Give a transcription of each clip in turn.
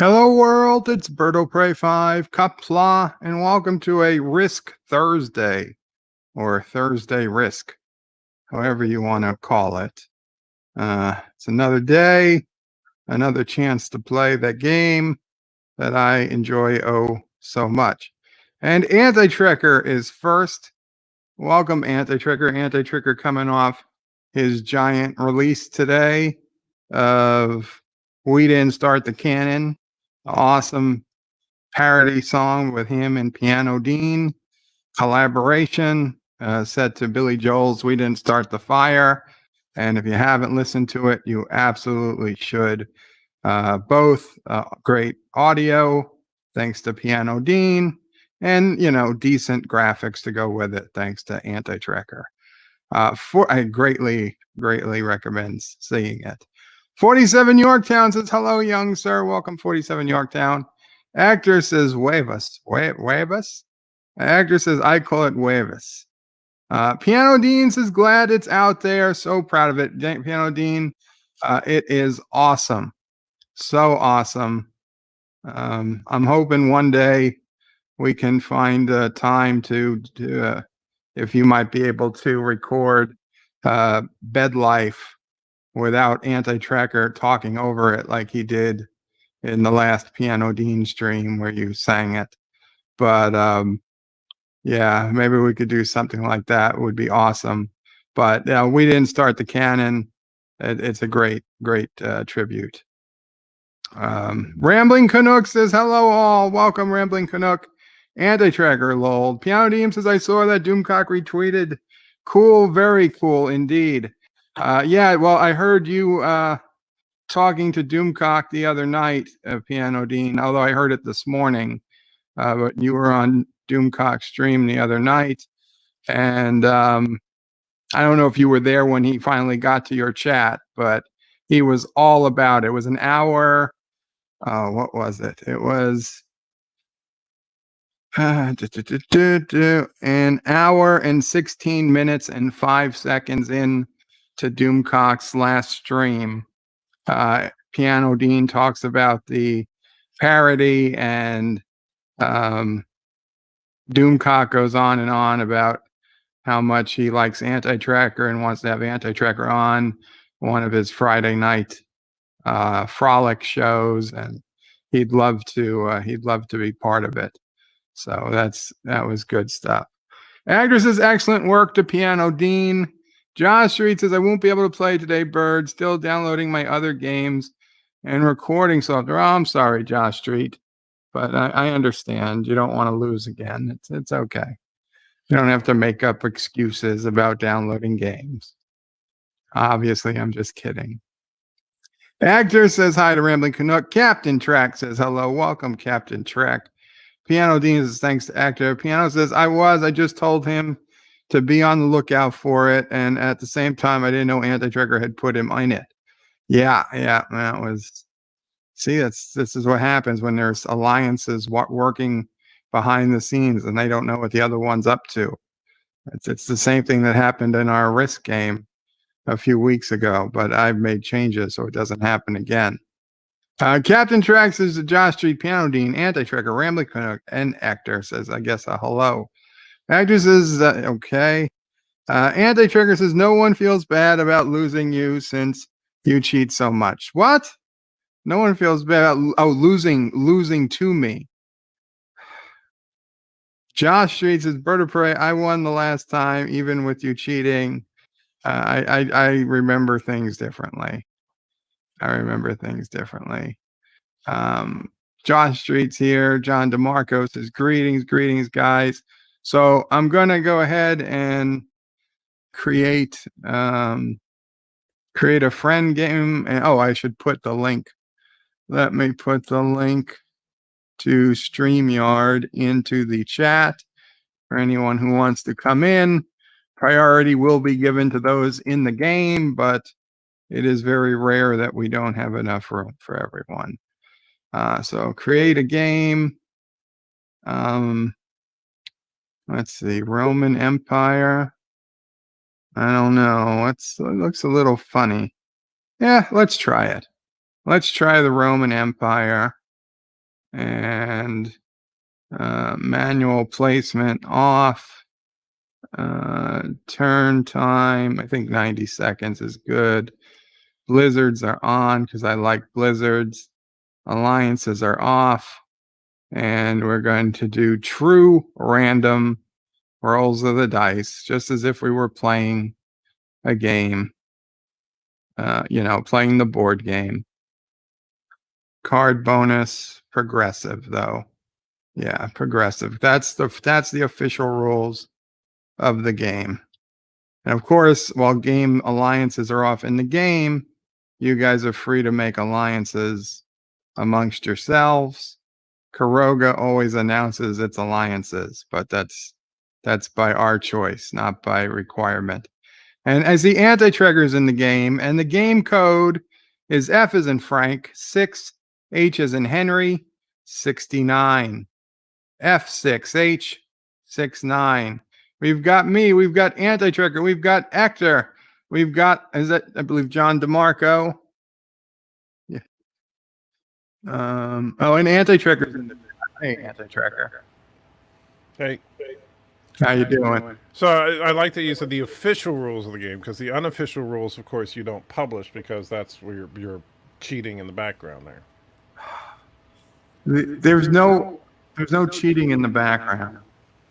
Hello, world. It's Berto Prey 5, Qapla, and welcome to a Risk Thursday, or Thursday Risk, however you want to call it. It's another day, another chance to play that game that I enjoy so much. And Anti-Trekker is first. Welcome, Anti-Trekker. Anti-Trekker coming off his giant release today of We Didn't Start the Cannon. Awesome parody song with him and Piano Dean. Collaboration set to Billy Joel's We Didn't Start the Fire. And if you haven't listened to it, you absolutely should. Both great audio, thanks to Piano Dean, and, decent graphics to go with it, thanks to Anti-Trekker. I greatly recommend seeing it. 47 Yorktown says, hello, young sir. Welcome, 47 Yorktown. Actor says, huevas. Huevas? Actor says, I call it huevas. Piano Dean says, glad it's out there. So proud of it. Piano Dean, it is awesome. So awesome. I'm hoping one day we can find time to if you might be able to record Bed Life without Anti-Trekker talking over it like he did in the last Piano Dean stream where you sang it. But yeah, maybe we could do something like that. It would be awesome. But We Didn't Start the Cannon. It's a great tribute. Rambling Canuck says, hello all. Welcome, Rambling Canuck. Anti-Trekker, lol. Piano Dean says, I saw that Doomcock retweeted. Cool, very cool indeed. Yeah, well, I heard you talking to Doomcock the other night, Piano Dean, although I heard it this morning. But you were on Doomcock's stream the other night. And I don't know if you were there when he finally got to your chat, but he was all about it. It was an hour. What was it? It was an hour and 16 minutes and 5 seconds in to Doomcock's last stream. Piano Dean talks about the parody, and Doomcock goes on and on about how much he likes Anti-Trekker and wants to have Anti-Trekker on one of his Friday night frolic shows, and he'd love to be part of it. So that was good stuff. Actor says, excellent work to Piano Dean. Josh Street says, I won't be able to play today, Bird. Still downloading my other games and recording software. Oh, I'm sorry, Josh Street, but I understand. You don't want to lose again. It's okay. You don't have to make up excuses about downloading games. Obviously, I'm just kidding. Actor says hi to Rambling Canuck. Captain Track says hello. Welcome, Captain Track. Piano Dean says thanks to Actor. Piano says I just told him to be on the lookout for it, and at the same time, I didn't know Anti-Trekker had put him in it. Yeah, that was. See, this is what happens when there's alliances working behind the scenes, and they don't know what the other one's up to. It's the same thing that happened in our Risk game a few weeks ago, but I've made changes so it doesn't happen again. Captain Track says Josh Street, Piano Dean, Anti-Trekker, Rambling Canuck, and Actor says, I guess, hello. Actor says, okay. Anti-Trekker says, no one feels bad about losing you since you cheat so much. What? No one feels bad about losing to me. Josh Street says, Bird of Prey, I won the last time, even with you cheating. I remember things differently. Josh Street's here. John DeMarco says, greetings, guys. So I'm going to go ahead and create a friend game. And I should put the link. Let me put the link to StreamYard into the chat for anyone who wants to come in. Priority will be given to those in the game, but it is very rare that we don't have enough room for everyone. So create a game. Let's see, Roman Empire. I don't know. It looks a little funny. Yeah, let's try it. Let's try the Roman Empire. And manual placement off. Turn time, I think 90 seconds is good. Blizzards are on because I like blizzards. Alliances are off. And we're going to do true random rolls of the dice, just as if we were playing a game, playing the board game. Card bonus, progressive though. Yeah, progressive. That's the official rules of the game. And of course, while game alliances are off in the game, you guys are free to make alliances amongst yourselves. Karoga always announces its alliances, but that's by our choice, not by requirement. And as the anti-triggers in the game, and the game code is F as in Frank, 6, H as in Henry, 69. F6H 69. We've got me, we've got anti-trigger, we've got Hector, we've got, I believe John DeMarco. Yeah. And anti-trigger's in the hey, anti-trigger. Hey. How you doing? So I like that you said the official rules of the game, because the unofficial rules, of course, you don't publish because that's where you're cheating in the background there. There's no cheating in the background.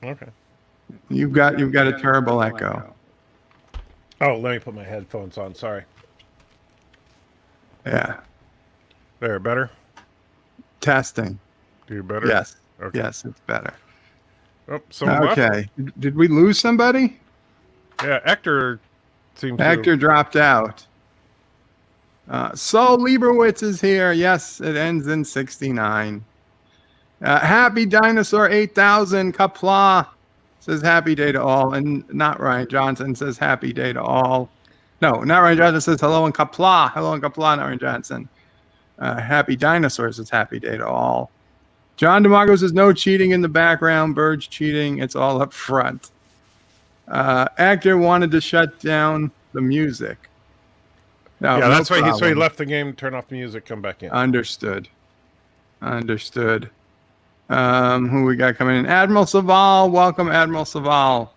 Okay. You've got a terrible echo. Oh, let me put my headphones on. Sorry. Yeah. There, better? Testing. Do you better? Yes. Okay. Yes, it's better. Oh, okay. Did we lose somebody? Yeah, Hector seemed Hector dropped out. Saul Lieberwitz is here. Yes, it ends in 69. Happy Dinosaur 8000 Qapla says happy day to all, and not Ryan Johnson says happy day to all. No, not Ryan Johnson says hello in Qapla. Hello in Qapla, not Ryan Johnson. Happy Dinosaur says happy day to all. John DeMarco says no cheating in the background. Bird's cheating. It's all up front. Actor wanted to shut down the music. No, yeah, that's why he left the game, turn off the music, come back in. Understood. Who we got coming in? Admiral Saval. Welcome, Admiral Saval.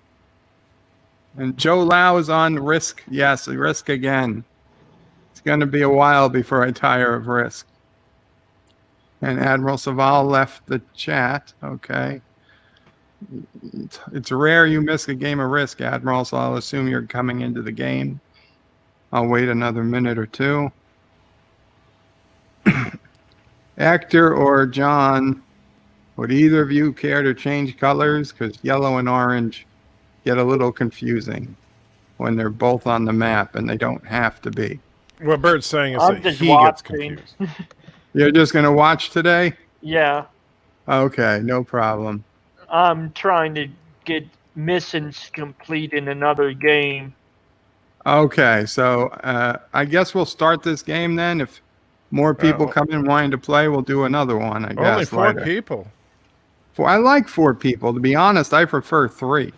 And Joe Lau is on Risk. Yes, Risk again. It's going to be a while before I tire of Risk. And Admiral Saval left the chat. Okay. It's rare you miss a game of Risk, Admiral, so I'll assume you're coming into the game. I'll wait another minute or two. Hector or John, would either of you care to change colors? Because yellow and orange get a little confusing when they're both on the map, and they don't have to be. What Bird's saying is that he gets confused. You're just going to watch today? Yeah. Okay, no problem. I'm trying to get missions complete in another game. Okay, so I guess we'll start this game then. If more people come in wanting to play, we'll do another one, I guess. Only 4 people. I like 4 people. To be honest, I prefer 3.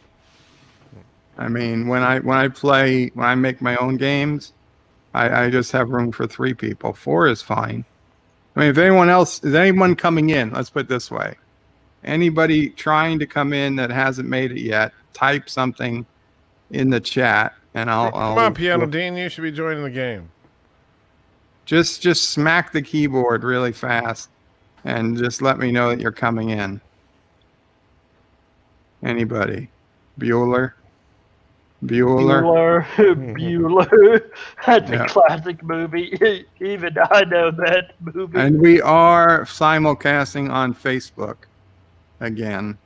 I mean, when I make my own games, I just have room for 3 people. 4 is fine. I mean, is anyone coming in? Let's put it this way. Anybody trying to come in that hasn't made it yet, type something in the chat, and I'll come on, Piano Dean, you should be joining the game. Just smack the keyboard really fast, and just let me know that you're coming in. Anybody? Bueller. Bueller. That's a classic movie. Even I know that movie. And we are simulcasting on Facebook again.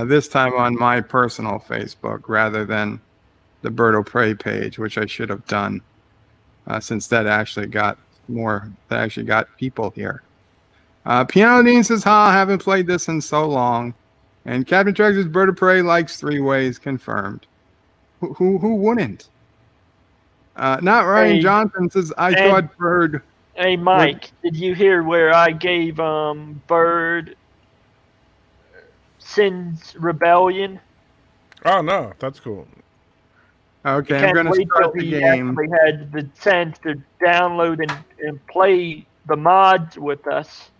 This time on my personal Facebook rather than the Bird of Prey page, which I should have done since that actually got people here. Piano Dean says, "Ha, haven't played this in so long." And Captain Trex's Bird of Prey likes 3 ways confirmed. Who wouldn't? Not Ryan Johnson says, I thought Bird. Hey, Mike, did you hear where I gave Bird Sin's Rebellion? Oh, no, that's cool. Okay, I'm going to start the game. We had the sense to download and play the mods with us.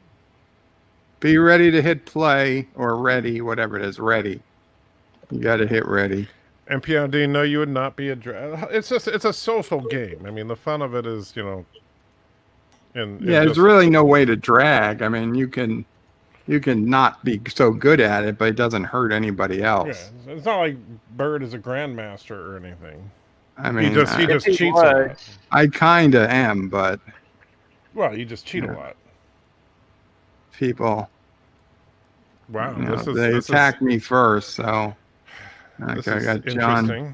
Be ready to hit play or ready, whatever it is, ready. You got to hit ready. And Piano Dean, no, you would not be it's a social game. I mean, the fun of it is, and There's really no way to drag. I mean, you can not be so good at it, but it doesn't hurt anybody else. Yeah, it's not like Bird is a grandmaster or anything. I mean, he just cheats a lot. I kind of am, but you just cheat a lot. People, wow, they attacked me first, so okay, I got John,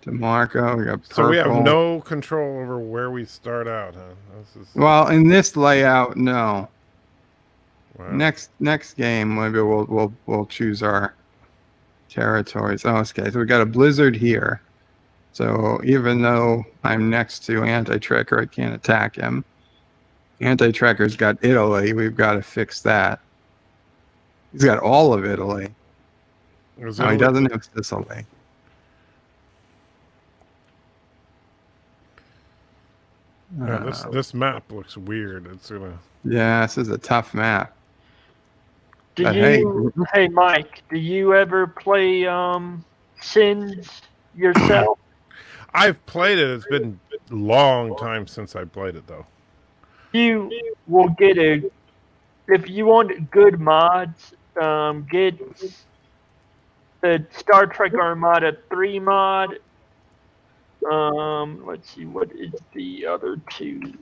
DeMarco, we got Purple. So we have no control over where we start out, huh? Well, in this layout, no. Wow. Next game, maybe we'll choose our territories. Oh, okay, so we got a blizzard here. So even though I'm next to Anti-Trekker, I can't attack him. Anti-Trekker's got Italy. We've got to fix that. He's got all of Italy. No, he doesn't have Sicily. This map looks weird. It's gonna. Yeah, this is a tough map. Hey Mike, do you ever play Sins yourself? I've played it. It's been a long time since I played it, though. You will get if you want good mods, get the Star Trek Armada 3 mod. Let's see, what is the other two?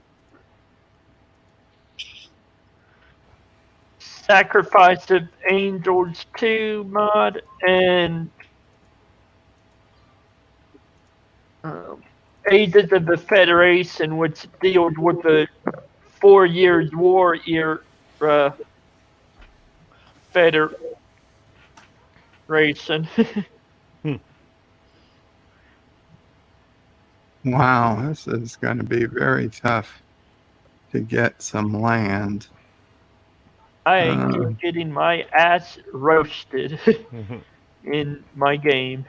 Sacrifice of Angels 2 mod and Ages of the Federation, which deals with the 4 Years War era Federation. Wow, this is going to be very tough to get some land. I am getting my ass roasted in my game.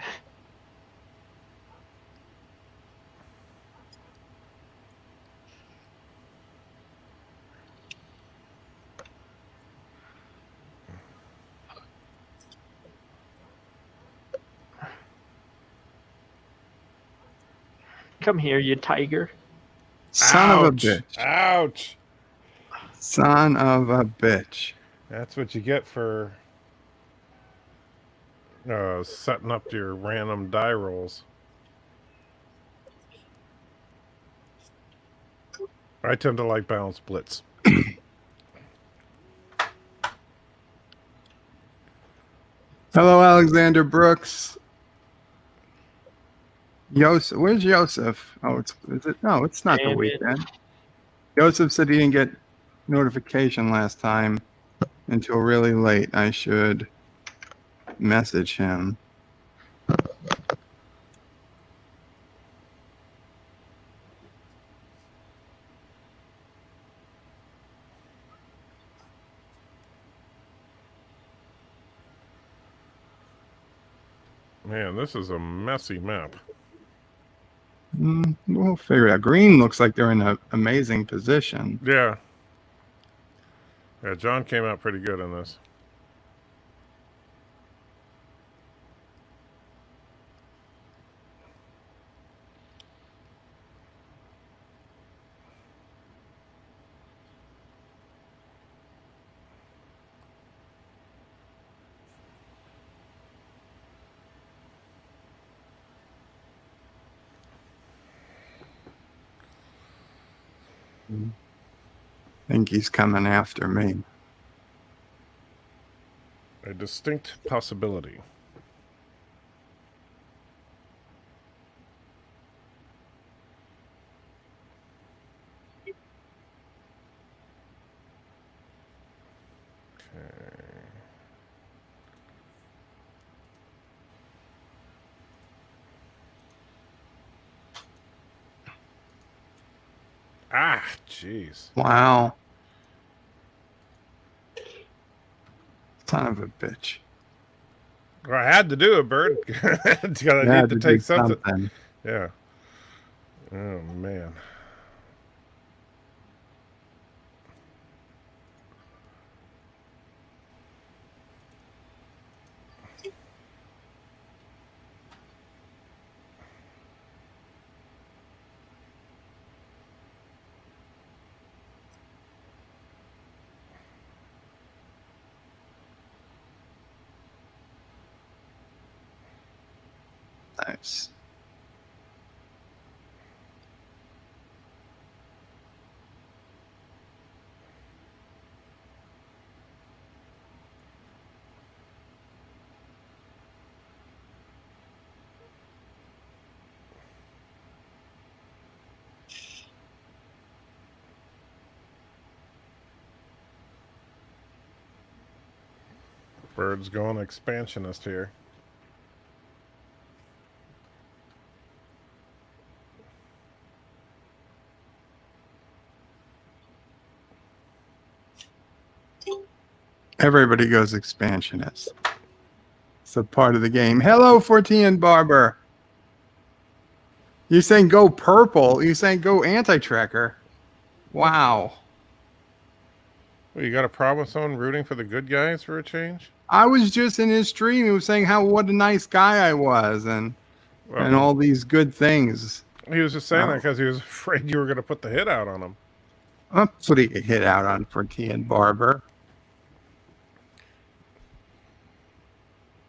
Come here, you tiger. Son of a bitch. Ouch. Son of a bitch. That's what you get for setting up your random die rolls. I tend to like balanced blitz. Hello, Alexander Brooks. Yosef, where's Yosef? Oh, no, it's not the weekend. Yosef said he didn't get notification last time until really late. I should message him. Man, this is a messy map. We'll figure it out. Green looks like they're in an amazing position. Yeah. Yeah, John came out pretty good in this. I think he's coming after me. A distinct possibility. Ah, jeez. Wow. Son of a bitch. Well, I had to do it, Bird. I need to take something. Yeah. Oh, man. Nice. Bird's going expansionist here. Everybody goes expansionist. It's a part of the game. Hello, 14 Barber. You saying go purple? You saying go anti-tracker? Wow. Well, you got a problem with someone rooting for the good guys for a change? I was just in his stream. He was saying what a nice guy I was and all these good things. He was just saying that because he was afraid you were going to put the hit out on him. I'm putting a hit out on 14 Barber.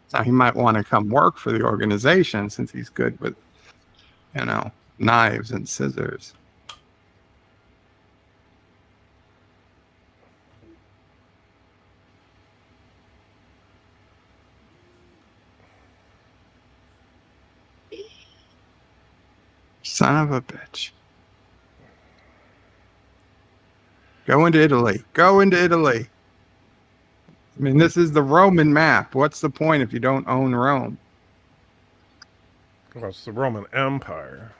So he might want to come work for the organization since he's good with, knives and scissors. Son of a bitch. Go into Italy. Go into Italy. I mean, this is the Roman map. What's the point if you don't own Rome? Well, it's the Roman Empire.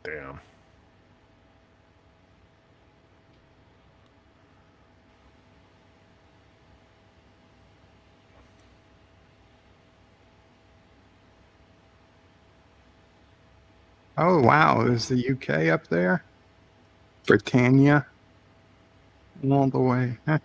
Damn. Oh, wow. There's the UK up there. Britannia. All the way. Huh.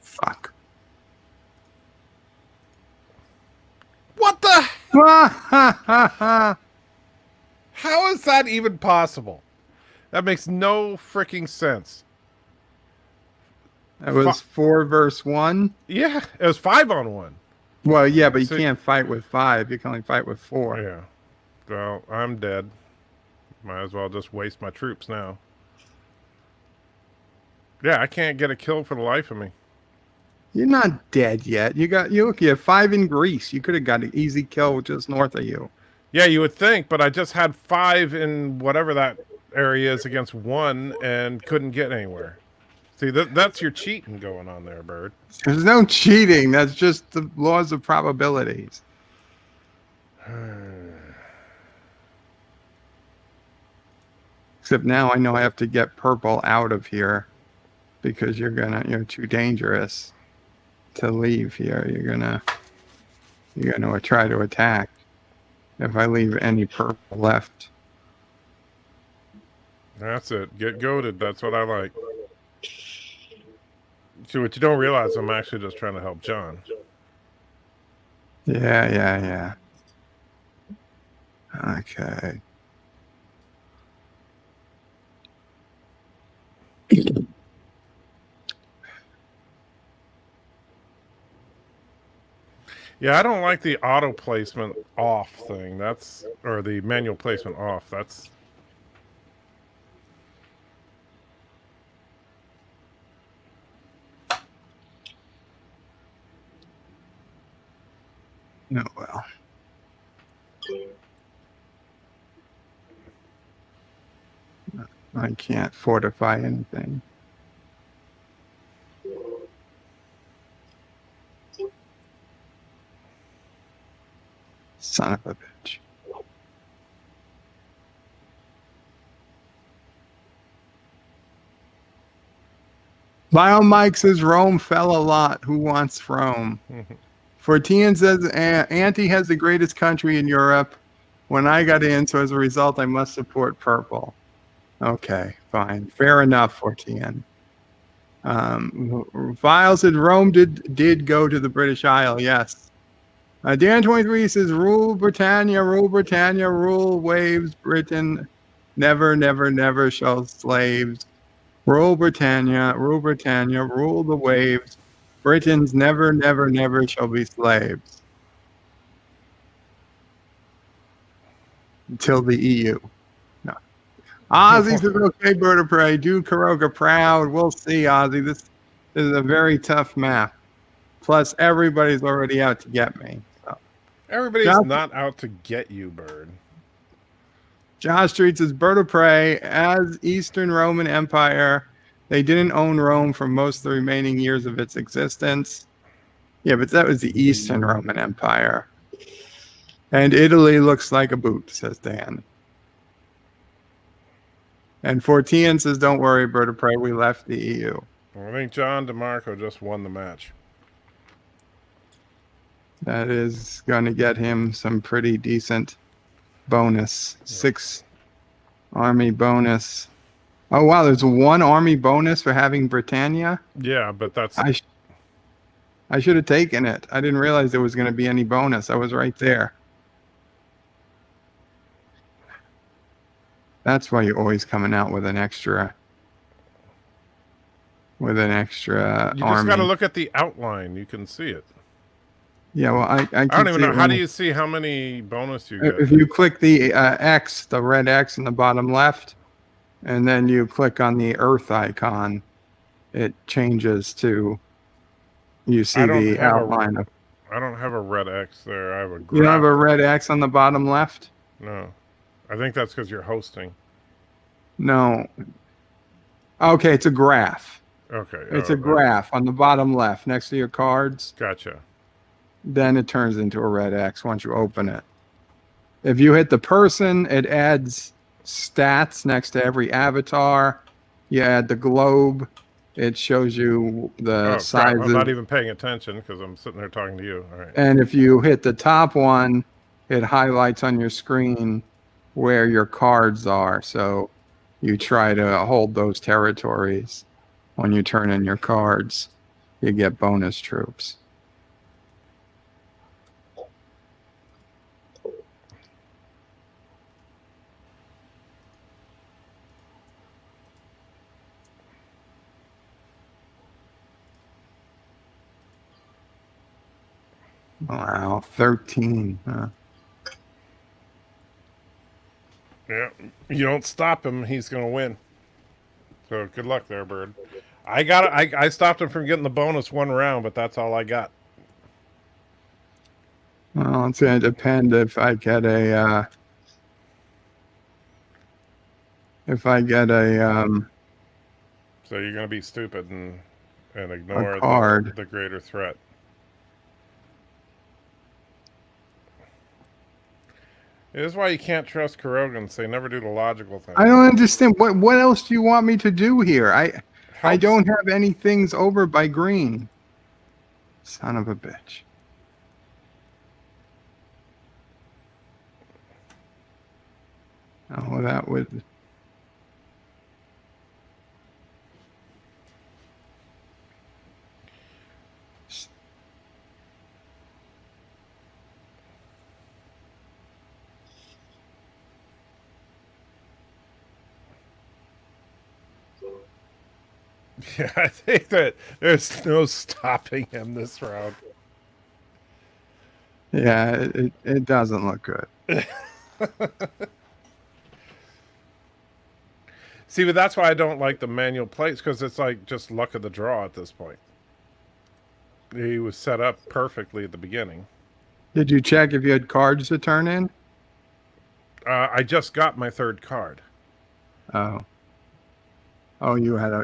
Fuck. What the? How How is that even possible? That makes no freaking sense. That was 4 versus 1. Yeah, it was 5-on-1. Well, yeah, but you So- can't fight with 5. You can only fight with 4. Yeah. Well, I'm dead. Might as well just waste my troops now. Yeah, I can't get a kill for the life of me. You're not dead yet. You have 5 in Greece. You could have got an easy kill just north of you. Yeah, you would think, but I just had 5 in whatever that area is against 1 and couldn't get anywhere. See, that's your cheating going on there, Bird. There's no cheating. That's just the laws of probabilities. Except now I know I have to get purple out of here because you're too dangerous to leave here. You're gonna try to attack if I leave any purple left. That's it. Get goated. That's what I like. See, what you don't realize, I'm actually just trying to help John. Yeah. Okay. Yeah, I don't like the auto placement off thing. Or the manual placement off. That's... No, well. I can't fortify anything. Son of a bitch. Bio Mike says Rome fell a lot. Who wants Rome? Fortean says Auntie has the greatest country in Europe. When I got in, so as a result, I must support purple. Okay, fine, fair enough, Fortean. Vile said Rome did go to the British Isle. Yes. Dan 23 says rule Britannia, rule waves Britain. Never, never, never shall slaves. Rule Britannia, rule the waves. Britons never, never, never shall be slaves. Until the EU. No. Ozzy says, okay, Bird of Prey. Do Kuroga proud. We'll see, Ozzy. This is a very tough map. Plus, everybody's already out to get me. So. Everybody's not out to get you, Bird. Josh Street says, Bird of Prey, as Eastern Roman Empire, they didn't own Rome for most of the remaining years of its existence. Yeah, but that was the Eastern Roman Empire. And Italy looks like a boot, says Dan. And Fortean says, don't worry, Bird of Prey, we left the EU. I think John DeMarco just won the match. That is going to get him some pretty decent bonus. 6 army bonus. Oh, wow, there's 1 army bonus for having Britannia? Yeah, but that's... I should have taken it. I didn't realize there was going to be any bonus. I was right there. That's why you're always coming out with an extra You just got to look at the outline. You can see it. Yeah, well, I don't even know. How do you see how many bonus you get? If you click the X, the red X in the bottom left, and then you click on the Earth icon, it changes to, you see the outline of... I don't have a red X there. I have a graph. You don't have a red X on the bottom left? No. I think that's because you're hosting. No. Okay, it's a graph. Okay. It's a graph on the bottom left next to your cards. Gotcha. Then it turns into a red X once you open it. If you hit the person, it adds stats next to every avatar. You add the globe. It shows you the sizes. I'm not even paying attention because I'm sitting there talking to you. All right. And if you hit the top one, it highlights on your screen where your cards are. So you try to hold those territories. When you turn in your cards, you get bonus troops. Wow, 13. Huh? Yeah, you don't stop him, he's going to win. So good luck there, Bird. I stopped him from getting the bonus 1 round, but that's all I got. Well, it's going to depend if I get a So you're going to be stupid and ignore the greater threat. It is why you can't trust Kurogans. They never do the logical thing. I don't understand. What else do you want me to do here? I don't have any things over by green. Son of a bitch. Oh, that would... Yeah, I think that there's no stopping him this round. Yeah, it doesn't look good. See, but that's why I don't like the manual plates, because it's like just luck of the draw at this point. He was set up perfectly at the beginning. Did you check if you had cards to turn in? I just got my 3rd card. Oh. Oh, you had a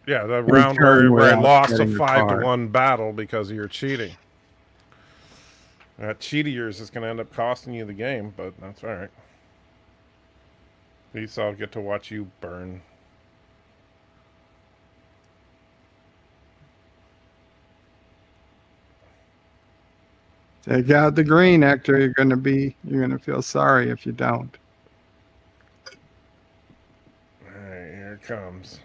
yeah, the round where I lost a 5-1 battle because of your cheating. That cheat of yours is going to end up costing you the game, but that's all right. At least I'll get to watch you burn. Take out the green, Hector. You're gonna feel sorry if you don't. All right, here it comes.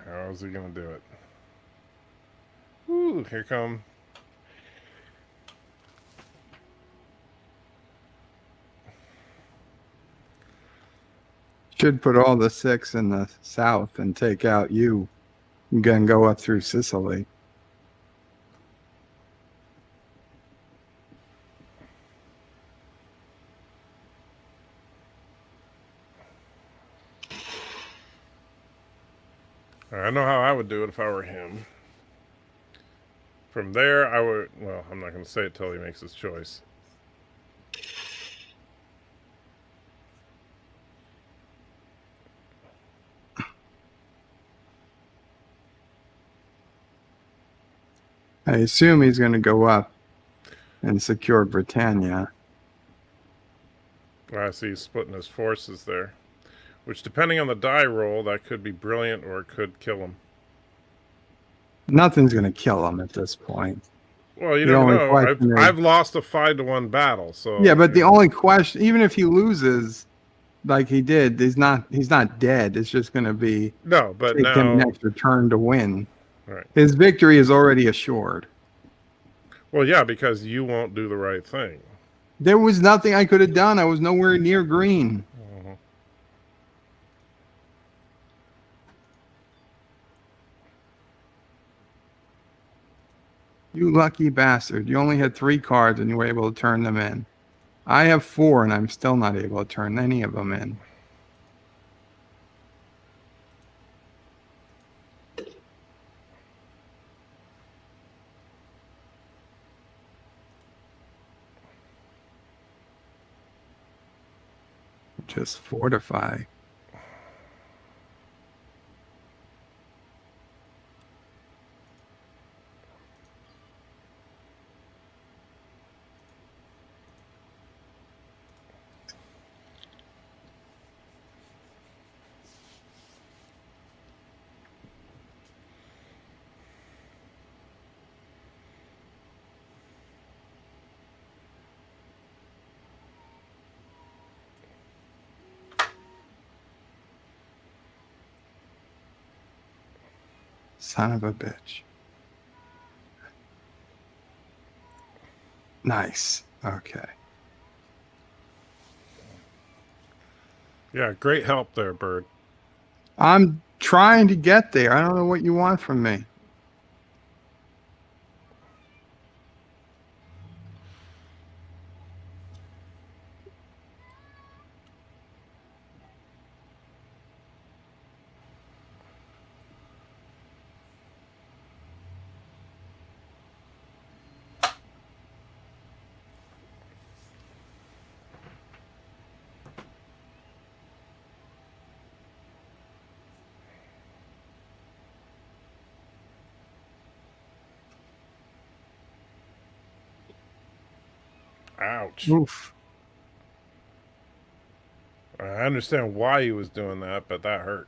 How is he gonna do it? Ooh, here come. Should put all the 6 in the south and take out you. You can go up through Sicily. I know how I would do it if I were him. From there, I would. Well, I'm not going to say it till he makes his choice. I assume he's going to go up and secure Britannia. I see he's splitting his forces there. Which, depending on the die roll, that could be brilliant or it could kill him. Nothing's going to kill him at this point. Well, you The never only know. question is- I've lost a 5-to-1 battle, so Yeah, but the only question, even if he loses, like he did, he's not dead. It's just going to be no. But take him now, an extra turn to win. right? His victory is already assured. Well, yeah, because you won't do the right thing. There was nothing I could have done. I was nowhere near green. Mhm. You lucky bastard. You only had 3 cards and you were able to turn them in. I have 4 and I'm still not able to turn any of them in. Just fortify. Son of a bitch. Nice. Okay. Yeah, great help there, Bird. I'm trying to get there. I don't know what you want from me. Ouch. Oof. I understand why he was doing that, but that hurt.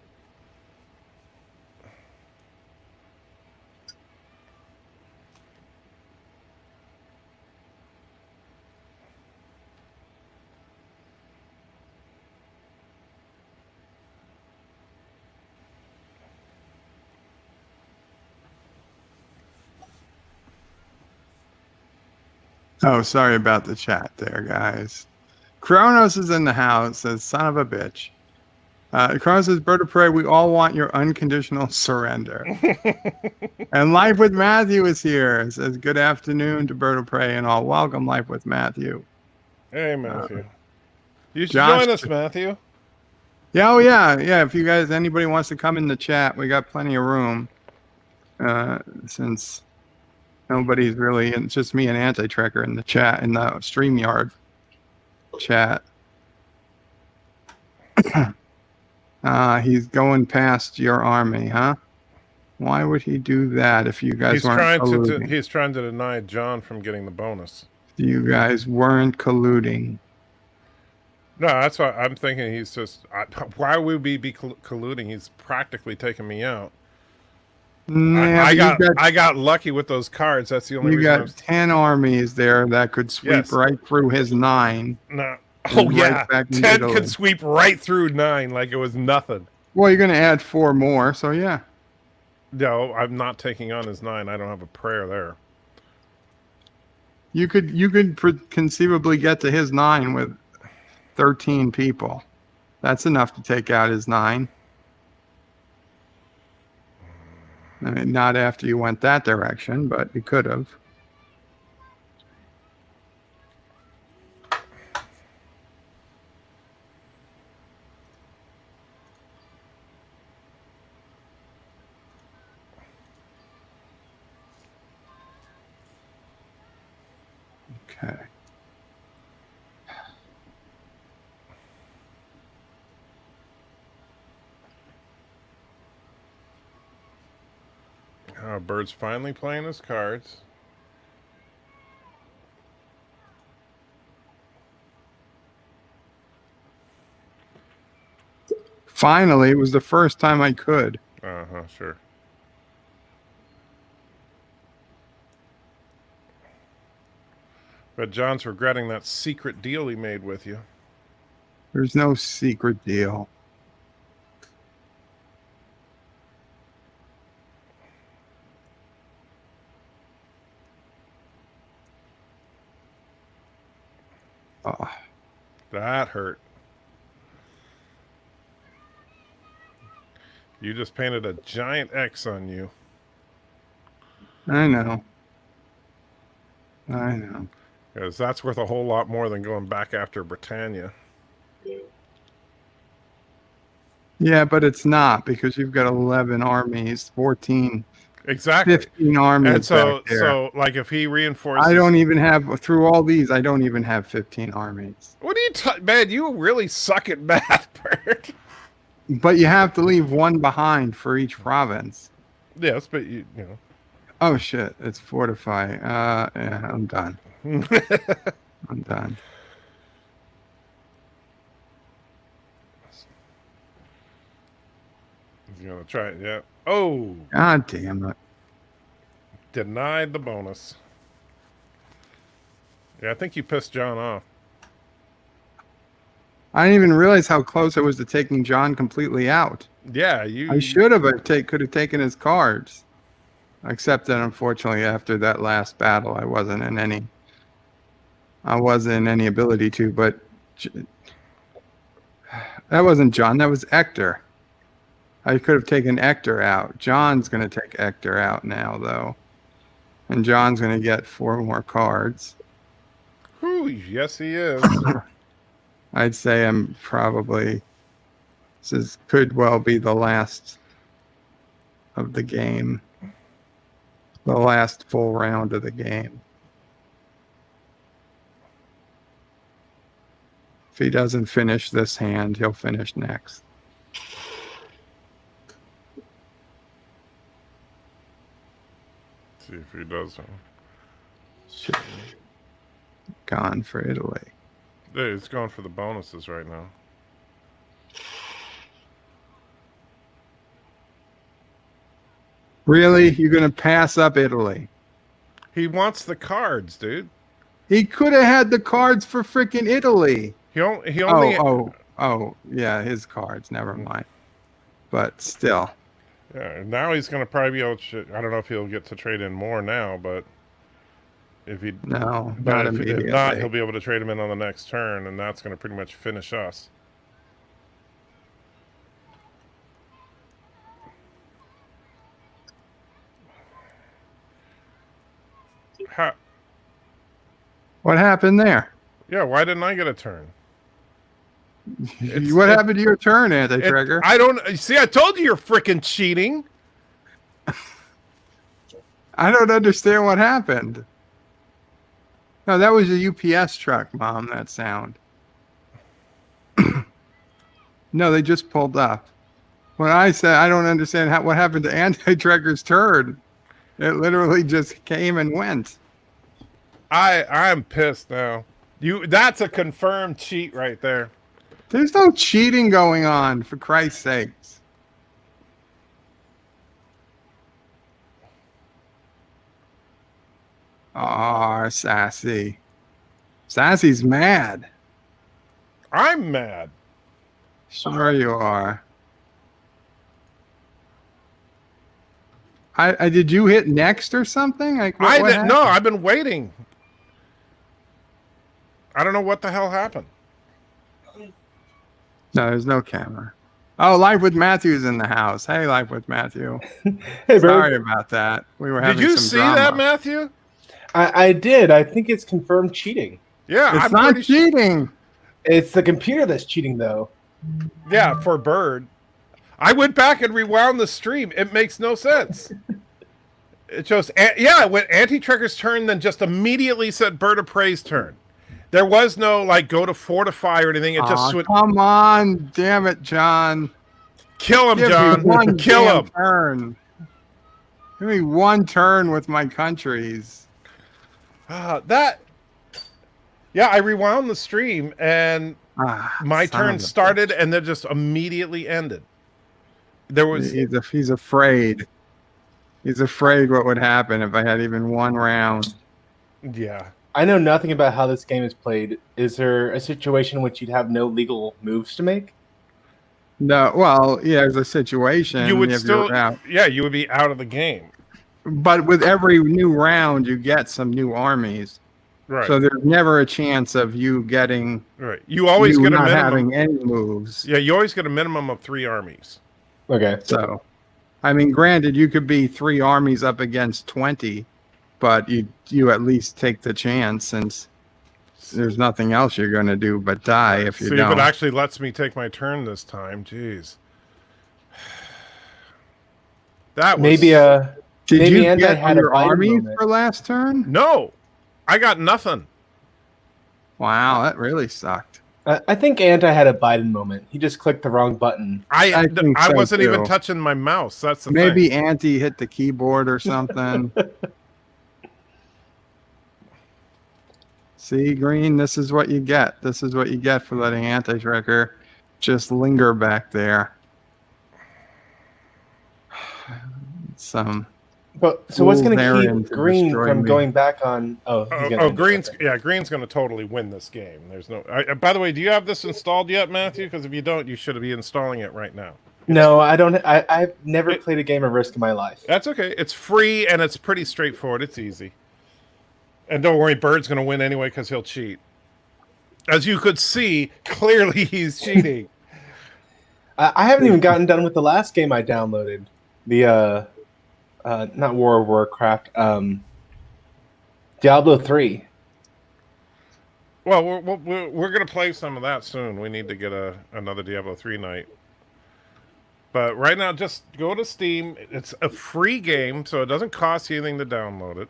Oh, sorry about the chat there, guys. Kronos is in the house, says, son of a bitch. Kronos says, Bird of Prey, we all want your unconditional surrender. And Life with Matthew is here. Says, good afternoon to Bird of Prey and all. Welcome, Life with Matthew. Hey, Matthew. You should Josh- join us, Matthew. Yeah, oh yeah, yeah. If you guys, anybody wants to come in the chat, we got plenty of room. Since nobody's really, it's just me and Anti-Trekker in the chat, in the StreamYard chat. He's going past your army, huh? Why would he do that if you guys weren't colluding? He's trying to deny John from getting the bonus. You guys weren't colluding. No, that's why I'm thinking he's just. Why would we be colluding? He's practically taking me out. Nah, I but I got lucky with those cards. That's the only you reason I got was. 10 armies there that could sweep Yes. right through his 9 No. Oh and right yeah, back into 10 could Italy. sweep right through 9 like it was nothing. Well, you're going to add 4 more, so yeah. No, I'm not taking on his 9. I don't have a prayer there. You could conceivably get to his 9 with 13 people. That's enough to take out his 9. I mean, not after you went that direction, but you could have. Okay. Bird's finally playing his cards. Finally, it was the first time I could. Sure. But John's regretting that secret deal he made with you. There's no secret deal. Oh, That hurt. You just painted a giant X on you. I know. I know. Because that's worth a whole lot more than going back after Britannia. Yeah, but it's not because you've got 11 armies, 14, Exactly. 15 armies And so, back there. so like if he reinforces... I don't even have, through all these, I don't even have 15 armies. What are you... Man, you really suck at math, Bert. But you have to leave one behind for each province. Yes, but you know... Oh, shit. It's fortify. Yeah, I'm done. I'm done. He's going to try it, yeah. Oh! God damn it. Denied the bonus. Yeah, I think you pissed John off. I didn't even realize how close I was to taking John completely out. Yeah, you... I should have. Could have taken his cards. Except that, unfortunately, after that last battle, I wasn't in any ability to. But that wasn't John. That was Hector. I could have taken Hector out. John's going to take Hector out now, though. And John's going to get 4 more cards. Whew, yes, he is. I'd say I'm probably... This could well be the last of the game. The last full round of the game. If he doesn't finish this hand, he'll finish next. See if he does. Shit. Gone for Italy. Dude, it's going for the bonuses right now. Really? You're going to pass up Italy? He wants the cards, dude. He could have had the cards for freaking Italy. He only... Oh, yeah, his cards. Never mind. But still. Yeah, now he's going to probably be able to... I don't know if he'll get to trade in more now, but... If he... No, but not if immediately. not, he'll be able to trade him in on the next turn, and that's going to pretty much finish us. What happened there? Yeah, why didn't I get a turn? What happened to your turn, Anti-Trigger? I don't... See, I told you you're freaking cheating. I don't understand what happened. No, that was a UPS truck, Mom, that sound. No, they just pulled up. When I said I don't understand what happened to Anti-Trigger's turn, it literally just came and went. I'm pissed now. That's a confirmed cheat right there. There's no cheating going on, for Christ's sakes. Oh, Sassy. Sassy's mad. I'm mad. Sure you are. I did you hit next or something? Like what No, happened? I've been waiting. I don't know what the hell happened. No, there's no camera. Oh, Life with Matthew's in the house. Hey, Life with Matthew. Hey, Sorry Bird. about that. We were Did having you some see drama. that, Matthew? I did. I think it's confirmed cheating. Yeah, It's I'm not pretty cheating. It's the computer that's cheating, though. Yeah, for Bird. I went back and rewound the stream. It makes no sense. It shows, when Anti-Trekker's turn, then just immediately said Bird of Prey's turn. There was no, like, go to fortify or anything. It just Aw, come on. Damn it, John. kill him, Give me John. one Kill damn him. turn. Give me one turn with my countries. Yeah, I rewound the stream, and my Son turn of a started, bitch. and then just immediately ended. There was... He's afraid. He's afraid what would happen if I had even one round. Yeah. I know nothing about how this game is played. Is there a situation in which you'd have no legal moves to make? No, well, yeah, there's a situation. You would if still... you're out. Yeah, you would be out of the game. But with every new round, you get some new armies. Right. So there's never a chance of you getting... Right. You always get a not minimum... having any moves. Yeah, you always get a minimum of 3 armies. Okay. So, I mean, granted, you could be 3 armies up against 20, but you at least take the chance since there's nothing else you're going to do but die if you See, don't. if it actually lets me take my turn this time, jeez. That was... Maybe Did maybe you Anti get had a your Biden armies moment. for last turn? No, I got nothing. Wow, that really sucked. I think Anti had a Biden moment. He just clicked the wrong button. I think so, wasn't even too. touching my mouse. That's the Maybe thing. Auntie hit the keyboard or something. See, Green, this is what you get. This is what you get for letting Anti-Trekker just linger back there. Some... But so what's going to Varian keep to Green destroy from me. going back on? Oh, he's gonna end it. Green's Okay. Green's going to totally win this game. There's no. By the way, do you have this installed yet, Matthew? Because if you don't, you should be installing it right now. No, I don't. I've never played a game of Risk in my life. That's okay. It's free and it's pretty straightforward. It's easy. And don't worry, Bird's going to win anyway because he'll cheat. As you could see, clearly he's cheating. I haven't even gotten done with the last game I downloaded. The not War of Warcraft, Diablo 3. Well, we're going to play some of that soon. We need to get another Diablo 3 night. But right now, just go to Steam. It's a free game, so it doesn't cost you anything to download it.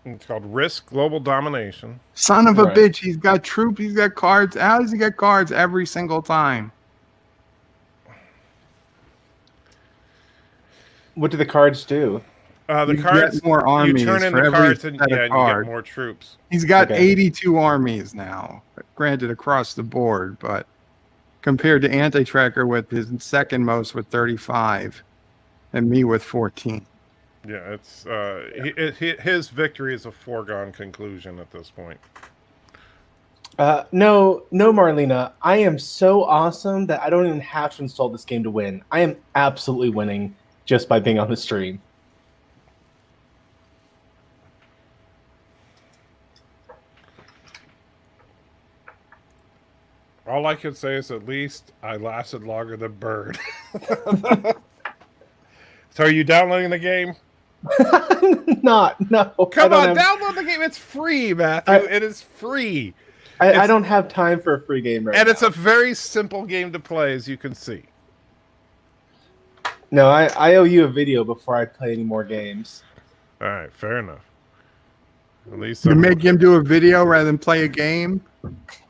It's called Risk Global Domination. Son of a Right. bitch, he's got troops, he's got cards. How does he get cards every single time? What do the cards do? The You cards, get more armies you turn in for the every cards and, set of and you get cards. more troops. He's got Okay. 82 armies now, granted across the board, but compared to Anti-Trekker with his second most with 35 and me with 14. Yeah, it's his victory is a foregone conclusion at this point. No, Marlena. I am so awesome that I don't even have to install this game to win. I am absolutely winning just by being on the stream. All I can say is at least I lasted longer than Bird. So are you downloading the game? No. Come on, download the game. It's free, Matthew. It is free. I don't have time for a free game right And now. it's a very simple game to play, as you can see. No, I owe you a video before I play any more games. All right, fair enough. At least You I'm- make him do a video rather than play a game?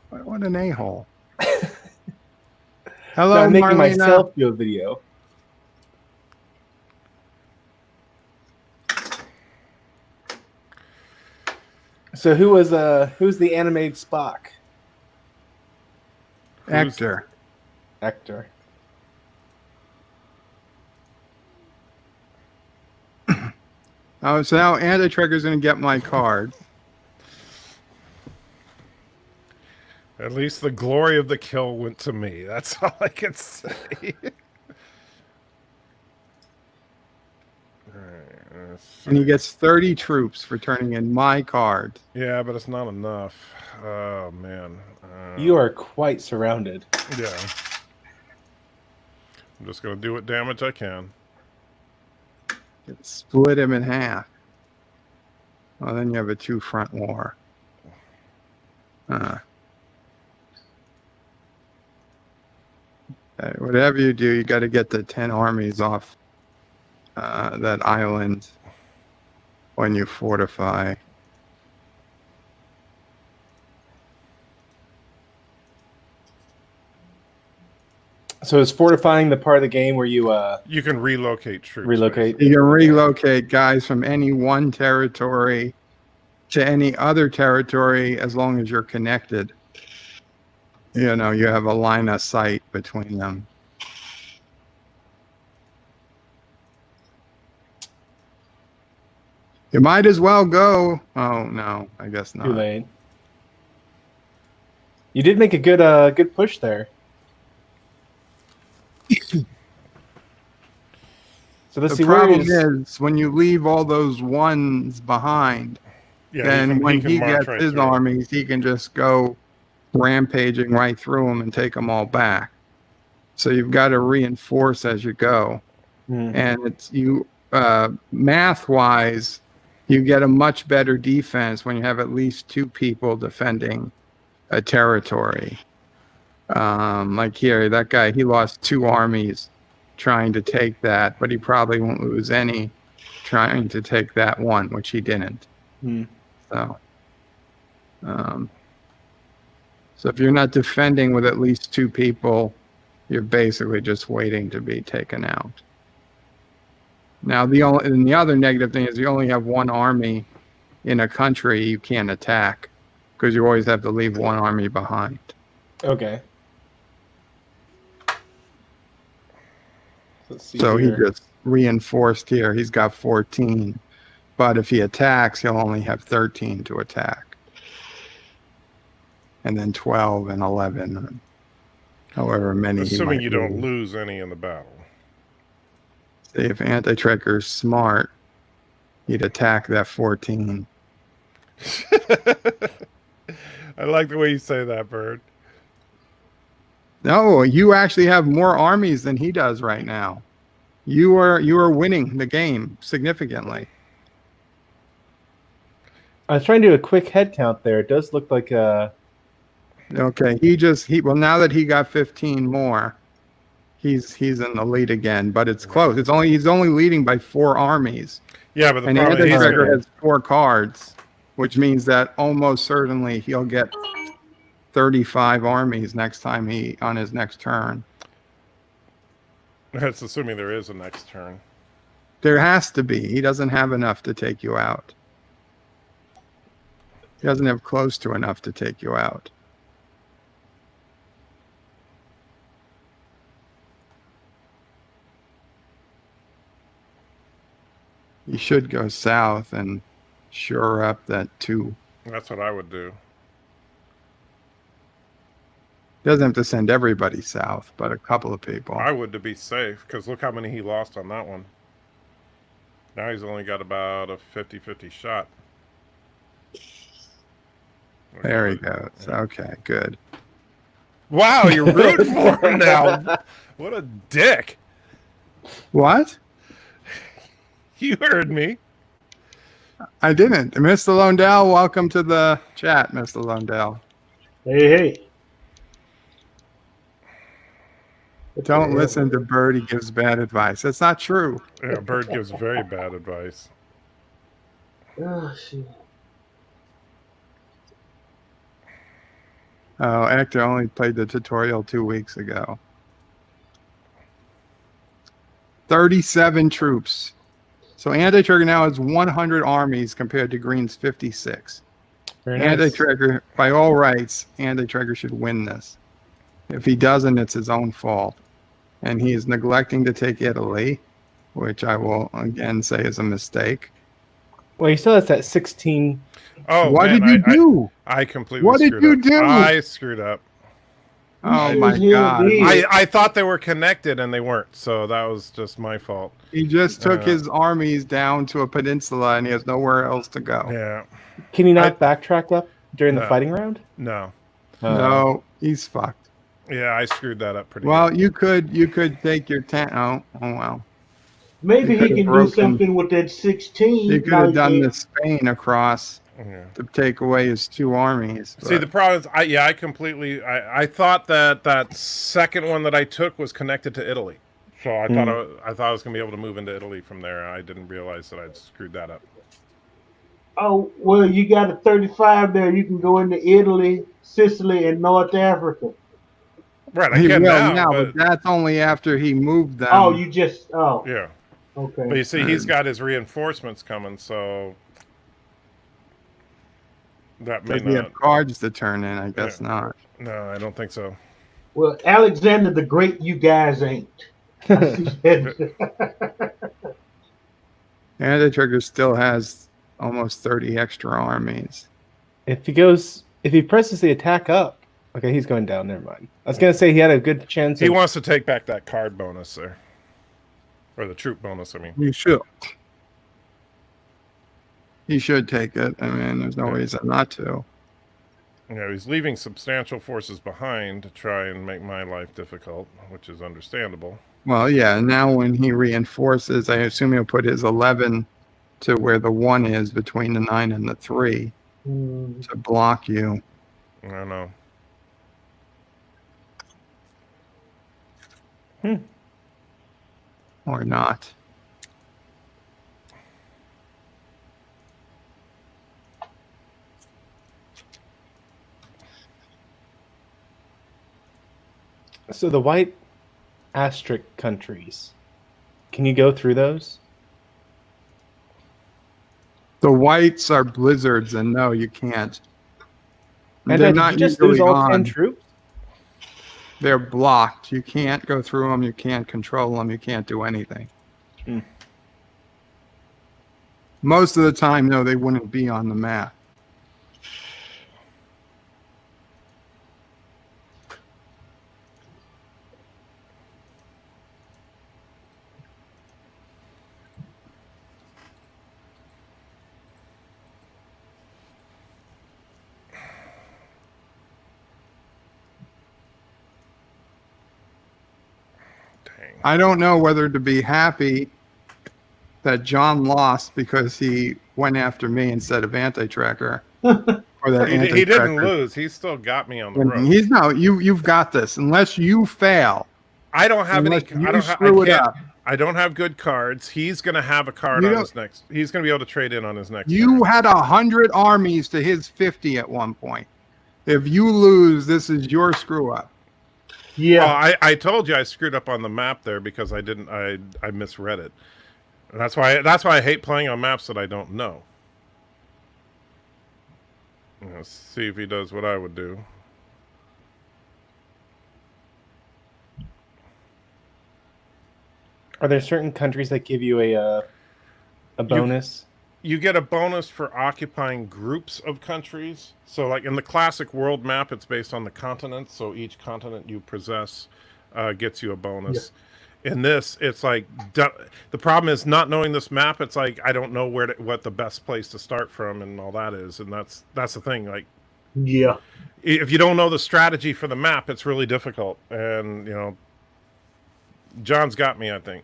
What an a-hole. Hello, No, I'm making Marlena. myself do a video. So who's the animated Spock? Hector. Hector. Oh, so now Anti-Trigger's going to get my card. At least the glory of the kill went to me. That's all I can say. And he gets 30 troops for turning in my card. Yeah, but it's not enough. Oh, man. You are quite surrounded. Yeah. I'm just going to do what damage I can. Split him in half. Well, then you have a two-front war. Whatever you do, you got to get the 10 armies off that island when you fortify. So is fortifying the part of the game where you You can relocate troops. relocate? You can relocate guys from any one territory to any other territory as long as you're connected. You know, you have a line of sight between them. You might as well go. Oh no, I guess not. Too late. You did make a good push there. So let's The see problem where is when you leave all those ones behind, Yeah, then when he march gets right his through. armies, he can just go rampaging right through them and take them all back. So you've got to reinforce as you go. And it's math-wise, you get a much better defense when you have at least two people defending a territory. Like here, that guy, he lost 2 armies trying to take that, but he probably won't lose any trying to take that one, which he didn't. So, so if you're not defending with at least 2 people, you're basically just waiting to be taken out. Now, the other negative thing is you only have 1 army in a country you can't attack because you always have to leave 1 army behind. Okay. Let's see So here. he just reinforced here. He's got 14. But if he attacks, he'll only have 13 to attack. And then 12 and 11. However many Assuming he you might don't lose. lose any in the battle. See, if Anti-Tricker's smart, he'd attack that 14. I like the way you say that, Bird. No, you actually have more armies than he does right now. You are winning the game significantly. I was trying to do a quick head count there. It does look like Okay, well now that he got 15 more, he's in the lead again, but it's close. He's only leading by 4 armies. Yeah, but the And problem is Anti-Trigger has 4 cards, which means that almost certainly he'll get 35 armies next time on his next turn. that's assuming there is a next turn. There has to be. He doesn't have enough to take you out. He doesn't have close to enough to take you out. You should go south and shore up that 2. That's what I would do. Doesn't have to send everybody south, but a couple of people. I would to be safe, because look how many he lost on that one. Now he's only got about a 50-50 shot. There he goes. Okay, good. Wow, you're rooting for him now. What a dick. What? You heard me. I didn't. Mr. Londell, welcome to the chat, Mr. Londell. Hey. Don't listen to Bird. He gives bad advice. That's not true. Yeah, Bird gives very bad advice. Oh, shit. Oh, Actor only played the tutorial 2 weeks ago. 37 troops. So Anti-Trigger now has 100 armies compared to Green's 56. very nice. Anti-Trigger, by all rights, Anti-Trigger should win this. If he doesn't, it's his own fault. And he is neglecting to take Italy, which I will again say is a mistake. Well, you still has that 16. Oh, What man, did you do? I completely What did screwed you up. do? I screwed up. Oh He my sure as hell God. did. I thought they were connected and they weren't, so that was just my fault. He just took Uh, his armies down to a peninsula and he has nowhere else to go. Yeah. Can you not backtrack up during the No. fighting round? No. No, he's fucked. Yeah, I screwed that up pretty Well, good. you could take your tent. Oh well. Maybe You he could have can do broken. something with that You 16 could have like done that. the Spain across Yeah. to take away his 2 armies. See, but- the problem is, I completely, I thought that second one that I took was connected to Italy. So I thought I was going to be able to move into Italy from there. I didn't realize that I'd screwed that up. Oh, well, you got a 35 there. You can go into Italy, Sicily, and North Africa. Right, I he can will now, but that's only after he moved them. Oh, you just, yeah. okay. But you see, he's got his reinforcements coming, so that may Does he have not. cards to turn in? I guess Yeah. not. No, I don't think so. Well, Alexander the Great, you guys ain't. I see that. And the trigger still has almost 30 extra armies. If he presses the attack up, okay, he's going down. Never mind. I was gonna say he had a good chance. He wants to take back that card bonus there, or the troop bonus. I mean, You should. He should take it. I mean, there's no reason not to. you know, he's leaving substantial forces behind to try and make my life difficult, which is understandable. Well, yeah. Now when he reinforces, I assume he'll put his 11 to where the 1 is between the 9 and the 3 to block you. I don't know. Or not. So the white asterisk countries, can you go through those? The whites are blizzards, and no, you can't. And They're did not you just lose usually all 10 on. troops? They're blocked. You can't go through them. You can't control them. You can't do anything. Hmm. Most of the time, no, they wouldn't be on the map. Dang. I don't know whether to be happy that John lost because he went after me instead of anti-tracker, or that He didn't anti-tracker. lose. He still got me on the road. He's no, you've got this. Unless you fail, I don't have any. unless you I don't. I screw it can't. up. I don't have good cards. He's going to have a card You on don't- his next. He's going to be able to trade in on his next. You turn. had 100 armies to his 50 at one point. If you lose, this is your screw up. Yeah. Well, I told you I screwed up on the map there because I didn't. I misread it. And that's why I hate playing on maps that I don't know. Let's see if he does what I would do. Are there certain countries that give you a bonus? You get a bonus for occupying groups of countries. So, like in the classic world map, it's based on the continents. So each continent you possess gets you a bonus. In this, it's like the problem is not knowing this map. It's like I don't know what the best place to start from and all that is, and that's the thing. Like, Yeah. if you don't know the strategy for the map, it's really difficult. And John's got me, I think.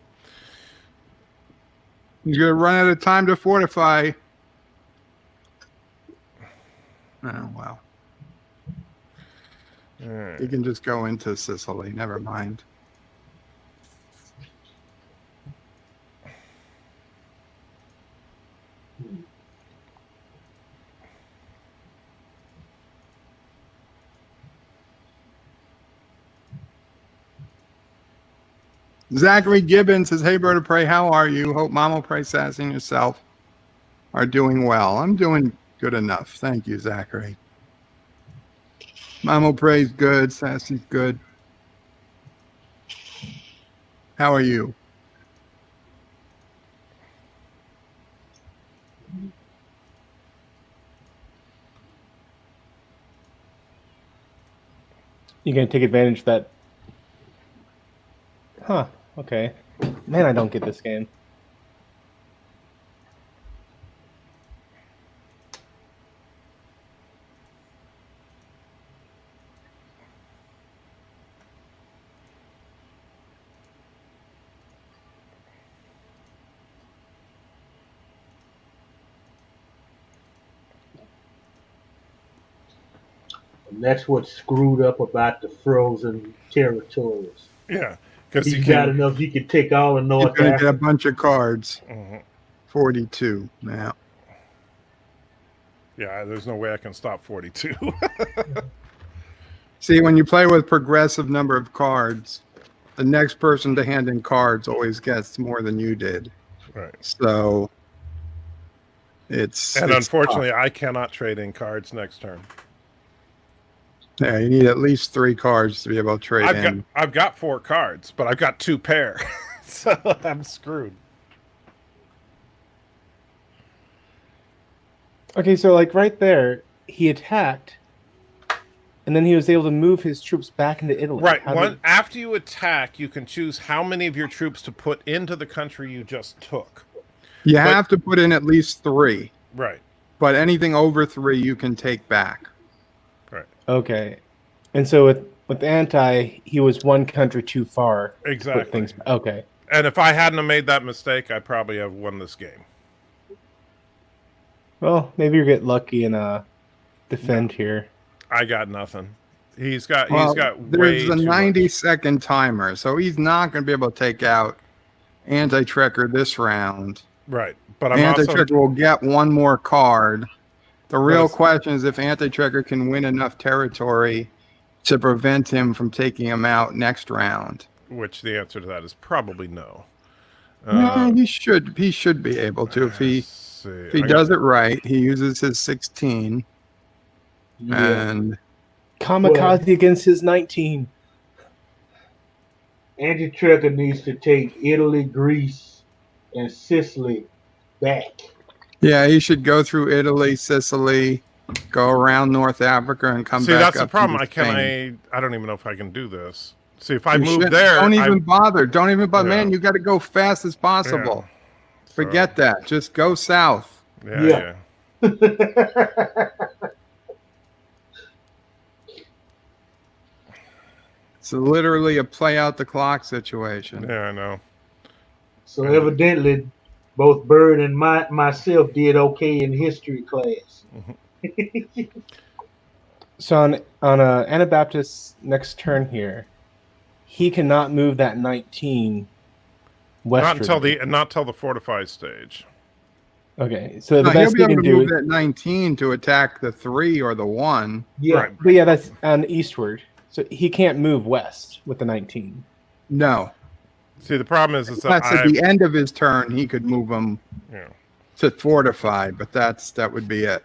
You're going to run out of time to fortify. Oh, well. All right. You can just go into Sicily. Never mind. Zachary Gibbons says, "Hey, Bird of Prey, how are you? Hope Mama Prey, Sassy, and yourself are doing well." I'm doing good enough. Thank you, Zachary. Mama Prey's good. Sassy's good. How are you? You can take advantage of that. Huh. Okay. Man, I don't get this game. And that's what's screwed up about the frozen territories. Yeah, because He's got enough. He can take all of He's North going to get a Africa. bunch of cards. Mhm. 42 now. Yeah, there's no way I can stop 42. See, when you play with progressive number of cards, the next person to hand in cards always gets more than you did. Right. So it's And it's unfortunately, I cannot trade in cards next turn. tough. Yeah, you need at least 3 cards to be able to trade in. I've got 4 cards, but I've got 2 pair, so I'm screwed. Okay, so like right there, he attacked, and then he was able to move his troops back into Italy. Right. How did- After you attack, you can choose how many of your troops to put into the country you just took. You have to put in at least 3, Right. but anything over 3 you can take back. Right. Okay, and so with anti, he was one country too far. to put Exactly. things. Okay. And if I hadn't have made that mistake, I probably have won this game. Well, maybe you get lucky and defend here. I got nothing. He's got Well, way there's a too 90-second timer, so he's not going to be able to take out Anti-Trekker this round. much. Right. But I'm also Anti-Trekker will get 1 more card. The real it's- question is if Anti-Trekker can win enough territory to prevent him from taking him out next round. which the answer to that is probably no. Yeah, he should be able to if he does it right. He uses his 16 Yeah. and Kamikaze against his 19. Anti-Trekker needs to take Italy, Greece, and Sicily back. yeah, he should go through Italy, Sicily, go around North Africa, and come See, back. that's the up problem. into Spain. I don't even know if I can do this. See, if I You move shouldn't- there, don't even bother. Don't even bother, Yeah. man. You got to go fast as possible. Forget that. Just go south. Yeah. It's literally a play out the clock situation. Yeah, I know. So evidently, both Bird and myself did okay in history class. So on Anabaptist next turn here, he cannot move that 19 western. Not until the fortified stage. Okay, so the No, he'll best be he able can to do move is, that 19 to attack the 3 or the 1. Yeah. Right. but yeah, that's on eastward. So he can't move west with the 19. No. See, the problem is that That's at the end of his turn. He could move him yeah. to fortified, but that would be it.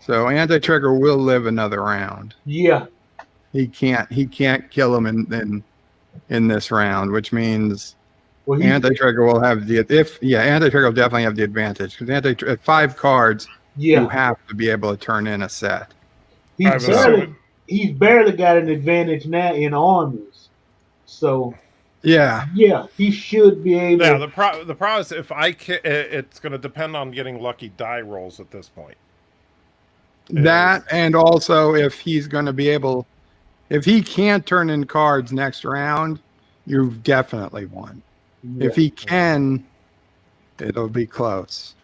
So Anti-Trigger will live another round. Yeah. He can't kill him in this round, which means Well, Anti-Trigger will have Anti-Trigger will definitely have the advantage because at 5 cards you have to be able to turn in a set. He's barely got an advantage now in armies. So Yeah. yeah, he should be able. Yeah, the problem is if it's going to depend on getting lucky die rolls at this point. That and also if he's going to be able, if he can't turn in cards next round, you've definitely won. Yeah. If he can, it'll be close.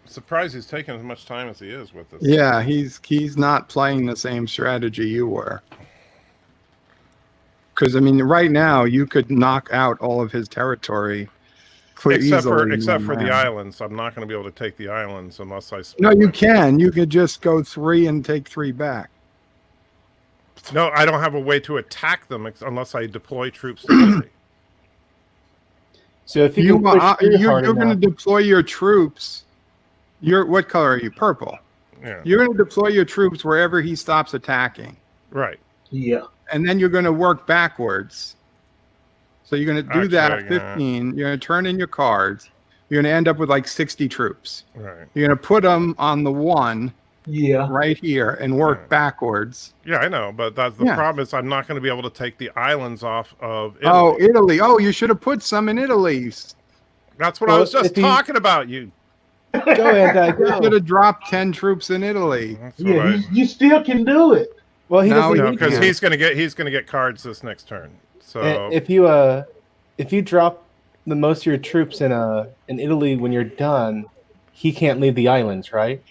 Surprised he's taking as much time as he is with this. Yeah, he's not playing the same strategy you were. Because I mean, right now you could knock out all of his territory. Except for easily in one the round. islands, I'm not going to be able to take the islands unless I. No, you can. You could just go 3 and take 3 back. No, I don't have a way to attack them unless I deploy troops to Italy. So if you can push through hard you're going to enough, deploy your troops. What color are you? Purple. Yeah. You're going to deploy your troops wherever he stops attacking, Right. Yeah. and then you're going to work backwards So you're going to do that Actually, at 15. You're going to turn in your cards. You're going to end up with like 60 troops. Right. You're going to put them on the one Yeah. right here and work Right. backwards. Yeah, I know, but that's the problem is I'm not going to be able to take the islands off of Italy. Oh, Italy. Oh, you should have put some in Italy. That's what I was just talking about. You Go ahead, You should have dropped 10 troops in Italy. That's Yeah, what you still can do it. Well, he No, doesn't no, need because to. he's gonna get cards this next turn. So If you drop the most of your troops in Italy when you're done, he can't leave the islands, right?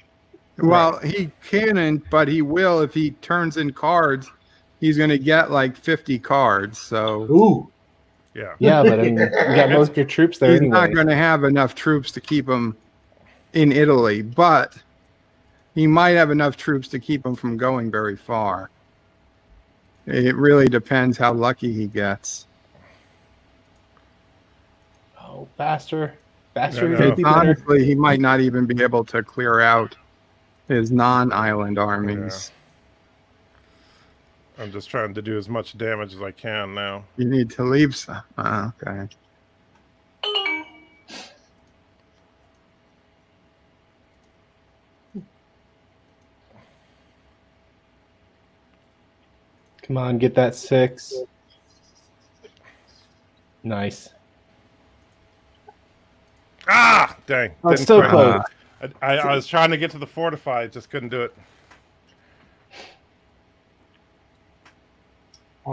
Well, he can't, but he will if he turns in cards. He's going to get like 50 cards. So Ooh. yeah, Yeah, but I mean, you got most of your troops there he's anyway. not going to have enough troops to keep him in Italy, but he might have enough troops to keep him from going very far. It really depends how lucky he gets. Oh, faster. No, no. It's honestly, he might not even be able to clear out his non-island armies. I'm just trying to do as much damage as I can now. You need to leave some. Okay. Come on, get that 6. Nice. Ah, dang! Oh, it's Didn't so quite- close. I was trying to get to the fortified, just couldn't do it.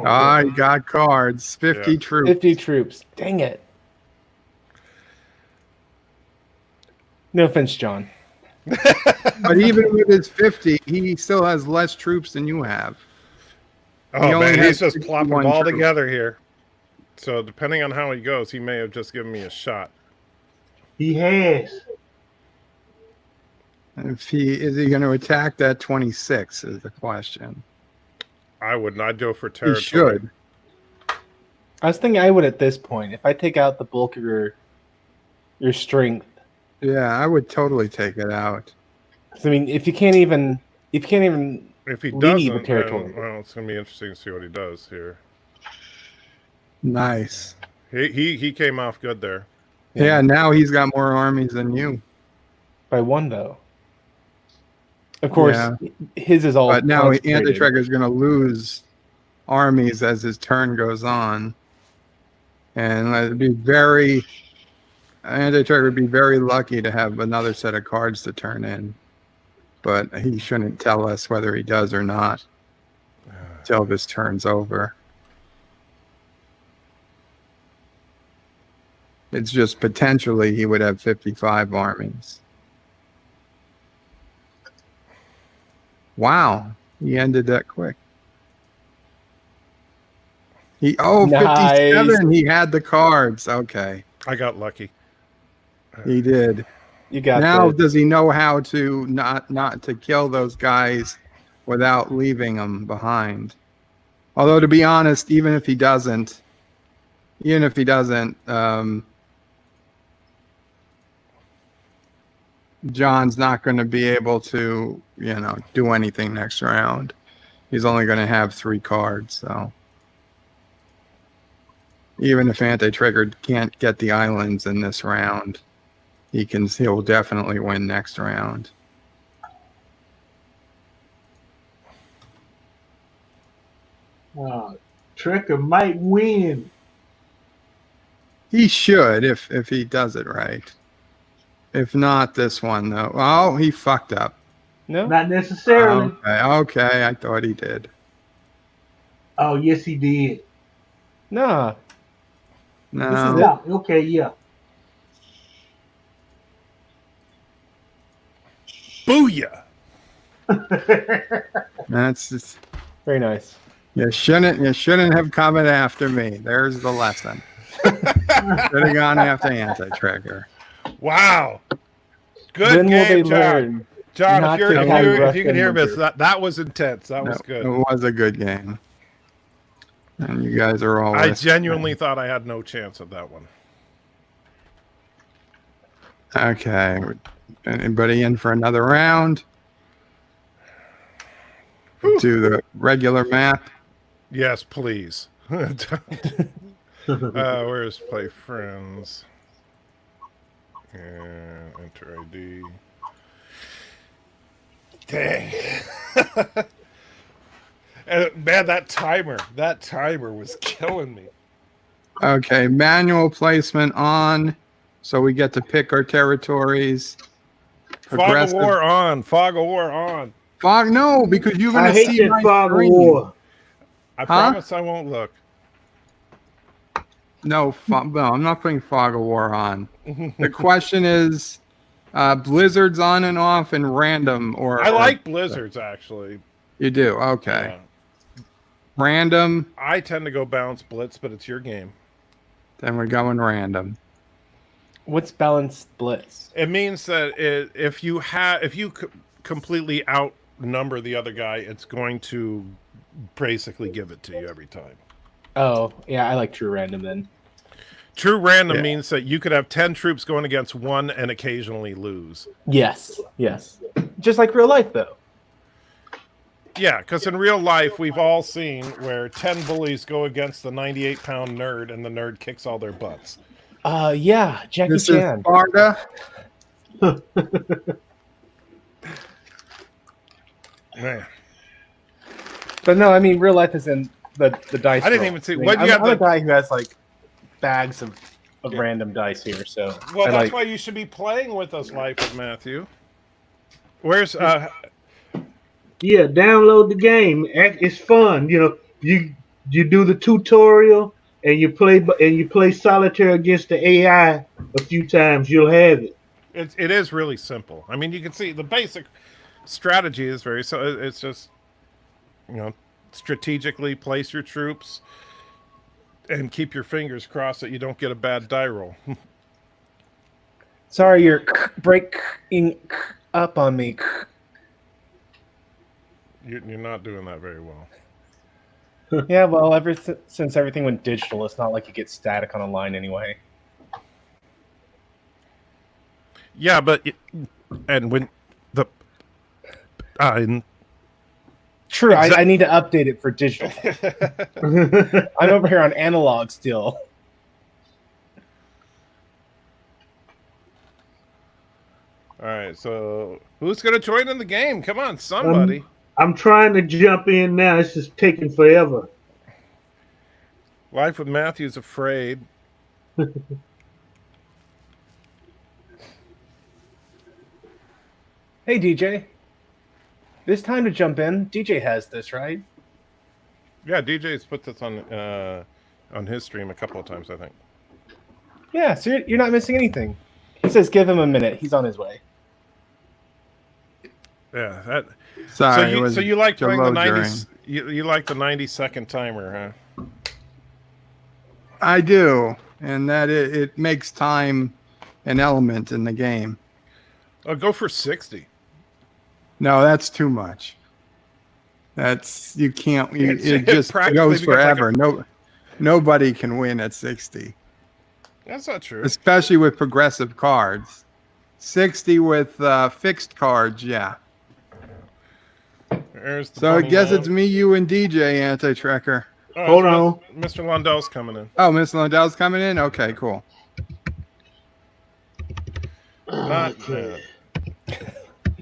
I got cards. 50 Yeah. troops. 50 troops. Dang it. No offense, John. But even with his 50, he still has less troops than you have. He Oh only man, has he's just plopping 61 them all troops. together here. So depending on how he goes, he may have just given me a shot. He has. If he is he going to attack that 26 is the question. I wouldn't. I'd go for He territory. should. I was thinking I would at this point. If I take out the bulk of your strength. Yeah, I would totally take it out. 'Cause, I mean, if you can't even If he leave doesn't, the territory. then, well, it's gonna be interesting to see what he does here. Nice. He came off good there. Yeah, now he's got more armies than you. by 1 though. Of course, Yeah. his is all. But now concentrated. Anti-Trigger is going to lose armies as his turn goes on. And it'd be very... Anti-Trigger would be very lucky to have another set of cards to turn in. But he shouldn't tell us whether he does or not until this turn's over. It's just potentially he would have 55 armies. Wow, he ended that quick. He 57. He had the cards. Okay, I got lucky. he did. You got Now, this. does he know how to not to kill those guys without leaving them behind? Although, to be honest, even if he doesn't, John's not going to be able to, do anything next round. He's only going to have 3 cards, so even if Anti-Trigger can't get the islands in this round, he'll definitely win next round. Trekker might win. He should if he does it right. If not this one though. Oh, he fucked up. No, Not necessarily. Okay, I thought he did. Oh, yes, he did. nah. No. This is Yeah. Okay, yeah. Booyah! That's just, Very nice. you shouldn't have come after me. There's the lesson. Should have gone after Anti-Trigger. Wow. Good When will they game, John. learn? John, not if to have you Russian can hear this, winter? that was intense. That was It good. was a good game. And you guys are all I listening. genuinely thought I had no chance at that one. Okay. Anybody in for another round? Do the regular map. Yes, please. Where's play friends? And enter ID. Dang. And man, that timer was killing me. Okay, manual placement on, so we get to pick our territories. Fog of War on. Fog of War on. Fog, no, because you're I gonna hate see that my fog of screen. war. I promise I won't look. No, no, I'm not putting Fog of War on. The question is, blizzards on and off and random, or I like blizzards, actually. You do, okay. Yeah. Random. I tend to go balance blitz, but it's your game. Then we're going random. What's balanced blitz? It means that if you completely outnumber the other guy, it's going to basically give it to you every time. Oh, yeah, I like true random then. True random means that you could have 10 troops going against one and occasionally lose. Yes. Just like real life, though. Yeah, because in real life, we've all seen where 10 bullies go against the 98-pound nerd, and the nerd kicks all their butts. Yeah, Jackie This Chan. is Sparta. Man. But no, I mean, real life is in the dice. I didn't roll. even see. I mean, What you I'm got? a guy who has like bags of random dice here, so. Well, that's why you should be playing with us live with Matthew. Where's Yeah, download the game. It's fun. You do the tutorial and you play solitaire against the AI a few times. You'll have it. It is really simple. I mean, you can see the basic strategy is very so. It's just strategically place your troops and keep your fingers crossed that you don't get a bad die roll. Sorry, you're breaking up on me. You're not doing that very well. Yeah, well, since everything went digital, it's not like you get static on a line anyway. Yeah, but and when the True, I need to update it for digital. I'm over here on analog still. All right, so who's going to join in the game? Come on, somebody. I'm trying to jump in now. It's just taking forever. Life with Matthew's afraid. Hey, DJ. It's time to jump in. DJ has this, right? Yeah, DJ's put this on his stream a couple of times, I think. Yeah, so you're not missing anything. He says give him a minute. He's on his way. Yeah, that. Sorry, So you like playing the 90s? during. You like the 90-second timer, huh? I do, and that it makes time an element in the game. Oh, go for 60. No, that's too much. That's you can't. It just practically goes becomes forever. Nobody can win at 60, That's not true. especially with progressive cards. 60 with fixed cards, yeah. There's the So I guess man. it's me, you, and DJ Anti-Trekker. Oh, Hold on. Mr. Lundell's coming in. Oh, Miss Lundell's coming in? Okay, cool. Not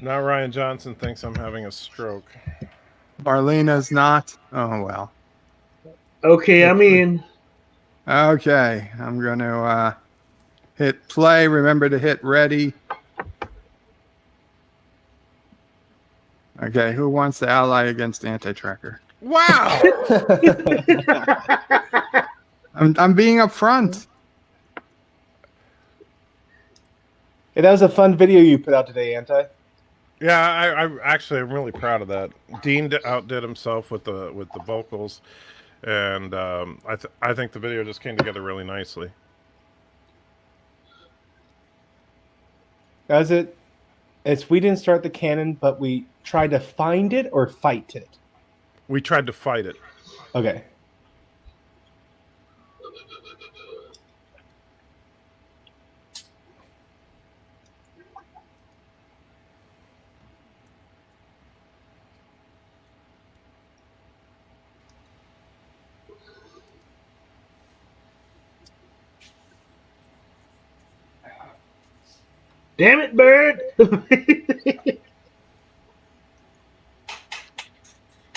now Ryan Johnson thinks I'm having a stroke. Marlena's not? Oh, well. Okay, I'm in. Okay, I'm going to hit play. Remember to hit ready. Okay, who wants to ally against Anti-Trekker? Wow! I'm being upfront. Hey, that was a fun video you put out today, Anti. Yeah, I'm really proud of that. Dean outdid himself with the vocals, and I think the video just came together really nicely. That was it. We didn't start the cannon, but we tried to find it or fight it. We tried to fight it. Okay. Damn it, Bird!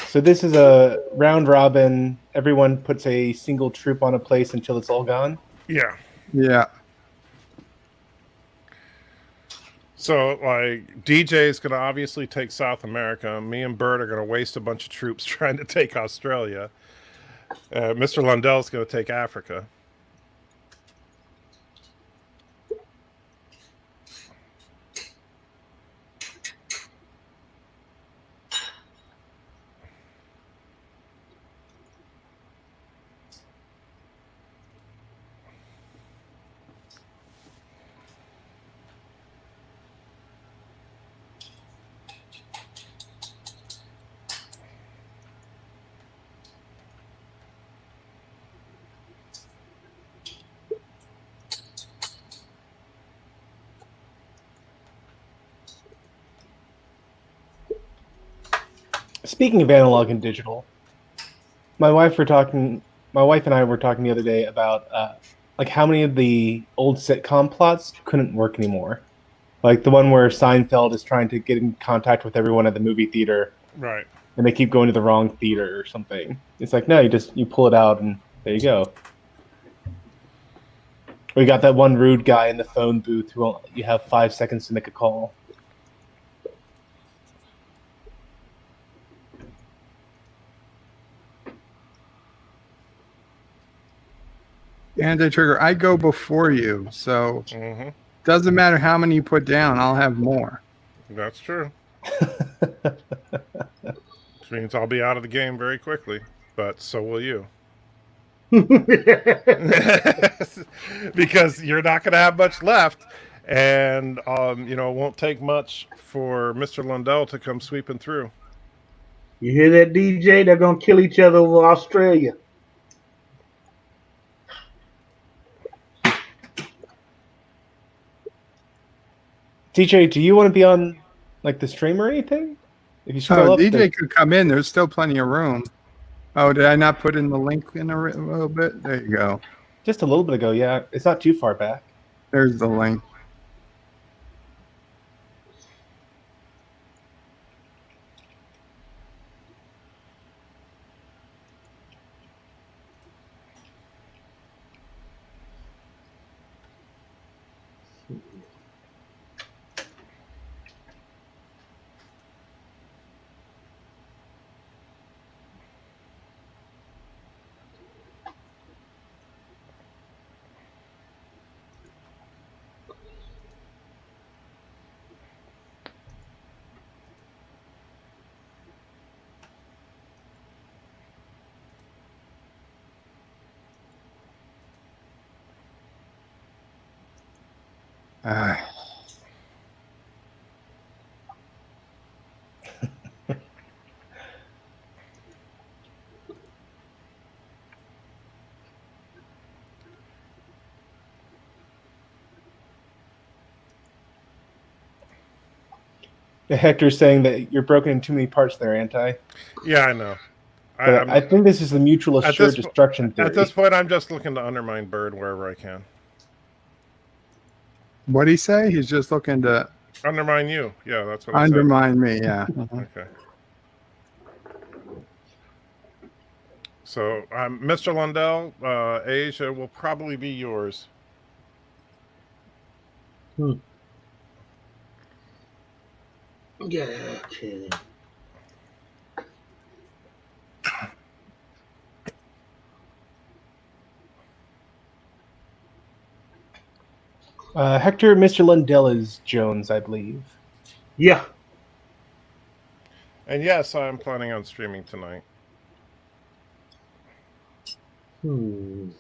So this is a round robin. Everyone puts a single troop on a place until it's all gone. Yeah. Yeah. So, like, DJ is going to obviously take South America. Me and Bert are going to waste a bunch of troops trying to take Australia. Mr. Lundell is going to take Africa. Speaking of analog and digital, my wife and I were talking the other day about like how many of the old sitcom plots couldn't work anymore. Like the one where Seinfeld is trying to get in contact with everyone at the movie theater, Right. and they keep going to the wrong theater or something. It's like, no, you pull it out and there you go. We got that one rude guy in the phone booth who you have 5 seconds to make a call. Anti-trigger, I go before you, so Mm-hmm. doesn't matter how many you put down, I'll have more. That's true. Which means I'll be out of the game very quickly, but so will you. Because you're not going to have much left, and it won't take much for Mr. Lundell to come sweeping through. You hear that, DJ? They're gonna kill each other over Australia. DJ, do you want to be on like the stream or anything? If you scroll Oh, up, DJ could come in. There's still plenty of room. Oh, did I not put in the link in a little bit? There you go. just a little bit ago, yeah, it's not too far back. There's the link. Hector's saying that you're broken in too many parts there, Anti. Yeah, I know. But I think this is the mutual assured destruction theory. At this point, I'm just looking to undermine Bird wherever I can. What'd he say? He's just looking to Undermine you. Yeah, that's what I undermine me. Yeah. said. Okay. So, Mr. Lundell, Asia will probably be yours. Gotcha. Hector, Mr. Lundell is Jones, I believe. Yeah. And yes, I'm planning on streaming tonight. I'm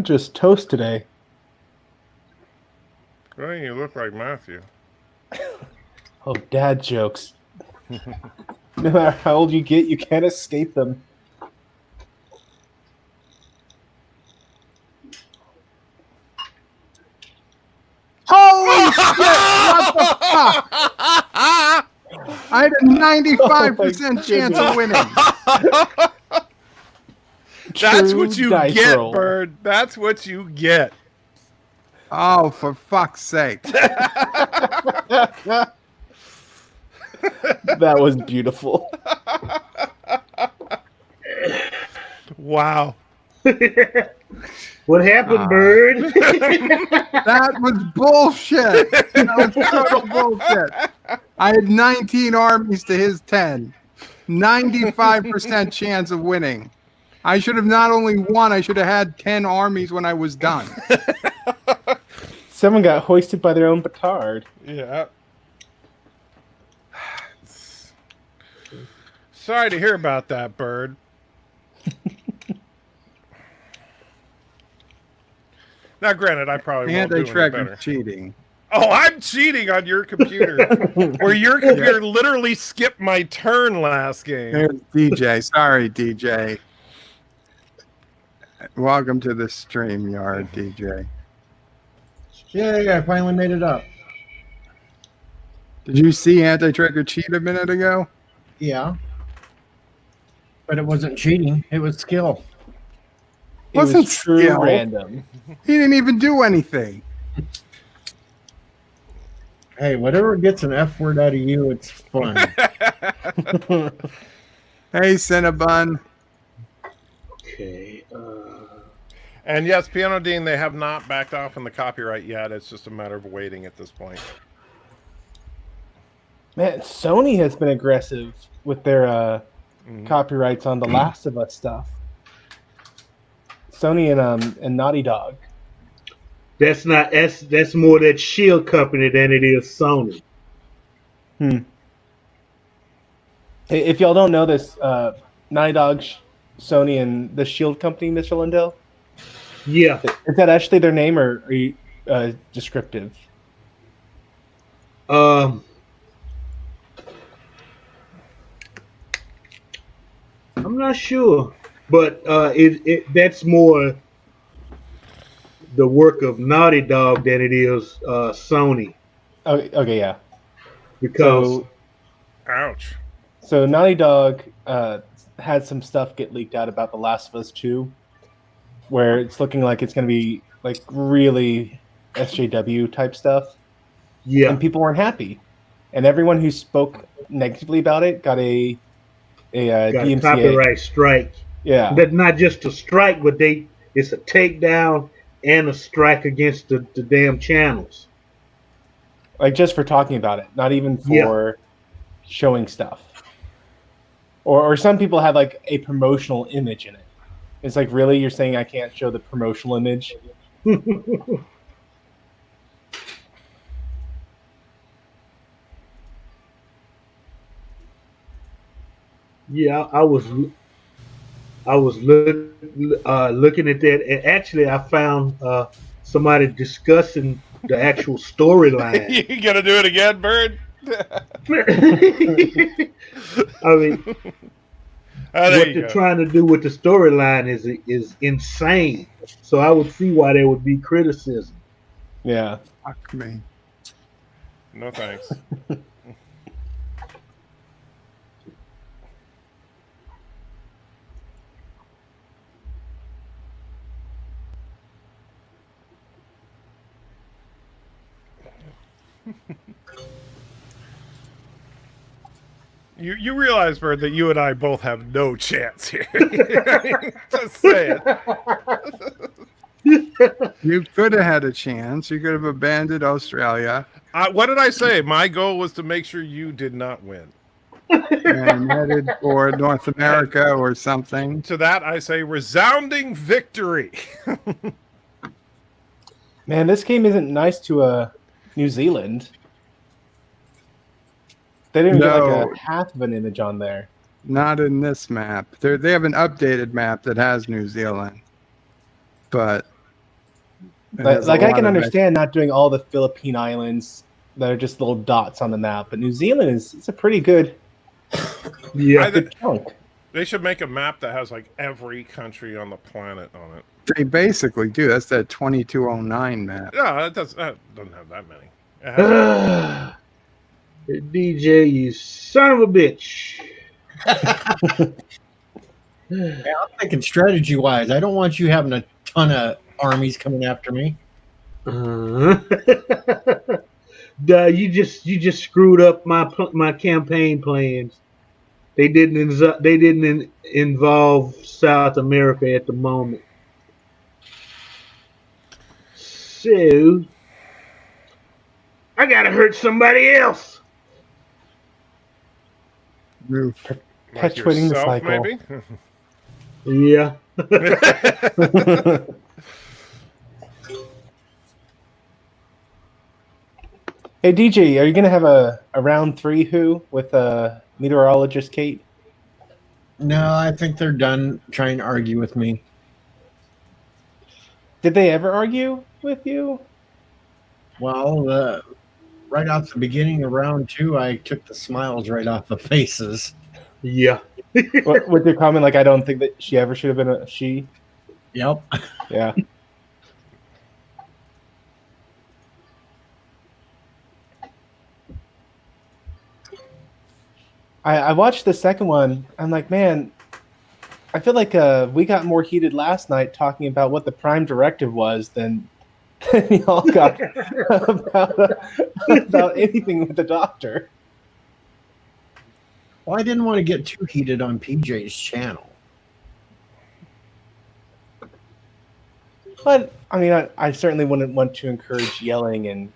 just toast today. Well, you look like Matthew. Oh, dad jokes. No matter how old you get, you can't escape them. Holy shit! What the fuck? I had a 95% chance of winning. That's True what you dice get, roll. Bird. That's what you get. Oh, for fuck's sake. That was beautiful. Wow. What happened, Ah. Bird? That was bullshit. That was total bullshit. I had 19 armies to his 10. 95% chance of winning. I should have not only won, I should have had 10 armies when I was done. Someone got hoisted by their own petard. Yeah. Sorry to hear about that, Bird. Now, granted, I probably won't do any Anti-tracker better. cheating. Oh, I'm cheating on your computer. Where your computer literally skipped my turn last game. There's DJ. Sorry, DJ. Welcome to the stream yard, DJ. Yay, I finally made it up. Did you see anti-tracker cheat a minute ago? Yeah. But it wasn't cheating, it was skill. It Wasn't was true skill. random. He didn't even do anything. Hey, whatever gets an F word out of you, it's fun. Hey, Cinnabon. Okay. And yes, Piano Dean, they have not backed off on the copyright yet. It's just a matter of waiting at this point. Man, Sony has been aggressive with their copyrights on the Last of Us stuff. Sony and Naughty Dog. That's more that Shield company than it is Sony. If y'all don't know this, Naughty Dog, Sony, and the Shield company, Mr. Lindell, Yeah. is that actually their name or are you descriptive? I'm not sure, but that's more the work of Naughty Dog than it is Sony, Okay, yeah. because Ouch. So Naughty Dog had some stuff get leaked out about The Last of Us 2, where it's looking like it's going to be like really SJW type stuff, yeah, and people weren't happy, and everyone who spoke negatively about it got a got a DMCA. copyright strike. Yeah, That's not just a strike, but it's a takedown and a strike against the damn channels. like just for talking about it, not even for showing stuff. Or some people have like a promotional image in it. It's like, really, you're saying I can't show the promotional image? Yeah, I was looking at that, and actually, I found somebody discussing the actual storyline. You gonna do it again, Bird? I mean, Oh, there what you they're go. trying to do with the storyline is insane. So I would see why there would be criticism. Yeah. Fuck me. No thanks. You realize, Bird, that you and I both have no chance here. Just say it. You could have had a chance. You could have abandoned Australia What did I say? My goal was to make sure you did not win. and headed for North America or something. To that, I say resounding victory. Man, this game isn't nice to New Zealand. They didn't get like No. a half of an image on there. Not in this map. They have an updated map that has New Zealand, but it has a Like I lot can of understand not doing all the Philippine islands that are just little dots on the map, but New Zealand it's a pretty good, Yeah, good chunk. They should make a map that has like every country on the planet on it. They basically do. That's that 2209 map. Yeah, that doesn't have that many. It has, DJ, you son of a bitch. Yeah, I'm thinking strategy wise. I don't want you having a ton of armies coming after me. Uh, you just screwed up my campaign plans. They didn't involve South America at the moment. So I gotta hurt somebody else. Oof. Like Perpetuating the yourself, cycle. maybe? Yeah. Hey DJ, are you gonna have a round 3 Who with meteorologist Kate? No, I think they're done trying to argue with me. Did they ever argue with you? Well, right off the beginning of round 2, I took the smiles right off the faces. Yeah. With your comment, like I don't think that she ever should have been a she. Yep. Yeah. I watched the second one. I'm like, man, I feel like we got more heated last night talking about what the prime directive was than y'all got about anything with the doctor. Well, I didn't want to get too heated on PJ's channel. But I mean, I certainly wouldn't want to encourage yelling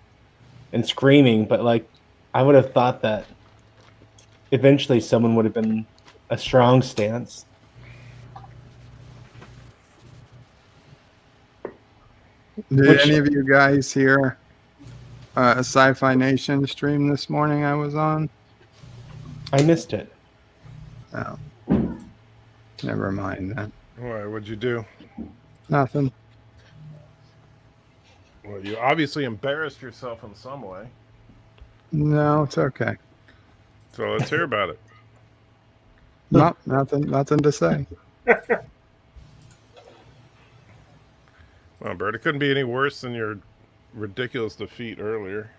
and screaming. But like, I would have thought that eventually someone would have been a strong stance. Did any of you guys hear a Sci-Fi Nation stream this morning I was on? I missed it. Oh. Never mind then. Why? What'd you do? Nothing. Well, you obviously embarrassed yourself in some way. No, it's okay. So let's hear about it. No, nothing to say. Well, Bert, it couldn't be any worse than your ridiculous defeat earlier.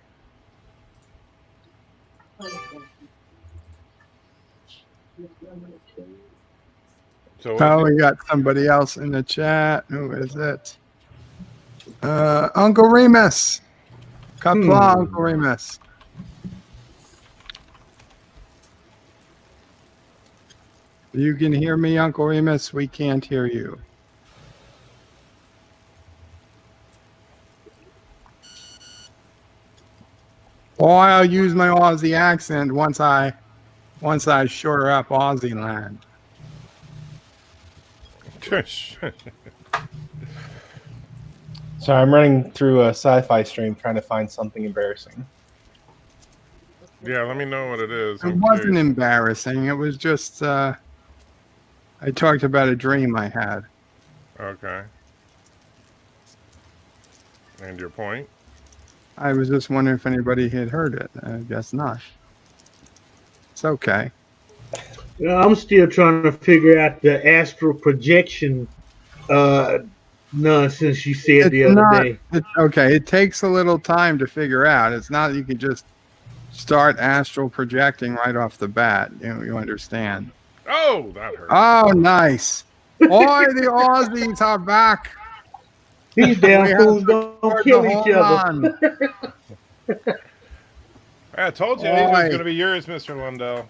So Oh, we got somebody else in the chat. Who is it? Uncle Remus. Qapla, Uncle Remus. You can hear me, Uncle Remus. We can't hear you. Or I'll use my Aussie accent once I shore up Aussie land. So I'm running through a sci-fi stream trying to find something embarrassing. Yeah, let me know what it is. It wasn't embarrassing. It was just I talked about a dream I had. Okay. And your point? I was just wondering if anybody had heard it. I guess not. It's okay. I'm still trying to figure out the astral projection nonsense you said the other day. Okay, it takes a little time to figure out. It's not you can just start astral projecting right off the bat. You understand? Oh, that hurt. Oh, nice. Boy, the Aussies are back. These damn fools gonna kill each other. I told you it was going to be yours, Mr. Lundell.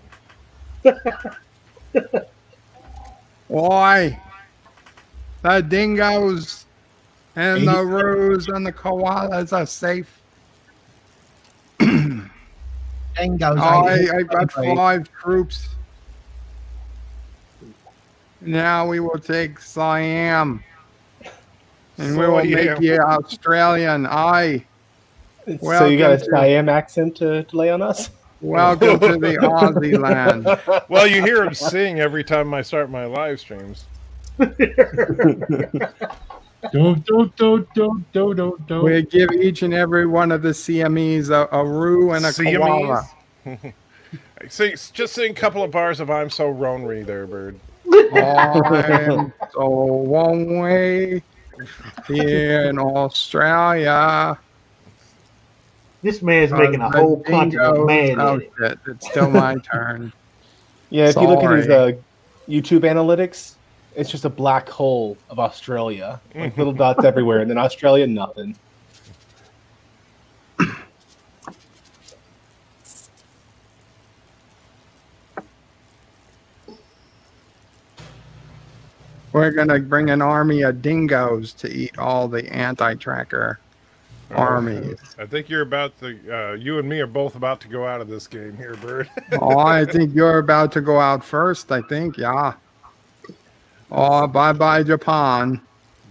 Boy, the dingoes and the roos and the koalas are safe. Dingoes. I got 5 troops. Now we will take Siam. And we will make you Australian. So you got a Siam accent to lay on us? Welcome to the Aussie land. Well, you hear him sing every time I start my live streams. We give each and every one of the CMEs a roo and a koala. Just sing a couple of bars of I'm So Ronry there, Bird. I'm so one way here in Australia. This man's making a whole continent mad. Oh shit! It's still my turn. Yeah, if you look at his YouTube analytics, It's just a black hole of Australia, like little dots everywhere, and then Australia, nothing. We're gonna bring an army of dingoes to eat all the anti-tracker armies. I think you're about to. You and me are both about to go out of this game here, Bird. Oh, I think you're about to go out first. I think, yeah. Oh, bye-bye, Japan.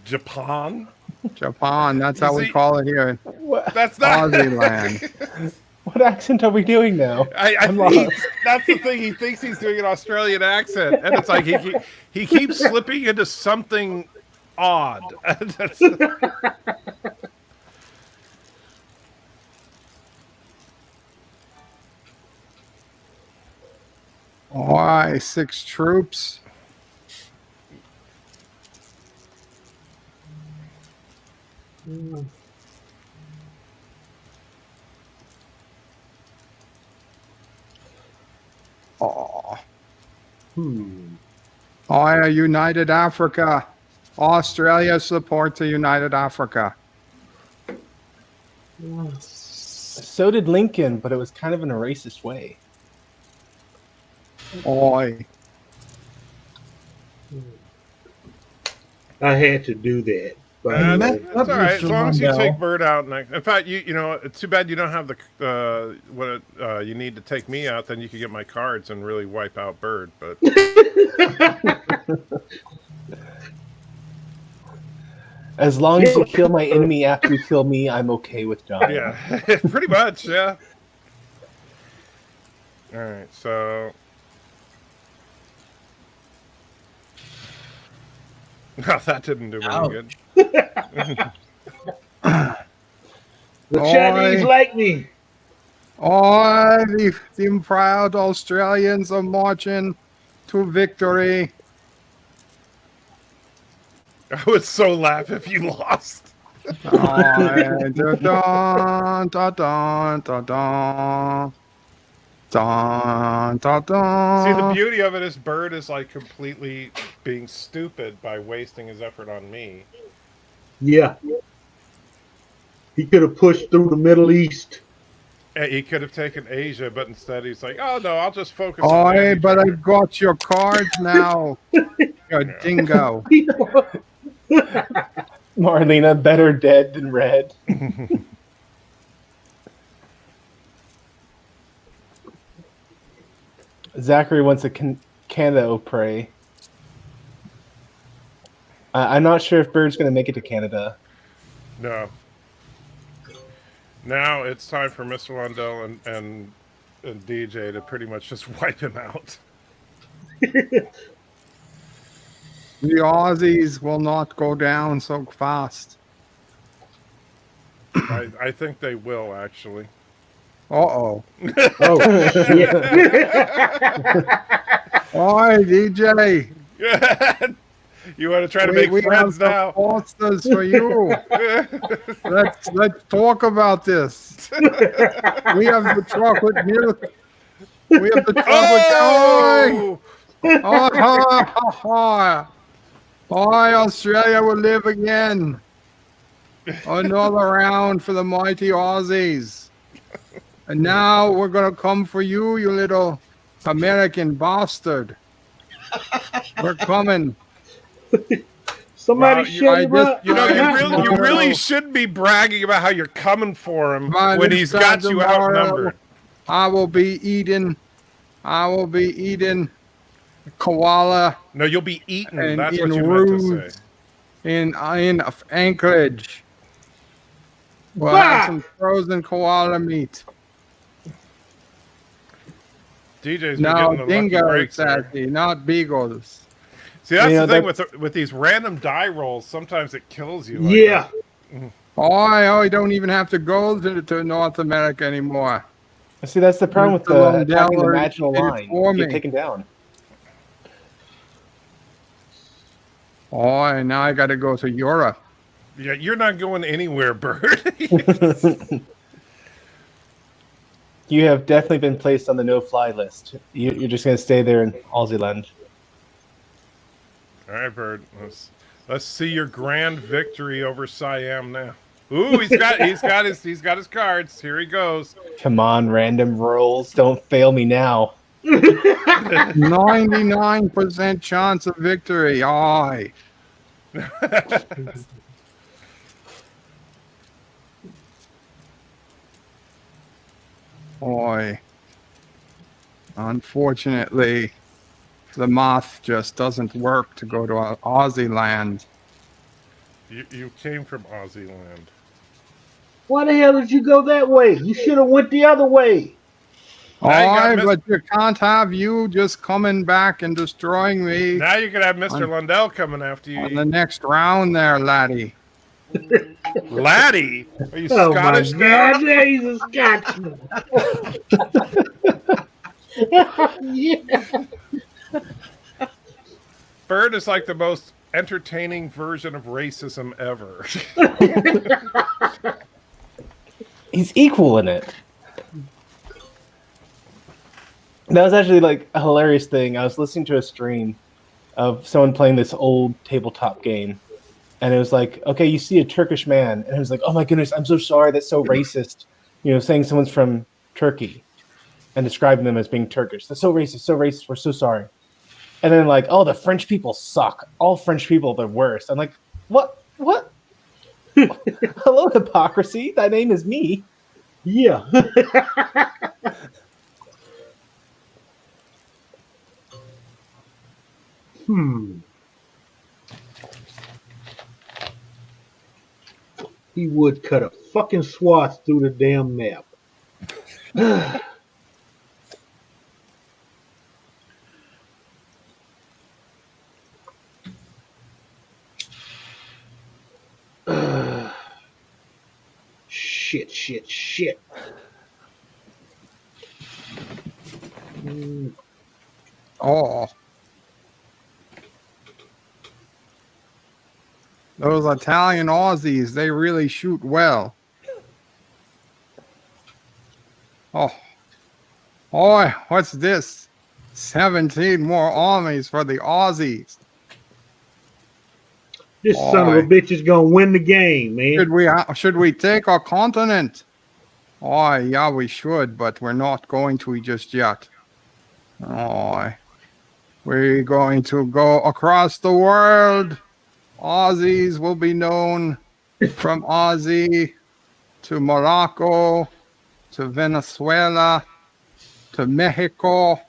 Japan? Japan. That's You how we see- call it here. What, That's not. Aussie land. what accent are we doing now? I'm lost. That's the thing. He thinks he's doing an Australian accent, and it's like he keeps slipping into something odd. That's- Why 6 troops? Oh, oh, United Africa. Australia supports a United Africa. So did Lincoln, but it was kind of in a racist way. Oi. I had to do that. By the way. that's all right. As Mr. long as you Lundell. take Bird out, and in fact, you know, it's too bad you don't have the what you need to take me out. Then you could get my cards and really wipe out Bird. But As long as you kill my enemy after you kill me, I'm okay with dying. yeah, pretty much, yeah. All right, so. No, that didn't do me any good. The Chinese Oi. like me. Oh, the proud Australians are marching to victory. I would so laugh if you lost. Dun, dun, dun, dun, dun, dun. Dun, dun, dun. See, the beauty of it is Bird is like completely being stupid by wasting his effort on me. Yeah. He could have pushed through the Middle East. He could have taken Asia, but instead he's like, "Oh no, I'll just focus." on Oi, Andy but Tracker." I've got your cards now. You dingo. Marlena, better dead than red. Zachary wants a Canada prey. I'm not sure if Bird's going to make it to Canada. No. Now it's time for Mr. Lundell and DJ to pretty much just wipe him out. The Aussies will not go down so fast. I think they will actually. Uh-oh. Oh, shit. Oi, DJ. You want to try to make friends have now? some posters for you. Let's talk about this. We have the chocolate milk. We have the chocolate. Oh! Oh, Australia will live again. Another round for the mighty Aussies. And now we're going to come for you, you little American bastard. We're coming. Somebody Wow, shut him up. You know, you Tomorrow. really should be bragging about how you're coming for him By when this he's time got you tomorrow, outnumbered. I will be eating koala No, you'll be eaten. And That's in what you meant to Rouge. say. in Anchorage. We'll Bah! have some frozen koala meat. DJ's been No, getting the lucky dingoes, breaks there. Sassy, not beagles. See, that's You know, the thing with these random die rolls. Sometimes it kills you. Like Yeah. Oh, you don't even have to go to North America anymore. See, that's the problem with Mr. the attacking the Lundell marginal did it line. for You get me. taken down. Oh, and now I got to go to Europe. Yeah, you're not going anywhere, Bird. You have definitely been placed on the no-fly list. You're just going to stay there in Aussie land. All right, Bird. Let's see your grand victory over Siam now. Ooh, he's got his cards. Here he goes. Come on, random rolls. Don't fail me now. 99% chance of victory. Aye. Boy. Unfortunately, the math just doesn't work to go to Aussie land. You came from Aussie land. Why the hell did you go that way? You should have went the other way. Now you got Aye, Mis- but you can't have you just coming back and destroying me Now you could have Mr. Lundell coming after on the you. next round there, laddie. Laddie? Are you Oh Scottish my now? God, yeah, he's a Scotsman. Yeah. Bird is like the most entertaining version of racism ever. He's equal in it. That was actually like a hilarious thing. I was listening to a stream of someone playing this old tabletop game, and it was like, okay, you see a Turkish man, and it was like, oh my goodness, I'm so sorry, that's so racist. You know, saying someone's from Turkey and describing them as being Turkish. That's so racist, we're so sorry. And then like, oh, the French people suck. All French people are the worst. I'm like, what? Hello, hypocrisy. Thy name is me. Yeah. He would cut a fucking swath through the damn map. Shit. Oh. Those Italian Aussies, they really shoot well. Oh. Boy, what's this? 17 more armies for the Aussies. This son of a bitch is gonna win the game, man. Should we take our continent? Oh, yeah, we should, but we're not going to just yet. Oh, we're going to go across the world. Aussies will be known from Aussie to Morocco to Venezuela to Mexico.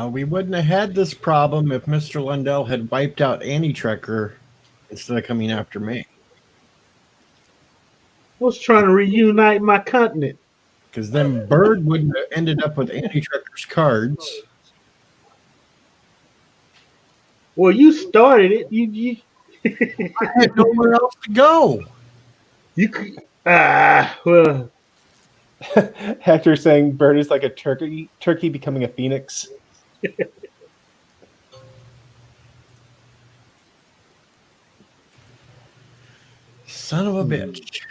We wouldn't have had this problem if Mr. Lundell had wiped out Anti-Trekker instead of coming after me. I was trying to reunite my continent. Because then Bird wouldn't have ended up with Anti-Trekker's cards. Well, you started it. You I had nowhere else to go. you could well. Hector saying Bird is like a turkey becoming a phoenix. Son of a bitch.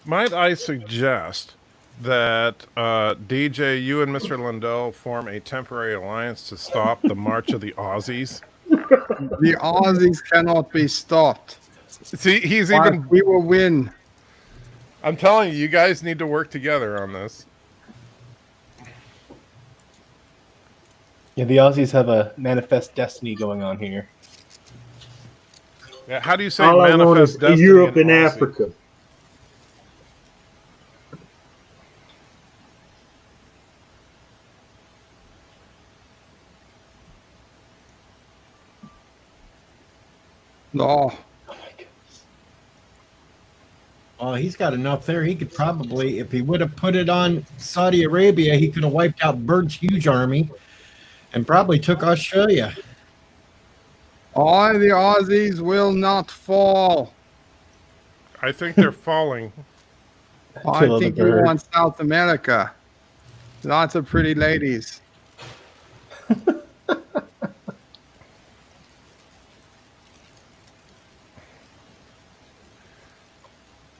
Might I suggest that DJ, you and Mr. Lundell form a temporary alliance to stop the march of the Aussies? The Aussies cannot be stopped. See, We will win. I'm telling you, you guys need to work together on this. Yeah, the Aussies have a manifest destiny going on here. Yeah, how do you say All I want manifest is destiny Europe in and Aussie? Africa. Oh, Oh, he's got enough there. He could probably, if he would have put it on Saudi Arabia, he could have wiped out Bird's huge army and probably took Australia. the Aussies will not fall. I think they're falling. I Kill the think you bird. want South America. Lots of pretty ladies.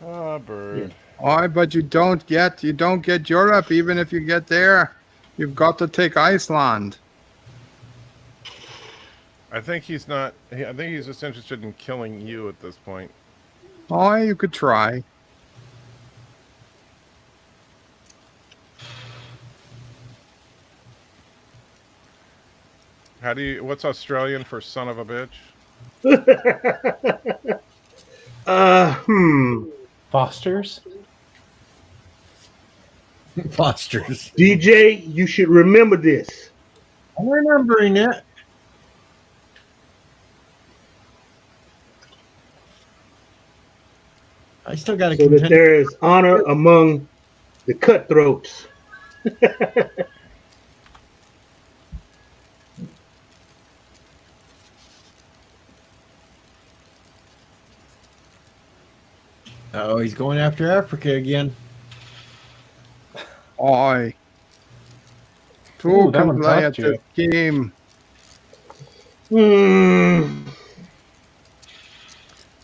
Ah, Bird. But you don't get Europe even if you get there. You've got to take Iceland. I think he's not. I think he's just interested in killing you at this point. Oh, you could try. How do you? What's Australian for son of a bitch? Fosters? Fosters. DJ, you should remember this. I'm remembering it. I still got to So that there is honor among the cutthroats. Oh, he's going after Africa again. Oi. Two Ooh, that can one play tough, at this game.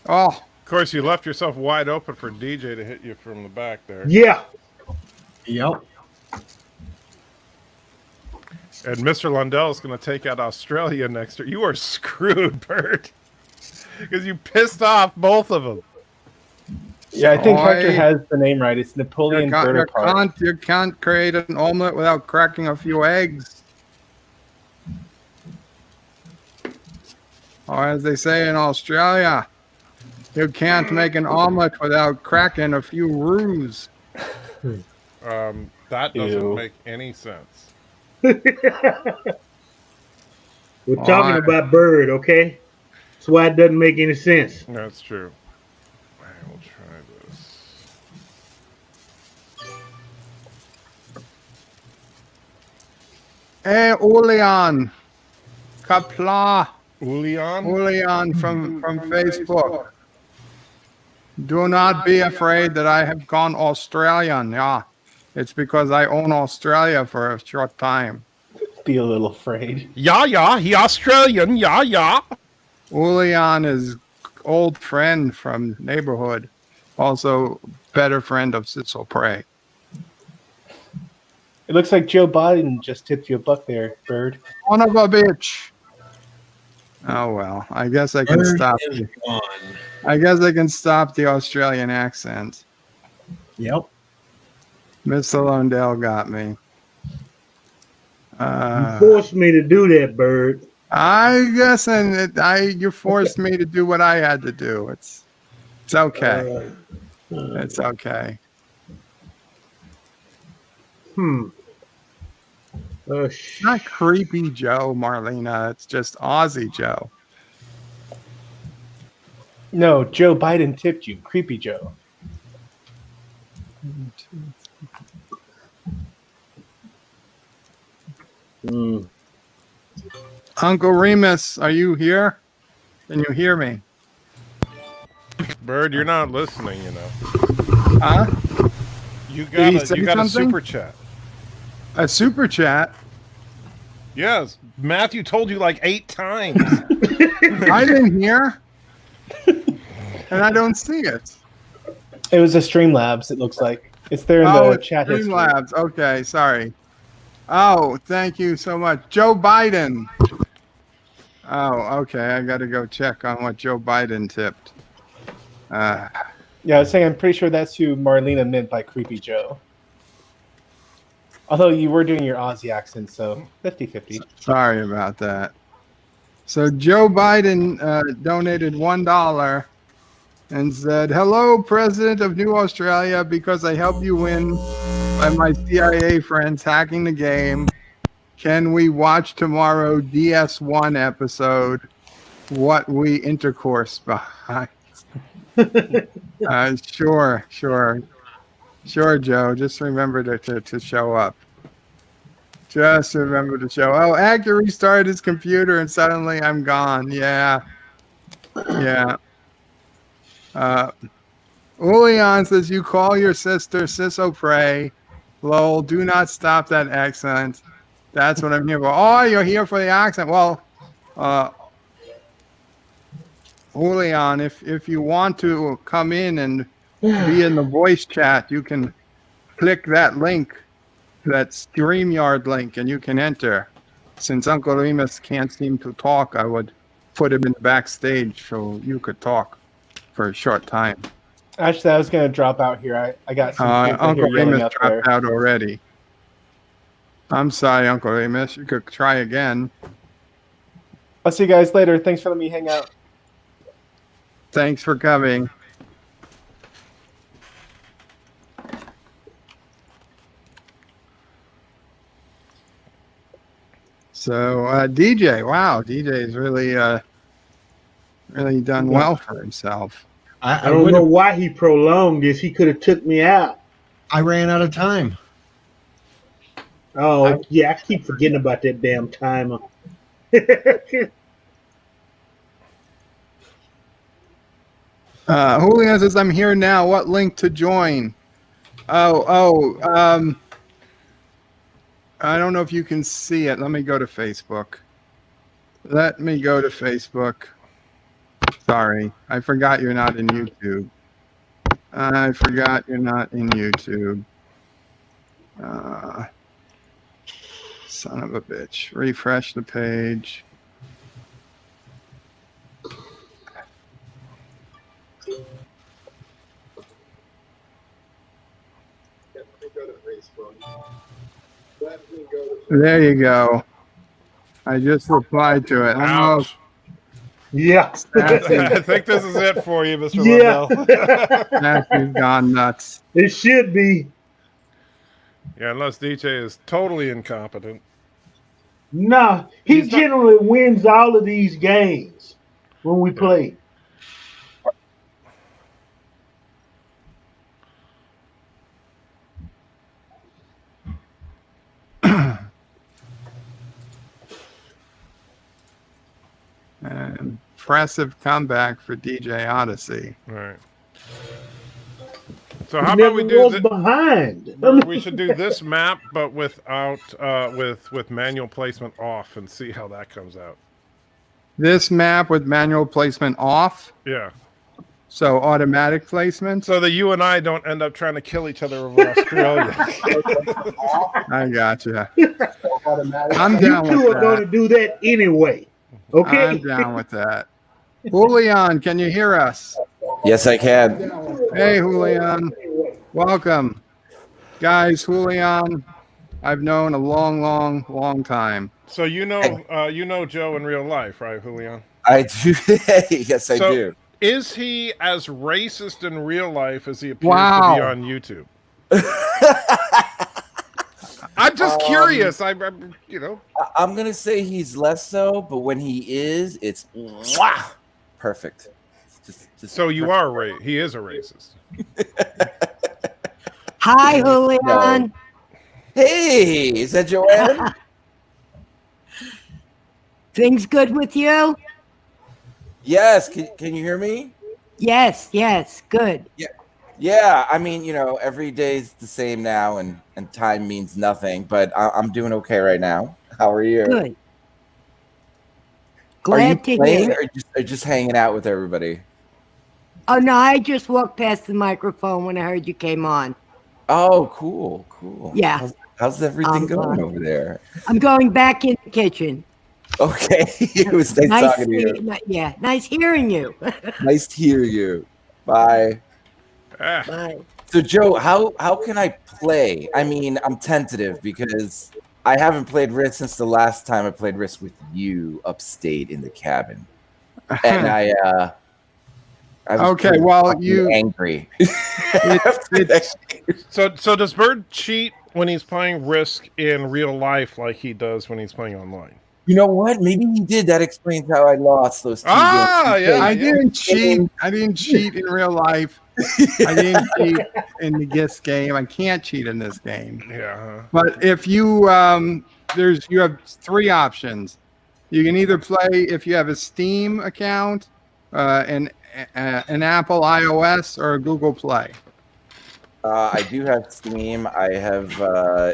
Oh, Of course, you left yourself wide open for DJ to hit you from the back there. Yeah. Yep. And Mr. Lundell is going to take out Australia next year. You are screwed, Bert. Because you pissed off both of them. Yeah, I think Oi. Hector has the name right. It's Napoleon Bonaparte. you can't create an omelet without cracking a few eggs. Or as they say in Australia, you can't make an omelet without cracking a few roux. That doesn't Ew. make any sense. We're talking about Bird, okay? That's why it doesn't make any sense. That's true. I will try this. Hey, Ulian. Qapla. Ulian? Ulian from Facebook. Do not be afraid that I have gone Australian. Yeah, it's because I own Australia for a short time. Be a little afraid. Yeah, he Australian. Yeah. Ulian is old friend from neighborhood. Also, better friend of Cecil Prey. It looks like Joe Biden just tipped you a buck there, Bird. Son of a bitch. Oh well, I guess I can Bird stop. is gone. I guess I can stop the Australian accent. Yep. Mr. Lundell got me. You forced me to do that, Bird. I guess, and you forced me to do what I had to do. It's okay. It's okay. Not creepy Joe, Marlena. It's just Aussie Joe. No, Joe Biden tipped you. Creepy Joe. Uncle Remus, are you here? Can you hear me? Bird, you're not listening, you know. Huh? You Did he got say a something? super chat. A super chat? Yes. Matthew told you like 8 times. I didn't hear. And I don't see it. It was a Streamlabs, it looks like. It's there in the It's chat history. Streamlabs. Okay, sorry. Oh, thank you so much. Joe Biden. Oh, okay. I got to go check on what Joe Biden tipped. Yeah, I was saying I'm pretty sure that's who Marlena meant by Creepy Joe. Although you were doing your Aussie accent, so 50-50. Sorry about that. So Joe Biden donated $1 and said, "Hello, President of New Australia, because I helped you win by my CIA friends hacking the game. Can we watch tomorrow DS1 episode, What We Intercourse Behind?" Sure, Joe. Just remember to show up. Just remember to show. Oh, Actor restarted his computer and suddenly I'm gone. Yeah. Ulian says, "You call your sister Ciso Prey. Lol, do not stop that accent. That's what I'm here for." Oh, you're here for the accent. Well, Ulian, if you want to come in and be in the voice chat, you can click that link that StreamYard link, and you can enter. Since Uncle Remus can't seem to talk, I would put him in backstage so you could talk for a short time. Actually, I was going to drop out here. I got some people Uncle here yelling Remus up there. dropped out already. I'm sorry, Uncle Remus. You could try again. I'll see you guys later. Thanks for letting me hang out. Thanks for coming. So DJ, wow, DJ's really done well for himself. I don't know why he prolonged this. He could have took me out. I ran out of time. Oh, yeah, I keep forgetting about that damn timer. Julian says, I'm here now. What link to join? I don't know if you can see it. Let me go to Facebook. Sorry, I forgot you're not in YouTube. Son of a bitch. Refresh the page. There you go. I just replied to it. Ouch. Yeah. I think this is it for you, Mr. Yeah. Lundell. Matthew's gone nuts. It should be. Yeah, unless DJ is totally incompetent. Nah, he generally wins all of these games when we play. Impressive comeback for DJ Odyssey. All right. So how about we do behind? We should do this map, but without with manual placement off, and see how that comes out. This map with manual placement off. Yeah. So automatic placement. So that you and I don't end up trying to kill each other over Australia. I gotcha. I'm down you two with are going to do that anyway. Okay. I'm down with that. Julian, can you hear us? Yes, I can. Hey, Julian. Welcome. Guys, Julian, I've known a long time. So you know Joe in real life, right, Julian? I do. Yes, I do. Is he as racist in real life as he appears Wow. to be on YouTube? I'm just curious. I'm I'm gonna say he's less so, but when he is, it's mwah, perfect. Just so you perfect. are he is a racist. Hi, Julian. Hey, is that Joanne? Things good with you? Yes. Can you hear me? Yes, good. Yeah. I mean, every day's the same now, and time means nothing. But I'm doing okay right now. How are you? Good. Are you Glad to playing hear. or just hanging out with everybody? Oh, no, I just walked past the microphone when I heard you came on. Oh, cool. Yeah. How's everything going over there? I'm going back in the kitchen. Okay. It was nice talking to you. Yeah, nice hearing you. Nice to hear you. Bye. Bye. So, Joe, how can I play? I mean, I'm tentative because I haven't played Risk since the last time I played Risk with you upstate in the cabin, and I was Okay, well, you angry. So does Bird cheat when he's playing Risk in real life like he does when he's playing online? You know what? Maybe he did. That explains how I lost those 2 games. Yeah. I didn't cheat. I didn't cheat in real life. I didn't cheat in the GIS game. I can't cheat in this game. Yeah. But if you you have 3 options. You can either play if you have a Steam account, an Apple iOS, or a Google Play. I do have Steam. I have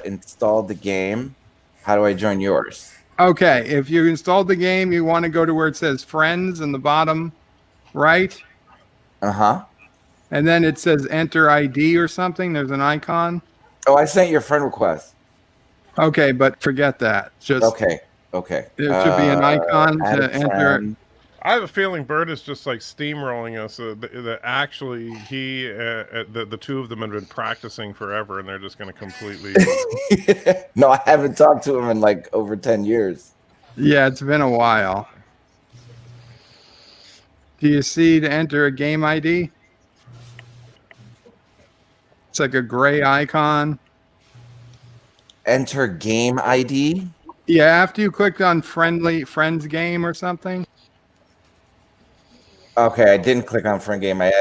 installed the game. How do I join yours? Okay, if you installed the game, you want to go to where it says Friends in the bottom right. Uh-huh. And then it says Enter ID or something. There's an icon. Oh, I sent you a friend request. Okay, but forget that. Just Okay. there should be an icon add a to enter. friend. I have a feeling Bird is just like steamrolling us. That actually the two of them have been practicing forever, and they're just going to completely. No, I haven't talked to him in like over 10 years. Yeah, it's been a while. Do you see to enter a game ID? It's like a gray icon. Enter game ID. Yeah, after you clicked on friends game or something. Okay, I didn't click on friend game. I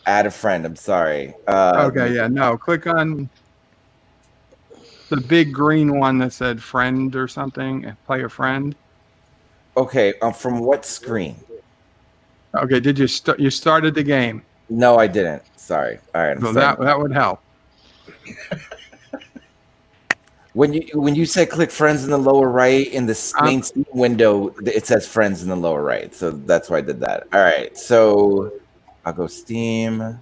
add a friend. I'm sorry. Okay, yeah, no. Click on the big green one that said friend or something. Play a friend. Okay, from what screen? Okay, did you you started the game? No, I didn't. Sorry. All right. So that would help. When you say click friends in the lower right in the main Steam window, it says friends in the lower right. So that's why I did that. All right. So I'll go Steam.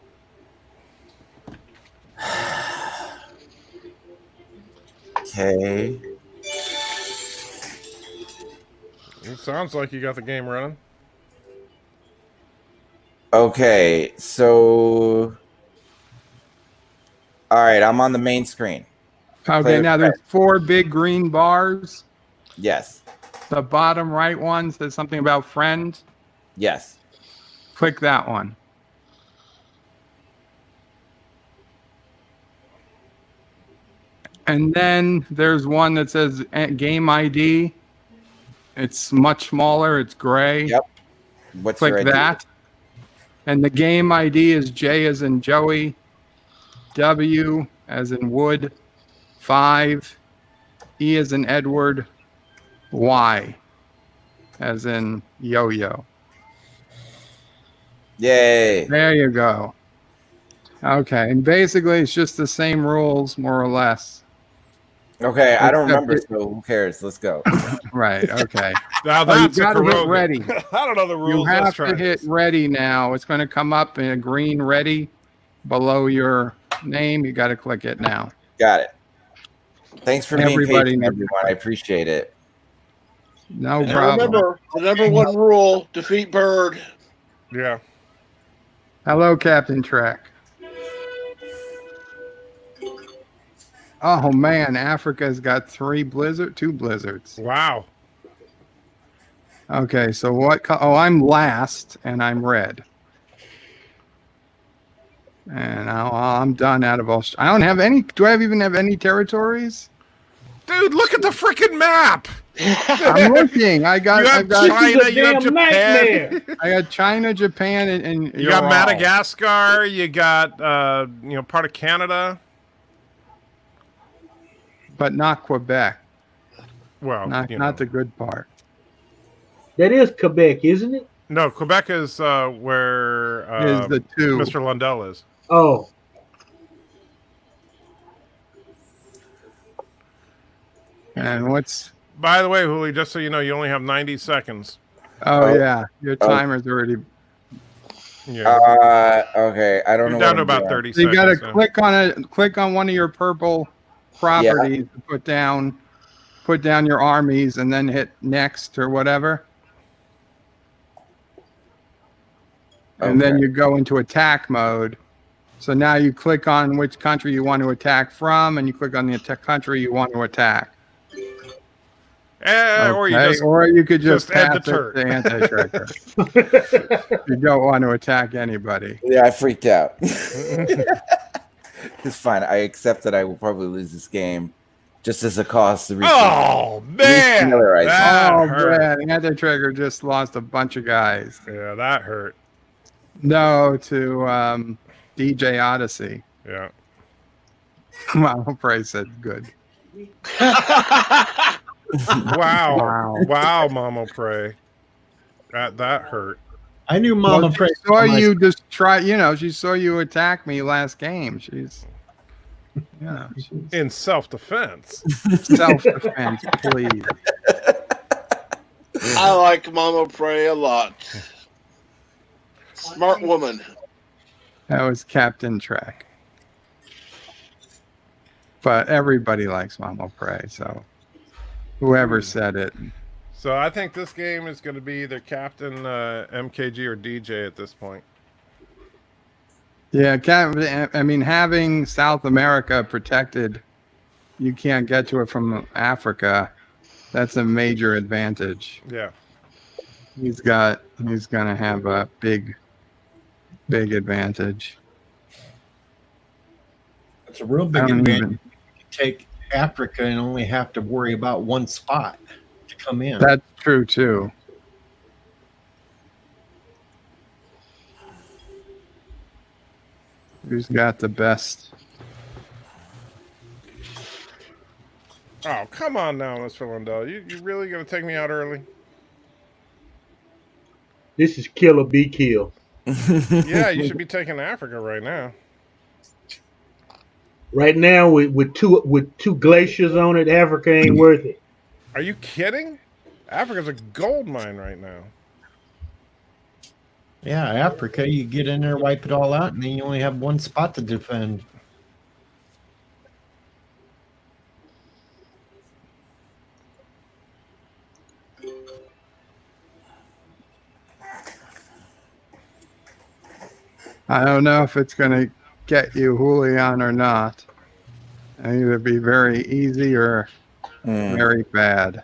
Okay. It sounds like you got the game running. Okay. So all right, I'm on the main screen. Okay, now there's 4 big green bars. Yes. The bottom right one says something about friends. Yes. Click that one. And then there's one that says game ID. It's much smaller. It's gray. Yep. What's your Click ID? that. And the game ID is J as in Joey, W as in Wood, 5, E as in Edward, Y as in yo-yo. Yay. There you go. Okay, and basically it's just the same rules, more or less. Okay, I don't remember, so who cares? Let's go. Right, okay. Now So you that's a gotta hit Kurogi. ready. I don't know the rules. You have Let's try to hit this. ready now. It's going to come up in a green ready below your name. You got to click it now. Got it. Thanks for being Everybody patient, needs- everyone. I appreciate it. No And problem. remember, the number one rule: defeat Bird. Yeah. Hello, Captain Trek. Oh man, Africa's got 2 blizzards. Wow. Okay, so what? Oh, I'm last, and I'm red. And I'm done out of Australia. I don't have any. Do I even have any territories? Dude, look at the freaking map. I'm looking. I got. You have I've got China, you have damn Japan. nightmare. I got China, Japan, and You got Ural. Madagascar, you got part of Canada. But not Quebec. Well, Not the good part. That is Quebec, isn't it? No, Quebec is where Is the 2. Mr. Lundell is. Oh, And what's? By the way, Huli, just so you know, you only have 90 seconds. Oh yeah, your timer's already. Yeah. Okay. I don't You're know. down what to I'm about doing. 30 So you seconds. got to now. click on one of your purple properties to put down your armies, and then hit next or whatever. And then Okay. you go into attack mode. So now you click on which country you want to attack from, and you click on the country you want to attack. Or you Okay? just Or you could just add pass the it turret. to anti-tracker. You don't want to attack anybody. Yeah, I freaked out. It's fine. I accept that I will probably lose this game, just as a cost to Oh man, Refamiliarize. that Oh hurt. man, anti-tracker just lost a bunch of guys. Yeah, that hurt. No, to DJ Odyssey. Yeah. Mama Pray said good. Wow. Wow, Mama Pray. That hurt. I knew Mama Well, she Pray. saw you just try. She saw you attack me last game. She's In self-defense. self-defense, please. I like Mama Pray a lot. Smart woman. That was Captain Trek. But everybody likes Mama Prey, so whoever said it. So I think this game is going to be either Captain MKG or DJ at this point. Yeah, I mean, having South America protected, you can't get to it from Africa. That's a major advantage. Yeah. He's gonna have a big advantage. It's a real big advantage. Take Africa and only have to worry about one spot to come in. That's true too. Who's got the best? Oh, come on now, Mr. Lindell. You really going to take me out early? This is kill or be killed. Yeah, you should be taking Africa right now. Right now, with two glaciers on it, Africa ain't worth it. Are you kidding? Africa's a gold mine right now. Yeah, Africa, you get in there, wipe it all out, and then you only have one spot to defend. I don't know if it's going to get you Julian or not. Either be very easy or very bad.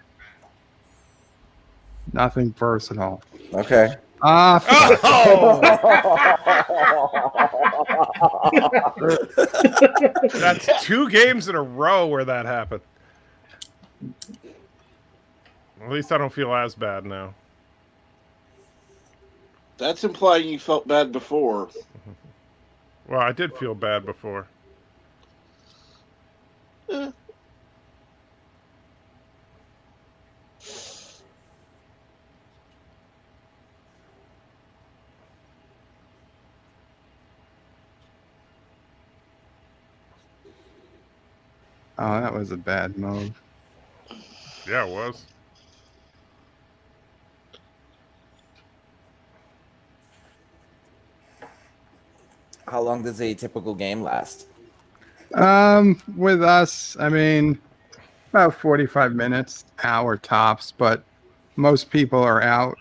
Nothing personal. Okay. Oh! That's 2 games in a row where that happened. At least I don't feel as bad now. That's implying you felt bad before. Well, I did feel bad before. Oh, that was a bad move. Yeah, it was. How long does a typical game last? With us, I mean, about 45 minutes, hour tops, but most people are out,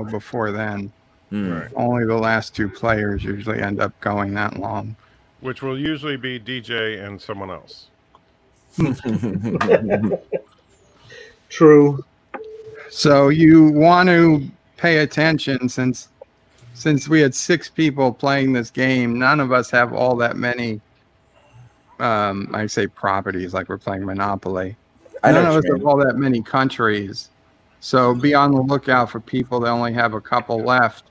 before then. Right. Only the last 2 players usually end up going that long. Which will usually be DJ and someone else. True. So you want to pay attention since we had 6 people playing this game. None of us have all that many, I say properties, like we're playing Monopoly. None of us have all that many countries. So be on the lookout for people that only have a couple left.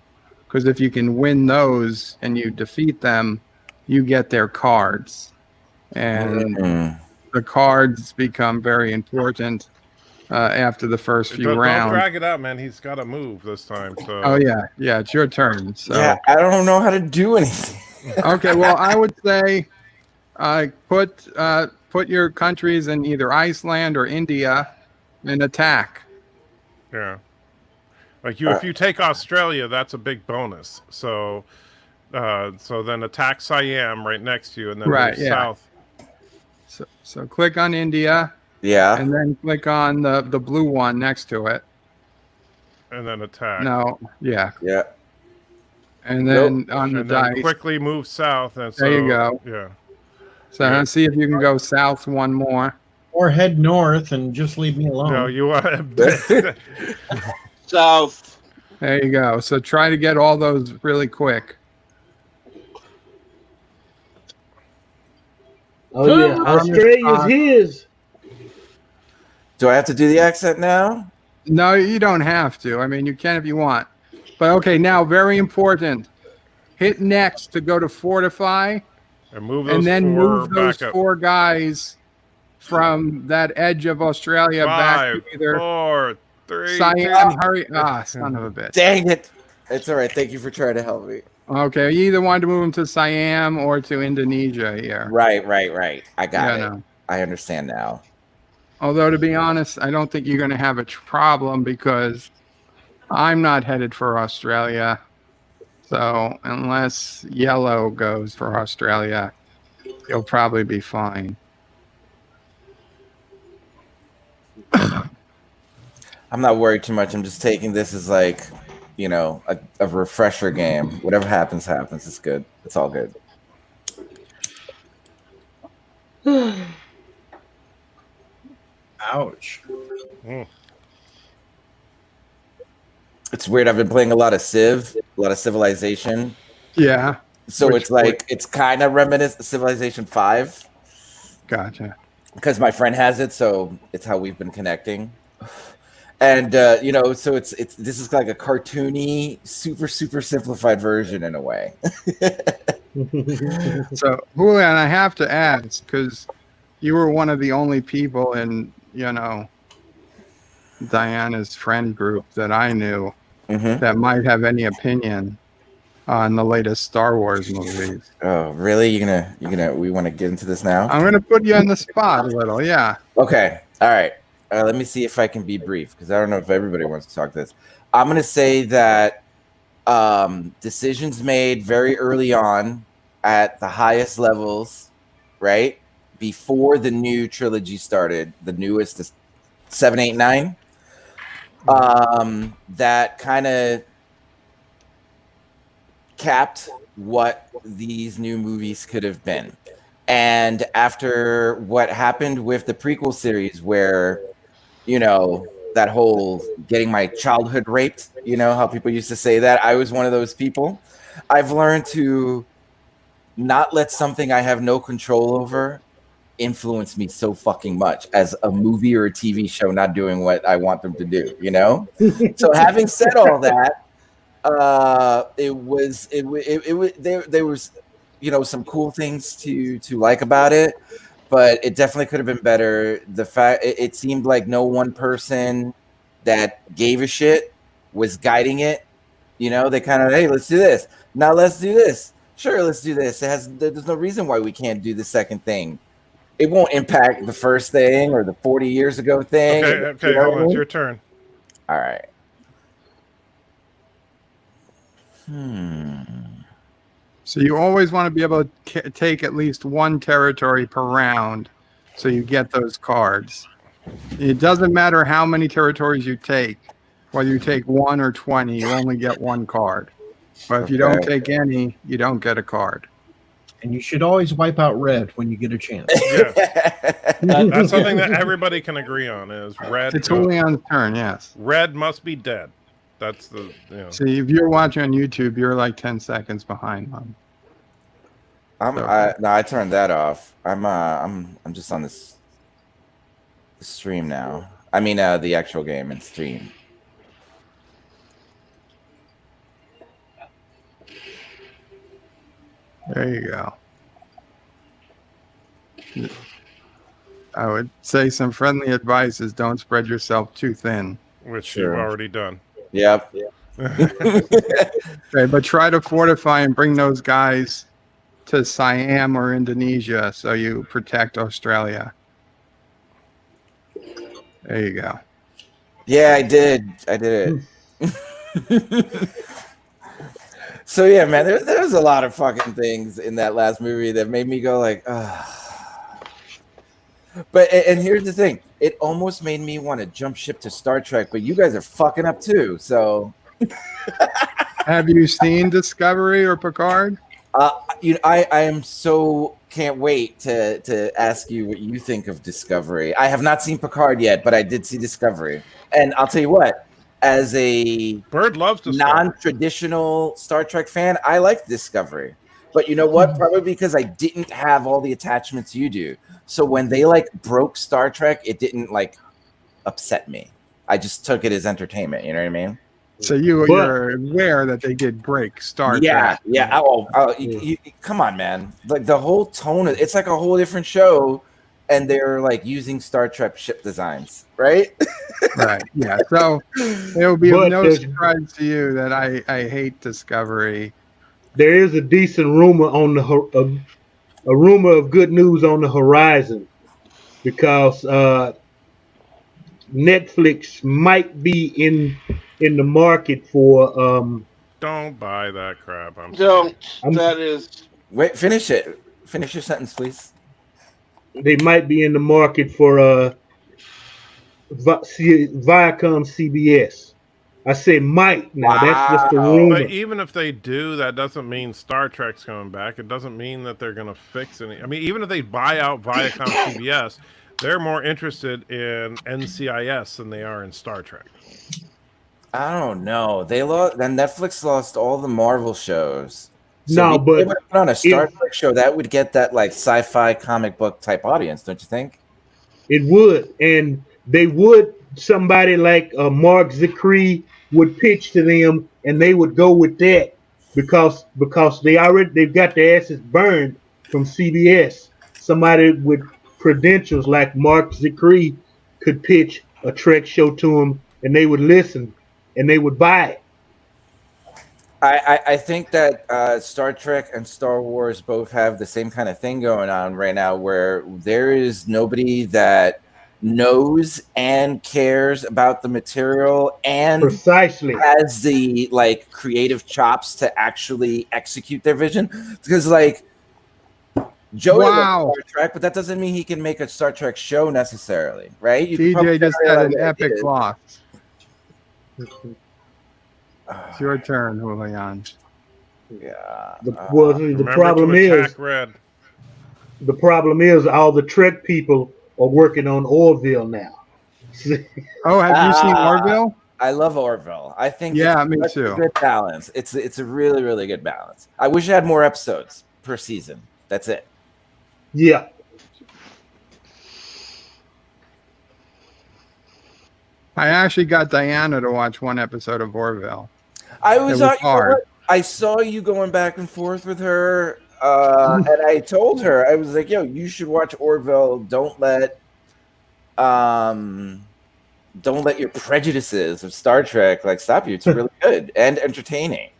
Because if you can win those and you defeat them, you get their cards. And the cards become very important after the first few rounds. Don't drag it out, man. He's got to move this time. So. Oh, yeah. It's your turn. So. Yeah, I don't know how to do anything. Okay, well, I would say put your countries in either Iceland or India and attack. Yeah. Like if you take Australia, that's a big bonus. So then attack Siam right next to you and then move south. So click on India. Yeah. And then click on the blue one next to it. And then attack. No, yeah. Yeah. And then on the dice. Quickly move south. And so, there you go. Yeah. So let's see if you can go south one more. Or head north and just leave me alone. No, you want South. There you go. So try to get all those really quick. Oh yeah, Australia's his. Do I have to do the accent now? No, you don't have to. I mean, you can if you want. But okay, now very important. Hit next to go to fortify, and move those and then move those back up. 4 guys from that edge of Australia 5, back to either 4, 3, Siam. Hurry! Son of a bitch! Dang it! It's all right. Thank you for trying to help me. Okay, you either wanted to move them to Siam or to Indonesia here. Right. I got it. No. I understand now. Although, to be honest, I don't think you're going to have a problem because I'm not headed for Australia. So unless yellow goes for Australia, you'll probably be fine. I'm not worried too much. I'm just taking this as like, you know, a refresher game. Whatever happens, happens. It's good. It's all good. Ouch. Mm. It's weird. I've been playing a lot of Civ, a lot of Civilization. Yeah. So Which- it's like it's kind of reminiscent of Civilization 5 Gotcha. because my friend has it, so it's how we've been connecting. And you know, so it's this is like a cartoony, super simplified version in a way. So, Julian, I have to ask because you were one of the only people in, you know, Diana's friend group that I knew that might have any opinion on the latest Star Wars movies. Oh, really? You're gonna we want to get into this now? I'm gonna put you on the spot a little, yeah. Okay. All right. Let me see if I can be brief because I don't know if everybody wants to talk this. I'm gonna say that decisions made very early on at the highest levels, right before the new trilogy started, the newest, the 7, 8, 9. That kind of capped what these new movies could have been. And after what happened with the prequel series, where, you know, that whole getting my childhood raped, you know, how people used to say that, I was one of those people. I've learned to not let something I have no control over influence me so fucking much as a movie or a TV show not doing what I want them to do, you know? So having said all that, there was, you know, some cool things to like about it, but it definitely could have been better. The fact it seemed like no one person that gave a shit was guiding it. You know, they kind of, hey, let's do this. Now let's do this. Sure, let's do this. There's no reason why we can't do the second thing. It won't impact the first thing or the 40 years ago thing. Okay, You know hold what I on. It's mean? your turn. All right. So you always want to be able to take at least one territory per round so you get those cards. It doesn't matter how many territories you take. Whether you take 1 or 20, you only get one card. But if you don't take any, you don't get a card. And you should always wipe out red when you get a chance. Yeah. That's something that everybody can agree on is red. It's Julian's turn, yes. Red must be dead. That's the, you know. See, if you're watching on YouTube, you're like 10 seconds behind them. I turned that off. I'm just on this stream now. I mean, the actual game and stream. There you go. I would say some friendly advice is don't spread yourself too thin. Which you've already done. Yep. Okay, but try to fortify and bring those guys to Siam or Indonesia so you protect Australia. There you go. Yeah, I did it. So yeah, man, there was a lot of fucking things in that last movie that made me go like, ugh. But and here's the thing, it almost made me want to jump ship to Star Trek, but you guys are fucking up too. So, have you seen Discovery or Picard? You know, I am so can't wait to ask you what you think of Discovery. I have not seen Picard yet, but I did see Discovery, and I'll tell you what. As a Bird loves non-traditional Star Trek fan, I like Discovery. But you know what? Probably because I didn't have all the attachments you do. So when they like broke Star Trek, it didn't like upset me. I just took it as entertainment. You know what I mean? So you're aware that they did break Star Trek. Yeah. Come on, man. Like the whole tone, it's like a whole different show. And they're like using Star Trek ship designs, right? Right. Yeah. So it'll be no surprise to you that I hate Discovery. There is a decent rumor on a rumor of good news on the horizon, because Netflix might be in the market for. Don't buy that crap. Wait. Finish it. Finish your sentence, please. They might be in the market for Viacom CBS. I said might. Now that's just a Wow. rumor. But even if they do, that doesn't mean Star Trek's coming back. It doesn't mean that they're going to fix any. I mean, even if they buy out Viacom CBS, they're more interested in NCIS than they are in Star Trek. I don't know. They lost. Then Netflix lost all the Marvel shows. No, being but able to put on a Star if- Trek show, that would get that like sci-fi comic book type audience, don't you think? It would, and they would. Somebody like Mark Zicree would pitch to them, and they would go with that because they've got their asses burned from CBS. Somebody with credentials like Mark Zicree could pitch a Trek show to them, and they would listen, and they would buy it. I think that Star Trek and Star Wars both have the same kind of thing going on right now, where there is nobody that knows and cares about the material and Precisely. has the like creative chops to actually execute their vision. Because like Joey Wow. loves Star Trek, but that doesn't mean he can make a Star Trek show necessarily, right? You could TJ probably just generate had a an lot of epic ideas. loss. It's your turn, Julian. Yeah. The Remember problem to is attack Red. the problem is all the Trek people are working on Orville now. Oh, have you seen Ah. Orville? I love Orville. I think Yeah, it's me such too. a good balance. It's a really, really good balance. I wish I had more episodes per season. That's it. Yeah. I actually got Diana to watch one episode of Orville. I It was, was you know hard. what? I saw you going back and forth with her, and I told her, I was like, "Yo, you should watch Orville. Don't let your prejudices of Star Trek like stop you. It's really good and entertaining,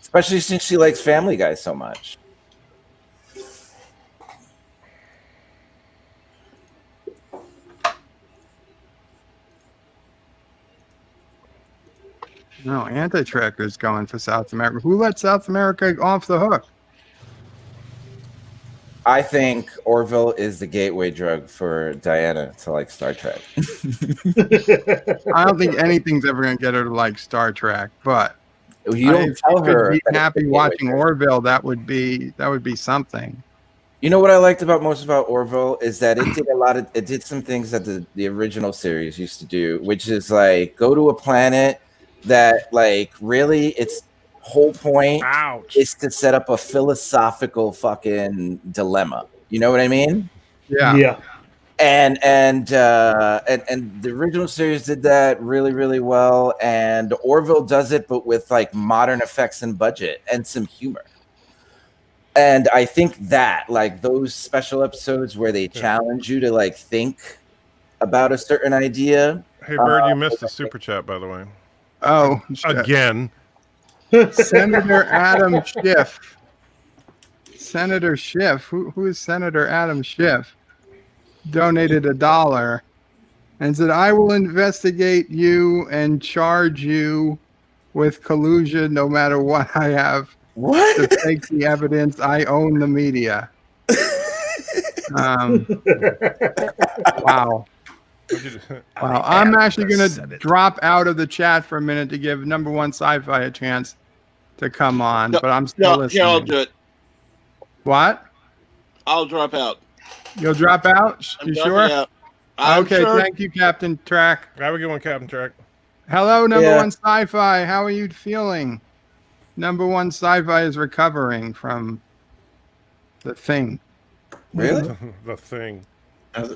especially since she likes Family Guy so much." No, anti-Trekker's going for South America. Who let South America off the hook? I think Orville is the gateway drug for Diana to like Star Trek. I don't think anything's ever going to get her to like Star Trek, but You don't if tell she her. could be that it's the happy gateway watching drug. Orville, that would be something. You know what I liked most about Orville is that it did some things that the original series used to do, which is like go to a planet that like really its whole point Ouch. is to set up a philosophical fucking dilemma. You know what I mean? Yeah. Yeah. And the original series did that really, really well. And Orville does it, but with like modern effects and budget and some humor. And I think that like those special episodes where they challenge you to like think about a certain idea. Hey, Bird, you missed a super chat, by the way. Oh, shit. Again. Senator Adam Schiff. Senator Schiff. Who is Senator Adam Schiff? Donated $1 and said, "I will investigate you and charge you with collusion no matter what I have What? to take the evidence. I own the media." Wow. Wow. I'm actually going to drop out of the chat for a minute to give number one sci-fi a chance to come on, but I'm still listening. Yeah, I'll do it. What? I'll drop out. You'll drop out? I'm You dropping sure? out. I'm Okay, sure. thank you, Captain Track. Have a good one, Captain Track. Hello, number Yeah. one sci-fi. How are you feeling? Number one sci-fi is recovering from the thing. Really? The thing.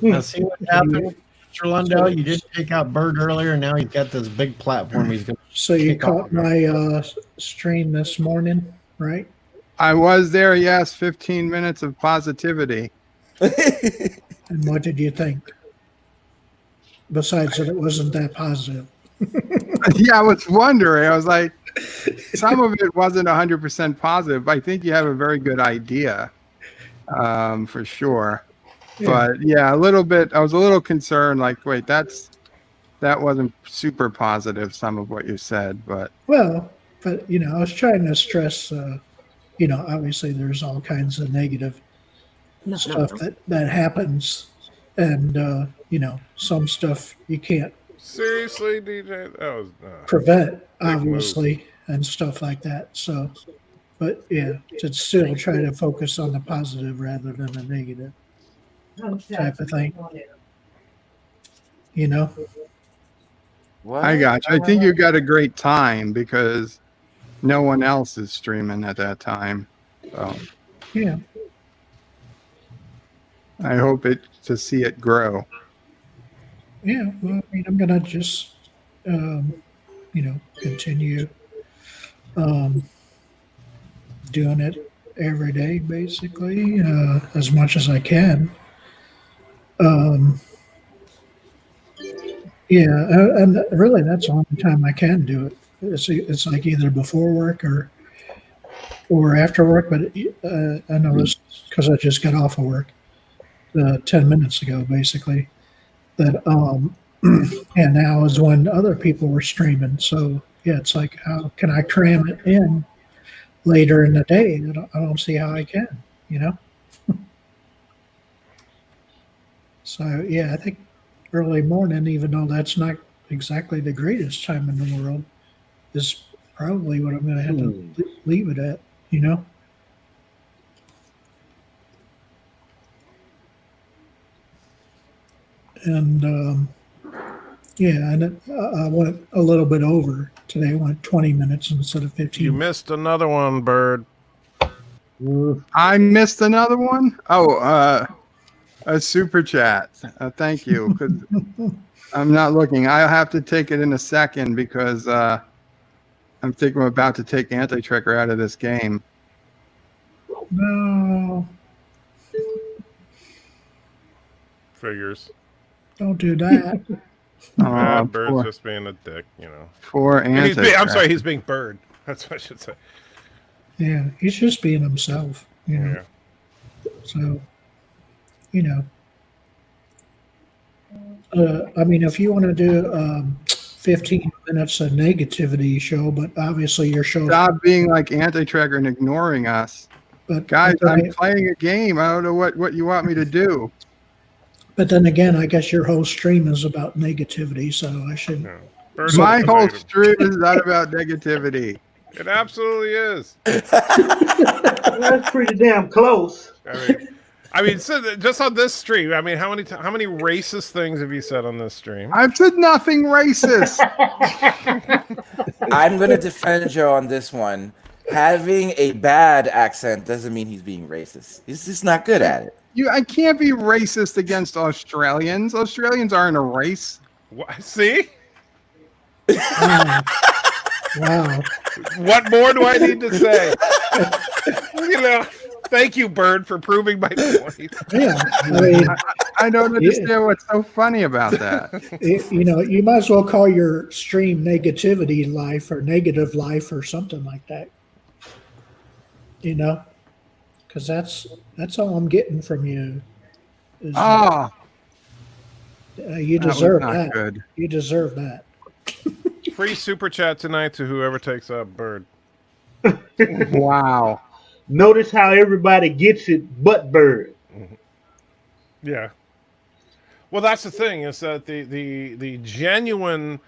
Now see what happened, Mr. Lundell? You didn't take out Bird earlier, and now he's got this big platform he's going to. So you Kick off. caught my stream this morning, right? I was there, yes, 15 minutes of positivity. And what did you think? Besides that it wasn't that positive. Yeah, I was wondering. I was like, some of it wasn't 100% positive. I think you have a very good idea, for sure. Yeah. But yeah, a little bit. I was a little concerned. Like, wait, that wasn't super positive. Some of what you said, but Well, but I was trying to stress, obviously there's all kinds of negative stuff that happens and some stuff you can't Seriously, DJ, that was prevent, Big obviously, and stuff like that. So, but yeah, to still try to focus on the positive rather than the negative type of thing. What? I got you. I think you got a great time because no one else is streaming at that time. So Yeah. I hope to see it grow. Yeah. Well, I mean, I'm gonna just, continue doing it every day, basically, as much as I can. Yeah, and really, that's the only time I can do it. It's like either before work or after work. But I noticed because I just got off of work 10 minutes ago, basically, that and now is when other people were streaming. So yeah, it's like how can I cram it in later in the day? I don't see how I can. So yeah, I think early morning, even though that's not exactly the greatest time in the world, is probably what I'm going to have to leave it at. And yeah, and I went a little bit over today. I went 20 minutes instead of 15. You missed another one, Bird. I missed another one. Oh, a super chat. Thank you. Because I'm not looking. I'll have to take it in a second because I'm thinking I'm about to take Anti-Tracker out of this game. No, Figures. don't do that. Bird's just being a dick, For Anti-Tracker. I'm sorry, he's being Bird. That's what I should say. Yeah, he's just being himself. Yeah. So, I mean, if you want to do 15 minutes of negativity show, but obviously your show. Stop being like Anti-Tracker and ignoring us. But guys, I'm playing a game. I don't know what you want me to do. But then again, I guess your whole stream is about negativity, so I should. Yeah. My whole stream is not about negativity. It absolutely is. That's pretty damn close. I mean, so just on this stream, I mean, how many racist things have you said on this stream? I've said nothing racist. I'm going to defend Joe on this one. Having a bad accent doesn't mean he's being racist. He's just not good at it. I can't be racist against Australians. Australians aren't a race. What? See? Wow. What more do I need to say? Thank you, Bird, for proving my point. Yeah, I mean, I don't understand what's so funny about that. You might as well call your stream negativity life or negative life or something like that. Because that's all I'm getting from you. You deserve that. Good. You deserve that. Free super chat tonight to whoever takes up Bird. Wow. Notice how everybody gets it but Bird. Yeah. Well, that's the thing is that the genuine,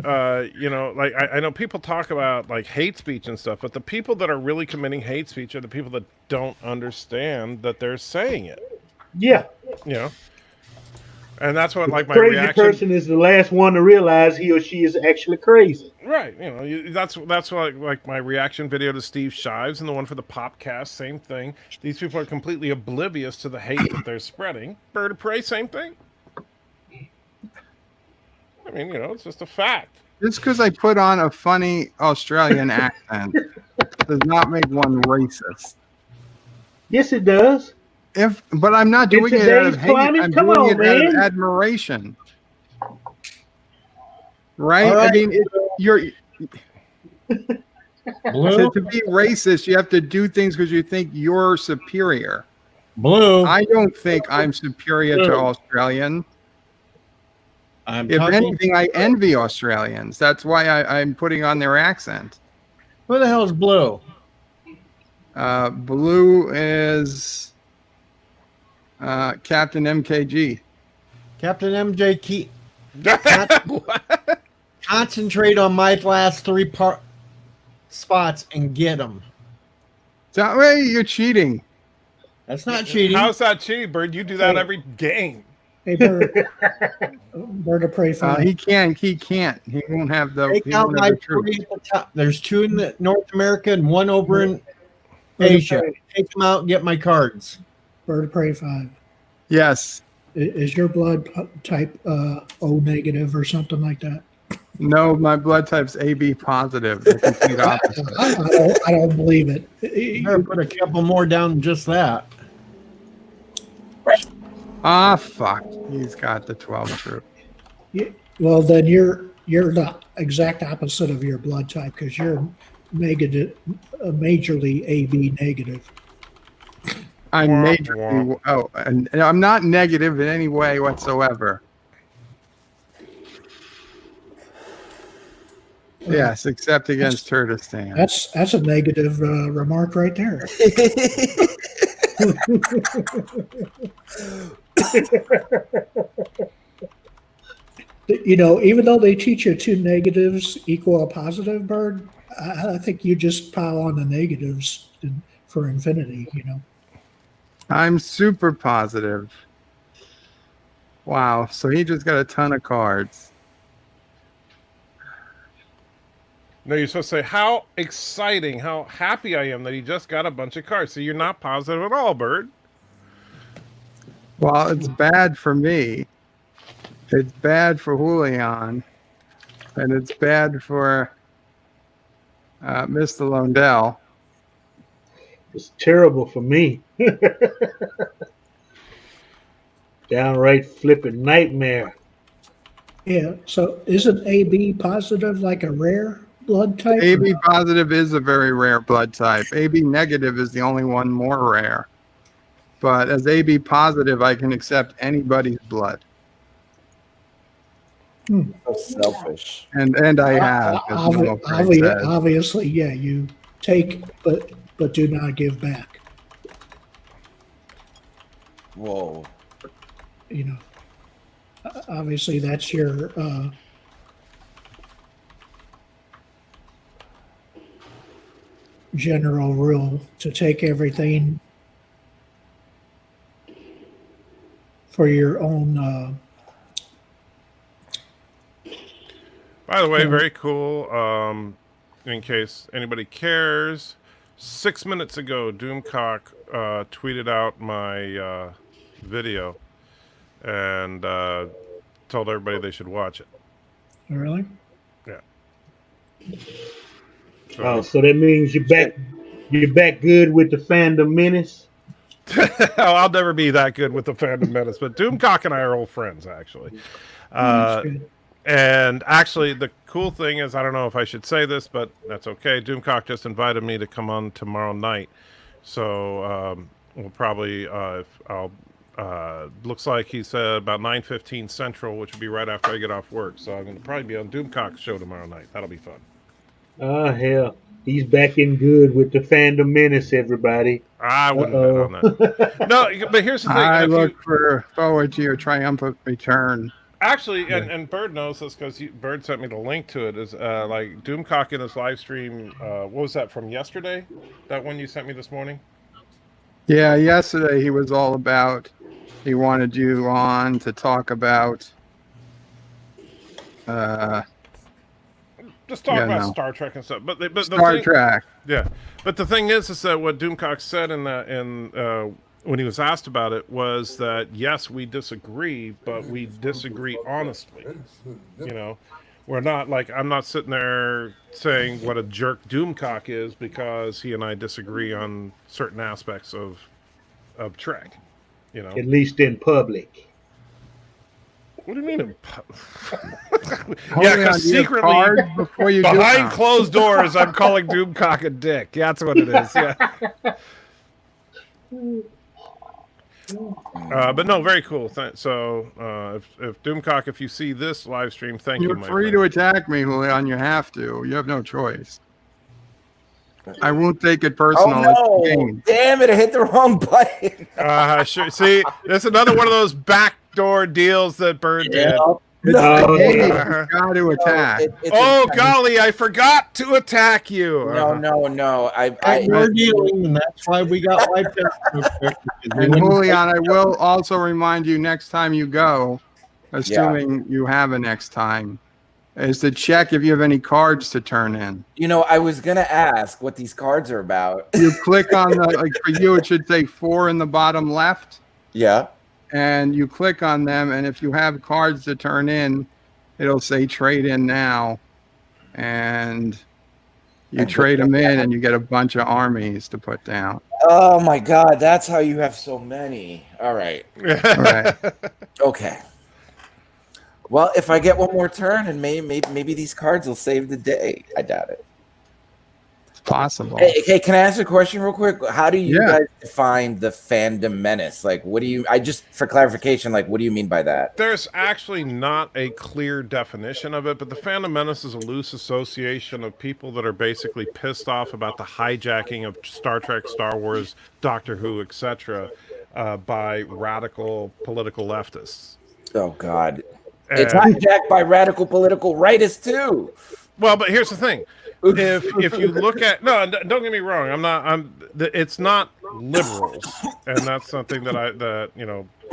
like I know people talk about like hate speech and stuff, but the people that are really committing hate speech are the people that don't understand that they're saying it. Yeah. And that's what like my crazy reaction. Person is the last one to realize he or she is actually crazy. Right. That's what like my reaction video to Steve Shives and the one for the Popcast, same thing. These people are completely oblivious to the hate that they're spreading. Bird of Prey, same thing. I mean, it's just a fact. Just because I put on a funny Australian accent does not make one racist. Yes, it does. But I'm not doing it out of hate. I'm doing it out of admiration. Right? I mean, you're Blue. to be racist, you have to do things because you think you're superior. Blue. I don't think I'm superior to Australian. If anything, I envy Australians. That's why I'm putting on their accent. Who the hell is Blue? Blue is Captain MKG. Captain MJ, concentrate on my last three spots and get them. That way you're cheating. That's not cheating. How's that cheating, Bird? You do that Hey. every game. Hey, Bird of Prey 5. He can't. He won't have the. Take He out won't my have the truth. three at the top. There's two in North America and one over in Asia. Take them out and get my cards. Bird of Prey 5. Yes. Is your blood type O negative or something like that? No, my blood type's AB positive. The complete opposite. I don't believe it. You better put a couple more down than just that. Ah, fuck. He's got the 12 truth. Well, then you're the exact opposite of your blood type because you're negative, majorly AB negative. I'm Wah, majorly. Oh, and I'm not negative in any way whatsoever. Yes, except against Turkestan. That's a negative remark right there. You know, even though they teach you two negatives equal a positive, Bird, I think you just pile on the negatives for infinity, you know. I'm super positive. Wow, so he just got a ton of cards. No, you're supposed to say, how exciting, how happy I am that he just got a bunch of cards. So you're not positive at all, Bird. Well, it's bad for me. It's bad for Julian. And it's bad for Mr. Londell. It's terrible for me. Downright flipping nightmare. Yeah, so isn't AB positive like a rare blood type? AB positive is a very rare blood type. AB negative is the only one more rare. But as AB positive, I can accept anybody's blood. So selfish. And I have. as Noah Frank says. Obviously, yeah, you take but do not give back. Whoa. You know, obviously that's your general rule, to take everything for your own. By the way, very cool. In case anybody cares, 6 minutes ago, Doomcock tweeted out my video and told everybody they should watch it. Really? Yeah. Oh, so that means you're back good with the fandom menace? I'll never be that good with the fandom menace, but Doomcock and I are old friends, actually. That's good. And actually, the cool thing is, I don't know if I should say this, but that's okay. Doomcock just invited me to come on tomorrow night. So we'll probably, looks like he said about 9:15 Central, which would be right after I get off work. So I'm going to probably be on Doomcock's show tomorrow night. That'll be fun. Oh, hell. He's back in good with the fandom menace, everybody. I wouldn't bet on that. No, but here's the thing. I If look you, forward to your triumphant return. actually, and Bird knows this because Bird sent me the link to it. Is like Doomcock in his live stream. What was that from yesterday? That one you sent me this morning? Yeah, yesterday he was all about, he wanted you on to talk about Just talk Yeah, about no. Star Trek and stuff. But Star the thing, Trek. yeah. But the thing is that what Doomcock said when he was asked about it was that yes, we disagree, but we disagree honestly. You know, we're not like, I'm not sitting there saying what a jerk Doomcock is because he and I disagree on certain aspects of Trek. You know, At least in public. what do you mean? Hold Yeah, on, because do you have secretly cards before you do behind it? closed doors, I'm calling Doomcock a dick. Yeah, that's what it is. Yeah. But no, very cool. So, if Doomcock, if you see this live stream, thank you, You're my free friend. to attack me, Julian. You have to. You have no choice. I won't take it personal. Oh It's a no! game. Damn it! I hit the wrong button. Sure. See, that's another one of those backdoor deals that Bird did. It's Oh, hey, yeah. you got to attack. Oh golly, I forgot to attack you. No. And we're dealing, and that's why we got wiped out so quick. because we And wouldn't Julian, fight. I will also remind you next time you go, assuming you have a next time, is to check if you have any cards to turn in. You know, I was gonna ask what these cards are about. You click on the, like for you, it should say 4 in the bottom left, Yeah. and you click on them, and if you have cards to turn in, it'll say trade in now, and you And trade them in, and you get a bunch of armies to put down. Oh my God, that's how you have so many. All right. Right. Okay. Well, if I get one more turn, and maybe these cards will save the day. I doubt it. It's possible. Hey, can I ask a question real quick? How do you Yeah. guys define the fandom menace? Like, what do you? I just for clarification, like, what do you mean by that? There's actually not a clear definition of it, but the Phantom Menace is a loose association of people that are basically pissed off about the hijacking of Star Trek, Star Wars, Doctor Who, etc., by radical political leftists. Oh God, it's hijacked by radical political rightists too. Well, but here's the thing: if you look at don't get me wrong, it's not liberals, and that's something that I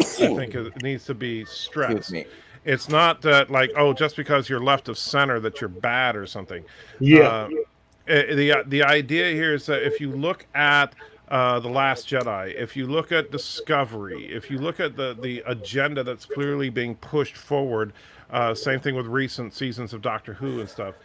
think it needs to be stressed. Excuse me. It's not that like, oh, just because you're left of center that you're bad or something. Yeah. The idea here is that if you look at The Last Jedi, if you look at Discovery, if you look at the agenda that's clearly being pushed forward, same thing with recent seasons of Doctor Who and stuff,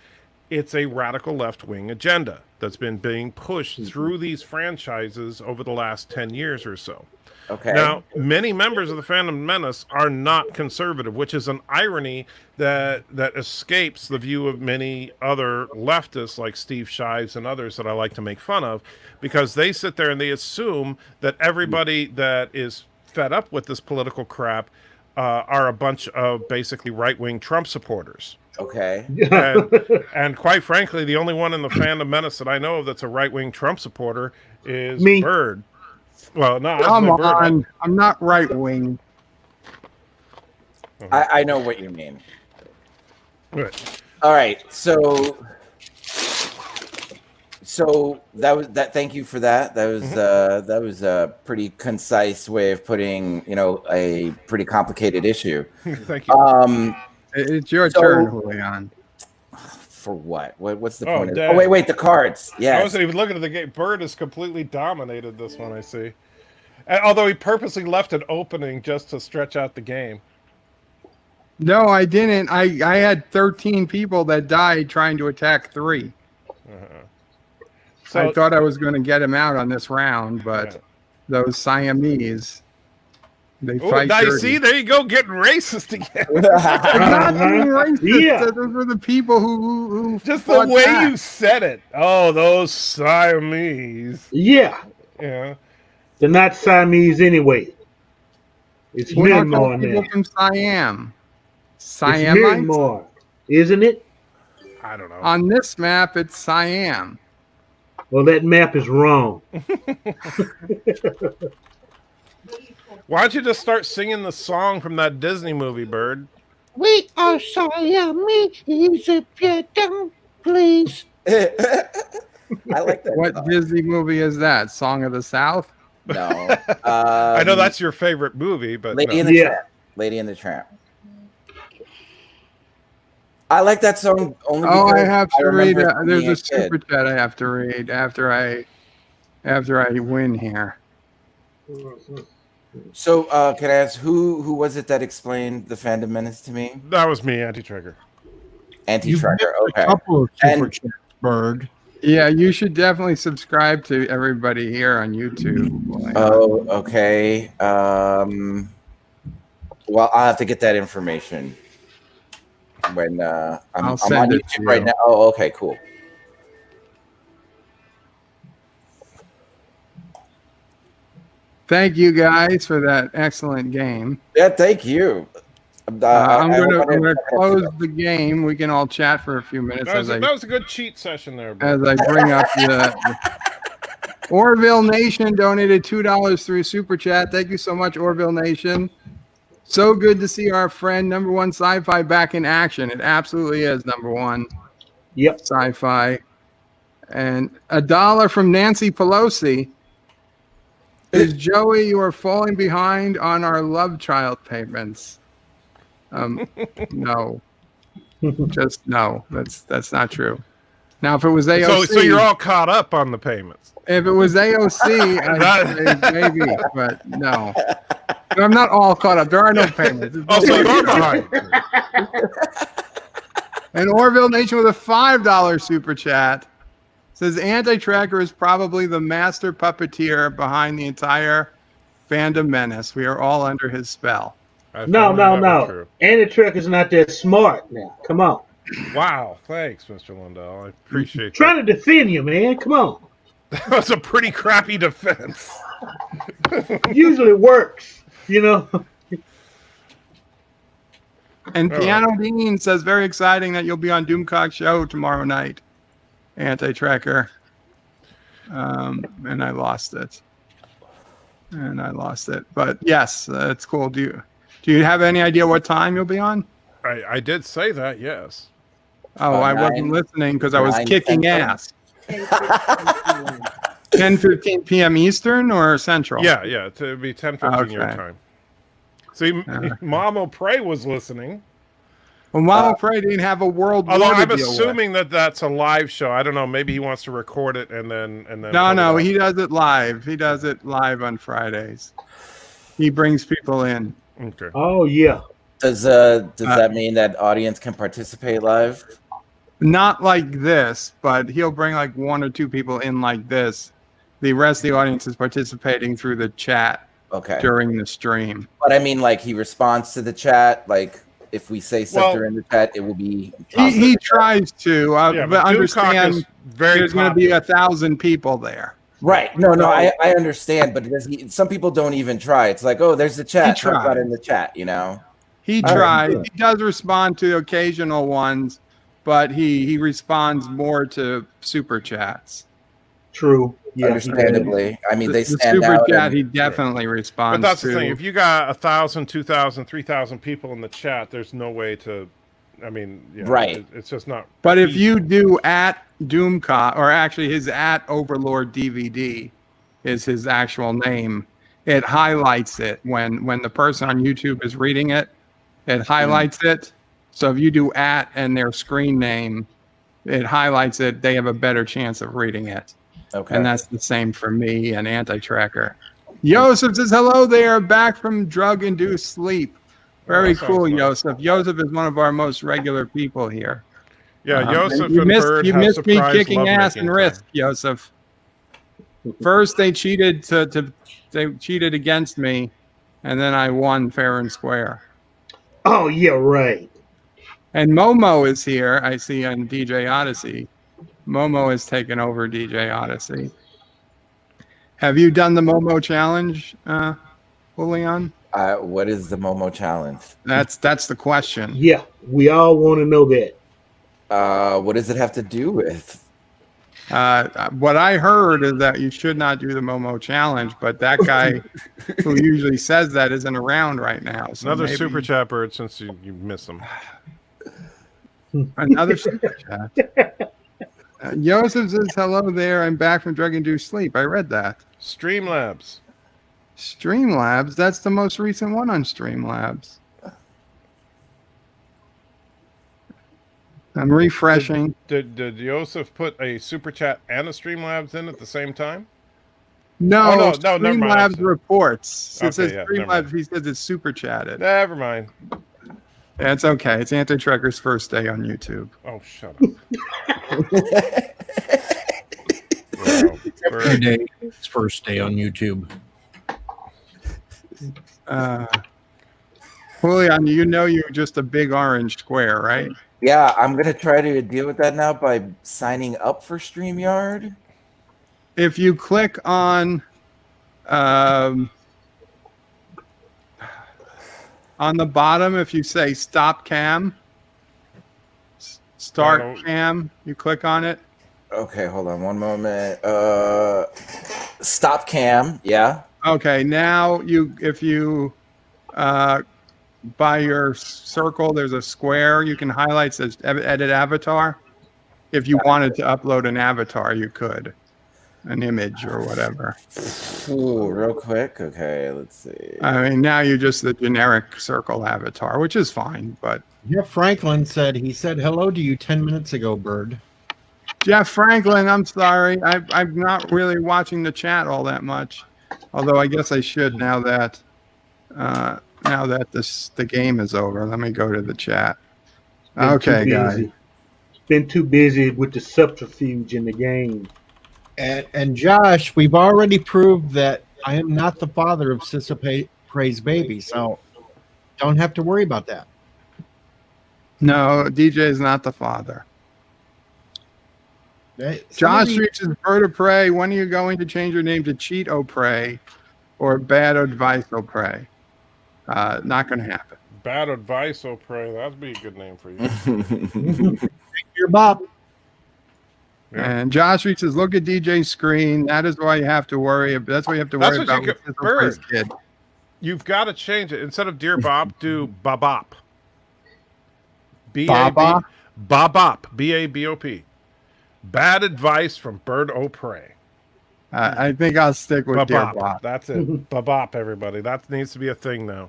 it's a radical left-wing agenda that's been being pushed through these franchises over the last 10 years or so. Okay. Now, many members of the Phantom Menace are not conservative, which is an irony that escapes the view of many other leftists like Steve Shives and others that I like to make fun of, because they sit there and they assume that everybody that is fed up with this political crap are a bunch of basically right-wing Trump supporters. Okay. And quite frankly, the only one in the Phantom Menace that I know of that's a right-wing Trump supporter is Me. Bird. Well, no, Come Bird. on. I'm not right wing. I know what you mean. Good. All right, so that was that. Thank you for that. That was a pretty concise way of putting, a pretty complicated issue. Thank you. It's your turn, Julian. For what? What's the Oh, point? damn. Wait, the cards. I Yes. wasn't even looking at the game. Bird has completely dominated this one, I see. Although he purposely left an opening just to stretch out the game. No, I didn't. I had 13 people that died trying to attack 3. So I thought I was going to get him out on this round, but those Siamese, they fight now you dirty. see, there you go, getting racist again. I'm not being racist. Yeah. Those were the people who Just the fought way back. you said it. Oh, those Siamese. Yeah. Yeah. They're not Siamese anyway. It's We're not Myanmar talking people now. from Siam. It's Siamites? Myanmar, isn't it? I don't know. On this map, it's Siam. Well, that map is wrong. Why don't you just start singing the song from that Disney movie, Bird? We are Siamese if you don't please. I like that. What song. Disney movie is that? Song of the South? No. I know that's your favorite movie, but Lady no. and the Yeah. Tramp. Lady and the Tramp. I like that song only Oh, because I have to read. remember There's being a kid. super chat I have to read after I win here. So, can I ask who was it that explained the Phantom Menace to me? That was me, Anti-Trigger. You've Anti-Tracker. missed Okay. a couple of super And- chats, Bird. Yeah, you should definitely subscribe to everybody here on YouTube. Oh, okay. Well, I'll have to get that information when I'm I'll on send it to YouTube right you. now. Oh, okay, cool. Thank you guys for that excellent game. Yeah, thank you. I'm I hope I gonna didn't- close the game. We can all chat for a few minutes That was, as that was a good cheat session there, Bird. I bring up the Orville Nation donated $2 through Super Chat. Thank you so much, Orville Nation. So good to see our friend number one sci-fi back in action. It absolutely is number one Yep. sci-fi. And $1 from Nancy Pelosi. Is Joey, you are falling behind on our love child payments. No. Just no. That's not true. Now, if it was AOC, So you're all caught up on the payments. if it was AOC, I'd say maybe, but no. I'm not all caught up. There are no payments. Oh, so you are behind. And Orville Nation with a $5 super chat says Anti-Tracker is probably the master puppeteer behind the entire fandom menace. We are all under his spell. No. Anti-Track is not that smart now. Come on. Wow. Thanks, Mr. Lundell. I appreciate Trying to defend you, man. Come on. that. That's a pretty crappy defense. Usually works, you know. And Piano Dean says, very exciting that you'll be on Doomcock show tomorrow night. Anti-Tracker. And I lost it. But yes, it's cool. Do you have any idea what time you'll be on? I did say that, yes. Oh, I wasn't listening because I was 9, kicking 10. ass. 10:15 p.m. Eastern or Central? Yeah, it would be 10:15 your Okay. time. See, Mamo Prey was listening. Well, Mama Prey didn't have a world war Although to I'm deal assuming that that's a live show. I don't know. Maybe he wants to record it and then. No, he does it live. He does it live on Fridays. He brings people in. Okay. Oh yeah. Does that mean that audience can participate live? Not like this, but he'll bring like 1 or 2 people in like this. The rest of the audience is participating through the chat during the stream. But I mean, like he responds to the chat. Like if we say something in the chat, it will be. He tries to, but understand there's going to be 1,000 people there. Right. No, I understand, but some people don't even try. It's like, oh, there's the chat. Talk about it in the chat, you know. He tries. He does respond to occasional ones, but he responds more to super chats. True. Yeah. Understandably. I mean, they the stand super out. chat, he definitely responds. But that's to. the thing. If you got 1,000, 2,000, 3,000 people in the chat, there's no way to. I mean, right? It's just not. But if you do at Doomcock, or actually his at Overlord DVD is his actual name, it highlights it when the person on YouTube is reading it. It highlights it. So if you do at and their screen name, it highlights it. They have a better chance of reading it. Okay. And that's the same for me and Anti-Tracker. Yosef says, hello there, back from drug-induced sleep. Very cool, Yosef. Yosef is one of our most regular people here. Yeah, Yosef and Bird you have missed me surprise kicking ass lovemaking and time. Risk, Yosef. First they cheated they cheated against me, and then I won fair and square. Oh yeah, right. And Momo is here, I see on DJ Odyssey. Momo has taken over DJ Odyssey. Have you done the Momo challenge, Julian? What is the Momo challenge? That's the question. Yeah, we all want to know that. What does it have to do with? What I heard is that you should not do the Momo challenge, but that guy who usually says that isn't around right now. So Another maybe... super chat, Bird, since you miss him. Another super chat. Joseph says, hello there. I'm back from drug-induced sleep. I read that. Streamlabs. Streamlabs? That's the most recent one on Streamlabs. I'm refreshing. Did Joseph put a super chat and a Streamlabs in at the same time? No, no, never mind. Streamlabs reports. It says yeah, Streamlabs. He says it's super chatted. Never mind. Yeah, it's okay. It's Anti-Trekker's first day on YouTube. Oh, shut up. Every day, it's first day on YouTube. Julian, you know you're just a big orange square, right? Yeah, I'm gonna try to deal with that now by signing up for StreamYard. If you click on the bottom, if you say stop cam, start cam, you click on it. Okay, hold on one moment. Stop cam, yeah. Okay, now if you by your circle, there's a square you can highlight, says edit avatar. If you wanted to upload an avatar, you could, an image or whatever. Ooh, real quick. Okay, let's see. I mean, now you're just the generic circle avatar, which is fine. But Jeff Franklin said he said hello to you 10 minutes ago, Bird. Jeff Franklin, I'm sorry, I'm not really watching the chat all that much. Although I guess I should now that the game is over. Let me go to the chat. Okay, guys. Been too busy with the subterfuge in the game. And Josh, we've already proved that I am not the father of Sissa Prey's baby, so don't have to worry about that. No, DJ is not the father. Josh reaches Bird of Prey. When are you going to change your name to Cheat O Prey or Bad Advice O Prey? Not going to happen. Bad Advice, O Prey. That'd be a good name for you. Your Bob. Yeah. And Josh reaches, look at DJ's screen. That is why you have to worry. That's why you have to worry about with Sissa Prey's kid. You've got to change it. Instead of Dear Bob, do Babop. Baba? Babop. B-A-B-O-P. Bad Advice from Bird O Prey. I think I'll stick with Dear Babop. Bob. That's it. Babop, everybody. That needs to be a thing now.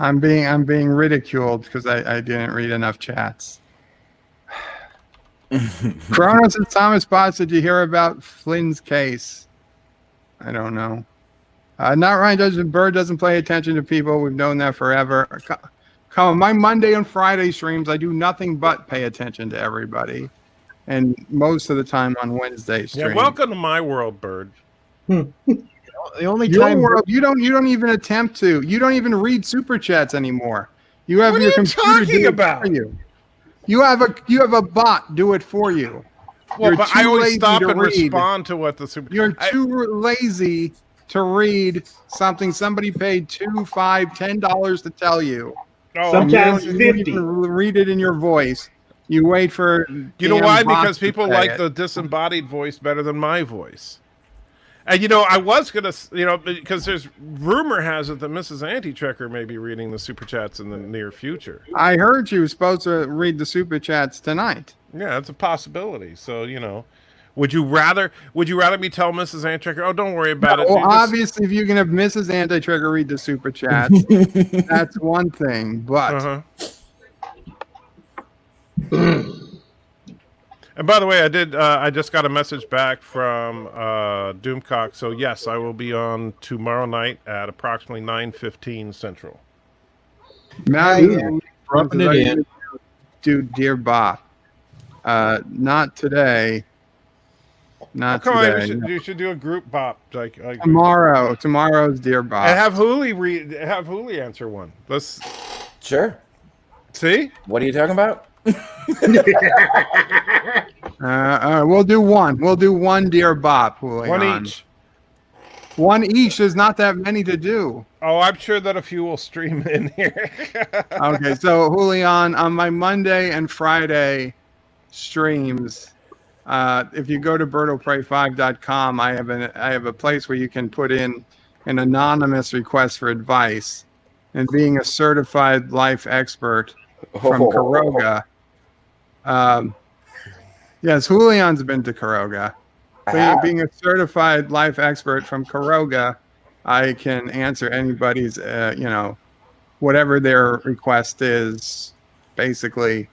I'm being ridiculed because I didn't read enough chats. Kronos and Thomas Potts, did you hear about Flynn's case? I don't know. Not Ryan Judgment Bird doesn't pay attention to people. We've known that forever. Come on, my Monday and Friday streams, I do nothing but pay attention to everybody. And most of the time on Wednesday streams. Yeah, welcome to my world, Bird. The only Your time world, you don't even attempt to. You don't even read super chats anymore. You have What your are you computer talking do it about? for you. You have a bot do it for you. Well, You're but too I always lazy stop to and read. respond to what the super. You're too lazy to read something somebody paid $2, $5, $10 to tell you. Oh, Sometimes You don't 50. even read it in your voice. You wait for. you know damn why? bots Because to people say like it. the disembodied voice better than my voice. And I was gonna, because there's rumor has it that Mrs. Anti-Checker may be reading the super chats in the near future. I heard you were supposed to read the super chats tonight. Yeah, it's a possibility. So would you rather me tell Mrs. Anti-Checker, oh, don't worry about it? Well, You just- obviously, if you can have Mrs. Anti-Trigger read the super chats, that's one thing. But Uh-huh. And by the way, I just got a message back from Doomcock. So yes, I will be on tomorrow night at approximately 9:15 Central. Maddie, rubbing it in. do Dear Bob. Not today. Not Come on, today. you should do a group bop like Tomorrow. Tomorrow's Dear Bob. and have Hooli answer one. Let's Sure. see. What are you talking about? We'll do one. We'll do one Dear Bob. One Julian. each. One each. There's not that many to do. Oh, I'm sure that a few will stream in here. Okay, so Julian, on my Monday and Friday streams, if you go to birdoprey5.com, I have a place where you can put in an anonymous request for advice. And being a certified life expert from Karoga, yes, Julian's been to Karoga. Being a certified life expert from Karoga, I can answer anybody's, whatever their request is, basically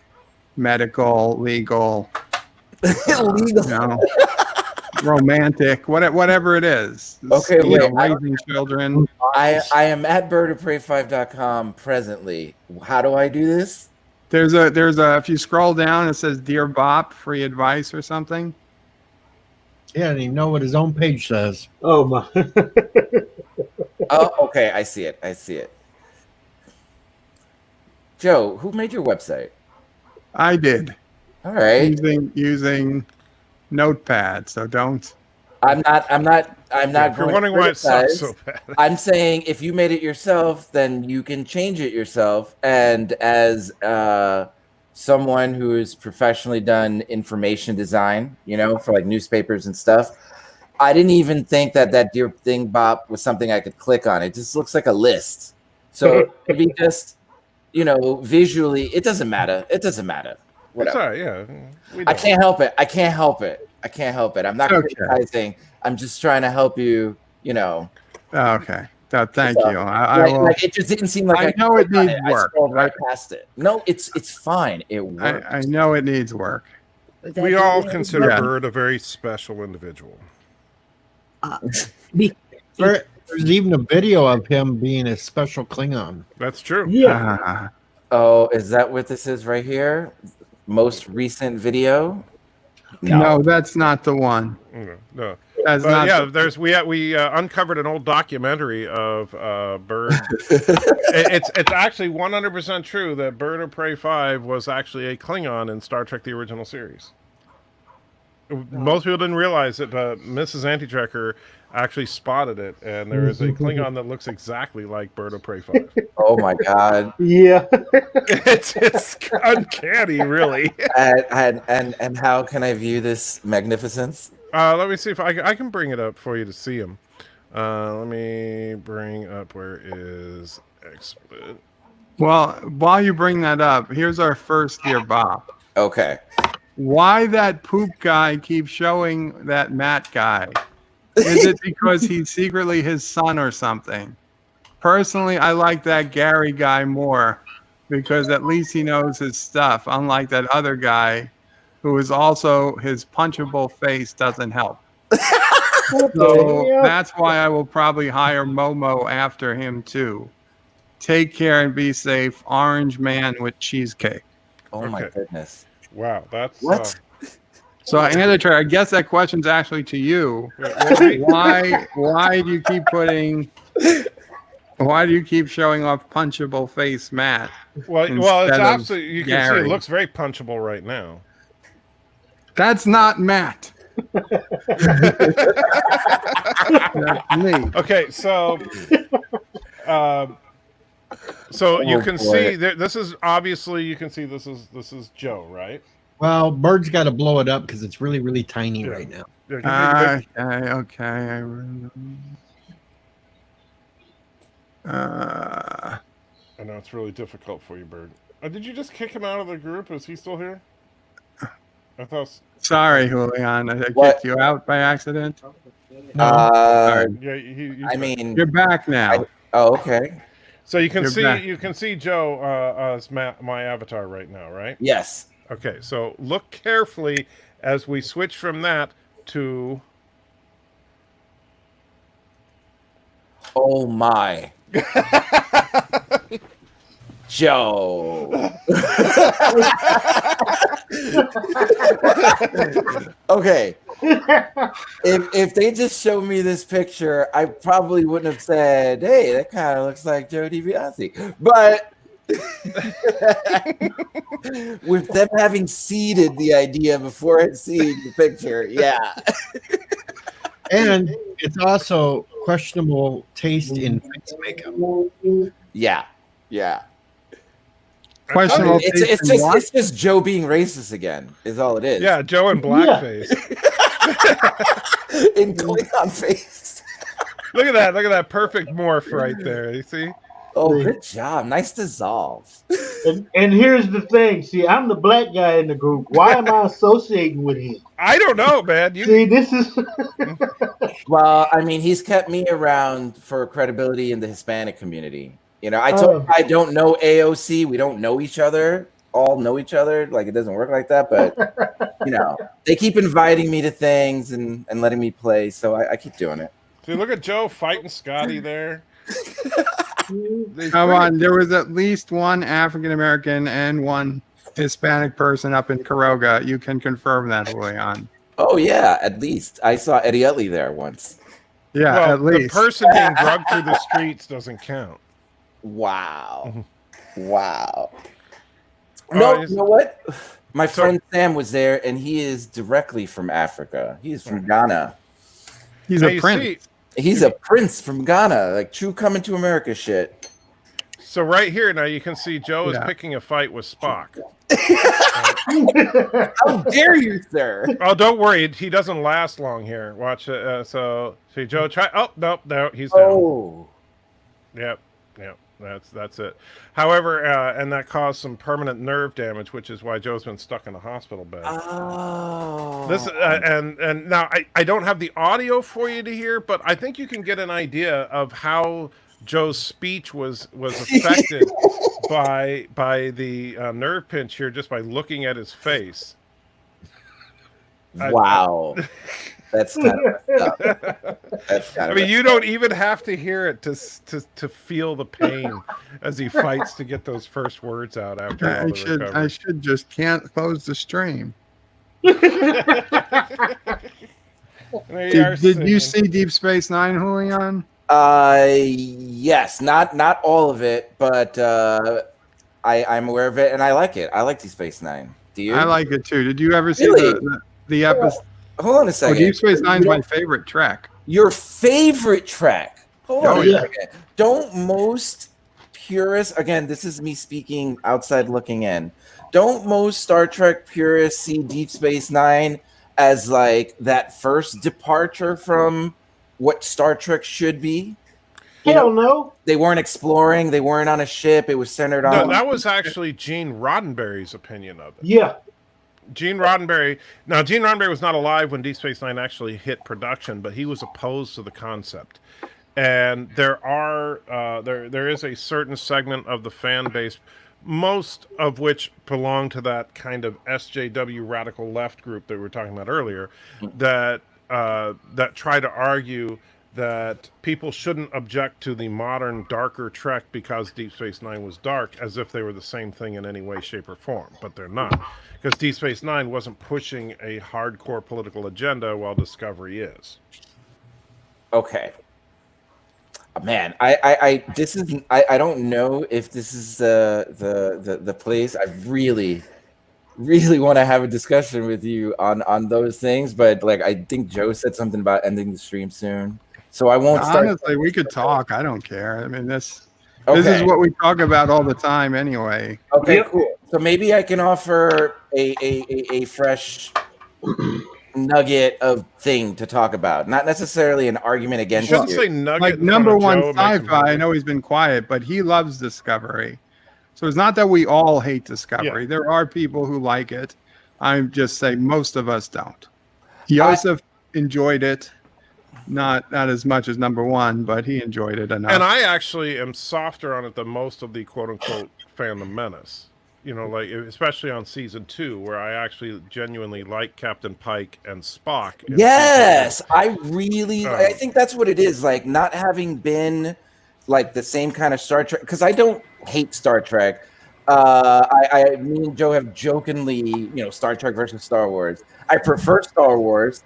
medical, legal, romantic, whatever it is. Okay, wait, raising children. I am at birdoprey5.com presently. How do I do this? There's a if you scroll down, it says Dear Bop, free advice or something. He doesn't even know what his own page says. Oh my! Oh, okay, I see it. Joe, who made your website? I did. All right. Using Notepad, so don't. I'm not. If you're wondering why it sucks so bad. I'm saying if you made it yourself, then you can change it yourself. And as someone who has professionally done information design, for like newspapers and stuff, I didn't even think that Dear Thing Bop was something I could click on. It just looks like a list. So maybe just visually, it doesn't matter. It doesn't matter. It's Whatever. all right, yeah. We I don't. can't help it. I can't help it. I can't help it. I'm not Okay. criticizing. I'm just trying to help you. Okay. So thank So, you. I will. Like it just didn't seem like I know it needs I work. scrolled right past it. No, it's fine. It works. I know it needs work. Was that We all the- consider Yeah. Bird a very special individual. be- There's even a video of him being a special Klingon. That's true. Yeah. Oh, is that what this is right here? Most recent video? No, that's not the one. No. That's But not. yeah, we uncovered an old documentary of Bird. It's actually 100% true that Bird of Prey 5 was actually a Klingon in Star Trek: The Original Series. Most people didn't realize it, but Mrs. Antitrekker actually spotted it, and there is a Klingon that looks exactly like Bird of Prey 5. Oh my god. Yeah. It's uncanny, really. And how can I view this magnificence? Let me see if I can bring it up for you to see him. Let me bring up where is XSplit. Well, while you bring that up, here's our first year bop. Okay. Why that poop guy keeps showing that Matt guy? Is it because he's secretly his son or something? Personally, I like that Gary guy more because at least he knows his stuff, unlike that other guy who is also his punchable face doesn't help. So that's why I will probably hire Momo after him too. Take care and be safe. Orange man with cheesecake. Oh my Okay. goodness. Wow, that's What? So, Anna, I guess that question's actually to you. Why do you keep putting? Why do you keep showing off punchable face Matt? well, it's instead of absolutely. You can see Gary? it looks very punchable right now. That's not Matt. That's me. Okay, so you can boy. see this is obviously you can see this is Joe, right? Well, Bird's got to blow it up because it's really, really tiny right now. Yeah, can you make it Okay. I know it's really difficult for you, Bird. Did you just kick him out of the group? Is he still here? I thought. Sorry, Julian. I What? kicked you out by accident. Yeah, I mean, You're back now. okay. so you can You're see back. Joe as my avatar right now, right? Yes. Okay, so look carefully as we switch from that to. Oh my. Joe. Okay. If they just showed me this picture, I probably wouldn't have said, "Hey, that kind of looks like Joe DiBiase." But with them having seeded the idea before it seeded the picture, yeah. And it's also questionable taste in face makeup. Yeah. Yeah. Questionable. It's just Joe being racist again, is all it is. Yeah, Joe in blackface. In Klingon face. Look at that perfect morph right there. You see? Oh, good job. Nice dissolve. And here's the thing. See, I'm the black guy in the group. Why am I associating with him? I don't know, man. See, this is Well, I mean, he's kept me around for credibility in the Hispanic community. I told him I don't know AOC. We don't know each other. All know each other. Like, it doesn't work like that. But, they keep inviting me to things and letting me play. So I keep doing it. See, look at Joe fighting Scotty there. Come on, there was at least one African American and one Hispanic person up in Caroga. You can confirm that, Julian. Oh, yeah, at least. I saw Eddie Utley there once. Yeah, Well, at least. the person being drugged through the streets doesn't count. Wow. Wow. Oh, No, he's- you know what? My friend Sam was there, and he is directly from Africa. He's from Ghana. He's Now, a you prince. see- He's a prince from Ghana, like true coming to America shit. So right here now you can see Joe is Yeah. picking a fight with Spock. How dare you, sir? Oh, don't worry, he doesn't last long here. Watch it. So see Joe try. Oh no, he's down. Oh, Yep, yep. That's it. However, and that caused some permanent nerve damage, which is why Joe's been stuck in a hospital bed. Oh. This and now I don't have the audio for you to hear, but I think you can get an idea of how Joe's speech was affected by the nerve pinch here just by looking at his face. Wow. That's kind of messed up. That's kind I of mean, you don't even have to hear it to feel the pain as he fights to get those first words out after all the recovery. I should just can't close the stream. Did you see Deep Space Nine, Julian? Yes, not all of it, but I'm aware of it and I like it. I like Deep Space Nine. Do you? I like it too. Did you ever see Really? the episode? Hold on a second. Deep Space Nine is my favorite Trek. Your favorite Trek? Hold on a second. Don't most purists, again, this is me speaking outside looking in. Don't most Star Trek purists see Deep Space Nine as like that first departure from what Star Trek should be? Hell no. They weren't exploring. They weren't on a ship. It was centered on. No, that was actually Gene Roddenberry's opinion of it. Yeah. Gene Roddenberry. Now, Gene Roddenberry was not alive when Deep Space Nine actually hit production, but he was opposed to the concept. And there is a certain segment of the fan base, most of which belong to that kind of SJW radical left group that we were talking about earlier, that try to argue that people shouldn't object to the modern darker Trek because Deep Space Nine was dark, as if they were the same thing in any way, shape, or form. But they're not, because Deep Space Nine wasn't pushing a hardcore political agenda, while Discovery is. Okay. Man, I don't know if this is the place. I really want to have a discussion with you on those things, but like I think Joe said something about ending the stream soon. So I won't start. Honestly, we could talk. I don't care. I mean, this is what we talk about all the time anyway. Okay, cool. So maybe I can offer a fresh nugget of thing to talk about. Not necessarily an argument against You shouldn't say nugget. Like in number front of one Joe, it makes him sci-fi. I know he's been quiet, but he loves Discovery. So it's not that we all hate Discovery. Yeah. There are people who like it. I just say most of us don't. Joseph enjoyed it. Not as much as number one, but he enjoyed it enough. And I actually am softer on it than most of the quote-unquote fandom menace. You know, like especially on season 2, where I actually genuinely like Captain Pike and Spock. Yes, I really. I think that's what it is. Like not having been like the same kind of Star Trek, because I don't hate Star Trek. Me and Joe have jokingly, Star Trek versus Star Wars. I prefer Star Wars,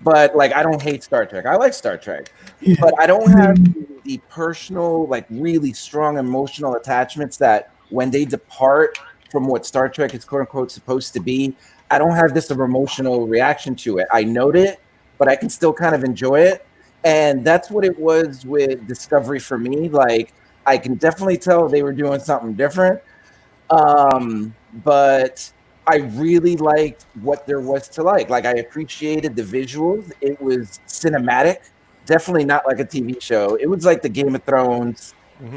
but like I don't hate Star Trek. I like Star Trek, but I don't have the personal, like really strong emotional attachments that when they depart from what Star Trek is quote unquote supposed to be, I don't have this emotional reaction to it. I note it, but I can still kind of enjoy it. And that's what it was with Discovery for me. Like I can definitely tell they were doing something different. But I really liked what there was to like. Like I appreciated the visuals. It was cinematic, definitely not like a TV show. It was like the Game of Thrones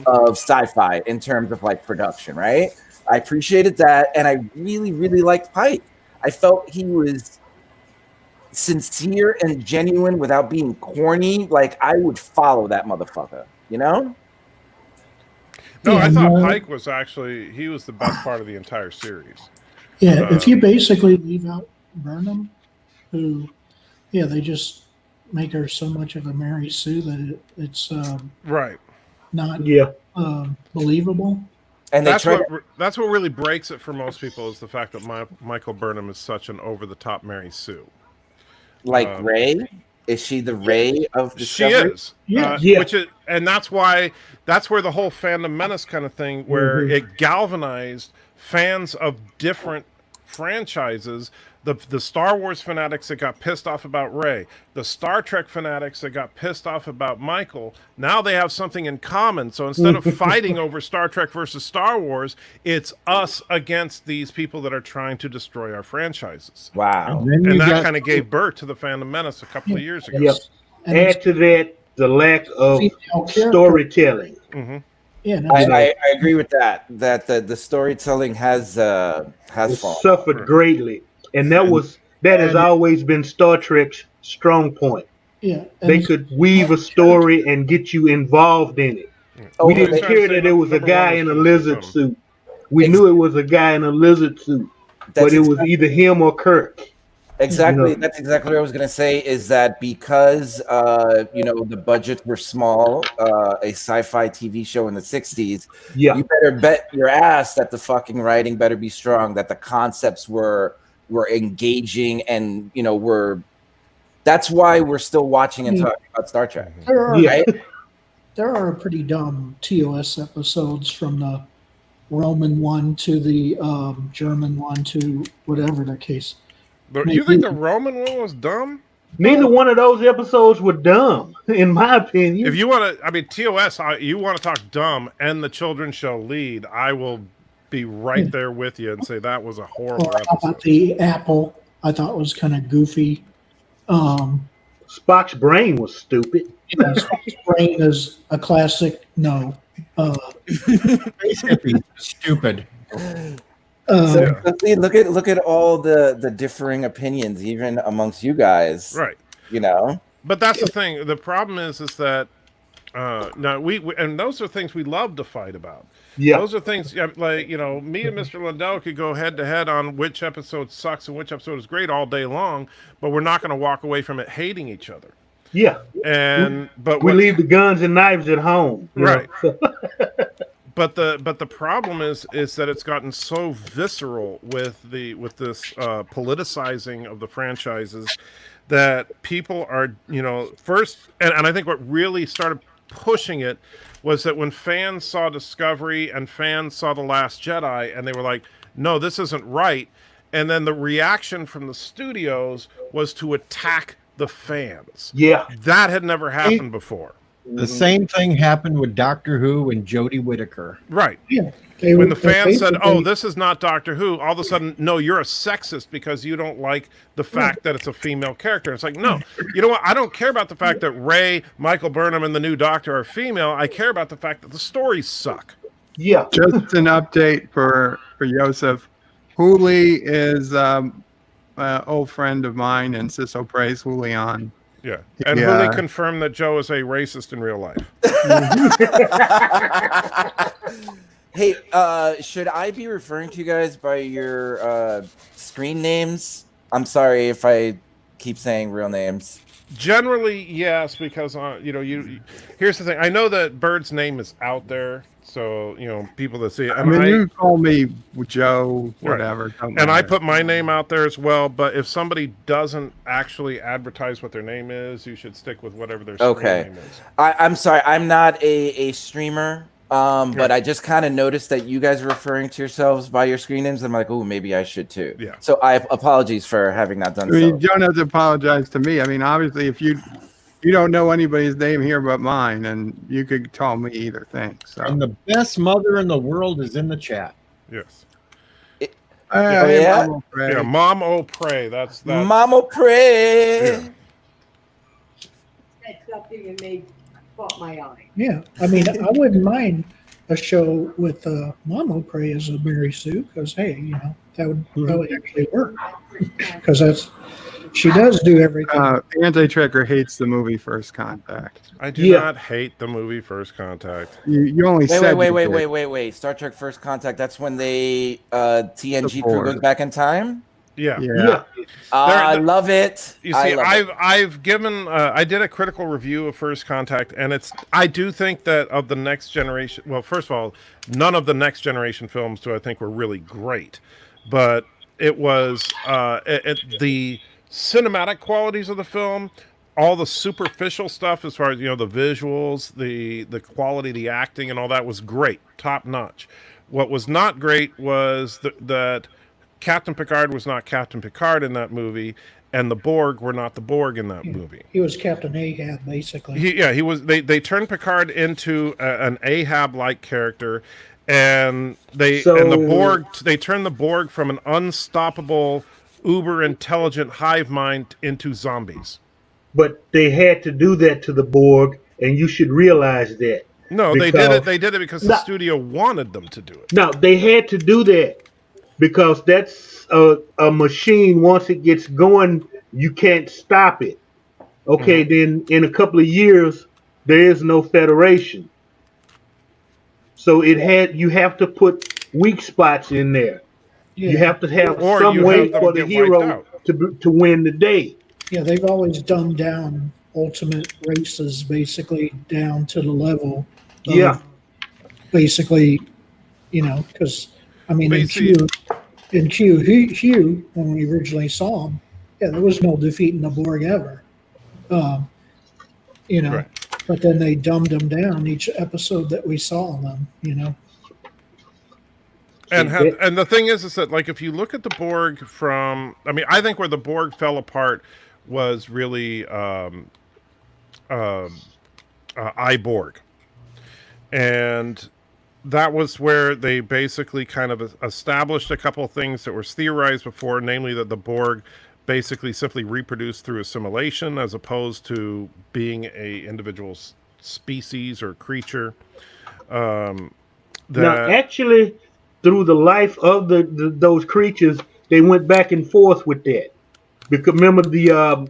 of sci-fi in terms of like production, right? I appreciated that, and I really, really liked Pike. I felt he was sincere and genuine without being corny. Like I would follow that motherfucker, you know? No, I thought Pike was actually he was the best part of the entire series. Yeah, if you basically leave out Burnham, who, they just make her so much of a Mary Sue that it's right, not believable. And that's what really breaks it for most people is the fact that Michael Burnham is such an over-the-top Mary Sue. Like Ray, is she the Ray of Discovery? She is, which is, and that's where the whole fandom menace kind of thing, where it galvanized fans of different franchises. The Star Wars fanatics that got pissed off about Rey, the Star Trek fanatics that got pissed off about Michael, now they have something in common. So instead of fighting over Star Trek versus Star Wars, it's us against these people that are trying to destroy our franchises. Wow. And that kind of gave birth to the Phantom Menace a couple of years ago. Yep. Add to that the lack of storytelling. Yeah, no, I agree with that. That the storytelling has It fallen. suffered greatly, and that has always been Star Trek's strong point. yeah, They and could weave a story and get you involved in it. We Over didn't the, care that it was a Number one guy was in a from lizard suit. We Ex- knew it was a guy in a lizard suit, but that's it was either him or Kirk. exactly You know. that's exactly what I was gonna say. Is that because the budgets were small, a sci-fi TV show in the '60s, Yeah, you better bet your ass that the fucking writing better be strong, that the concepts were engaging, and were. That's why we're still watching and talking about Star Trek. there are yeah, there are pretty dumb TOS episodes from the Roman one to the German one to whatever the case. You think the Roman one was dumb? neither one of those episodes were dumb, in my opinion. If you want to, I mean, TOS, you want to talk dumb and the children shall lead, I will be right there with you and say that was a horrible Or how episode. about the Apple? I thought was kind of goofy. Spock's brain was stupid. Yeah, Spock's Brain is a classic. No. Space hippies, stupid. So see, look at all the differing opinions, even amongst you guys. Right. But that's the thing. The problem is that now we and those are things we love to fight about. Yeah, Those are things like me and Mr. Lundell could go head to head on which episode sucks and which episode is great all day long, but we're not going to walk away from it hating each other. yeah. But We leave the guns and knives at home. you Right. know. But the problem is that it's gotten so visceral with this politicizing of the franchises that people are first and I think what really started pushing it was that when fans saw Discovery and fans saw The Last Jedi and they were like, no, this isn't right, and then the reaction from the studios was to attack the fans. Yeah. That had never happened before. The same thing happened with Doctor Who and Jodie Whittaker. Right. Yeah. When the fans said, basically- oh, this is not Doctor Who, all of a sudden, no, you're a sexist because you don't like the fact that it's a female character. It's like, no, you know what? I don't care about the fact that Ray, Michael Burnham, and the new Doctor are female. I care about the fact that the stories suck. Yeah. Just an update for Joseph. Hooli is an old friend of mine, and Ciso praise Julian. Yeah. And Yeah. Hooli confirmed that Joe is a racist in real life. Hey, should I be referring to you guys by your screen names? I'm sorry if I keep saying real names. Generally, yes, because you. Here's the thing. I know that Bird's name is out there, so people that see it. I mean, you call me Joe, whatever. And I put my name out there as well. But if somebody doesn't actually advertise what their name is, you should stick with whatever their screen name is. I'm sorry. I'm not a streamer. But I just kind of noticed that you guys are referring to yourselves by your screen names. I'm like, oh, maybe I should too. Yeah. So I apologies for having not done so. You don't have to apologize to me. I mean, obviously, if you don't know anybody's name here but mine, and you could tell me either thing. So. And the best mother in the world is in the chat. Yes. Yeah. Mom O Pray. That's Mom O Pray. Yeah. That's something that made caught my eye. Yeah, I mean, I wouldn't mind a show with Mama Prey as a Mary Sue because hey, that would actually work because she does do everything. Anti-Trekker hates the movie First Contact. I do not hate the movie First Contact. You only said Wait. Star Trek First Contact. That's when they TNG crew goes back in time. Yeah. I love it. You see, I've given I did a critical review of First Contact, and I do think that of the next generation. Well, first of all, none of the next generation films do I think were really great, but it was the cinematic qualities of the film, all the superficial stuff as far as the visuals, the quality, the acting, and all that was great, top notch. What was not great was that Captain Picard was not Captain Picard in that movie, and the Borg were not the Borg in that movie. He was Captain Ahab, basically. He was. They turned Picard into an Ahab-like character, and they turned the Borg from an unstoppable, uber intelligent hive mind into zombies. But they had to do that to the Borg, and you should realize that No, they did Because- it. They did it because the No. studio wanted them to do it. No, they had to do that because that's a machine. Once it gets going, you can't stop it. Okay, then in a couple of years, there is no Federation. So you have to put weak spots in there. Yeah, You have to have Or some you way have them for the get wiped hero out. to win the day. yeah, they've always dumbed down ultimate races basically down to the level of Yeah. basically, because I mean, But you see- Hugh, when we originally saw him, yeah, there was no defeating the Borg ever. Um, Right. but then they dumbed them down each episode that we saw them, And the thing is that like if you look at the Borg from, I mean, I think where the Borg fell apart was really Iborg, and that was where they basically kind of established a couple of things that were theorized before, namely that the Borg basically simply reproduced through assimilation as opposed to being a individual species or creature. Now, actually, through the life of those creatures, they went back and forth with that. Because remember the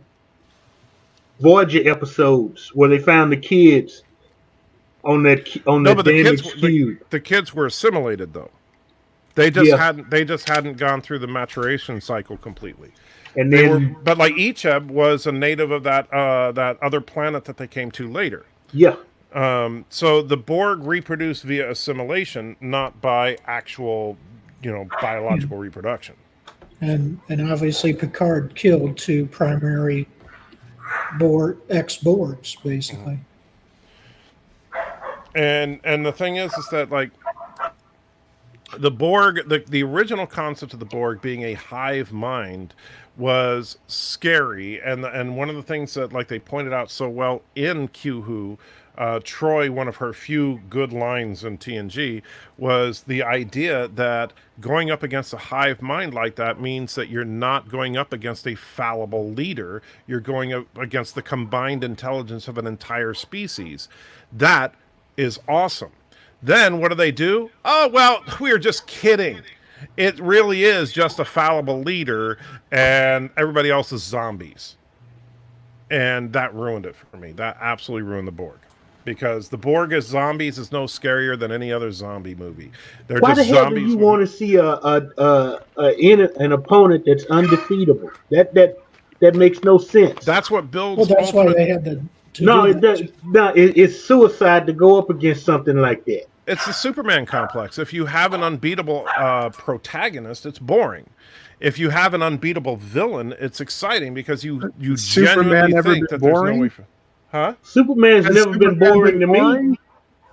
Voyager episodes where they found the kids on that but damaged cube. the kids were assimilated though. They just hadn't gone through the maturation cycle completely. And They then were, but like Icheb was a native of that other planet that they came to later. yeah, So the Borg reproduced via assimilation, not by actual, biological reproduction. and obviously Picard killed two primary ex-Borgs basically. And the thing is that like the Borg, the original concept of the Borg being a hive mind was scary, and one of the things that like they pointed out so well in Q-Who, Troy, one of her few good lines in TNG, was the idea that going up against a hive mind like that means that you're not going up against a fallible leader. You're going up against the combined intelligence of an entire species. That is awesome. Then what do? Oh, well, we are just kidding. It really is just a fallible leader, and everybody else is zombies. And that ruined it for me. That absolutely ruined the Borg. Because the Borg as zombies is no scarier than any other zombie movie. They're why the just hell zombies. do you want to see an opponent that's undefeatable? That makes no sense. That's what builds. Well, that's why ultimate- they had to No, do it that. does. No, it's suicide to go up against something like that. It's the Superman complex. If you have an unbeatable protagonist, it's boring. If you have an unbeatable villain, it's exciting because you Superman genuinely ever think been that there's boring? no way for. Huh? Superman's Has never been Superman boring to me. boring?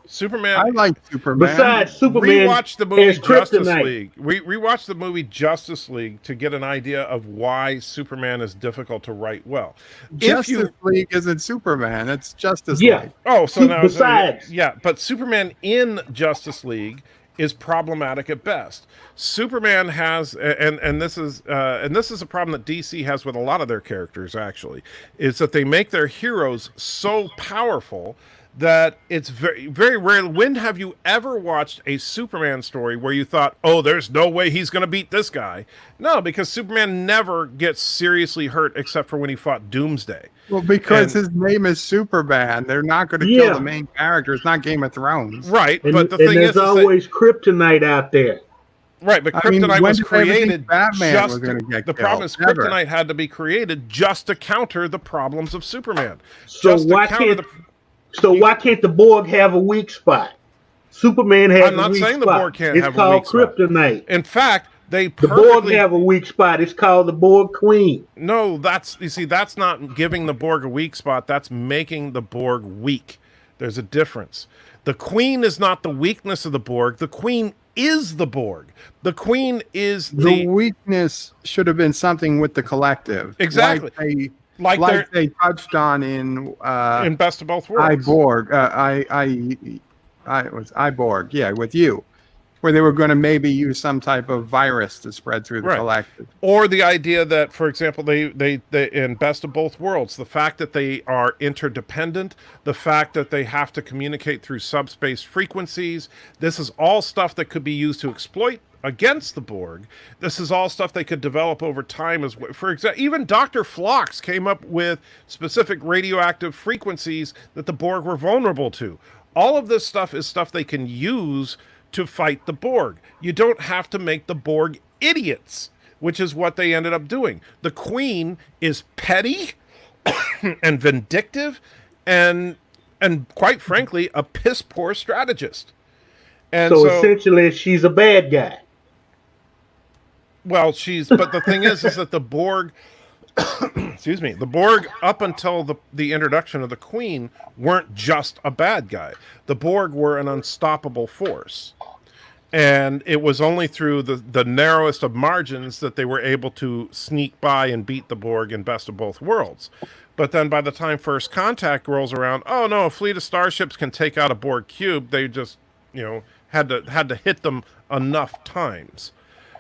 Superman. I like Superman. Besides, Superman Rewatch the movie has Justice kryptonite. League. Rewatch the movie Justice League to get an idea of why Superman is difficult to write well. Justice League isn't Superman. It's Justice Yeah. League. Oh, so now Besides. yeah, but Superman in Justice League is problematic at best. Superman has, and this is a problem that DC has with a lot of their characters. Actually, is that they make their heroes so powerful that it's very, very rare. When have you ever watched a Superman story where you thought, oh, there's no way he's going to beat this guy? No, because Superman never gets seriously hurt except for when he fought Doomsday. Well, because his name is Superman, they're not going to kill the main character. It's not Game of Thrones. Right, And, but the and thing there's is always kryptonite out there. right, but I mean, kryptonite when was did they ever think created Batman just was gonna get the problem killed? is Never. kryptonite had to be created just to counter the problems of Superman. So Just to why counter can't why can't the Borg have a weak spot? Superman has I'm not a weak saying the spot. Borg can't it's have a called weak spot. kryptonite. In fact, they The Borg perfectly have a weak spot. It's called the Borg Queen. No, that's not giving the Borg a weak spot. That's making the Borg weak. There's a difference. The Queen is not the weakness of the Borg. The Queen is the Borg. The Queen is The weakness should have been something with the collective. Exactly. Like they touched on in Best of Both Worlds. Iborg. It was Iborg, yeah, with you. where they were going to maybe use some type of virus to spread through the Right. collective. Or the idea that, for example, they in Best of Both Worlds, the fact that they are interdependent, the fact that they have to communicate through subspace frequencies, this is all stuff that could be used to exploit against the Borg. This is all stuff they could develop over time. As for example, even Dr. Phlox came up with specific radioactive frequencies that the Borg were vulnerable to. All of this stuff is stuff they can use to fight the Borg. You don't have to make the Borg idiots, which is what they ended up doing. The Queen is petty and vindictive and quite frankly, a piss poor strategist. And so essentially she's a bad guy. Well, but the thing is that the Borg, excuse me, the Borg up until the introduction of the Queen weren't just a bad guy. The Borg were an unstoppable force. And it was only through the narrowest of margins that they were able to sneak by and beat the Borg in Best of Both Worlds. But then by the time First Contact rolls around, oh no, a fleet of starships can take out a Borg cube. They just, had to hit them enough times.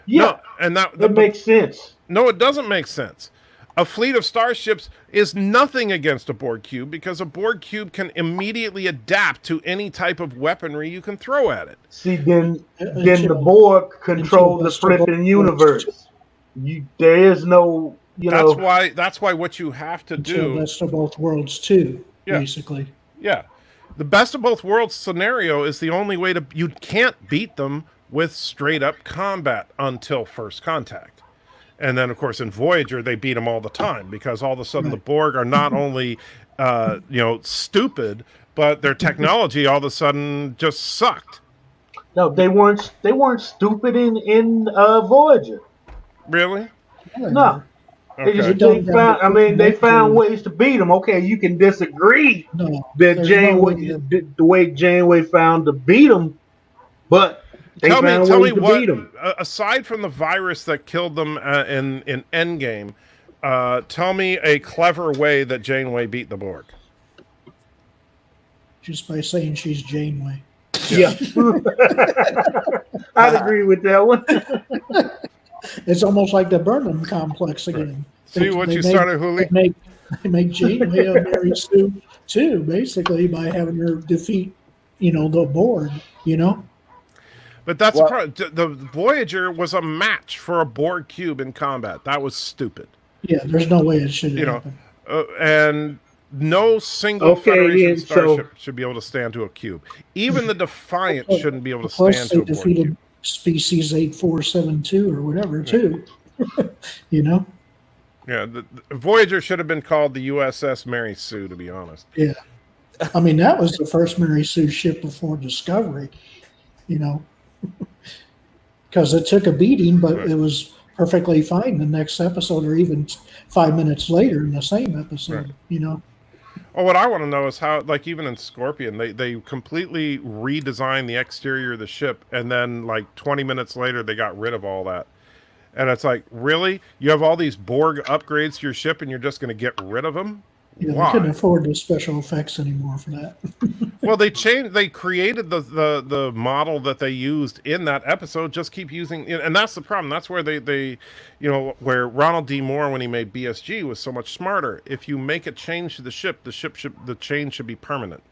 Yeah, no, and that makes sense. No, it doesn't make sense. A fleet of starships is nothing against a Borg cube because a Borg cube can immediately adapt to any type of weaponry you can throw at it. See, then the Borg control the flipping universe. There is no, That's why what you have to do. Best of Both Worlds too, basically. Yeah, the Best of Both Worlds scenario is the only way to. You can't beat them with straight up combat until First Contact. And then, of course, in Voyager, they beat them all the time because all of a sudden the Borg are not only, stupid, but their technology all of a sudden just sucked. No, they weren't stupid in Voyager. Really? No. Okay. They found ways to beat them. Okay, you can disagree that the way Janeway found to beat them, but Tell me what, aside from the virus that killed them in Endgame, tell me a clever way that Janeway beat the Borg. Just by saying she's Janeway. Yeah. I'd agree with that one. It's almost like the Burnham complex again. Right. See what you started, Hooli? They make Janeway a Mary Sue too, basically, by having her defeat, the Borg, But that's the problem. The Voyager was a match for a Borg cube in combat. That was stupid. Yeah, there's no way it should happen. And no single Federation starship should be able to stand to a cube. Even the Defiant shouldn't be able to stand to a Borg cube. Species 8472 or whatever, too. Yeah, the Voyager should have been called the USS Mary Sue, to be honest. Yeah. I mean, that was the first Mary Sue ship before Discovery, because it took a beating, but it was perfectly fine the next episode or even 5 minutes later in the same episode, Well, what I want to know is how, like even in Scorpion, they completely redesigned the exterior of the ship, and then like 20 minutes later, they got rid of all that. And it's like, really? You have all these Borg upgrades to your ship, and you're just going to get rid of them? Yeah, they couldn't afford the special effects anymore for that. Well, they created the model that they used in that episode, just keep using, and that's the problem. That's where they where Ronald D. Moore, when he made BSG, was so much smarter. If you make a change to the change should be permanent.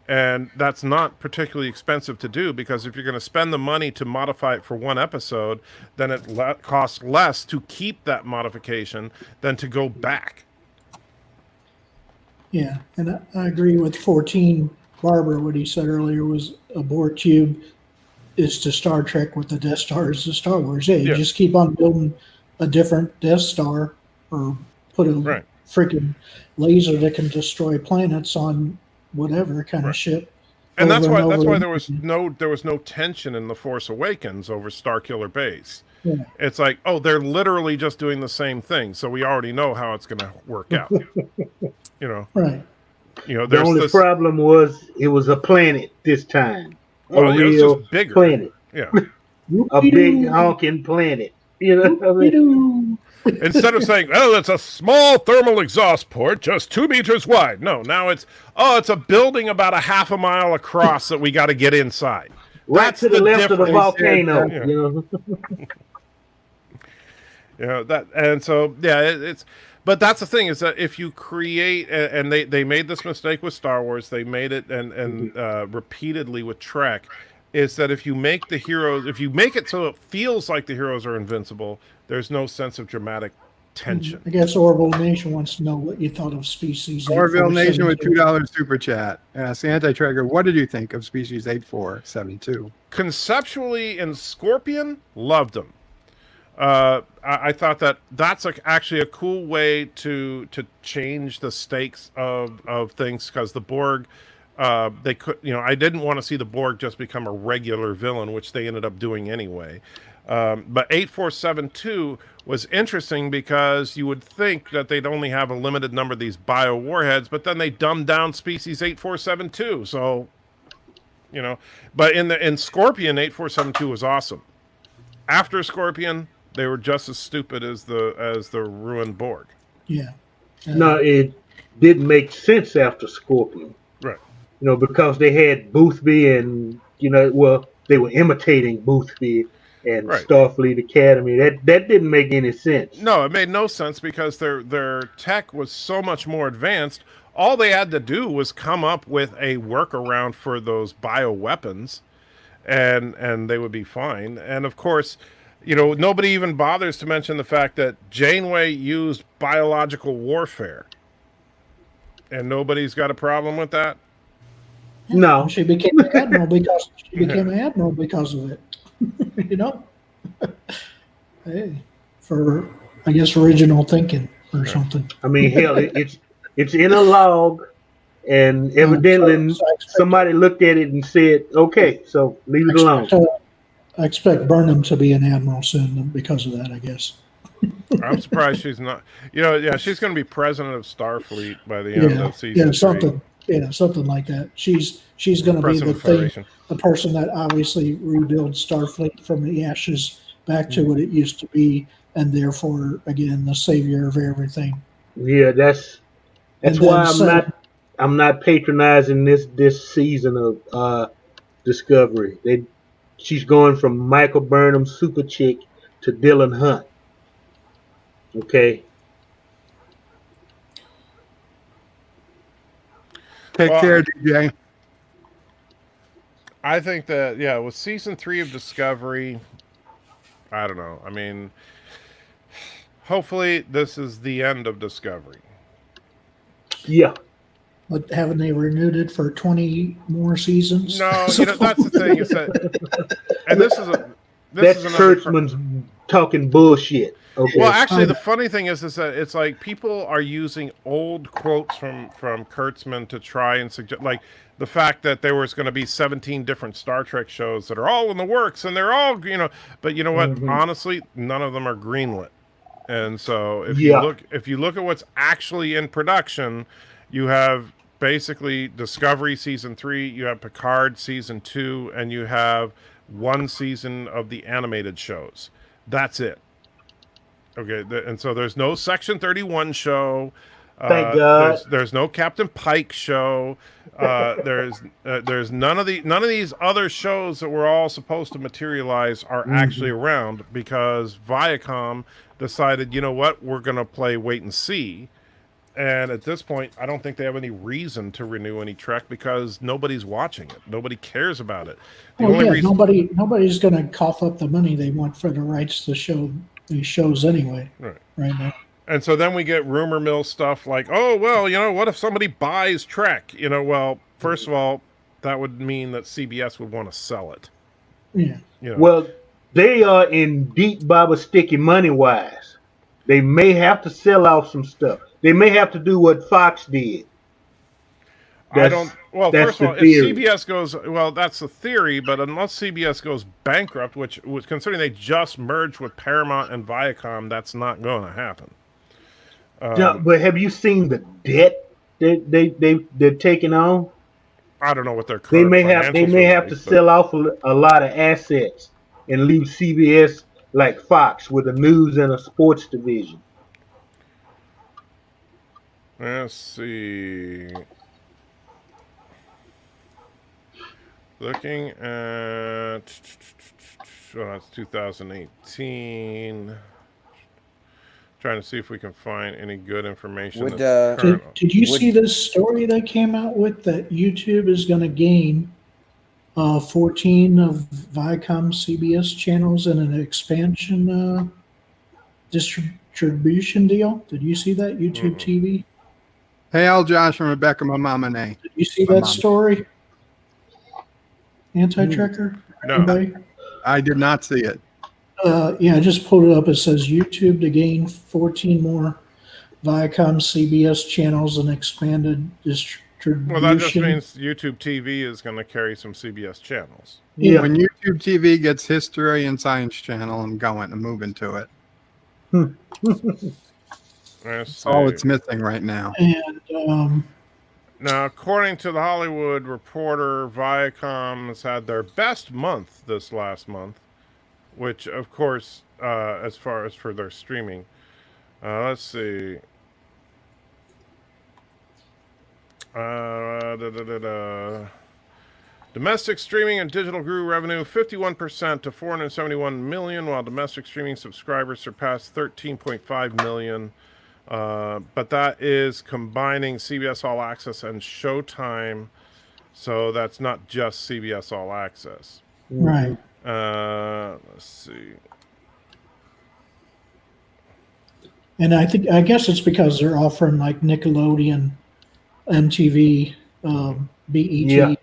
And that's not particularly expensive to do, because if you're going to spend the money to modify it for one episode, then it costs less to keep that modification than to go back. Yeah, and I agree with 14 Barber. What he said earlier was a Borg cube is to Star Trek what the Death Star is to Star Wars. Yeah, you just keep on building a different Death Star or put a freaking laser that can destroy planets on whatever kind of ship. And that's why there was no tension in The Force Awakens over Starkiller Base. Yeah. It's like, oh, they're literally just doing the same thing, so we already know how it's going to work out. Right. The only problem was it was a planet this time. Well, it was just bigger. Planet. Yeah. A big honking planet. Instead of saying, oh, it's a small thermal exhaust port just 2 meters wide. No, now it's a building about a half a mile across that we got to get inside. Right That's to the left of the difference. volcano. Yeah. You know. You know that, and so yeah, it's. But that's the thing is that if you create, and they made this mistake with Star Wars, they made it and repeatedly with Trek, is that if you make the heroes, if you make it so it feels like the heroes are invincible, there's no sense of dramatic tension. I guess Orville Nation wants to know what you thought of Species Orville Nation with 8472. $2 super chat. Anti-Tracker, what did you think of Species 8472? Conceptually, in Scorpion, loved them. I thought that that's actually a cool way to change the stakes of things, because the Borg, they could, I didn't want to see the Borg just become a regular villain, which they ended up doing anyway. But 8472 was interesting because you would think that they'd only have a limited number of these bio warheads, but then they dumbed down Species 8472. So, but in Scorpion, 8472 was awesome. After Scorpion, they were just as stupid as the ruined Borg. Yeah. No, it didn't make sense after Scorpion. Right. Because they had Boothby and they were imitating Boothby and Right. Starfleet Academy. That didn't make any sense. No, it made no sense because their tech was so much more advanced. All they had to do was come up with a workaround for those bioweapons, and they would be fine. And of course, nobody even bothers to mention the fact that Janeway used biological warfare, and nobody's got a problem with that. No. She became an admiral because of it. Hey, for I guess original thinking or something. I mean, hell, it's in a log, and evidently somebody looked at it and said, "Okay, so leave it alone." I expect Burnham to be an admiral soon because of that, I guess. I'm surprised she's not. She's going to be president of Starfleet by the end of season 3. Something like that. She's going to be the person that obviously rebuilds Starfleet from the ashes back to what it used to be, and therefore, again, the savior of everything. Yeah, that's why I'm not patronizing this season of Discovery. She's going from Michael Burnham super chick to Dylan Hunt. Okay. Take care, DJ. I think that with season 3 of Discovery, I don't know. I mean, hopefully this is the end of Discovery. Yeah. But haven't they renewed it for 20 more seasons? No, that's the thing. Is that, and this is Kurtzman's talking bullshit. Okay. Well, actually, the funny thing is that it's like people are using old quotes from Kurtzman to try and suggest, like the fact that there was going to be 17 different Star Trek shows that are all in the works, and they're all, but you know what? Mm-hmm. Honestly, none of them are greenlit. And so if you look at what's actually in production, you have basically Discovery season 3, you have Picard season 2, and you have one season of the animated shows. That's it. Okay, and so there's no Section 31 show. Thank God. There's no Captain Pike show. There's none of these other shows that were all supposed to materialize are actually around, because Viacom decided, you know what, we're going to play wait and see. And at this point, I don't think they have any reason to renew any Trek because nobody's watching it. Nobody cares about it. Nobody's going to cough up the money they want for the rights to show these shows anyway. Right now. And so then we get rumor mill stuff like, oh, well, what if somebody buys Trek? Well, first of all, that would mean that CBS would want to sell it. Yeah. Well, they are in deep Baba sticky money-wise. They may have to sell off some stuff. They may have to do what Fox did. First of all, if CBS goes, well, that's the theory, but unless CBS goes bankrupt, which considering they just merged with Paramount and Viacom, that's not going to happen. But have you seen the debt they're taking on? I don't know what their they may have to sell off a lot of assets and leave CBS like Fox with a news and a sports division. Let's see. Looking at, well, that's 2018. Trying to see if we can find any good information. Would, that's current. Did you Would- see this story that came out with that YouTube is going to gain 14 of Viacom CBS channels and an expansion distribution deal? Did you see that? YouTube TV? Hail, Josh and Rebecca, my mama nay. Did you see My that mom. story? Anti-tracker? No. Anybody? I did not see it. Yeah, I just pulled it up. It says YouTube to gain 14 more Viacom CBS channels and expanded distribution. Well, that just means YouTube TV is going to carry some CBS channels. Yeah. When YouTube TV gets History and Science Channel, I'm going to move into it. Let's All see. it's missing right now. And Now, according to the Hollywood Reporter, Viacom has had their best month this last month, which, of course, as far as for their streaming. Let's see. Domestic streaming and digital grew revenue 51% to 471 million, while domestic streaming subscribers surpassed 13.5 million. But that is combining CBS All Access and Showtime, so that's not just CBS All Access. right. Let's see. And I guess it's because they're offering like Nickelodeon, MTV, BET, Yeah.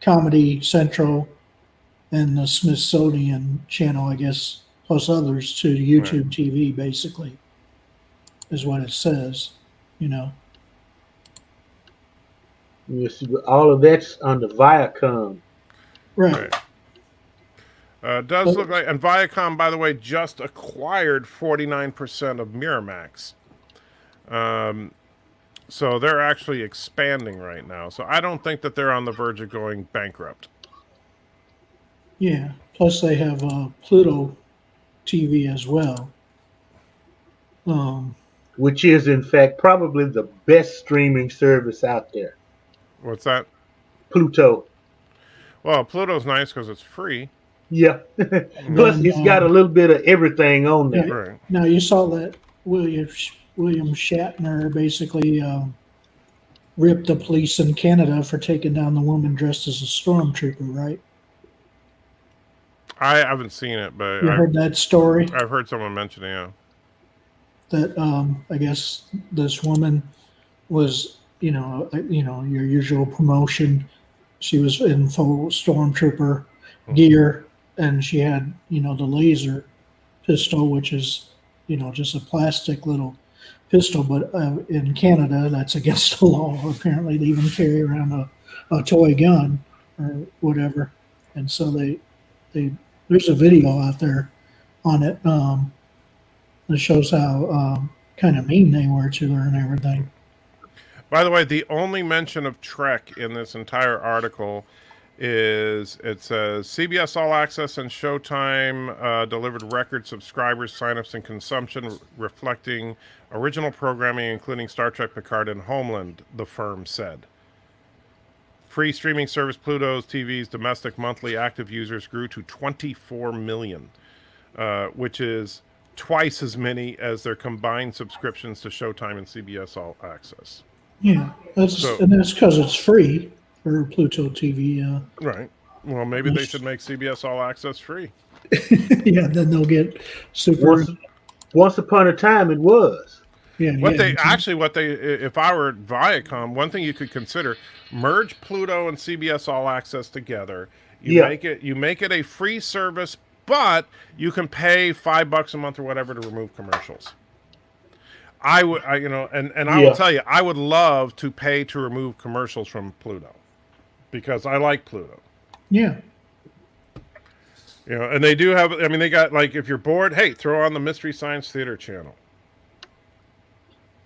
Comedy Central, and the Smithsonian channel, I guess, plus others to YouTube TV, basically, is what it says, you know. You see, all of that's under Viacom. Right. Does look like, and Viacom, by the way, just acquired 49% of Miramax. So they're actually expanding right now. So I don't think that they're on the verge of going bankrupt. Yeah. Plus they have Pluto TV as well. Which is, in fact, probably the best streaming service out there. What's that? Pluto. Well, Pluto's nice because it's free. Yeah. Plus, it's got a little bit of everything on there. Right. Now you saw that William Shatner basically ripped the police in Canada for taking down the woman dressed as a stormtrooper, right? I haven't seen it, but You heard that story? I've heard someone mention it, yeah. That I guess this woman was, your usual promotion. She was in full stormtrooper gear, and she had, the laser pistol, which is, just a plastic little pistol. But in Canada, that's against the law. Apparently, they even carry around a toy gun or whatever. And so there's a video out there on it that shows how kind of mean they were to her and everything. By the way, the only mention of Trek in this entire article is it says CBS All Access and Showtime delivered record subscribers, signups, and consumption, reflecting original programming, including Star Trek, Picard, and Homeland, the firm said. Free streaming service Pluto's TV's domestic monthly active users grew to 24 million, which is twice as many as their combined subscriptions to Showtime and CBS All Access. Yeah, that's because it's free for Pluto TV. Right. Well, maybe they should make CBS All Access free. Yeah, then they'll get super. Once upon a time, it was. Yeah. If I were Viacom, one thing you could consider: merge Pluto and CBS All Access together. You make it a free service, but you can pay $5 a month or whatever to remove commercials. I will tell you, I would love to pay to remove commercials from Pluto because I like Pluto. Yeah. And they do have. I mean, they got if you're bored, hey, throw on the Mystery Science Theater channel.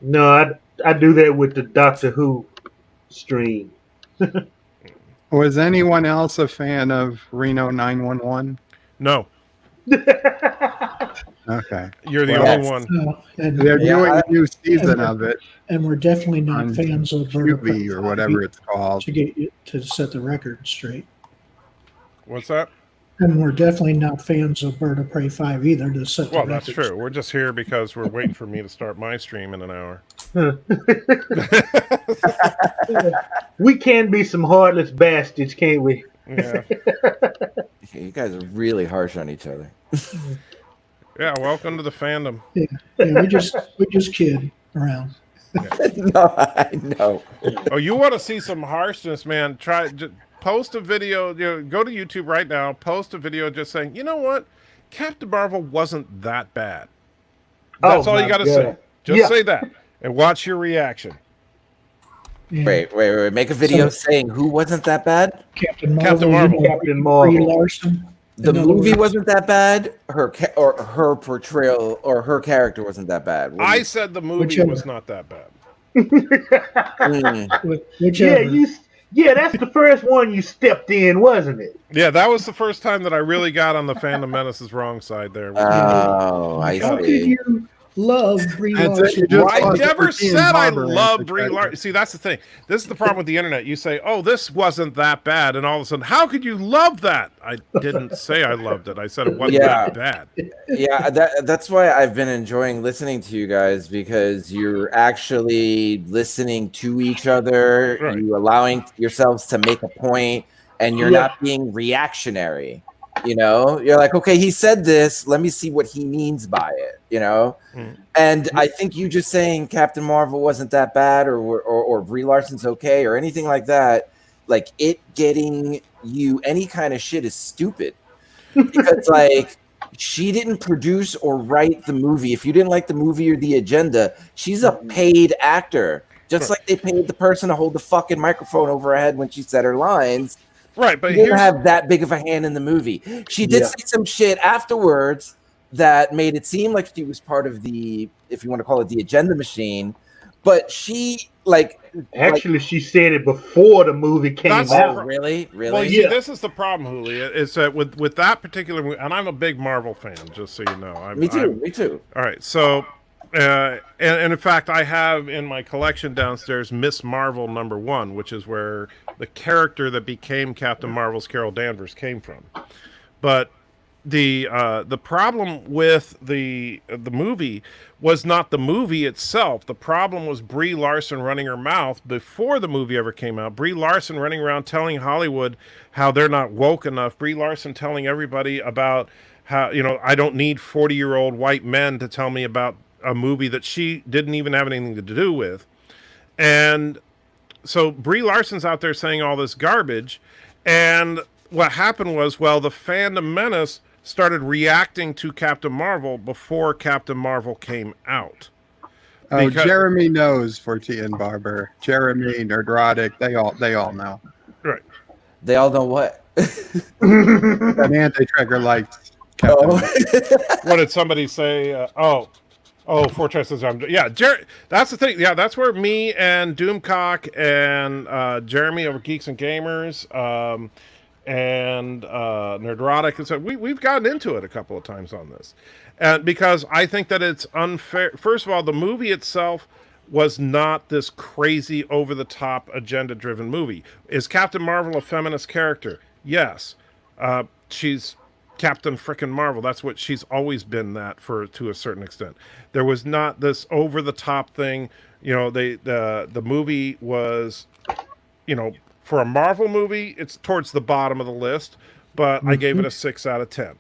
No, I do that with the Doctor Who stream. Was anyone else a fan of Reno 911? No. Okay. You're the only one. They're doing a new season of it. And we're definitely not fans of QB or whatever it's called. To get you to set the record straight. What's that? And we're definitely not fans of Bird of Prey 5 either, to set the Well, that's record true. We're just here because we're waiting for me to start my stream in an hour. We can be some heartless bastards, can't we? Yeah. You guys are really harsh on each other. Yeah, welcome to the fandom. Yeah, we just kid around. No, I know. Oh, you want to see some harshness, man? Post a video. Go to YouTube right now. Post a video just saying, you know what, Captain Marvel wasn't that bad. That's all you got to say. Just say that and watch your reaction. Yeah. Wait. Make a video saying who wasn't that bad. Captain Marvel. Captain Marvel. Brie Larson. The movie wasn't that bad. Her portrayal or her character wasn't that bad. I said the movie was not that bad. Whichever. Yeah, that's the first one you stepped in, wasn't it? Yeah, that was the first time that I really got on the Phantom Menace's wrong side there. Oh, I How could see. you love Brie That's Larson? it, you just I lost never for Ian said I Barber love and Brie Patricia. Larson. See, that's the thing. This is the problem with the internet. You say, "Oh, this wasn't that bad," and all of a sudden, how could you love that? I didn't say I loved it. I said it wasn't that bad. Yeah, that's why I've been enjoying listening to you guys, because you're actually listening to each other. Right. You're allowing yourselves to make a point, and you're not being reactionary. You know, you're like, okay, he said this. Let me see what he means by it. You know, and I think you just saying Captain Marvel wasn't that bad, or Brie Larson's okay, or anything like that, like it getting you any kind of shit is stupid, because like she didn't produce or write the movie. If you didn't like the movie or the agenda, she's a paid actor, just like they paid the person to hold the fucking microphone over her head when she said her lines. Right, but she didn't have that big of a hand in the movie. She did say some shit afterwards that made it seem like she was part of the, if you want to call it the agenda machine, but she she said it before the movie came out. Really? Well, you see, this is the problem, Julia, is that with that particular movie, and I'm a big Marvel fan, just so you know. Me too. All right, so, and in fact, I have in my collection downstairs Miss Marvel #1, which is where the character that became Captain Marvel's Carol Danvers came from. But the problem with the movie was not the movie itself. The problem was Brie Larson running her mouth before the movie ever came out. Brie Larson running around telling Hollywood how they're not woke enough. Brie Larson telling everybody about how, I don't need 40-year-old white men to tell me about a movie that she didn't even have anything to do with. And so Brie Larson's out there saying all this garbage, and what happened was, the Phantom Menace started reacting to Captain Marvel before Captain Marvel came out. Jeremy knows for T and Barber. Jeremy, Nerdrotic, they all know. Right. They all know what? That anti-trigger likes Captain Marvel. What did somebody say? Fortress. That's the thing. Yeah, that's where me and Doomcock and Jeremy over Geeks and Gamers and Nerdrotic and so we've gotten into it a couple of times on this, and because I think that it's unfair. First of all, the movie itself was not this crazy over-the-top agenda-driven movie. Is Captain Marvel a feminist character? Yes. She's Captain frickin' Marvel. That's what she's always been to a certain extent. There was not this over-the-top thing. The movie was, for a Marvel movie, it's towards the bottom of the list, but I gave it a 6 out of 10.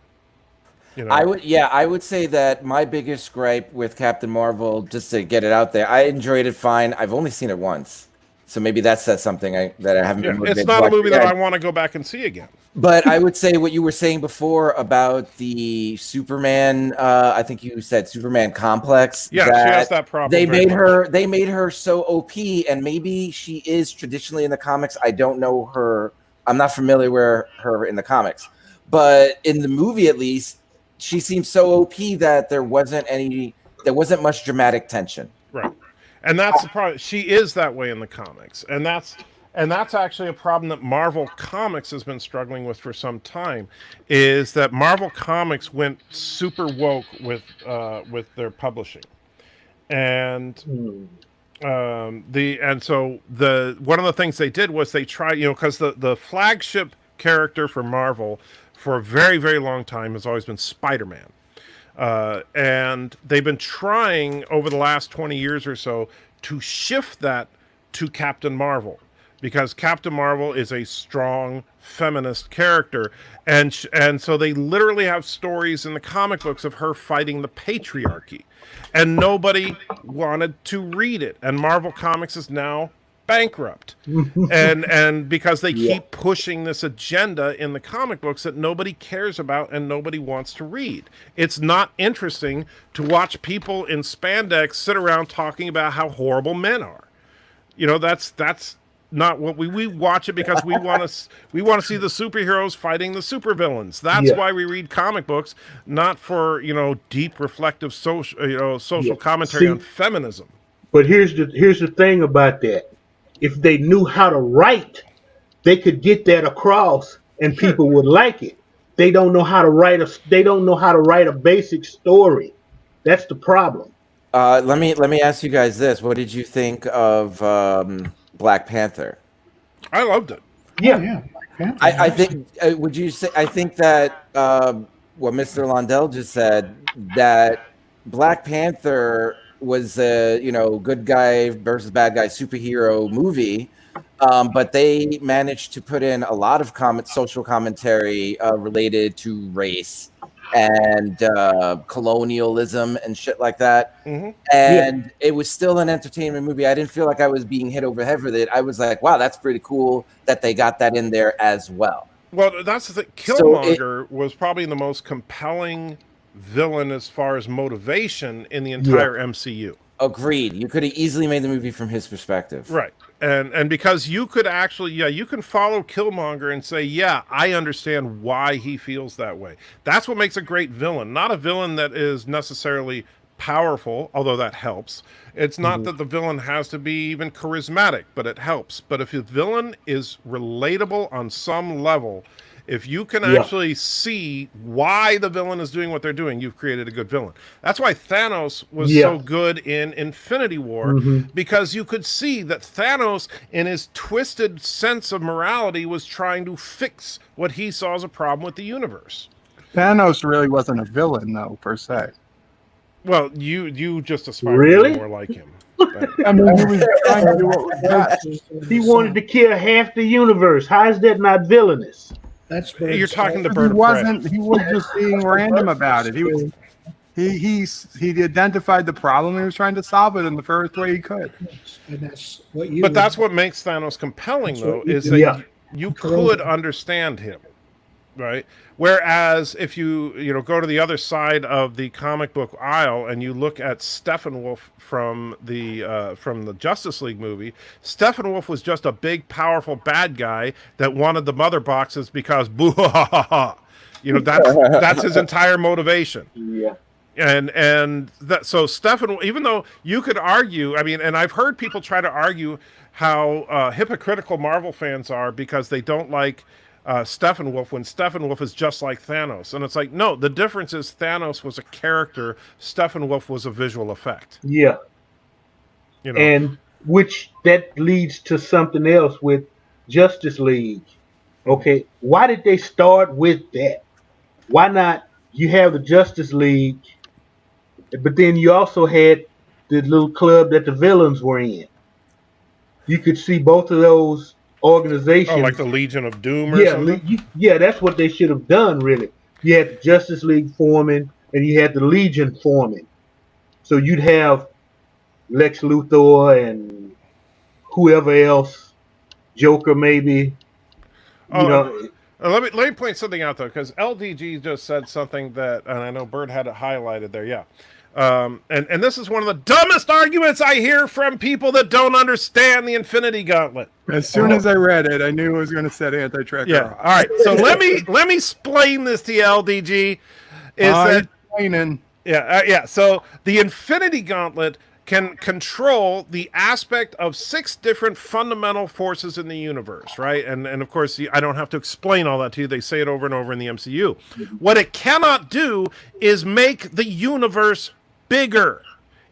I would say that my biggest gripe with Captain Marvel, just to get it out there, I enjoyed it fine. I've only seen it once, so maybe that says something that I haven't been motivated it's not a movie again. that I want to go back and see again. But I would say what you were saying before about the Superman, I think you said Superman complex. Yeah, she has that problem. They made her so OP, and maybe she is traditionally in the comics. I don't know her. I'm not familiar with her in the comics, but in the movie at least, she seems so OP that there wasn't much dramatic tension. Right, and that's the problem. She is that way in the comics, and that's actually a problem that Marvel Comics has been struggling with for some time, is that Marvel Comics went super woke with their publishing, and so one of the things they did was they tried, because the flagship character for Marvel for a very, very long time has always been Spider-Man. And they've been trying over the last 20 years or so to shift that to Captain Marvel, because Captain Marvel is a strong feminist character, and so they literally have stories in the comic books of her fighting the patriarchy, and nobody wanted to read it, and Marvel Comics is now bankrupt, and because they keep pushing this agenda in the comic books that nobody cares about and nobody wants to read. It's not interesting to watch people in spandex sit around talking about how horrible men are. You know, that's not what we watch it because we want to see the superheroes fighting the supervillains. That's why we read comic books, not for, you know, deep reflective social commentary on feminism. But here's the thing about that. If they knew how to write, they could get that across, and people would like it. They don't know how to write a basic story. That's the problem. Let me ask you guys this: what did you think of Black Panther? I loved it. Yeah. I think. Would you say? I think that what Mr. Londell just said, that Black Panther was a good guy versus bad guy superhero movie, but they managed to put in a lot of social commentary related to race and colonialism and shit like that. And it was still an entertainment movie. I didn't feel like I was being hit over the head with it. I was like, wow, that's pretty cool that they got that in there as well. Well, that's the thing. Killmonger was probably the most compelling villain as far as motivation in the entire MCU. Agreed. You could have easily made the movie from his perspective. Right. And because you could actually, you can follow Killmonger and say, yeah, I understand why he feels that way. That's what makes a great villain. Not a villain that is necessarily powerful, although that helps. It's not that the villain has to be even charismatic, but it helps. But if the villain is relatable on some level, if you can actually see why the villain is doing what they're doing, you've created a good villain. That's why Thanos was so good in Infinity War, because you could see that Thanos, in his twisted sense of morality, was trying to fix what he saw as a problem with the universe. Thanos really wasn't a villain, though, per se. Well, you just aspire to be more like him. I mean, he was trying to do what was best. He wanted to kill half the universe. How is that not villainous? That's You're talking to He Bird of Prey. He was just being random about it. He identified the problem. He was trying to solve it in the first way he could. And that's what you. But that's what makes Thanos compelling, though, is that you could understand him, right? Whereas if you go to the other side of the comic book aisle and you look at Steppenwolf from the Justice League movie, Steppenwolf was just a big, powerful bad guy that wanted the mother boxes because boo ha ha ha. That's his entire motivation. Yeah. And so Steppenwolf, even though you could argue, I mean, and I've heard people try to argue how hypocritical Marvel fans are because they don't like Steppenwolf when Steppenwolf is just like Thanos. And it's like, no, the difference is Thanos was a character, Steppenwolf was a visual effect. Yeah. And which that leads to something else with Justice League. Okay, why did they start with that? Why not you have the Justice League, but then you also had the little club that the villains were in? You could see both of those organizations. Oh, like the Legion of Doom or something? Yeah, that's what they should have done, really. You had the Justice League forming, and you had the Legion forming. So you'd have Lex Luthor and whoever else, Joker maybe. Let me point something out, though, because LDG just said something that, and I know Bird had it highlighted there, and this is one of the dumbest arguments I hear from people that don't understand the Infinity Gauntlet. As soon as I read it, I knew it was going to set anti-tracker. Yeah. All right. So let me explain this to you, LDG. So the Infinity Gauntlet can control the aspect of 6 different fundamental forces in the universe, right? And of course, I don't have to explain all that to you. They say it over and over in the MCU. What it cannot do is make the universe bigger.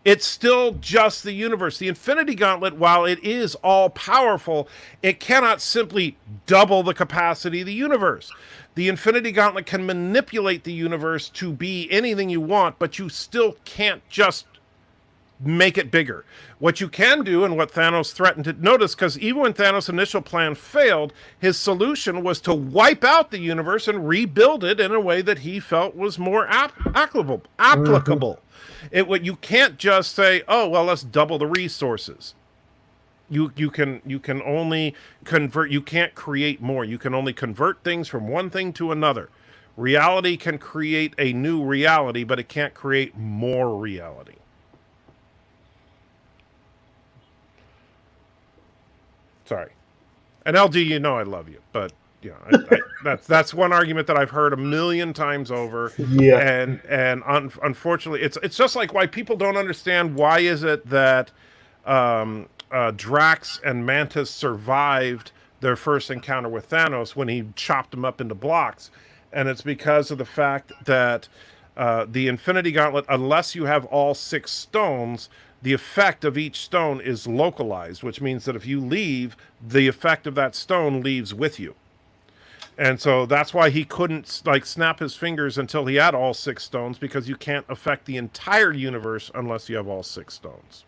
It's still just the universe. The Infinity Gauntlet, while it is all powerful, it cannot simply double the capacity of the universe. The Infinity Gauntlet can manipulate the universe to be anything you want, but you still can't just make it bigger. What you can do, and what Thanos threatened to notice, because even when Thanos' initial plan failed, his solution was to wipe out the universe and rebuild it in a way that he felt was more applicable. What you can't just say, oh well, let's double the resources. You can only convert. You can't create more. You can only convert things from one thing to another. Reality can create a new reality, but it can't create more reality. Sorry. And LD, you know I love you, but you know, that's one argument that I've heard a million times over. Yeah. And unfortunately, it's just like why people don't understand why is it that Drax and Mantis survived their first encounter with Thanos when he chopped them up into blocks, and it's because of the fact that the Infinity Gauntlet, unless you have all 6 stones, the effect of each stone is localized, which means that if you leave, the effect of that stone leaves with you. And so that's why he couldn't like snap his fingers until he had all 6 stones, because you can't affect the entire universe unless you have all 6 stones.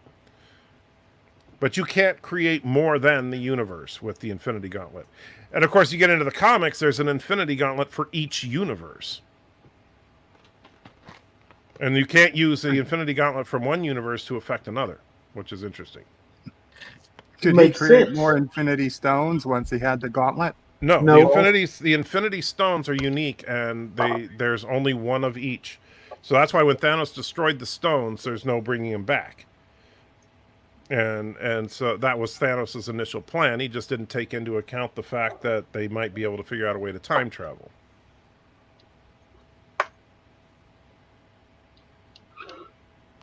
But you can't create more than the universe with the Infinity Gauntlet. And of course, you get into the comics, there's an Infinity Gauntlet for each universe. And you can't use the Infinity Gauntlet from one universe to affect another, which is interesting. Did he create more Infinity Stones once he had the gauntlet? No. The Infinity Stones are unique, and there's only one of each. So that's why when Thanos destroyed the stones, there's no bringing him back. And so that was Thanos' initial plan. He just didn't take into account the fact that they might be able to figure out a way to time travel.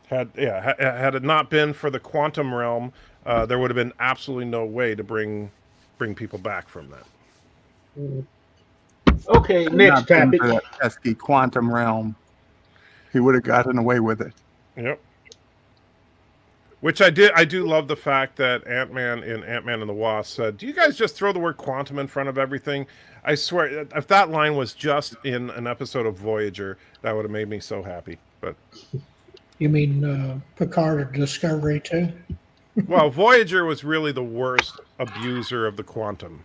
Had it not been for the quantum realm, there would have been absolutely no way to bring people back from that. Okay, next topic. That pesky quantum realm, he would have gotten away with it. Yep. Which I do love the fact that Ant-Man in Ant-Man and the Wasp said, "Do you guys just throw the word quantum in front of everything?" I swear, if that line was just in an episode of Voyager, that would have made me so happy. But You mean Picard or Discovery too? well, Voyager was really the worst abuser of the quantum.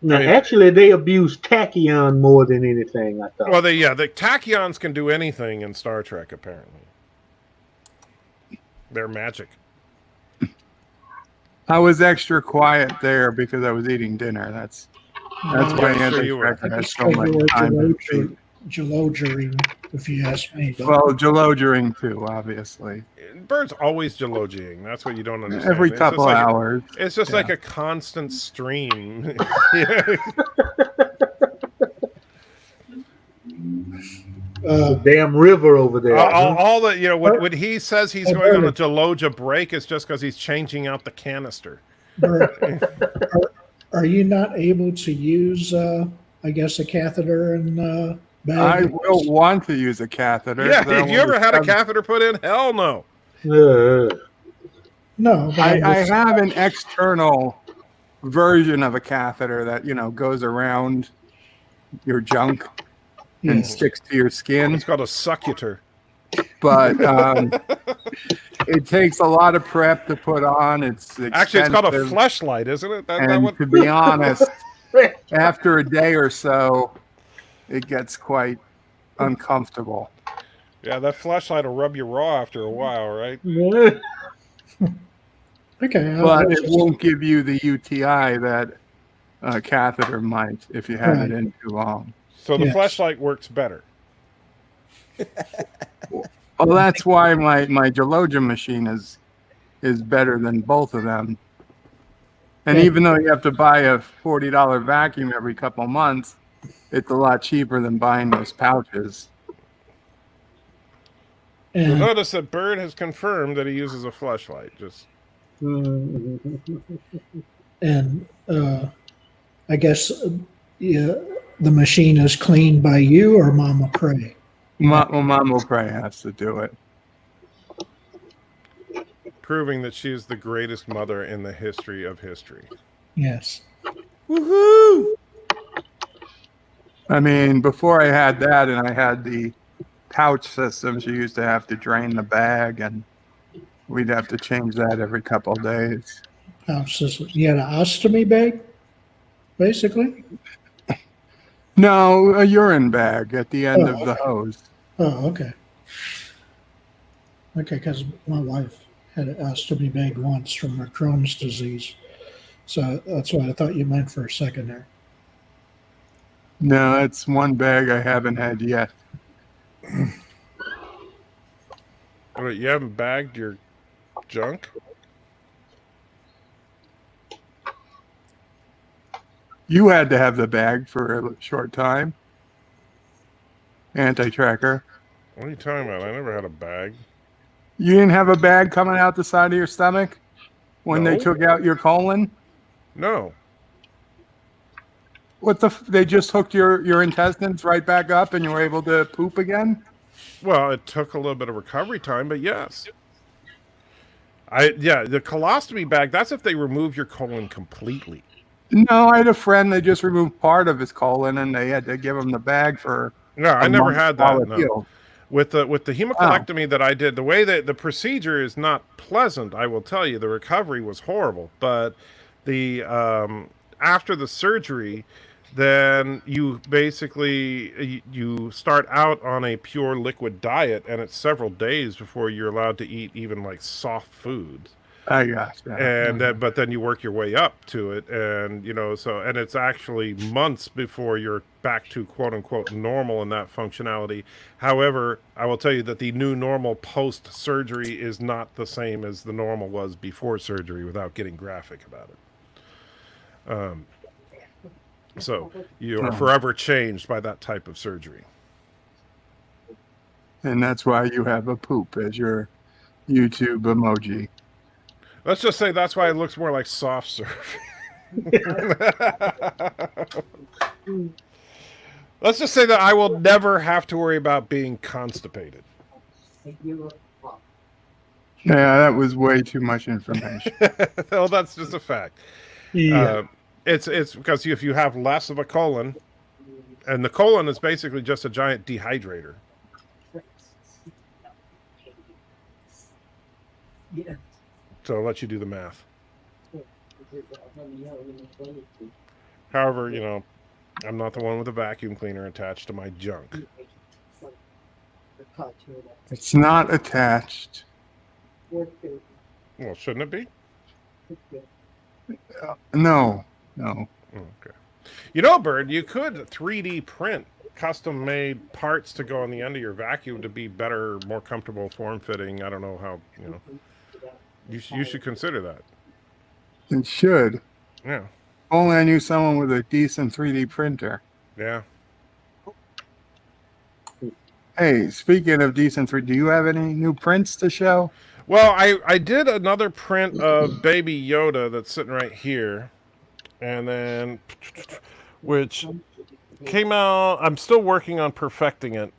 Now, actually, they abuse tachyon more than anything, I thought. Well, the tachyons can do anything in Star Trek, apparently. They're magic. I was extra quiet there because I was eating dinner. That's why Anti-Tracker has so much time to speak. Gelogering, if you ask me. Well, gelogering too, obviously. Bird's always geloging. That's what you don't understand. Every couple hours. It's just like a constant stream. Damn river over there. All the when he says he's going on a gelogia break, it's just because he's changing out the canister. Are you not able to use, I guess, a catheter and bag? I will want to use a catheter. Yeah, have you ever had a catheter put in? Hell no. No. I have an external version of a catheter that goes around your junk and sticks to your skin. It's called a succutor. But it takes a lot of prep to put on. It's actually it's called a fleshlight, isn't it? To be honest, after a day or so, it gets quite uncomfortable. Yeah, that fleshlight will rub you raw after a while, right? Okay, but it won't give you the UTI that a catheter might if you have it in too long. So the fleshlight works better. Well, that's why my Gelogia machine is better than both of them. And even though you have to buy a $40 vacuum every couple months, it's a lot cheaper than buying those pouches. You'll notice that Bird has confirmed that he uses a fleshlight. And I guess the machine is cleaned by you or Mama Prey? Well, Mom will probably has to do it. Proving that she is the greatest mother in the history of history. Yes. Woohoo! I mean, before I had that and I had the pouch system, she used to have to drain the bag and we'd have to change that every couple of days. You had an ostomy bag, basically? No, a urine bag at the end Oh, of the hose. Oh, okay. Okay, because my wife had an ostomy bag once from her Crohn's disease. So that's what I thought you meant for a second there. No, it's one bag I haven't had yet. Wait, you haven't bagged your junk? You had to have the bag for a short time. Anti-tracker. What are you talking about? I never had a bag. You didn't have a bag coming out the side of your stomach when they No. took out your colon? No. What the? They just hooked your intestines right back up and you were able to poop again? Well, it took a little bit of recovery time, but yes. The colostomy bag, that's if they remove your colon completely. No, I had a friend, they just removed part of his colon and they had to give him the bag for No, I a never month had while that. it No. healed. With the hemocolectomy that I did, the way that the procedure is not pleasant, I will tell you. The recovery was horrible, but the after the surgery, then you basically you start out on a pure liquid diet, and it's several days before you're allowed to eat even like soft foods. I got that. And but then you work your way up to it, and and it's actually months before you're back to quote unquote normal in that functionality. However, I will tell you that the new normal post surgery is not the same as the normal was before surgery, without getting graphic about it. So you are forever changed by that type of surgery. And that's why you have a poop as your YouTube emoji. Let's just say that's why it looks more like soft serve. Let's just say that I will never have to worry about being constipated. Yeah, that was way too much information. Well, that's just a fact. Yeah. It's because if you have less of a colon, and the colon is basically just a giant dehydrator. Yeah. So I'll let you do the math. However, I'm not the one with a vacuum cleaner attached to my junk. It's not attached. Well, shouldn't it be? No. Okay. Bird, you could 3D print custom-made parts to go on the end of your vacuum to be better, more comfortable, form-fitting. I don't know how, You should consider that. It should. Yeah. Only I knew someone with a decent 3D printer. Yeah. Hey, speaking of decent 3D, do you have any new prints to show? Well, I did another print of Baby Yoda that's sitting right here. And then, which came out, I'm still working on perfecting it.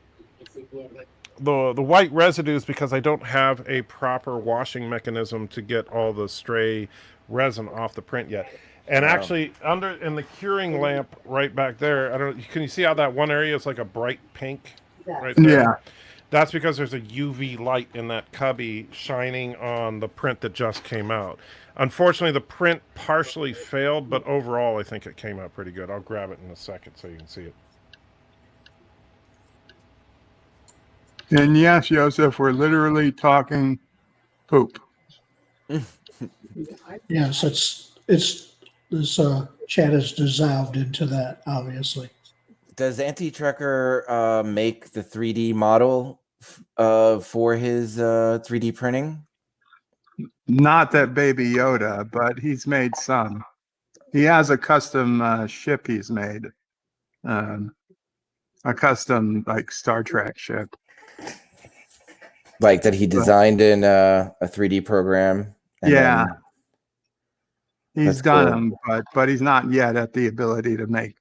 The white residues, because I don't have a proper washing mechanism to get all the stray resin off the print yet. And actually, in the curing lamp right back there, can you see how that one area is like a bright pink right there? Yeah. That's because there's a UV light in that cubby shining on the print that just came out. Unfortunately, the print partially failed, but overall, I think it came out pretty good. I'll grab it in a second so you can see it. And yes, Joseph, we're literally talking poop. Yes, it's this chat is dissolved into that, obviously. Does Anti-Tracker make the 3D model for his 3D printing? Not that Baby Yoda, but he's made some. He has a custom ship he's made. A custom, like, Star Trek ship. Like that he designed in a 3D program? Yeah. He's done cool. them, but he's not yet at the ability to make,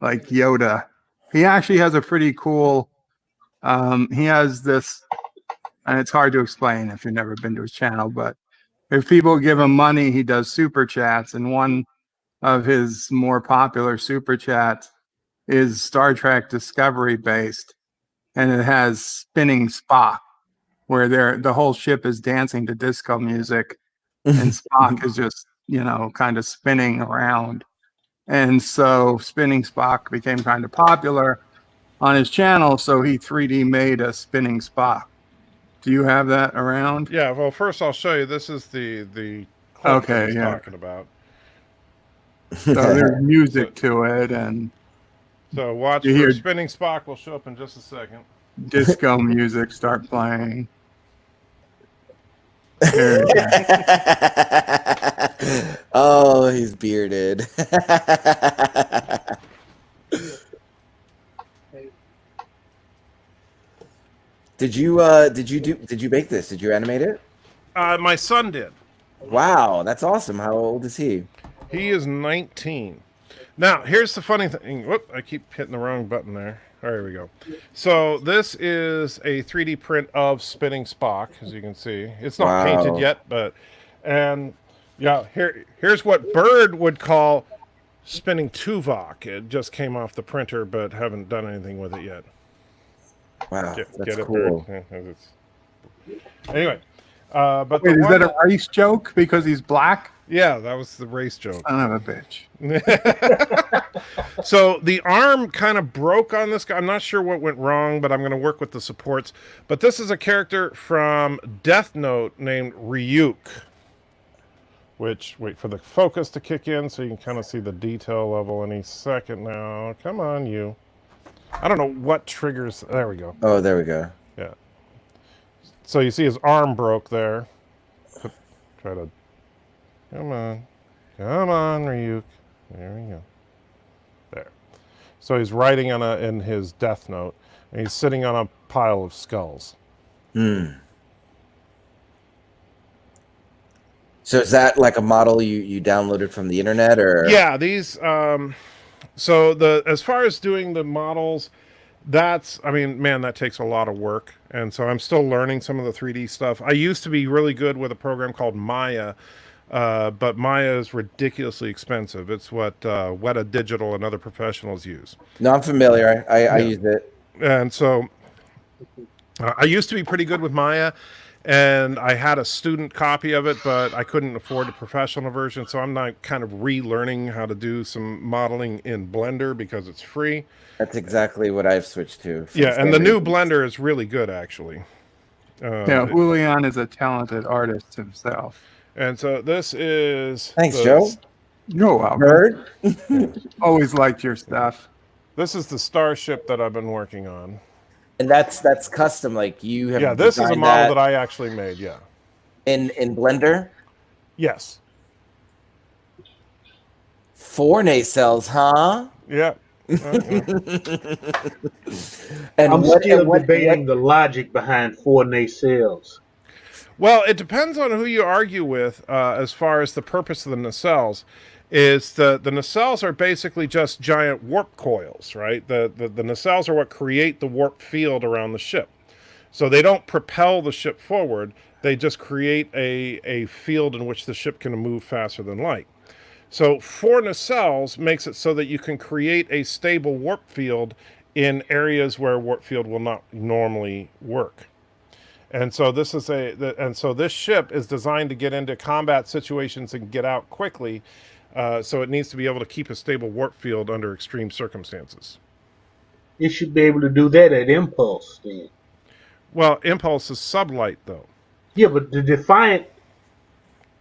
like, Yoda. He actually has a pretty cool He has this, and it's hard to explain if you've never been to his channel, but if people give him money, he does super chats, and one of his more popular super chats is Star Trek Discovery based, and it has spinning Spock, where the whole ship is dancing to disco music, and Spock is just, kind of spinning around. And so spinning Spock became kind of popular on his channel, so he 3D made a spinning Spock. Do you have that around? Yeah, well, first I'll show you. This is the clip Okay, that he's yeah. talking about. So there's music to it, and So watch You for hear- spinning Spock. Will show up in just a second. disco music start playing. There you go. Oh, he's bearded. Did you make this? Did you animate it? My son did. Wow, that's awesome. How old is he? He is 19. Now, here's the funny thing. Whoop, I keep hitting the wrong button there. There we go. So this is a 3D print of spinning Spock, as you can see. It's not painted yet, and yeah, here's what Bird would call spinning Tuvok. It just came off the printer, but haven't done anything with it yet. Wow, Get that's it, cool. Bird? Yeah, anyway, but Wait, the is one that a race joke because he's black? yeah, that was the race joke. Son of a bitch. So the arm kind of broke on this guy. I'm not sure what went wrong, but I'm going to work with the supports. But this is a character from Death Note named Ryuk, which, wait for the focus to kick in so you can kind of see the detail level any second now. Come on, you. I don't know what triggers. There we go. Oh, there we go. Yeah. So you see his arm broke there. Try to. Come on. Come on, Ryuk. There we go. There. So he's writing in his Death Note, and he's sitting on a pile of skulls. So is that like a model you downloaded from the internet, or? Yeah, these. So as far as doing the models, that takes a lot of work, and so I'm still learning some of the 3D stuff. I used to be really good with a program called Maya. But Maya is ridiculously expensive. It's what Weta Digital and other professionals use. No, I'm familiar. I use it. And so I used to be pretty good with Maya, and I had a student copy of it, but I couldn't afford a professional version. So I'm now kind of relearning how to do some modeling in Blender because it's free. That's exactly what I've switched to. Yeah, and the new Blender is really good, actually. Yeah, Julian is a talented artist himself. And so this is... Thanks, Joe. You're welcome. Bird? Always liked your stuff. This is the starship that I've been working on. And that's custom, like you have. Yeah, this is a model that I actually made, yeah. In Blender? Yes. 4 nacelles, huh? Yeah. And I'm still debating the logic behind 4 nacelles. Well, it depends on who you argue with as far as the purpose of the nacelles. Is the nacelles are basically just giant warp coils, right? The nacelles are what create the warp field around the ship. So they don't propel the ship forward. They just create a field in which the ship can move faster than light. So 4 nacelles makes it so that you can create a stable warp field in areas where warp field will not normally work. And so this is this ship is designed to get into combat situations and get out quickly. So it needs to be able to keep a stable warp field under extreme circumstances. It should be able to do that at impulse then. Well, impulse is sublight though. Yeah, but the Defiant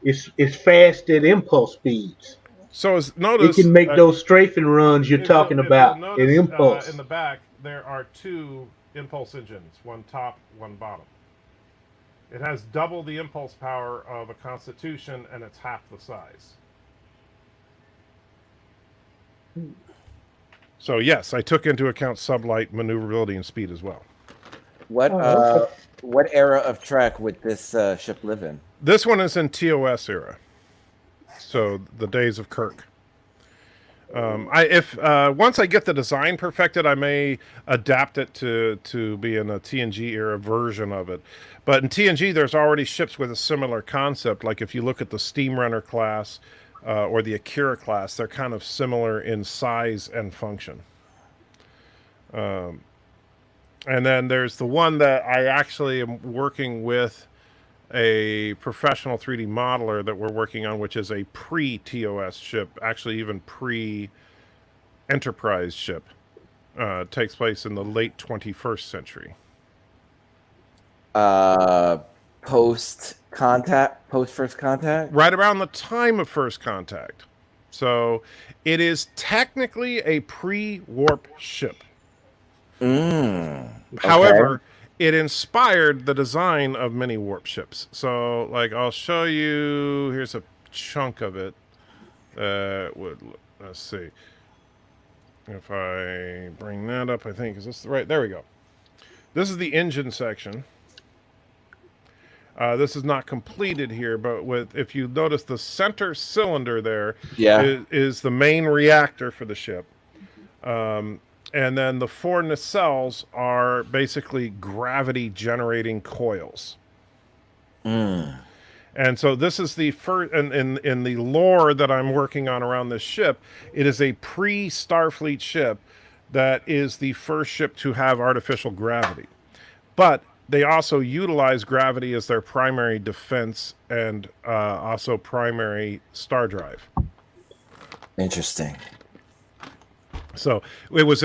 is fast at impulse speeds. So notice it can make those strafing runs you're talking about notice, at impulse. In the back, there are 2 impulse engines, one top, one bottom. It has double the impulse power of a Constitution, and it's half the size. So yes, I took into account sublight, maneuverability, and speed as well. What era of Trek would this ship live in? This one is in TOS era, so the days of Kirk. Once I get the design perfected, I may adapt it to be in a TNG era version of it. But in TNG, there's already ships with a similar concept. Like if you look at the Steam Runner class or the Akira class, they're kind of similar in size and function. And then there's the one that I actually am working with a professional 3D modeler that we're working on, which is a pre-TOS ship, actually even pre-Enterprise ship. Takes place in the late 21st century. Post first contact? Right around the time of first contact. So it is technically a pre-warp ship. However, it inspired the design of many warp ships. So, like, I'll show you. Here's a chunk of it. Let's see. If I bring that up, I think, is this right? There we go. This is the engine section. This is not completed here, but if you notice the center cylinder there is the main reactor for the ship. And then the 4 nacelles are basically gravity-generating coils. And so this is the first, in the lore that I'm working on around this ship, it is a pre-Starfleet ship that is the first ship to have artificial gravity. But they also utilize gravity as their primary defense and also primary star drive. Interesting. So it was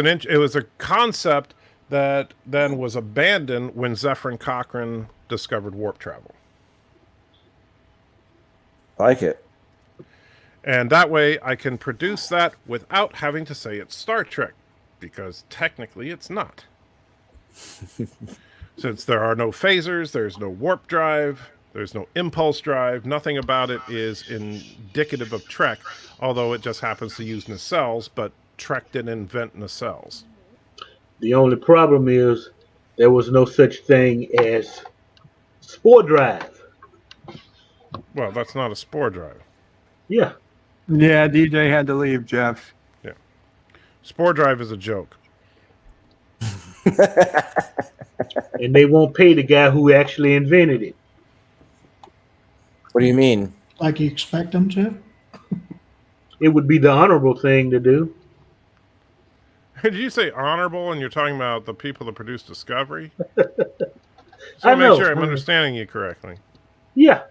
a concept that then was abandoned when Zephyr Cochrane discovered warp travel. I like it. And that way I can produce that without having to say it's Star Trek, because technically it's not. Since there are no phasers, there's no warp drive, there's no impulse drive, nothing about it is indicative of Trek, although it just happens to use nacelles, but Trek didn't invent nacelles. The only problem is there was no such thing as spore drive. Well, that's not a spore drive. Yeah. Yeah, DJ had to leave, Jeff. Yeah. Spore drive is a joke. And they won't pay the guy who actually invented it. What do you mean? Like you expect them to? It would be the honorable thing to do. Did you say honorable and you're talking about the people that produced Discovery? I Make know. sure I'm understanding you correctly. Yeah.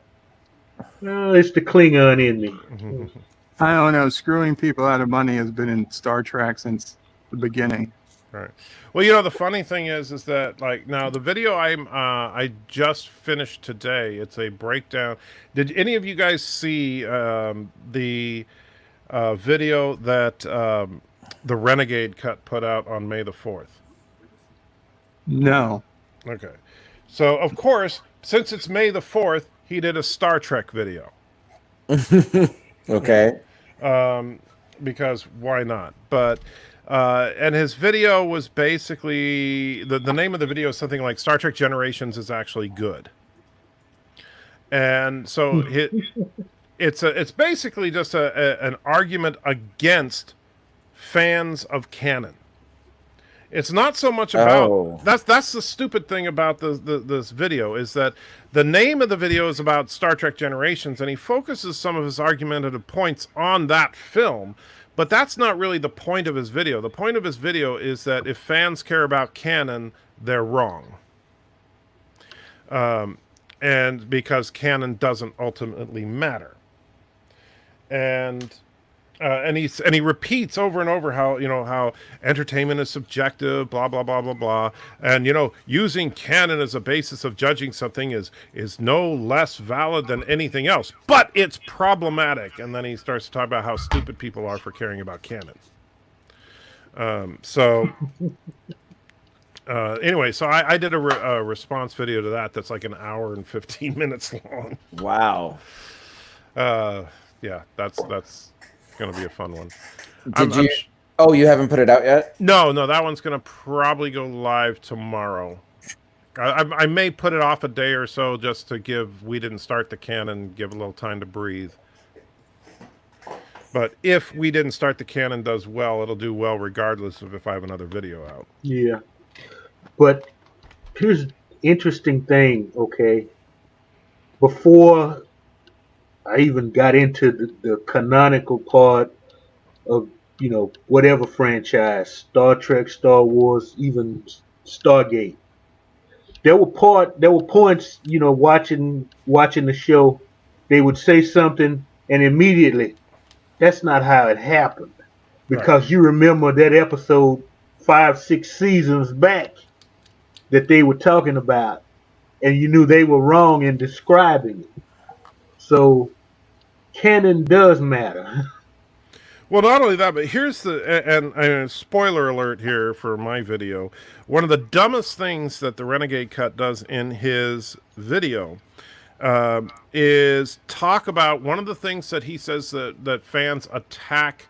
It's the Klingon in me. I don't know. Screwing people out of money has been in Star Trek since the beginning. Right. Well, the funny thing is that, like, now the video I just finished today, it's a breakdown. Did any of you guys see the video that the Renegade Cut put out on May the 4th? No. Okay. So, of course, since it's May the 4th, he did a Star Trek video. Okay. Because why not? But and his video was basically the name of the video is something like Star Trek Generations is actually good. And so it's basically just an argument against fans of canon. It's not so much about that's the stupid thing about this video is that the name of the video is about Star Trek Generations, and he focuses some of his argumentative points on that film, but that's not really the point of his video. The point of his video is that if fans care about canon, they're wrong. And because canon doesn't ultimately matter. And he repeats over and over how entertainment is subjective, blah blah blah blah blah, and using canon as a basis of judging something is no less valid than anything else, but it's problematic. And then he starts to talk about how stupid people are for caring about canon. Anyway, so I did a response video to that that's like an hour and 15 minutes long. Wow. Yeah, that's going to be a fun one. You haven't put it out yet? No, that one's going to probably go live tomorrow. I may put it off a day or so just to give We Didn't Start the Canon, give a little time to breathe. But if We Didn't Start the Canon does well, it'll do well regardless of if I have another video out. Yeah. But here's the interesting thing, okay? Before I even got into the canonical part of, whatever franchise, Star Trek, Star Wars, even Stargate, there were points, watching the show, they would say something and immediately, that's not how it happened. Because you remember that episode 5-6 seasons back that they were talking about, and you knew they were wrong in describing it. So canon does matter. Well, not only that, but here's and spoiler alert here for my video. One of the dumbest things that the Renegade Cut does in his video is talk about one of the things that he says that fans attack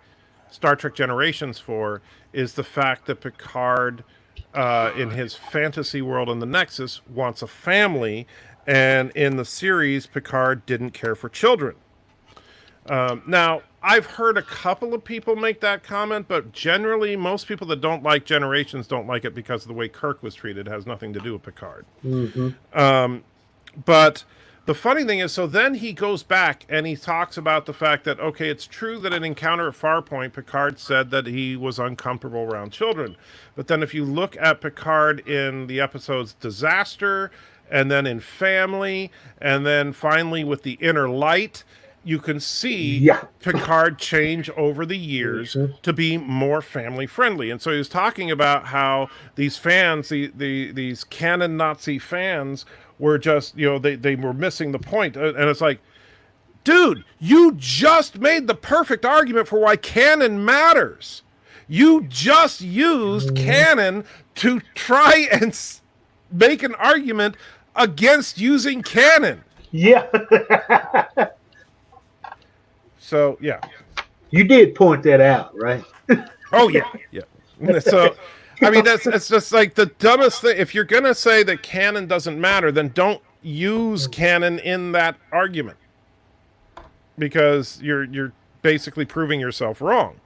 Star Trek Generations for is the fact that Picard, in his fantasy world in the Nexus, wants a family, and in the series, Picard didn't care for children. Now, I've heard a couple of people make that comment, but generally, most people that don't like Generations don't like it because of the way Kirk was treated. It has nothing to do with Picard. Mm-hmm. But the funny thing is, so then he goes back and he talks about the fact that, okay, it's true that in Encounter at Farpoint, Picard said that he was uncomfortable around children. But then if you look at Picard in the episodes Disaster, and then in Family, and then finally with the Inner Light, you can see Picard change over the years to be more family friendly. And so he was talking about how these fans, these canon Nazi fans, were just, they were missing the point. And it's like, dude, you just made the perfect argument for why canon matters. You just used canon to try and make an argument against using canon. Yeah. So, yeah. You did point that out, right? Oh, yeah. So, I mean, it's just like the dumbest thing. If you're going to say that canon doesn't matter, then don't use canon in that argument. Because you're basically proving yourself wrong.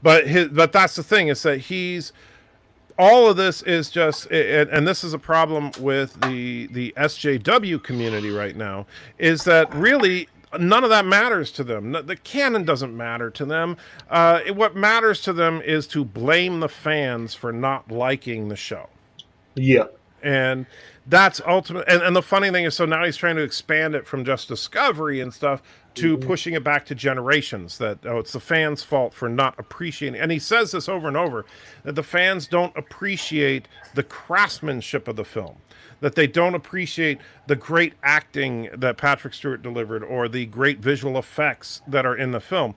But that's the thing, is that all of this is just, and this is a problem with the SJW community right now, is that really none of that matters to them. The canon doesn't matter to them. What matters to them is to blame the fans for not liking the show. Yeah. And that's ultimate. And the funny thing is, so now he's trying to expand it from just Discovery and stuff to pushing it back to Generations, that, it's the fans' fault for not appreciating. And he says this over and over, that the fans don't appreciate the craftsmanship of the film, that they don't appreciate the great acting that Patrick Stewart delivered or the great visual effects that are in the film.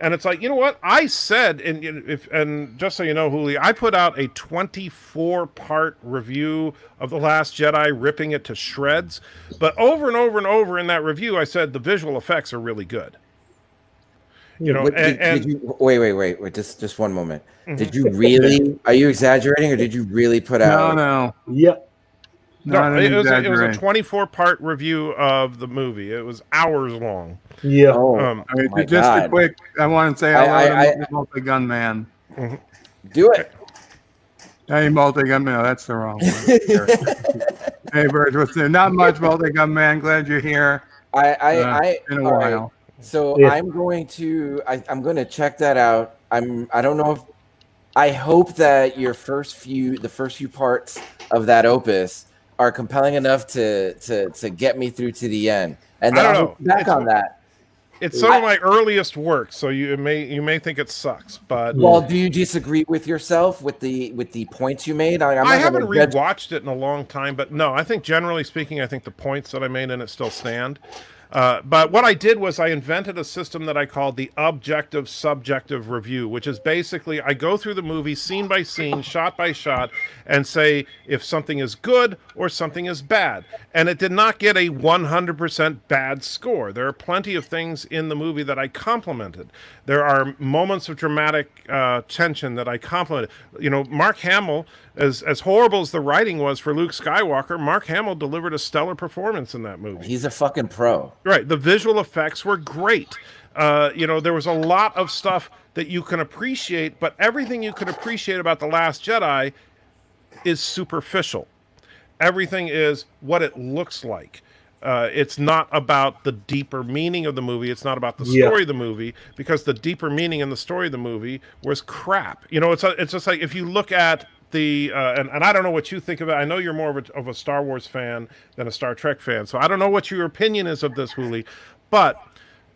And it's like, you know what? I said, and just so you know, Huli, I put out a 24-part review of The Last Jedi, ripping it to shreds. But over and over and over in that review, I said the visual effects are really good. Did you, wait, just one moment. Did you really, are you exaggerating, or did you really put out? No. Yep. No, it was a 24-part review of the movie. It was hours long. Yeah. A quick, I want to say hello to Multi-Gun Man. Do it. Hey, Multi-Gun Man. No, that's the wrong one. Hey, Bird, what's there? Not much, Multi-Gun Man. Glad you're here. In a while. Right. So Yeah. I'm going to check that out. I don't know if, I hope that the first few parts of that opus are compelling enough to get me through to the end. And then I'll look back on that. It's some of my earliest work, so you may think it sucks, but well, do you disagree with yourself with the points you made? I haven't rewatched it in a long time, but no, I think generally speaking, I think the points that I made in it still stand. But what I did was I invented a system that I called the objective subjective review, which is basically I go through the movie scene by scene, shot by shot, and say if something is good or something is bad. And it did not get a 100% bad score. There are plenty of things in the movie that I complimented. There are moments of dramatic tension that I complimented. Mark Hamill, as horrible as the writing was for Luke Skywalker, Mark Hamill delivered a stellar performance in that movie. He's a fucking pro. Right. The visual effects were great. There was a lot of stuff that you can appreciate, but everything you can appreciate about The Last Jedi is superficial. Everything is what it looks like. It's not about the deeper meaning of the movie. It's not about the story of the movie, because the deeper meaning in the story of the movie was crap. It's just like if you look at the and I don't know what you think of it. I know you're more of a Star Wars fan than a Star Trek fan, so I don't know what your opinion is of this, Hooli. But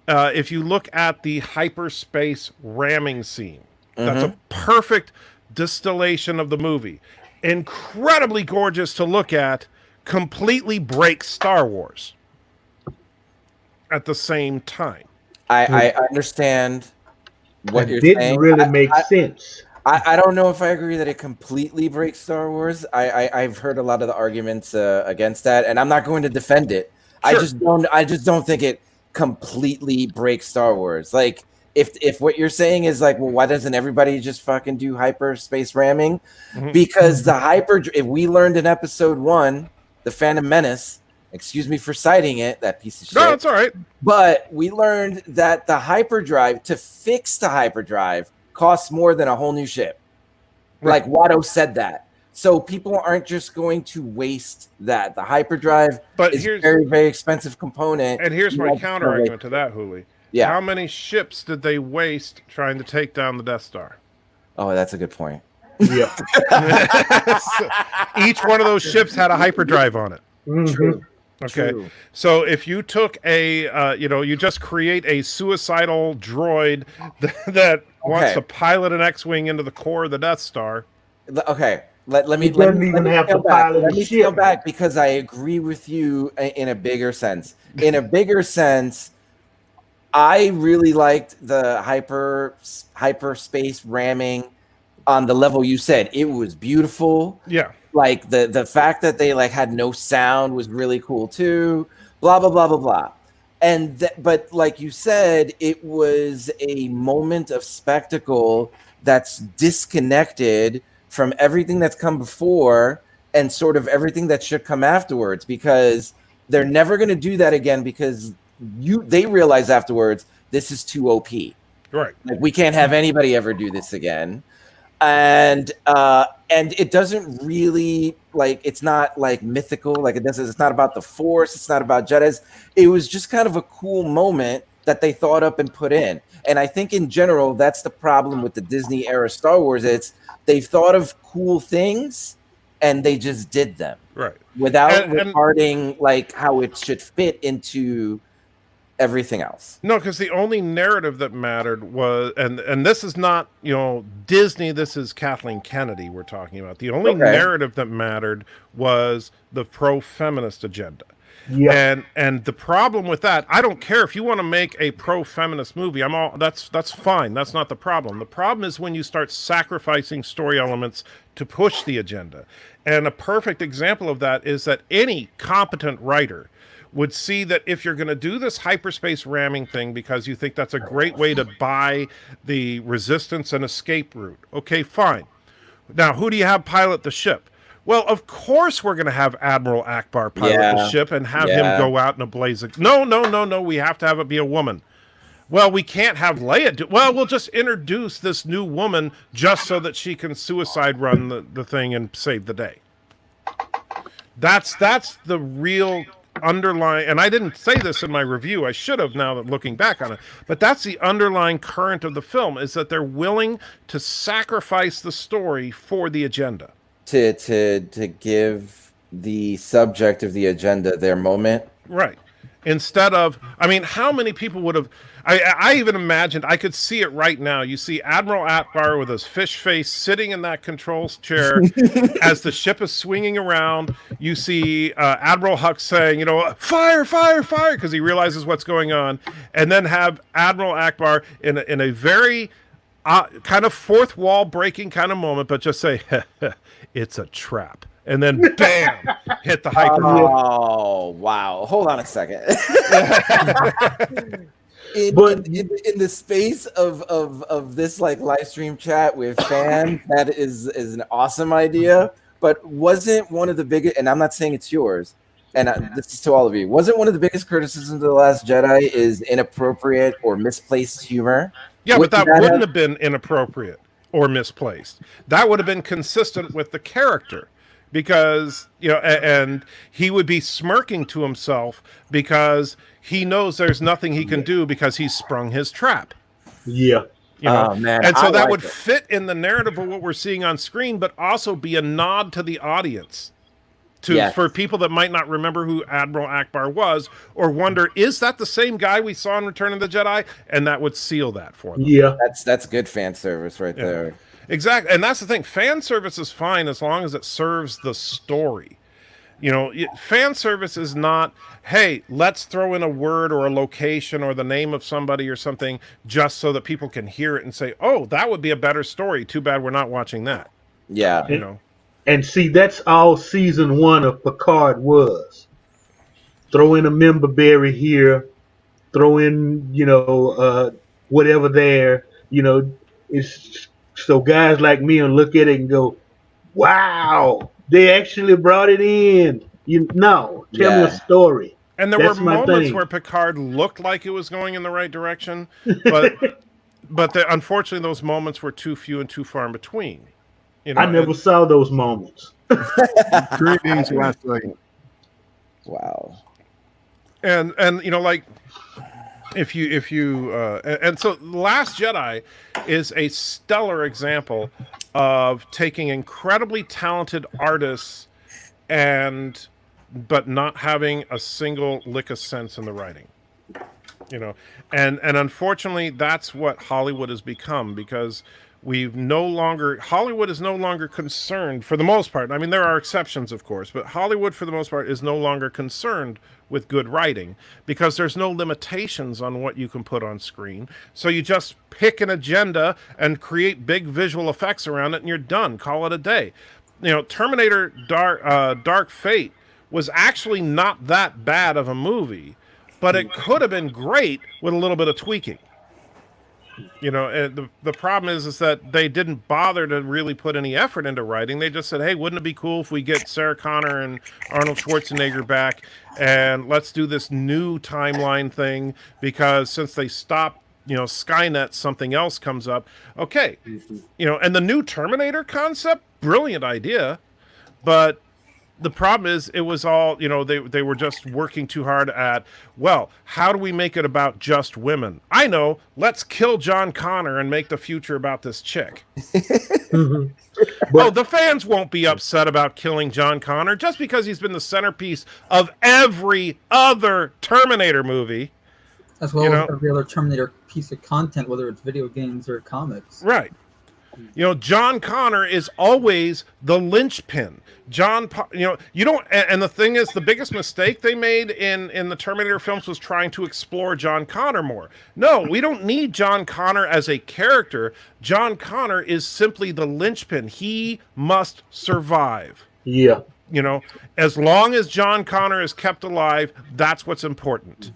if you look at the hyperspace ramming scene, that's a perfect distillation of the movie. Incredibly gorgeous to look at, completely breaks Star Wars at the same time. I understand what you're didn't saying. really make sense. I don't know if I agree that it completely breaks Star Wars. I've heard a lot of the arguments against that, and I'm not going to defend it. Sure. I just don't think it completely breaks Star Wars. Like, if what you're saying is like, well, why doesn't everybody just fucking do hyperspace ramming? Because if we learned in episode 1, The Phantom Menace, excuse me for citing it, that piece of shit. No, it's all right. But we learned that the hyperdrive, to fix the hyperdrive, costs more than a whole new ship. Right. Like Watto said that. So people aren't just going to waste that. The hyperdrive is a very, very expensive component. And here's my counter argument to that, Hooli. Yeah. How many ships did they waste trying to take down the Death Star? Oh, that's a good point. Yeah. Each one of those ships had a hyperdrive on it. True. Okay. True. So if you took you just create a suicidal droid that wants to pilot an X-Wing into the core of the Death Star. Okay. Let me scale back because I agree with you in a bigger sense. In a bigger sense, I really liked the hyperspace ramming on the level you said. It was beautiful. Yeah. Like the fact that they like had no sound was really cool too. Blah blah blah blah blah. But like you said, it was a moment of spectacle that's disconnected from everything that's come before and sort of everything that should come afterwards, because they're never going to do that again, because they realize afterwards this is too OP. Right. Like, we can't have anybody ever do this again. And it doesn't really, like, it's not like mythical, like it's not about the Force, it's not about Jedis. It was just kind of a cool moment that they thought up and put in. And I think in general, that's the problem with the Disney era Star Wars. It's they've thought of cool things and they just did them. Right. Without regarding like how it should fit into everything else. No, because the only narrative that mattered was, and this is not, Disney, this is Kathleen Kennedy we're talking about. The only narrative that mattered was the pro-feminist agenda. Yeah. And the problem with that, I don't care if you want to make a pro-feminist movie. That's fine. That's not the problem. The problem is when you start sacrificing story elements to push the agenda. And a perfect example of that is that any competent writer would see that if you're going to do this hyperspace ramming thing because you think that's a great way to buy the resistance and escape route, okay, fine. Now, who do you have pilot the ship? Well, of course we're going to have Admiral Akbar pilot the ship and have him go out in a blaze of... No. We have to have it be a woman. Well, we can't have Leia do... Well, we'll just introduce this new woman just so that she can suicide run the thing and save the day. That's the real underlying... And I didn't say this in my review. I should have, now that looking back on it. But that's the underlying current of the film, is that they're willing to sacrifice the story for the agenda. To give the subject of the agenda their moment. Right. Instead of, how many people would have, I even imagined, I could see it right now. You see Admiral Akbar with his fish face sitting in that controls chair as the ship is swinging around. You see Admiral Hux saying, fire, fire, fire, because he realizes what's going on. And then have Admiral Akbar in a very kind of fourth wall breaking kind of moment, but just say, it's a trap. And then bam, hit the hyper. Oh, wow. Hold on a second. in the space of this like live stream chat with fans, that is an awesome idea. But wasn't one of the biggest, and I'm not saying it's yours, and this is to all of you, wasn't one of the biggest criticisms of The Last Jedi is inappropriate or misplaced humor? Yeah, but that Wouldn't wouldn't have been inappropriate or misplaced. That would have been consistent with the character, because and he would be smirking to himself because he knows there's nothing he can do because he's sprung his trap. Yeah. Oh, man, and so I that like would it. fit in the narrative of what we're seeing on screen, but also be a nod to the audience. Yes. For people that might not remember who Admiral Akbar was, or wonder, is that the same guy we saw in Return of the Jedi? And that would seal that for them. Yeah. That's good fan service right there. Exactly. And that's the thing. Fan service is fine as long as it serves the story. Fan service is not, hey, let's throw in a word or a location or the name of somebody or something just so that people can hear it and say, oh, that would be a better story. Too bad we're not watching that. Yeah. And see, that's all season 1 of Picard was. Throw in a member berry here, throw in, whatever there, it's so guys like me will look at it and go, wow, they actually brought it in. Tell me a story. And there That's were my moments thing. where Picard looked like it was going in the right direction, but unfortunately those moments were too few and too far in between. I never saw those moments. Greetings, Wesley. Wow. And like if you and so Last Jedi is a stellar example of taking incredibly talented artists but not having a single lick of sense in the writing. And unfortunately that's what Hollywood has become, because Hollywood is no longer concerned, for the most part. I mean, there are exceptions, of course, but Hollywood, for the most part, is no longer concerned with good writing because there's no limitations on what you can put on screen. So you just pick an agenda and create big visual effects around it, and you're done. Call it a day. Terminator Dark Fate was actually not that bad of a movie, but it could have been great with a little bit of tweaking. The problem is that they didn't bother to really put any effort into writing. They just said, hey, wouldn't it be cool if we get Sarah Connor and Arnold Schwarzenegger back, and let's do this new timeline thing, because since they stopped, Skynet, something else comes up. Okay. And the new Terminator concept, brilliant idea, but the problem is it was all, they were just working too hard at, well, how do we make it about just women? I know, let's kill John Connor and make the future about this chick. The fans won't be upset about killing John Connor just because he's been the centerpiece of every other Terminator movie. As well as every other Terminator piece of content, whether it's video games or comics. Right. John Connor is always the linchpin. You don't, and the thing is, the biggest mistake they made in the Terminator films was trying to explore John Connor more. No, we don't need John Connor as a character. John Connor is simply the linchpin. He must survive. Yeah. As long as John Connor is kept alive, that's what's important.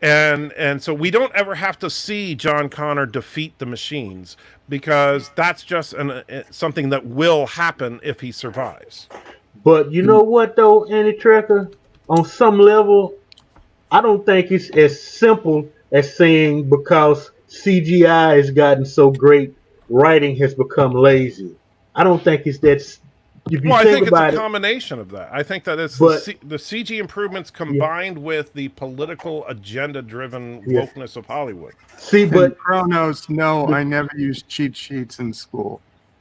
And so we don't ever have to see John Connor defeat the machines, because that's just something that will happen if he survives. But you know what, though, Andy Trekker? On some level, I don't think it's as simple as saying because CGI has gotten so great, writing has become lazy. I don't think it's that. I think it's a combination of that. I think that it's the CG improvements combined with the political agenda-driven wokeness of Hollywood. See, but Kronos, no, I never used cheat sheets in school.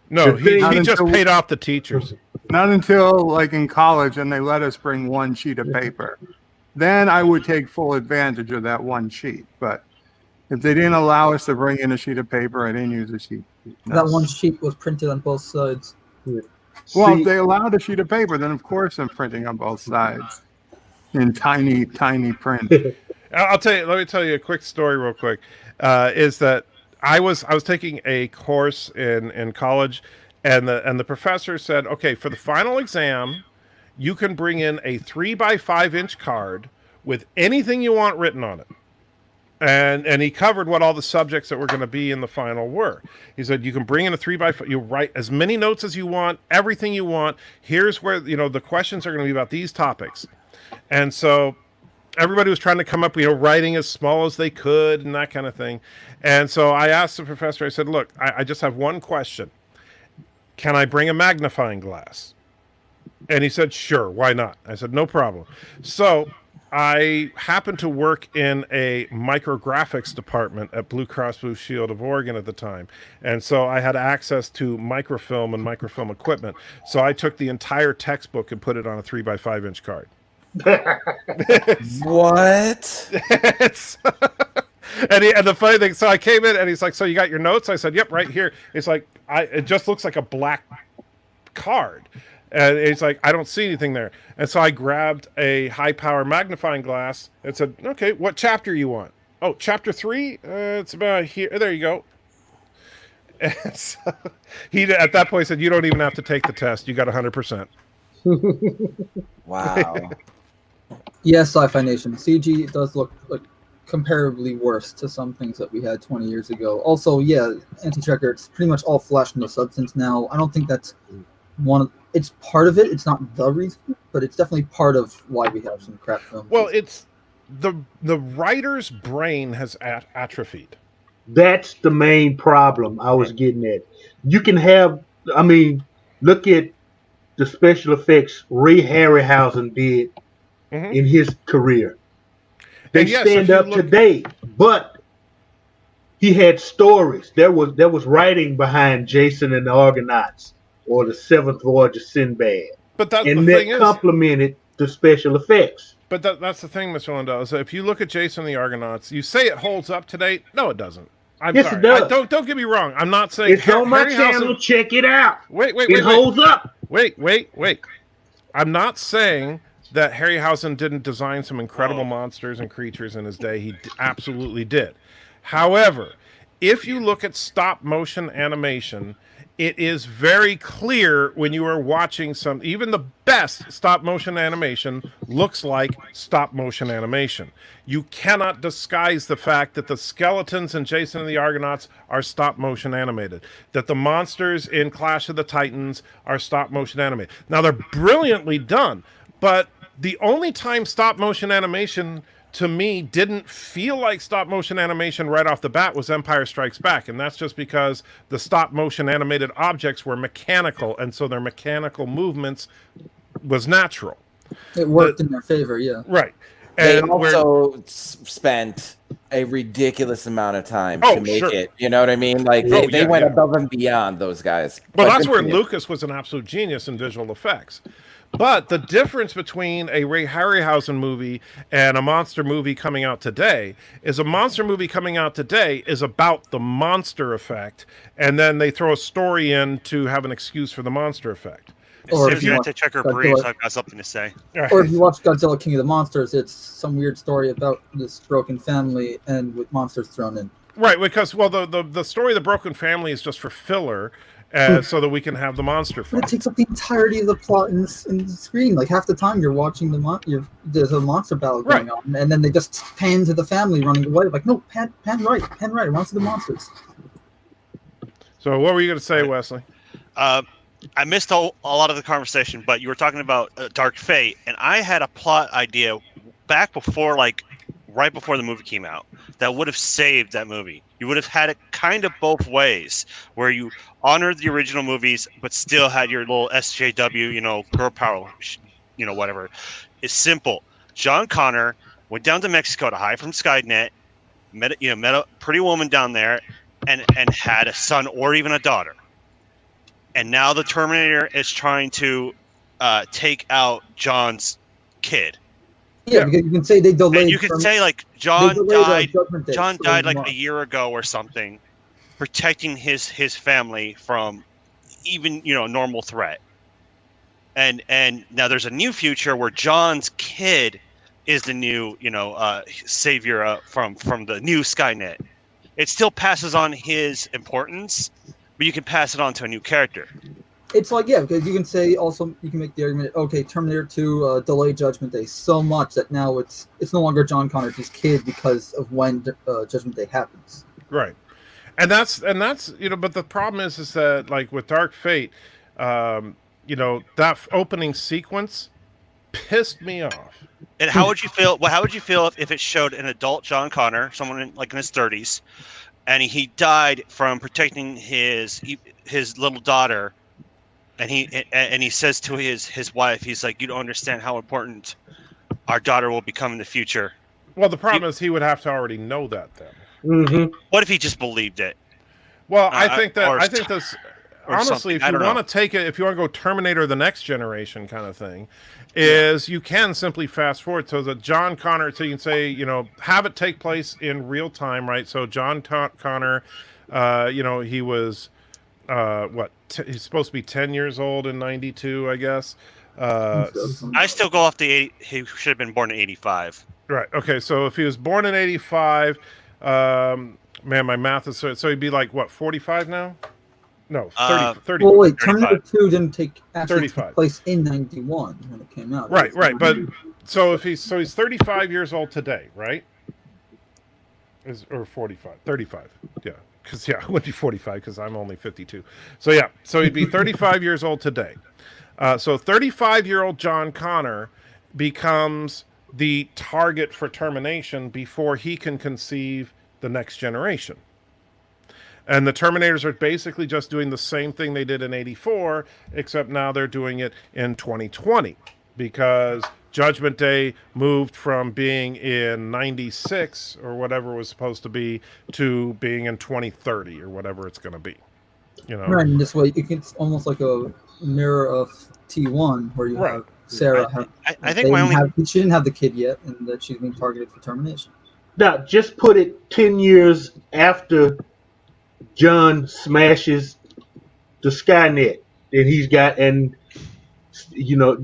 No, he just paid off the teachers. Not until like in college, and they let us bring one sheet of paper. Then I would take full advantage of that one sheet. But if they didn't allow us to bring in a sheet of paper, I didn't use a sheet. No. That one sheet was printed on both sides. Well, if they allowed a sheet of paper, then of course I'm printing on both sides in tiny, tiny print. Let me tell you a quick story real quick. Is that I was taking a course in college, and the professor said, okay, for the final exam, you can bring in a 3x5-inch card with anything you want written on it. And he covered what all the subjects that were going to be in the final were. He said, you can bring in a 3x5, you write as many notes as you want, everything you want. Here's where, the questions are going to be about these topics. And so everybody was trying to come up, writing as small as they could and that kind of thing. And so I asked the professor, I said, look, I just have one question. Can I bring a magnifying glass? And he said, sure, why not? I said, no problem. So I happened to work in a micrographics department at Blue Cross Blue Shield of Oregon at the time. And so I had access to microfilm and microfilm equipment. So I took the entire textbook and put it on a 3x5-inch card. What? And the funny thing, so I came in and he's like, so you got your notes? I said, yep, right here. It's like, it just looks like a black card. And it's like, I don't see anything there. And so I grabbed a high power magnifying glass and said, okay, what chapter you want? Oh, chapter 3? It's about here. There you go. And so he, at that point, said, you don't even have to take the test. You got 100%. Wow. Yeah, Sci-Fi Nation. CG does look like comparably worse to some things that we had 20 years ago. Also, yeah, Anti-Checker, it's pretty much all flesh, no substance now. I don't think that's it's part of it. It's not the reason, but it's definitely part of why we have some crap films. Well, it's the writer's brain has atrophied. That's the main problem I was getting at. You can have, I mean, look at the special effects Ray Harryhausen did in his career. They stand up today, but he had stories. There was writing behind Jason and the Argonauts or the Seventh Voyage of Sinbad. But that's and the that thing complemented the special effects. But that's the thing, Mr. Lindell. So if you look at Jason and the Argonauts, you say it holds up to date. No, it doesn't. I'm yes, sorry. It does. Don't get me wrong. I'm not saying it's on my channel. Check it out. Wait. It holds up. Wait. I'm not saying that Harryhausen didn't design some incredible monsters and creatures in his day. He absolutely did. However, if you look at stop motion animation, it is very clear when you are watching even the best stop motion animation looks like stop motion animation. You cannot disguise the fact that the skeletons in Jason and the Argonauts are stop motion animated, that the monsters in Clash of the Titans are stop motion animated. Now, they're brilliantly done, but the only time stop motion animation to me didn't feel like stop motion animation right off the bat was Empire Strikes Back, and that's just because the stop motion animated objects were mechanical, and so their mechanical movements was natural. It worked in their favor, yeah. Right. And they also spent a ridiculous amount of time to make it. You know what I mean? Like they went above and beyond, those guys. Well, that's where Lucas was an absolute genius in visual effects. But the difference between a Ray Harryhausen movie and a monster movie coming out today is a monster movie coming out today is about the monster effect, and then they throw a story in to have an excuse for the monster effect. Or if you Anti-Checker breeze, I've got something to say. Or if you watch Godzilla King of the Monsters, it's some weird story about this broken family and with monsters thrown in. Right, because, well, the story of the broken family is just for filler, so that we can have the monster fight. But it takes up the entirety of the plot in the screen. Like half the time you're watching there's a monster battle going on, and then they just pan to the family running away. Like, no, pan right, I want to see the monsters. So what were you going to say, Wesley? I missed a lot of the conversation, but you were talking about Dark Fate, and I had a plot idea back before, right before the movie came out, that would have saved that movie. You would have had it kind of both ways, where you honored the original movies, but still had your little SJW, girl power, whatever. It's simple. John Connor went down to Mexico to hide from Skynet, met a pretty woman down there, and had a son or even a daughter. And now the Terminator is trying to take out John's kid. Yeah, because you can say they delayed. And you can say John died. John died like a year ago or something, protecting his family from even normal threat. And now there's a new future where John's kid is the new savior from the new Skynet. It still passes on his importance, but you can pass it on to a new character. It's because you can say also, you can make the argument, okay, Terminator 2 delayed Judgment Day so much that now it's no longer John Connor's kid because of when Judgment Day happens. Right. And that's but the problem is that with Dark Fate, that opening sequence pissed me off. And how would you feel? Well, how would you feel if it showed an adult John Connor, someone in his 30s, and he died from protecting his little daughter, and he says to his wife, he's like, "You don't understand how important our daughter will become in the future." Well, the problem is he would have to already know that then. Mm-hmm. What if he just believed it? Well, I think this or honestly, if something. I you don't want know. to take it, if you want to go Terminator the Next Generation kind of thing, is you can simply fast forward so that John Connor, so you can say, you know, have it take place in real time, right? So John Connor, you know, he was he's supposed to be 10 years old in 92, I guess. I still go off he should have been born in 85. Right. Okay. So if he was born in 85, man, my math is so he'd be like what, 45 now? No, 30. Well, wait, 35. Terminator 2 didn't take 35. place in 91 when it came out. Right. But so if he's 35 years old today, right? Or 45, 35. Yeah. Because it would be 45 because I'm only 52. So yeah, so he'd be 35 years old today. So 35-year-old John Connor becomes the target for termination before he can conceive the next generation. And the Terminators are basically just doing the same thing they did in 84, except now they're doing it in 2020 because Judgment Day moved from being in 96 or whatever it was supposed to be to being in 2030 or whatever it's going to be. You know, right, and this way it's almost like a mirror of T1 where you have Sarah. I think she didn't have the kid yet, and that she's being targeted for termination. Now, just put it 10 years after John smashes the Skynet, and you know,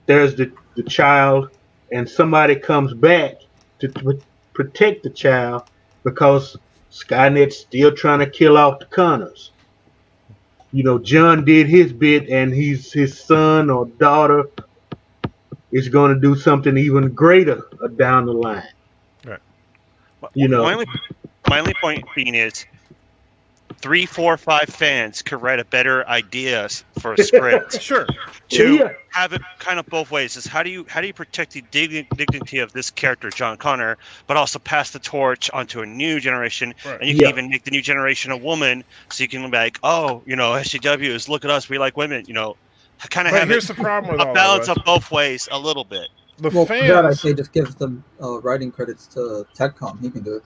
there's the child, and somebody comes back to protect the child because Skynet's still trying to kill off the Connors. You know, John did his bit, and his son or daughter is going to do something even greater down the line. Right. You know, my only point being is 3, 4, 5 fans could write a better idea for a script. Sure. To have it kind of both ways is how do you protect the dignity of this character John Connor, but also pass the torch onto a new generation, right. And you can even make the new generation a woman, so you can be like, oh, you know, SJWs, look at us, we like women, you know, kind of have here's the problem with a balance of both ways a little bit. The well, fans, for that I say just give them writing credits to TechCom. He can do it.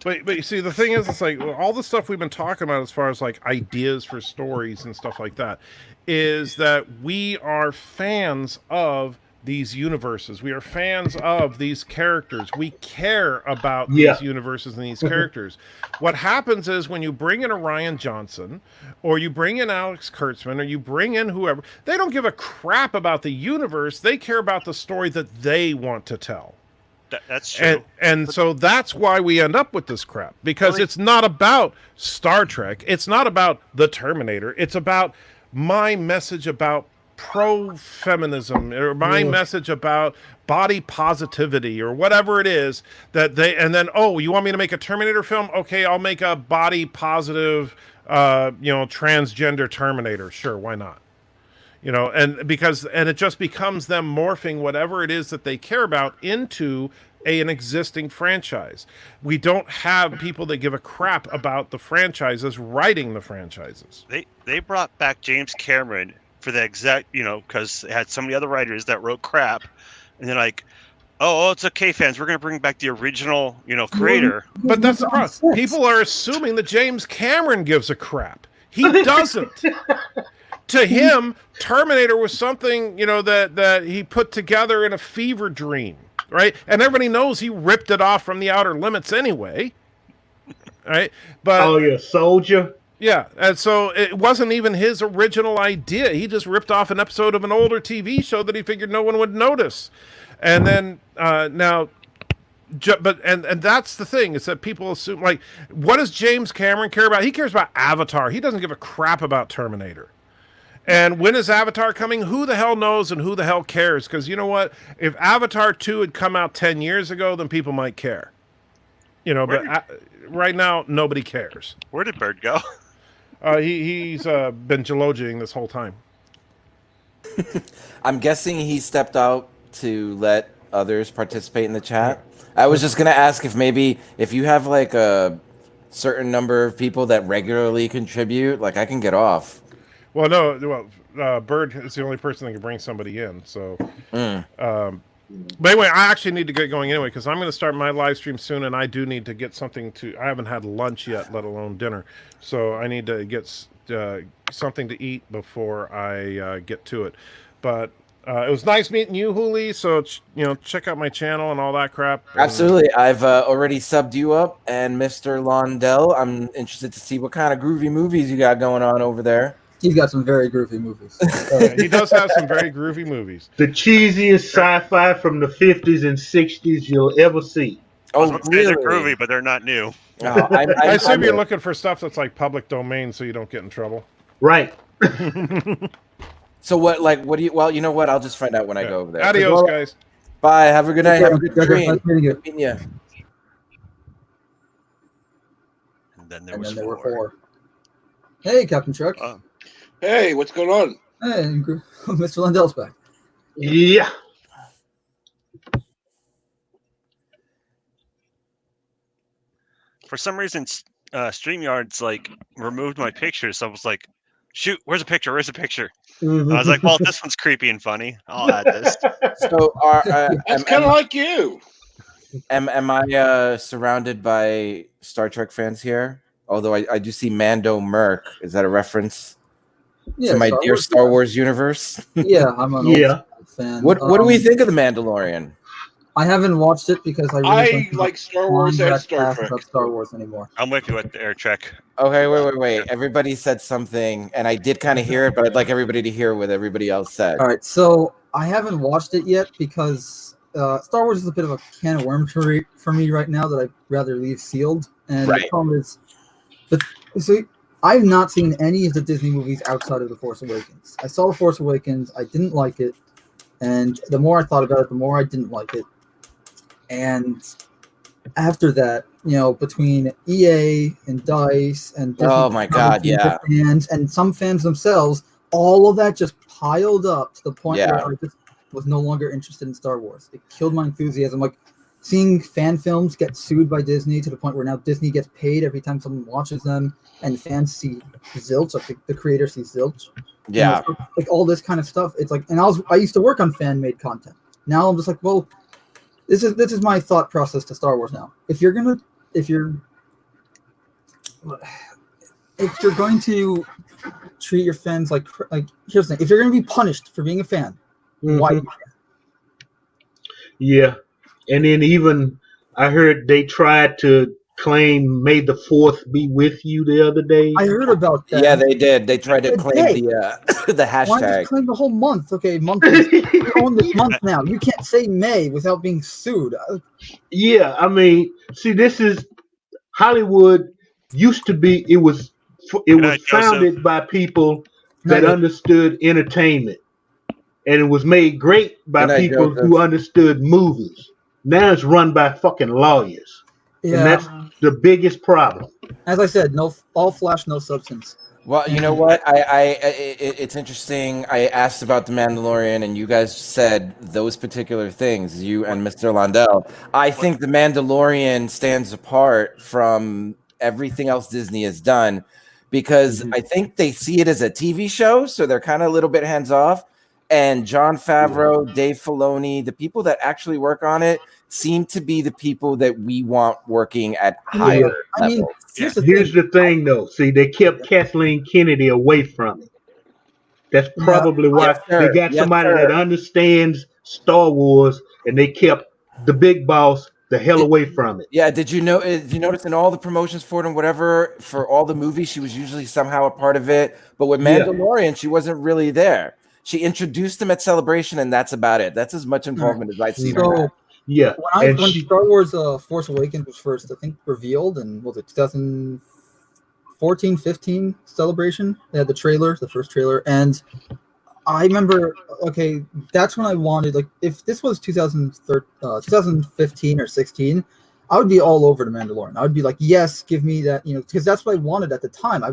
But you see, the thing is, it's like all the stuff we've been talking about as far as like ideas for stories and stuff like that is that we are fans of these universes. We are fans of these characters. We care about these universes and these characters. What happens is when you bring in a Rian Johnson or you bring in Alex Kurtzman or you bring in whoever, they don't give a crap about the universe. They care about the story that they want to tell. That's true. And so that's why we end up with this crap, because it's not about Star Trek. It's not about the Terminator. It's about my message about pro-feminism or my message about body positivity or whatever it is that they, and then, oh, you want me to make a Terminator film? Okay, I'll make a body positive, transgender Terminator. Sure, why not? You know, and it just becomes them morphing whatever it is that they care about into an existing franchise. We don't have people that give a crap about the franchises writing the franchises. They brought back James Cameron for the exact, because it had so many other writers that wrote crap, and they're like, oh, it's okay, fans, we're going to bring back the original, creator. But that's the problem. People are assuming that James Cameron gives a crap. He doesn't. To him, Terminator was something, that he put together in a fever dream, right? And everybody knows he ripped it off from the Outer Limits anyway, right? But Soldier. Yeah, and so it wasn't even his original idea. He just ripped off an episode of an older TV show that he figured no one would notice. And then and that's the thing, is that people assume, like, what does James Cameron care about? He cares about Avatar. He doesn't give a crap about Terminator. And when is Avatar coming? Who the hell knows and who the hell cares? Because you know what? If Avatar 2 had come out 10 years ago, then people might care. But right now, nobody cares. Where did Bird go? He's been geologying this whole time. I'm guessing he stepped out to let others participate in the chat. I was just gonna ask if you have like a certain number of people that regularly contribute, like I can get off. Well, no. Well, Bird is the only person that can bring somebody in. So, but anyway, I actually need to get going anyway because I'm going to start my live stream soon, and I do need to get something to. I haven't had lunch yet, let alone dinner. So I need to get something to eat before I get to it. But it was nice meeting you, Hooli. So check out my channel and all that crap. Absolutely, I've already subbed you up, and Mr. Londell. I'm interested to see what kind of groovy movies you got going on over there. He's got some very groovy movies. He does have some very groovy movies. The cheesiest sci-fi from the 50s and 60s you'll ever see. Oh, really? They're groovy, but they're not new. I assume you're looking for stuff that's like public domain, so you don't get in trouble. Right. So what do you? Well, you know what? I'll just find out when I go over there. Adios, guys. Bye. Have a good night. Have a good dream. Yeah. And then there were four. Hey, Captain Chuck. Hey, what's going on? Hey, Mr. Lundell's back. Yeah. For some reason, StreamYard's like removed my picture, so I was like, "Shoot, where's a picture? Where's a picture?" I was like, "Well, this one's creepy and funny. I'll add this." So, that's kind of like you. Am I surrounded by Star Trek fans here? Although I do see Mando Merc. Is that a reference to my dear Star Wars universe? Yeah, I'm an old fan. What do we think of The Mandalorian? I haven't watched it because I like Star Wars and Star Trek. About Star Wars anymore. I'm with you with Air Trek. Okay, wait. Everybody said something, and I did kind of hear it, but I'd like everybody to hear what everybody else said. All right, so I haven't watched it yet because Star Wars is a bit of a can of worms for me right now that I'd rather leave sealed. And the problem is, I've not seen any of the Disney movies outside of The Force Awakens. I saw The Force Awakens. I didn't like it. And the more I thought about it, the more I didn't like it. And after that, between EA and DICE and oh my God, yeah, fans and some fans themselves, all of that just piled up to the point where I just was no longer interested in Star Wars. It killed my enthusiasm. Like seeing fan films get sued by Disney to the point where now Disney gets paid every time someone watches them, and fans see zilch, like the creator sees zilch. Yeah, like all this kind of stuff. It's like, and I used to work on fan made content. Now I'm just like, well, this is my thought process to Star Wars now. If you're going to treat your fans like here's the thing: if you're going to be punished for being a fan, why? Yeah, and then even I heard they tried to claim "May the 4th be with you" the other day. I heard about that. Yeah, they did. They tried to claim the hashtag. Why just claim the whole month? Okay, month. You're on this month now. You can't say May without being sued. Yeah, I mean, see, this is Hollywood. Used to be. It was founded by people that understood entertainment, and it was made great by people who understood movies. Now it's run by fucking lawyers. Yeah. And that's the biggest problem. As I said, all flash, no substance. Well, you know what? It's interesting. I asked about The Mandalorian, and you guys said those particular things, you and Mr. Londell. I think The Mandalorian stands apart from everything else Disney has done because I think they see it as a TV show, so they're kind of a little bit hands-off. And Jon Favreau, Dave Filoni, the people that actually work on it seem to be the people that we want working at higher levels. I mean, here's the thing, though. See, they kept Kathleen Kennedy away from it. That's probably why they got somebody that understands Star Wars, and they kept the big boss the hell away from it. Yeah, did you notice in all the promotions for it and whatever, for all the movies, she was usually somehow a part of it. But with Mandalorian, she wasn't really there. She introduced them at Celebration, and that's about it. That's as much involvement as I've seen her. Yeah. When Star Wars Force Awakens was first, I think, revealed, and was it 2014, 15 Celebration? They had the first trailer, and I remember, okay, that's when I wanted, like, if this was 2015 or 16, I would be all over The Mandalorian. I would be like, yes, give me that, because that's what I wanted at the time. I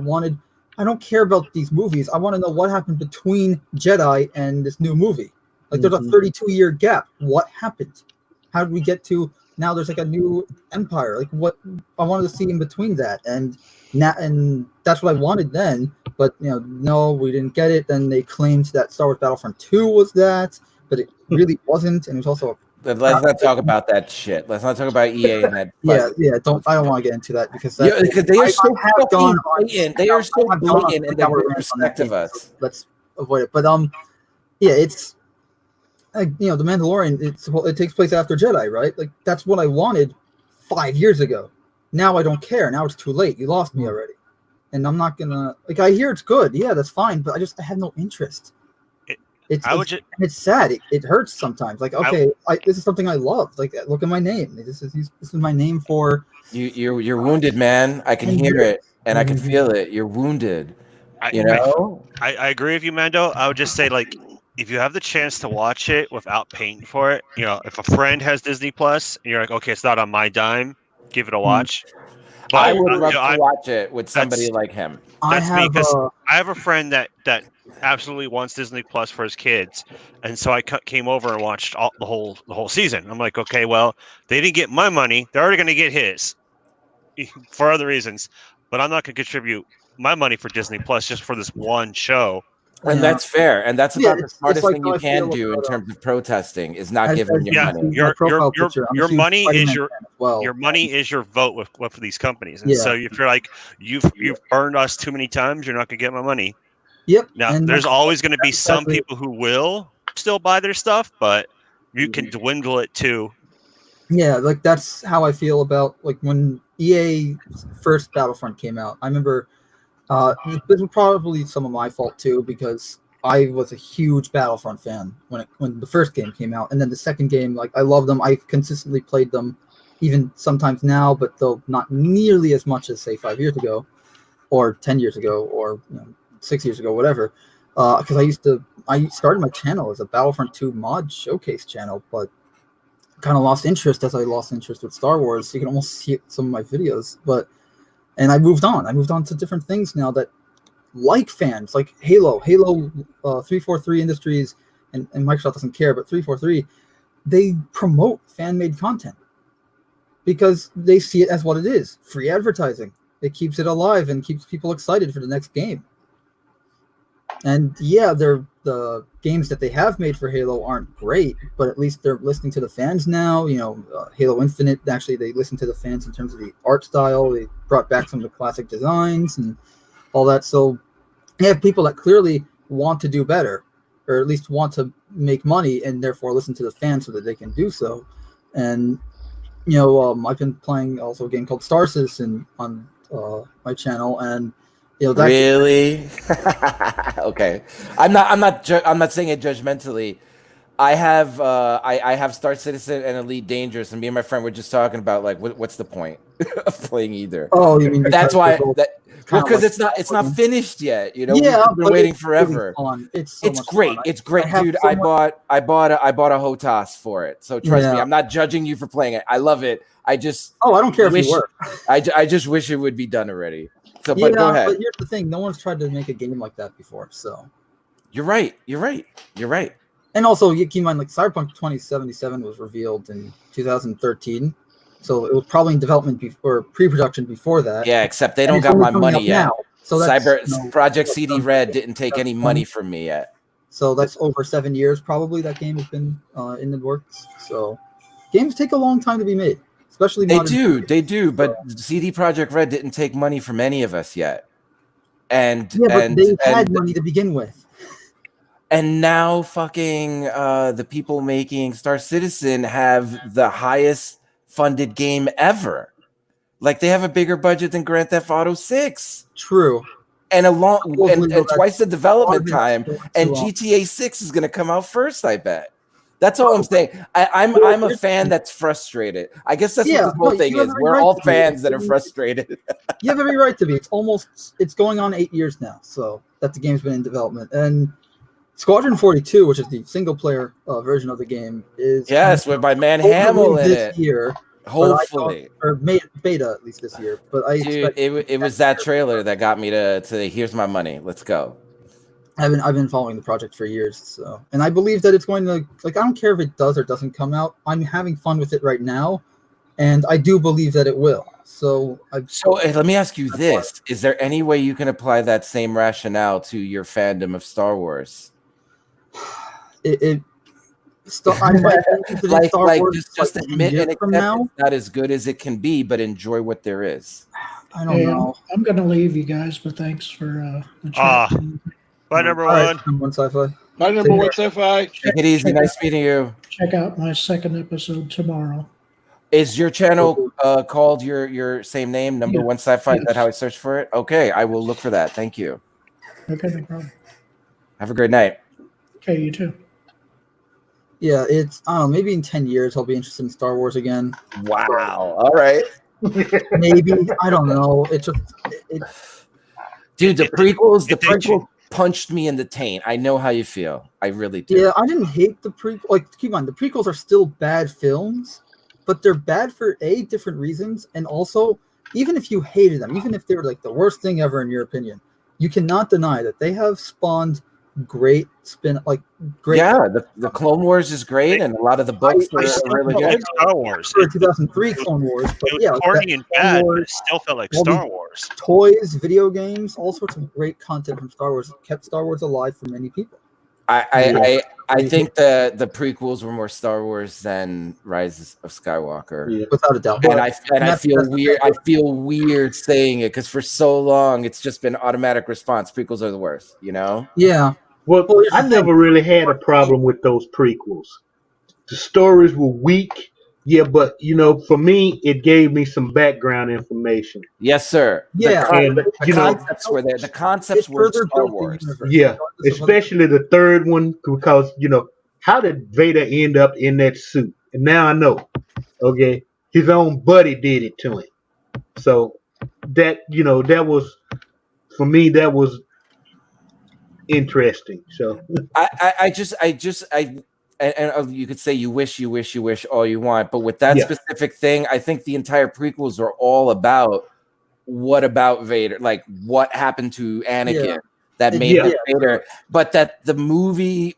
don't care about these movies. I want to know what happened between Jedi and this new movie. Like there's a 32-year gap. What happened? How did we get to now? There's like a new empire. Like what I wanted to see in between that, and that's what I wanted then. But no, we didn't get it. Then they claimed that Star Wars Battlefront 2 was that, but it really wasn't, and it was also. Let's not talk about that shit. Let's not talk about EA and that. Yeah. I don't want to get into that because they are so fucking blatant. They are so blatant in their respect of us. So let's avoid it. But yeah, it's the Mandalorian. It takes place after Jedi, right? Like that's what I wanted 5 years ago. Now I don't care. Now it's too late. You lost me already, and I'm not gonna like. I hear it's good. Yeah, that's fine. But I have no interest. It's sad. It hurts sometimes. Like, okay, this is something I love. Like, look at my name. This is my name for you're wounded, man. I can hear it and I can feel it. You're wounded. I agree with you, Mando. I would just say, like, if you have the chance to watch it without paying for it, if a friend has Disney Plus and you're like, okay, it's not on my dime, give it a watch. But I would love to watch it with somebody like him. That's me, because I have a friend that absolutely wants Disney Plus for his kids, and so I came over and watched the whole season. I'm like, okay, well, they didn't get my money; they're already going to get his for other reasons, but I'm not going to contribute my money for Disney Plus just for this one show. And that's fair, and that's about the smartest thing you can do in terms of protesting is not giving your money. Your money is your money is your vote with these companies, and so if you're like you've burned us too many times, you're not going to get my money. Yep. Now, there's always going to be some people who will still buy their stuff, but you can dwindle it too. Yeah, like that's how I feel about like when EA first Battlefront came out. I remember this was probably some of my fault too because I was a huge Battlefront fan when the first game came out, and then the second game, like I love them. I consistently played them, even sometimes now, but though not nearly as much as say 5 years ago, or 10 years ago, or 6 years ago, whatever, because I started my channel as a Battlefront 2 mod showcase channel, but kind of lost interest as I lost interest with Star Wars. You can almost see it in some of my videos, and I moved on. I moved on to different things now that like fans, like Halo 343 Industries, and Microsoft doesn't care, but 343, they promote fan-made content because they see it as what it is, free advertising. It keeps it alive and keeps people excited for the next game. And yeah, the games that they have made for Halo aren't great, but at least they're listening to the fans now. Halo Infinite, actually, they listen to the fans in terms of the art style. They brought back some of the classic designs and all that. So you have people that clearly want to do better, or at least want to make money, and therefore listen to the fans so that they can do so. And I've been playing also a game called Star Citizen on my channel, and really? Okay. I'm not saying it judgmentally. I have Star Citizen and Elite Dangerous, and me and my friend were just talking about like what's the point of playing either. Oh, you mean that's why because it's not finished yet. Yeah, we've been waiting forever. Really it's great. Fun. It's great, dude. I bought a HOTAS for it. So trust me, I'm not judging you for playing it. I love it. I don't care if you were. I just wish it would be done already. So, but go ahead. But here's the thing: no one's tried to make a game like that before. So, you're right. And also, you keep in mind, like Cyberpunk 2077 was revealed in 2013, so it was probably in development or pre-production before that. Yeah, except they don't got my money yet. Now. So Project CD Red didn't take any money from me yet. So that's over 7 years probably that game has been in the works. So games take a long time to be made. Especially they do, but CD Projekt Red didn't take money from any of us yet, but they had money to begin with. And now, fucking the people making Star Citizen have the highest funded game ever. Like they have a bigger budget than Grand Theft Auto 6. True. And and twice the development time, and GTA 6 is going to come out first, I bet. That's all I'm saying. I'm a fan that's frustrated. I guess that's what the whole thing is. We're all fans that are frustrated. You have every right to be. It's going on 8 years now, so that the game's been in development. And Squadron 42, which is the single player version of the game, is with my man Hamill in this year. Hopefully, or beta at least this year. But it was that trailer that got me to here's my money. Let's go. I've been following the project for years, so, and I believe that it's going to, like, I don't care if it does or doesn't come out. I'm having fun with it right now, and I do believe that it will. So let me ask you this: is there any way you can apply that same rationale to your fandom of Star Wars? I might be interested in Star Wars, just admit and accept now. it's not as good as it can be, but enjoy what there is. I don't know. I'm going to leave you guys, but thanks for the chat. Bye, number All right, one. number one sci-fi. My number one sci-fi. Take it easy. Nice meeting you. Check out my second episode tomorrow. Is your channel called your same name, number one sci-fi? Is that how I search for it? Okay, I will look for that. Thank you. Okay, no problem. Have a great night. Okay, you too. Yeah, it's, I don't know, maybe in 10 years I'll be interested in Star Wars again. Wow. All right. Maybe. I don't know. It's just dude, the prequels punched me in the taint. I know how you feel. I really do. Yeah, I didn't hate the prequel. Like, keep in mind, the prequels are still bad films, but they're bad for different reasons, and also, even if you hated them, even if they were like the worst thing ever in your opinion, you cannot deny that they have spawned great great. Yeah, the Clone Wars is great, and a lot of the books are really good. Star Wars. For 2003 Clone Wars, but It yeah, was corny and bad, but it still felt like all the Star Wars. Toys, video games, all sorts of great content from Star Wars kept Star Wars alive for many people. I think the prequels were more Star Wars than Rise of Skywalker, without a doubt. And I feel weird. I feel weird saying it because for so long it's just been automatic response. Prequels are the worst, you know. Yeah. Well, I never really had a problem with those prequels. The stories were weak, yeah, but for me, it gave me some background information. Yes, sir. Yeah, the concepts were there. The concepts were Star Wars. Yeah, especially the third one because how did Vader end up in that suit? And now I know. Okay, his own buddy did it to him. So that that was for me. That was interesting. So and you could say you wish all you want, but with that specific thing, I think the entire prequels are all about what about Vader, like what happened to Anakin that made him Vader, but that the movie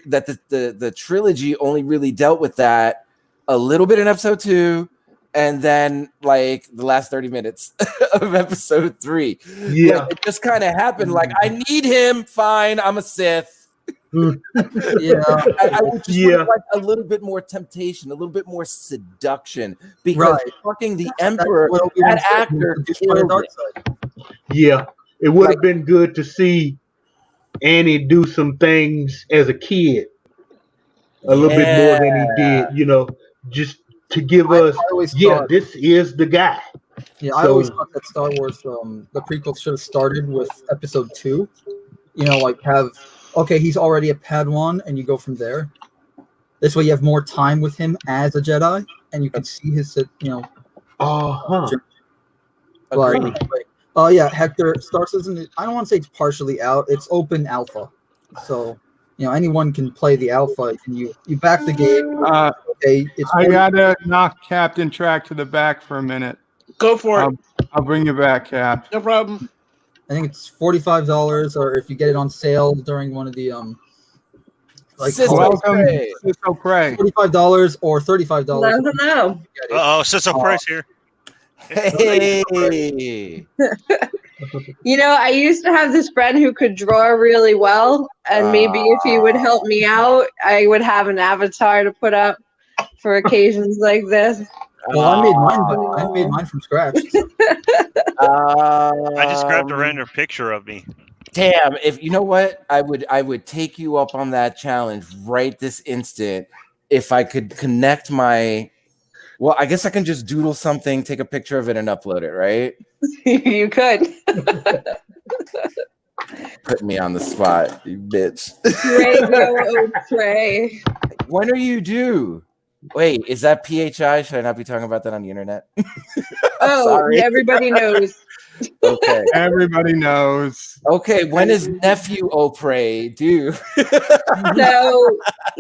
that the trilogy only really dealt with that a little bit in episode 2. And then, like, the last 30 minutes of episode 3. Yeah. Like, it just kind of happened. Like, I need him. Fine. I'm a Sith. I would just like a little bit more temptation, a little bit more seduction. Because fucking the Emperor, that actor killed it. Yeah. It would have been good to see Annie do some things as a kid. A little bit more than he did, just to give us, this is the guy. Yeah, I always thought that Star Wars, the prequel should have started with episode 2. He's already a Padawan, and you go from there. This way you have more time with him as a Jedi, and you can see his, journey. Hector, Star Citizen, I don't want to say it's partially out. It's open alpha. So, anyone can play the alpha, and you back the game. I gotta knock Captain Track to the back for a minute. Go for it. I'll bring you back, Cap. No problem. I think it's $45, or if you get it on sale during one of the welcome, Sisso Prey. $45 or $35. Oh, Sisso Prey's here. Hey. I used to have this friend who could draw really well, and maybe if he would help me out, I would have an avatar to put up for occasions like this. Well, I made mine from scratch. I just grabbed a random picture of me. Damn, if you know what, I would take you up on that challenge right this instant if I could connect my. Well, I guess I can just doodle something, take a picture of it, and upload it, right? You could. Put me on the spot, you bitch. Trey. When are you due? Wait, is that PHI? Should I not be talking about that on the internet? Sorry. Everybody knows. Okay. Everybody knows. Okay, when is nephew Opre due? So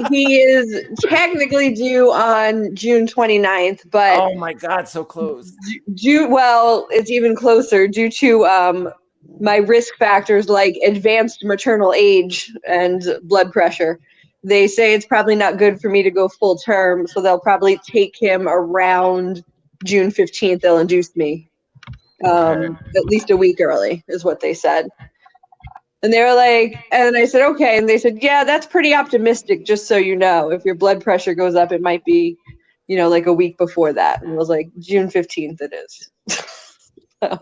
he is technically due on June 29th, but oh my god, so close. It's even closer due to my risk factors like advanced maternal age and blood pressure. They say it's probably not good for me to go full term, so they'll probably take him around June 15th. They'll induce me. At least a week early is what they said. And they were like, and I said, okay. And they said, yeah, that's pretty optimistic, just so you know. If your blood pressure goes up, it might be, like a week before that. And I was like, June 15th it is. So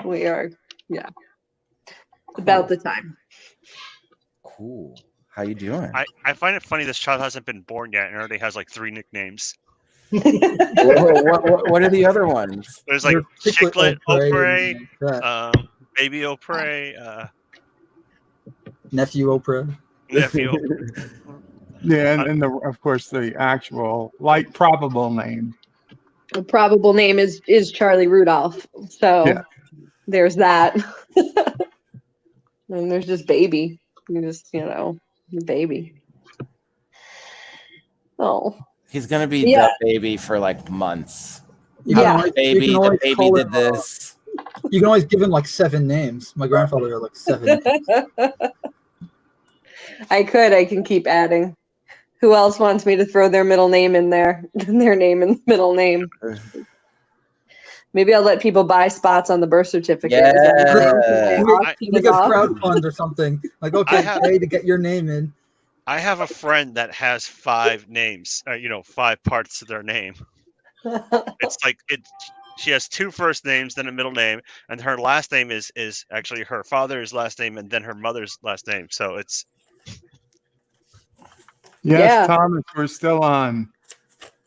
we are, about the time. Cool. How you doing? I find it funny this child hasn't been born yet and already has like 3 nicknames. What are the other ones? There's like Chiclet Opre, Opre, Baby Opre, Nephew Oprah. Nephew Opre. Yeah, and of course the actual probable name. The probable name is Charlie Rudolph. So there's that. And there's just baby. You just, baby. Oh. He's gonna be the baby for like months. The baby did this. You can always give him like 7 names. My grandfather had like 7 names. I can keep adding. Who else wants me to throw their middle name in there? Their name and middle name. Maybe I'll let people buy spots on the birth certificate. Make a crowd fund or something. Like, okay, pay to get your name in. I have a friend that has 5 names, 5 parts to their name. It's like she has 2 first names, then a middle name, and her last name is actually her father's last name and then her mother's last name. So it's Thomas, we're still on.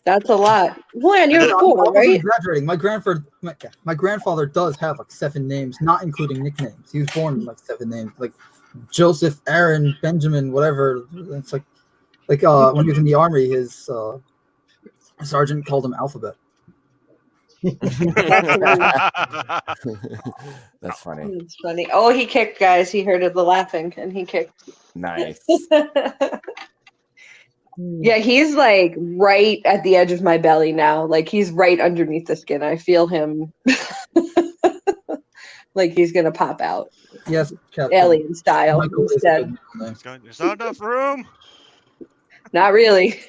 That's a lot. Juan, you're 4, right? Exaggerating. My grandfather does have like 7 names, not including nicknames. He was born with like 7 names, like Joseph, Aaron, Benjamin, whatever. It's like when he was in the army, his sergeant called him Alphabet. That's funny. It's funny. Oh, he kicked, guys. He heard the laughing, and he kicked. Nice. Yeah, he's like right at the edge of my belly now. Like he's right underneath the skin. I feel him like he's gonna pop out. Yes, alien style instead. There's not enough room. Not really.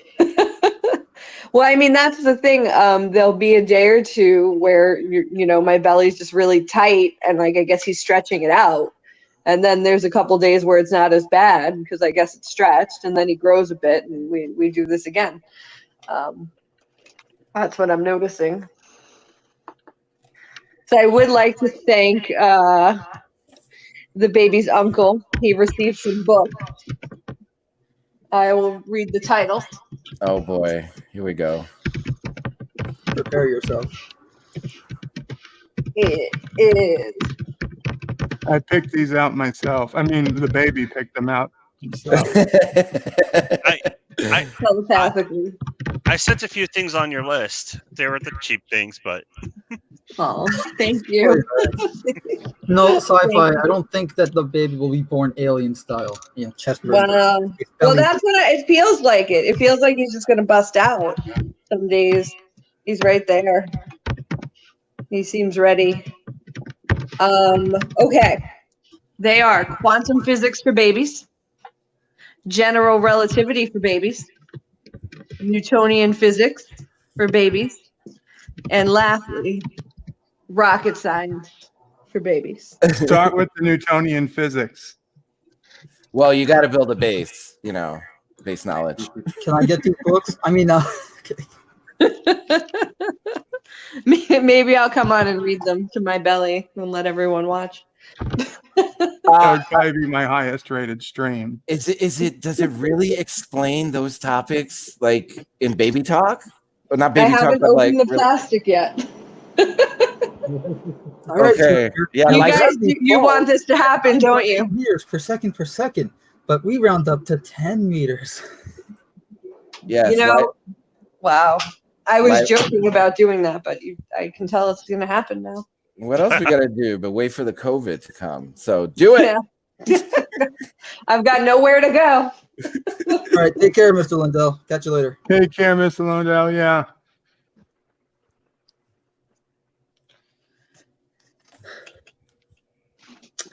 Well, I mean, that's the thing. There'll be a day or two where my belly's just really tight, and like I guess he's stretching it out. And then there's a couple days where it's not as bad because I guess it's stretched, and then he grows a bit, and we do this again. That's what I'm noticing. So I would like to thank the baby's uncle. He received some books. I will read the titles. Oh boy, here we go. Prepare yourself. It is. I picked these out myself. I mean, the baby picked them out himself. Telepathically. I sent a few things on your list. They were the cheap things, but. Oh, thank you. No sci-fi. I don't think that the baby will be born alien style. Chest. Wow. Well, that's what it feels like. It feels like he's just gonna bust out. Some days he's right there. He seems ready. Okay. They are quantum physics for babies, general relativity for babies, Newtonian physics for babies, and lastly, rocket science for babies. Start with the Newtonian physics. Well, you got to build a base, base knowledge. Can I get these books? I mean, Maybe I'll come on and read them to my belly and let everyone watch. That would probably be my highest rated stream. Does it really explain those topics like in baby talk? Or not baby I talk, haven't but like opened the plastic yet. all right, okay. So yeah, you guys, you want this to happen, don't you? Meters per second, but we round up to 10 meters. Yes. Wow. I was joking about doing that, but I can tell it's going to happen now. What else we got to do but wait for the COVID to come? So do it. Yeah. I've got nowhere to go. All right. Take care, Mr. Lindell. Catch you later. Take care, Mr. Lindell. Yeah.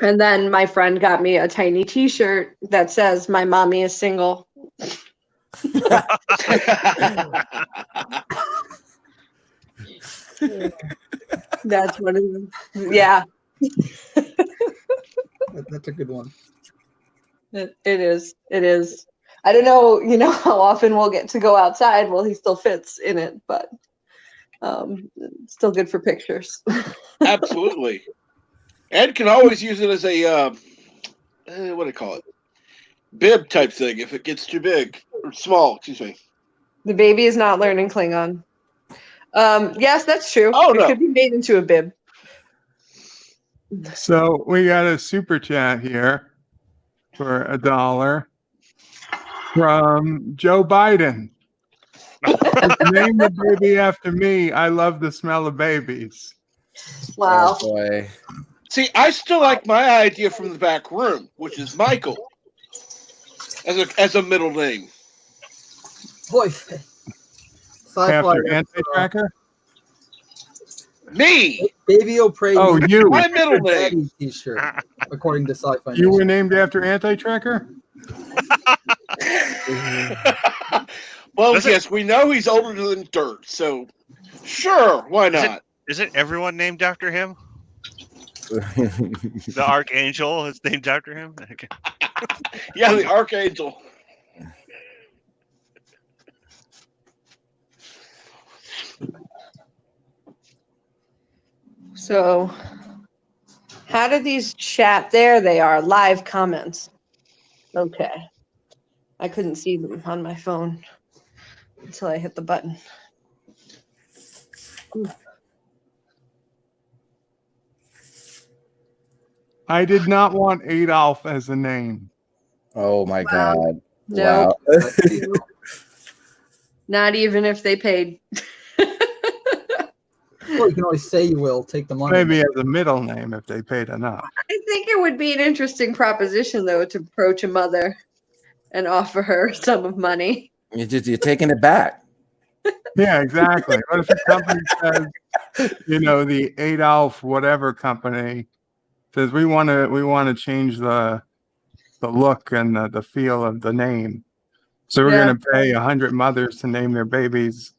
And then my friend got me a tiny T-shirt that says "My mommy is single." That's what it is. Yeah. That's a good one. It is. It is. I don't know, how often we'll get to go outside. Well, he still fits in it, but still good for pictures. Absolutely. Ed can always use it as a what do you call it? Bib type thing if it gets too big or small. Excuse me. The baby is not learning Klingon. Yes, that's true. Oh, it no. could be made into a bib. So we got a super chat here for $1 from Joe Biden. Name the baby after me. I love the smell of babies. Wow. Oh boy. See, I still like my idea from the back room, which is Michael as a middle name. Boy, After Anti-Tracker? Me. Baby O'Prey. Oh, you. My middle name. T-shirt, according to Sci-Fi. You were named after Anti-Tracker? Well, yes, we know he's older than dirt, so sure, why not? Isn't everyone named after him? The Archangel is named after him? Okay. Yeah, the Archangel. So, how do these chat? There they are, live comments. Okay. I couldn't see them on my phone until I hit the button. I did not want Adolf as a name. Oh my God. No. Wow. Not even if they paid. Well, you can always say you will take the money. Maybe as a middle name if they paid enough. I think it would be an interesting proposition, though, to approach a mother and offer her a sum of money. You're taking it back. Yeah, exactly. What if a company says, the Adolf whatever company says we want to change the look and the feel of the name, so we're going to pay 100 mothers to name their babies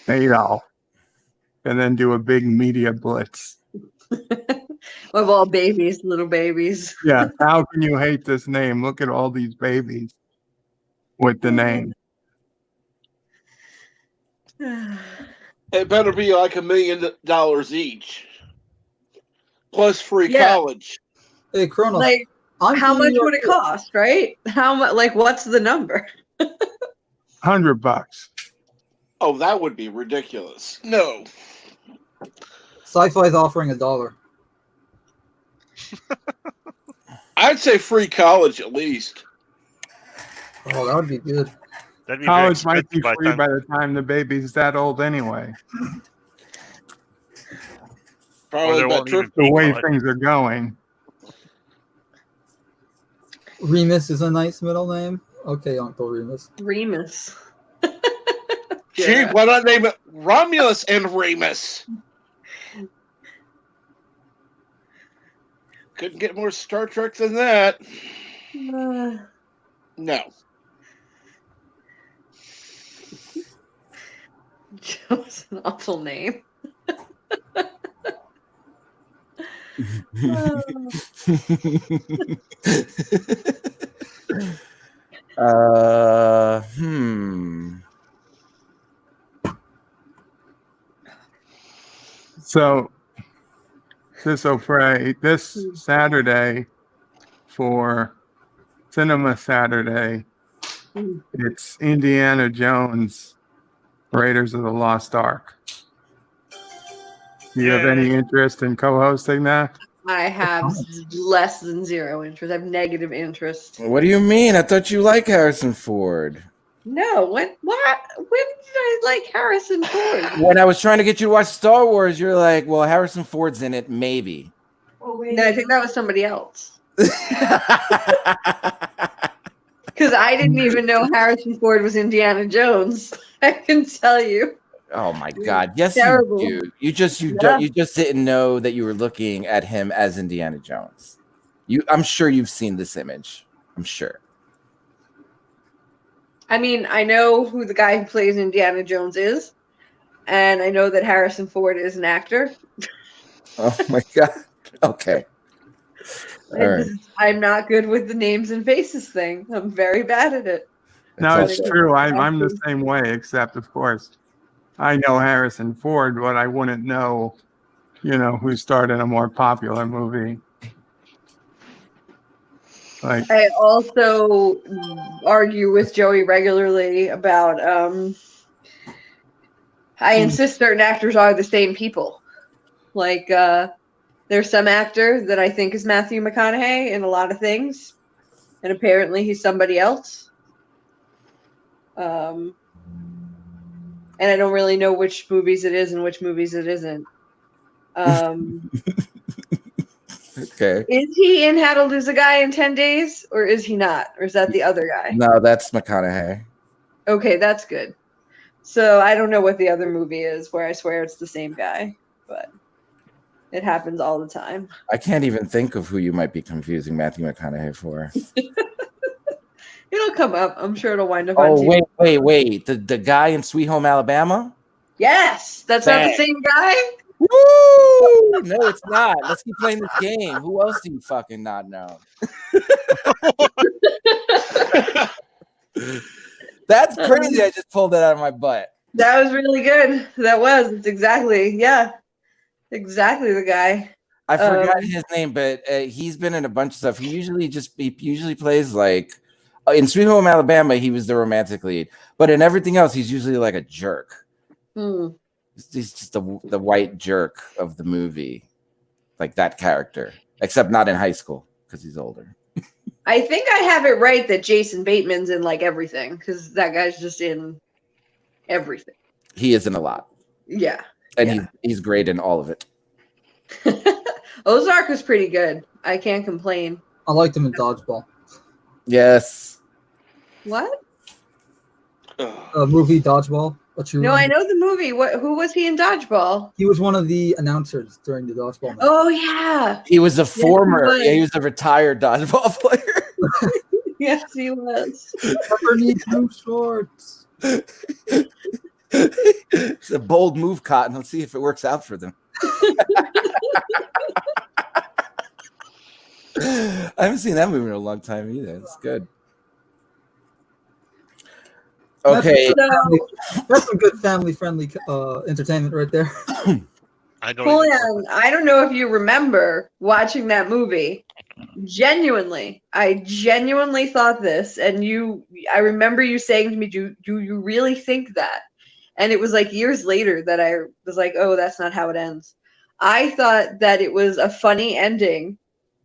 Adolf, and then do a big media blitz. Of all babies, little babies. Yeah, how can you hate this name? Look at all these babies with the name. It better be like $1 million each, plus free college. Hey, Kronos. Like, I'm how from much New would York. it cost, right? How much? Like, what's the number? $100. Oh, that would be ridiculous. No. Sci-Fi's offering $1. I'd say free college at least. Oh, that would be good. That'd be College very might be expensive free by the time the baby's that old anyway. Probably won't better. even be The way college. things are going. Remus is a nice middle name. Okay, Uncle Remus. Remus. Gee, why not name it Romulus and Remus? Couldn't get more Star Trek than that. No. Joe's an awful name. So, this O'Prey, this Saturday for Cinema Saturday, it's Indiana Jones, Raiders of the Lost Ark. Do you have any interest in co-hosting that? I have less than zero interest. I have negative interest. What do you mean? I thought you liked Harrison Ford. No, what? When did I like Harrison Ford? When I was trying to get you to watch Star Wars, you're like, well, Harrison Ford's in it, maybe. No, I think that was somebody else. Because I didn't even know Harrison Ford was Indiana Jones. I can tell you. Oh my God! Yes, Terrible. you do. You just didn't know that you were looking at him as Indiana Jones. I'm sure you've seen this image. I'm sure. I mean, I know who the guy who plays Indiana Jones is, and I know that Harrison Ford is an actor. Oh my god. Okay. I'm not good with the names and faces thing. I'm very bad at it. No, it's true. I'm the same way, except of course, I know Harrison Ford, but I wouldn't know, who starred in a more popular movie. Like, I also argue with Joey regularly about. I insist certain actors are the same people. Like, there's some actor that I think is Matthew McConaughey in a lot of things, and apparently he's somebody else. And I don't really know which movies it is and which movies it isn't. Okay. Is he in How to Lose a Guy in 10 Days, or is he not? Or is that the other guy? No, that's McConaughey. Okay, that's good. So I don't know what the other movie is where I swear it's the same guy, but it happens all the time. I can't even think of who you might be confusing Matthew McConaughey for. It'll come up. I'm sure it'll wind up on Oh, TV. wait. The guy in Sweet Home Alabama? Yes, that's not the same guy. Woo! No, it's not. Let's keep playing this game. Who else do you fucking not know? That's crazy. I just pulled that out of my butt. That was really good. That was. It's exactly the guy. I forgot his name, but he's been in a bunch of stuff. He usually plays like in Sweet Home Alabama. He was the romantic lead, but in everything else, he's usually like a jerk. He's just the white jerk of the movie, like that character, except not in high school because he's older. I think I have it right that Jason Bateman's in like everything because that guy's just in everything. He is in a lot. Yeah. And he's great in all of it. Ozark was pretty good. I can't complain. I liked him in Dodgeball. Yes. What? Movie Dodgeball. No, I know the movie. Who was he in Dodgeball? He was one of the announcers during the Dodgeball match. Oh yeah. He was a he was a retired dodgeball player. Yes, he was. Never needs new shorts. It's a bold move, Cotton. Let's see if it works out for them. I haven't seen that movie in a long time either. It's good. Okay. That's some good family-friendly entertainment right there. I don't know if you remember watching that movie. I genuinely thought this, and I remember you saying to me, do you really think that? And it was like years later that I was like, oh, that's not how it ends. I thought that it was a funny ending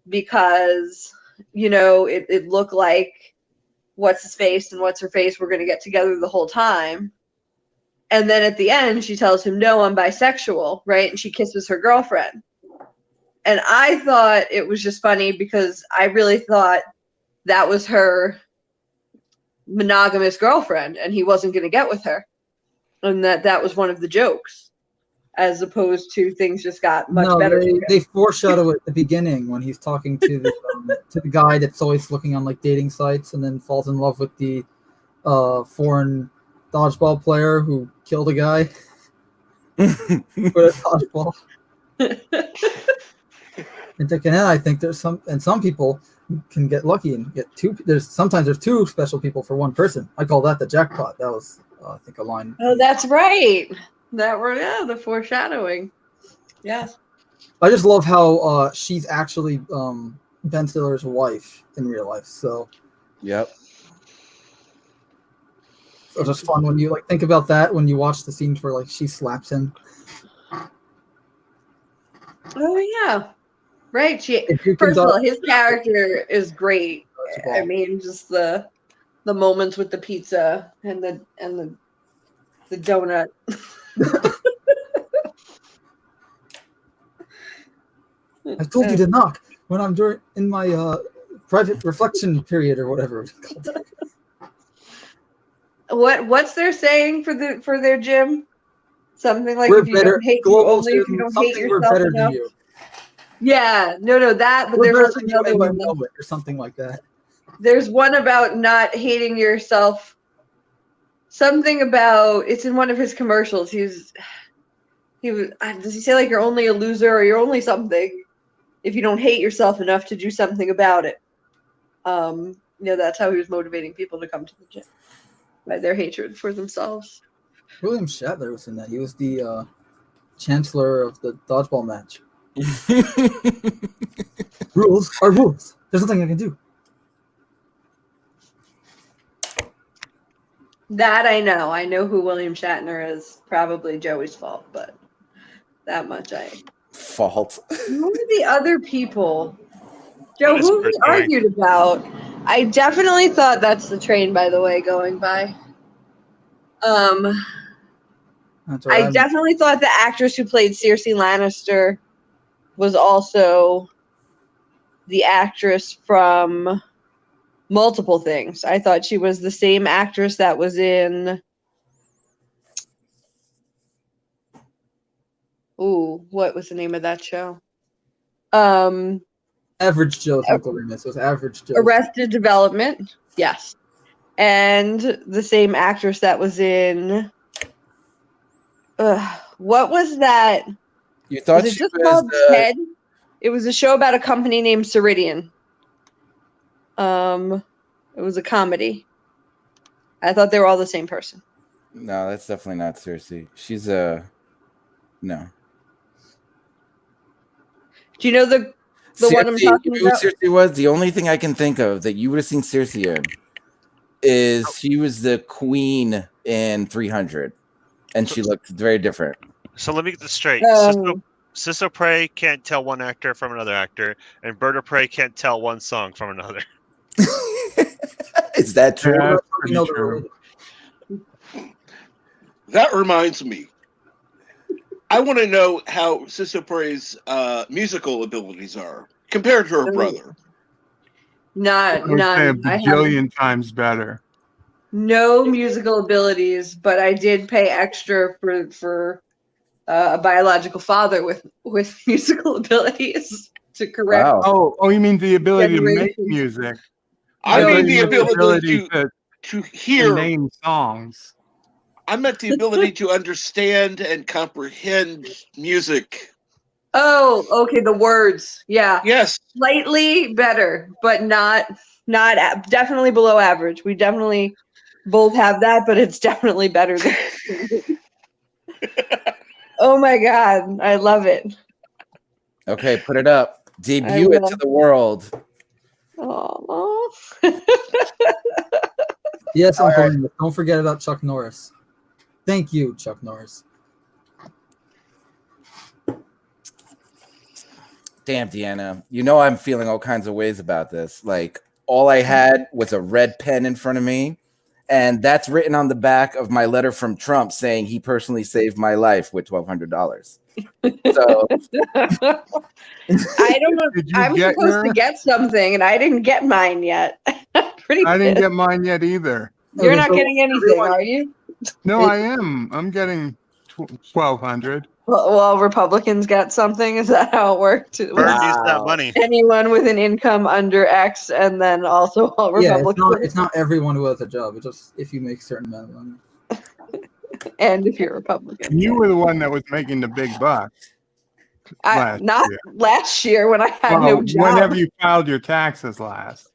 because, it looked like what's his face and what's her face were going to get together the whole time. And then at the end, she tells him, no, I'm bisexual, right? And she kisses her girlfriend. And I thought it was just funny because I really thought that was her monogamous girlfriend and he wasn't going to get with her. And that was one of the jokes, as opposed to things just got much better. They foreshadow at the beginning when he's talking to the guy that's always looking on like dating sites and then falls in love with the foreign dodgeball player who killed a guy with a dodgeball. And I think there's some people can get lucky and get two. Sometimes there's two special people for one person. I call that the jackpot. That was I think a line. Oh, that's right. The foreshadowing. Yes. I just love how she's actually Ben Stiller's wife in real life. So. Yep. So it's just fun when you think about that when you watch the scenes where she slaps him. Oh yeah. Right. First of all, his character is great. I mean, just the moments with the pizza and the donut. I told you to knock when I'm in my private reflection period or whatever it's called. What's their saying for their gym? Something like we're if you better, don't hate you only if you don't hate yourself enough. Yeah, no, that. But We're there's better also than you another and you one. know it, or something like that. There's one about not hating yourself. Something about it's in one of his commercials. He was. Does he say like you're only a loser or you're only something if you don't hate yourself enough to do something about it? That's how he was motivating people to come to the gym by their hatred for themselves. William Shatner was in that. He was the chancellor of the dodgeball match. Rules are rules. There's nothing I can do. That I know. I know who William Shatner is. Probably Joey's fault, but that much I. Fault. Who are the other people? Joe, What is who we Bert doing? argued about? I definitely thought that's the train, by the way, going by. That's all I right. definitely thought the actress who played Cersei Lannister was also the actress from multiple things. I thought she was the same actress that was in. Ooh, what was the name of that show? Average Joe's Uncle Remus was Average Joe. Arrested Development, yes, and the same actress that was in. What was that? You thought Was it she just was called Ted? It was a show about a company named Ceridian. It was a comedy. I thought they were all the same person. No, that's definitely not Cersei. She's a no. Do you know the one I'm Cersei, talking you know about? who Cersei was? The only thing I can think of that you would have seen Cersei in is she was the queen in 300, and she looked very different. So let me get this straight. Um, Sisso Prey can't tell one actor from another actor, and Bird of Prey can't tell one song from another. Is that true? Yeah, that's We pretty know they're true. related. That reminds me. I want to know how Sisso Prey's musical abilities are compared to her brother. I would say a None. I have bajillion times better. no musical abilities, but I did pay extra for a biological father with musical abilities to correct Wow. Oh, you mean the ability to make generations. music? I No, mean thought the you meant ability to to hear. name songs. I meant the ability to understand and comprehend music. Oh, okay, the words. Yeah. Yes. Slightly better, but not definitely below average. We definitely both have that, but it's definitely better than. Oh my god, I love it. Okay, put it up. I Debut it to will. the world. Oh. Yes, All Uncle right. Remus. Don't forget about Chuck Norris. Thank you, Chuck Norris. Damn, Deanna. You know I'm feeling all kinds of ways about this. Like, all I had was a red pen in front of me, and that's written on the back of my letter from Trump saying he personally saved my life with $1,200. So I don't know. Did you I'm get supposed to yours? get something, and I didn't get mine yet. Pretty I didn't pissed. get mine yet either. You're Okay, not so getting anything, everyone- are you? No, I am. I'm getting 1,200. Well, Republicans got something. Is that how it worked? Bird needs that wow. money. Anyone with an income under X, and then also all Yeah, Republicans. it's not everyone who has a job. It's just if you make a certain amount of money. And if you're Republican. You were the one that was making the big bucks last Not year. last year when I had Well, no job. whenever you filed your taxes last.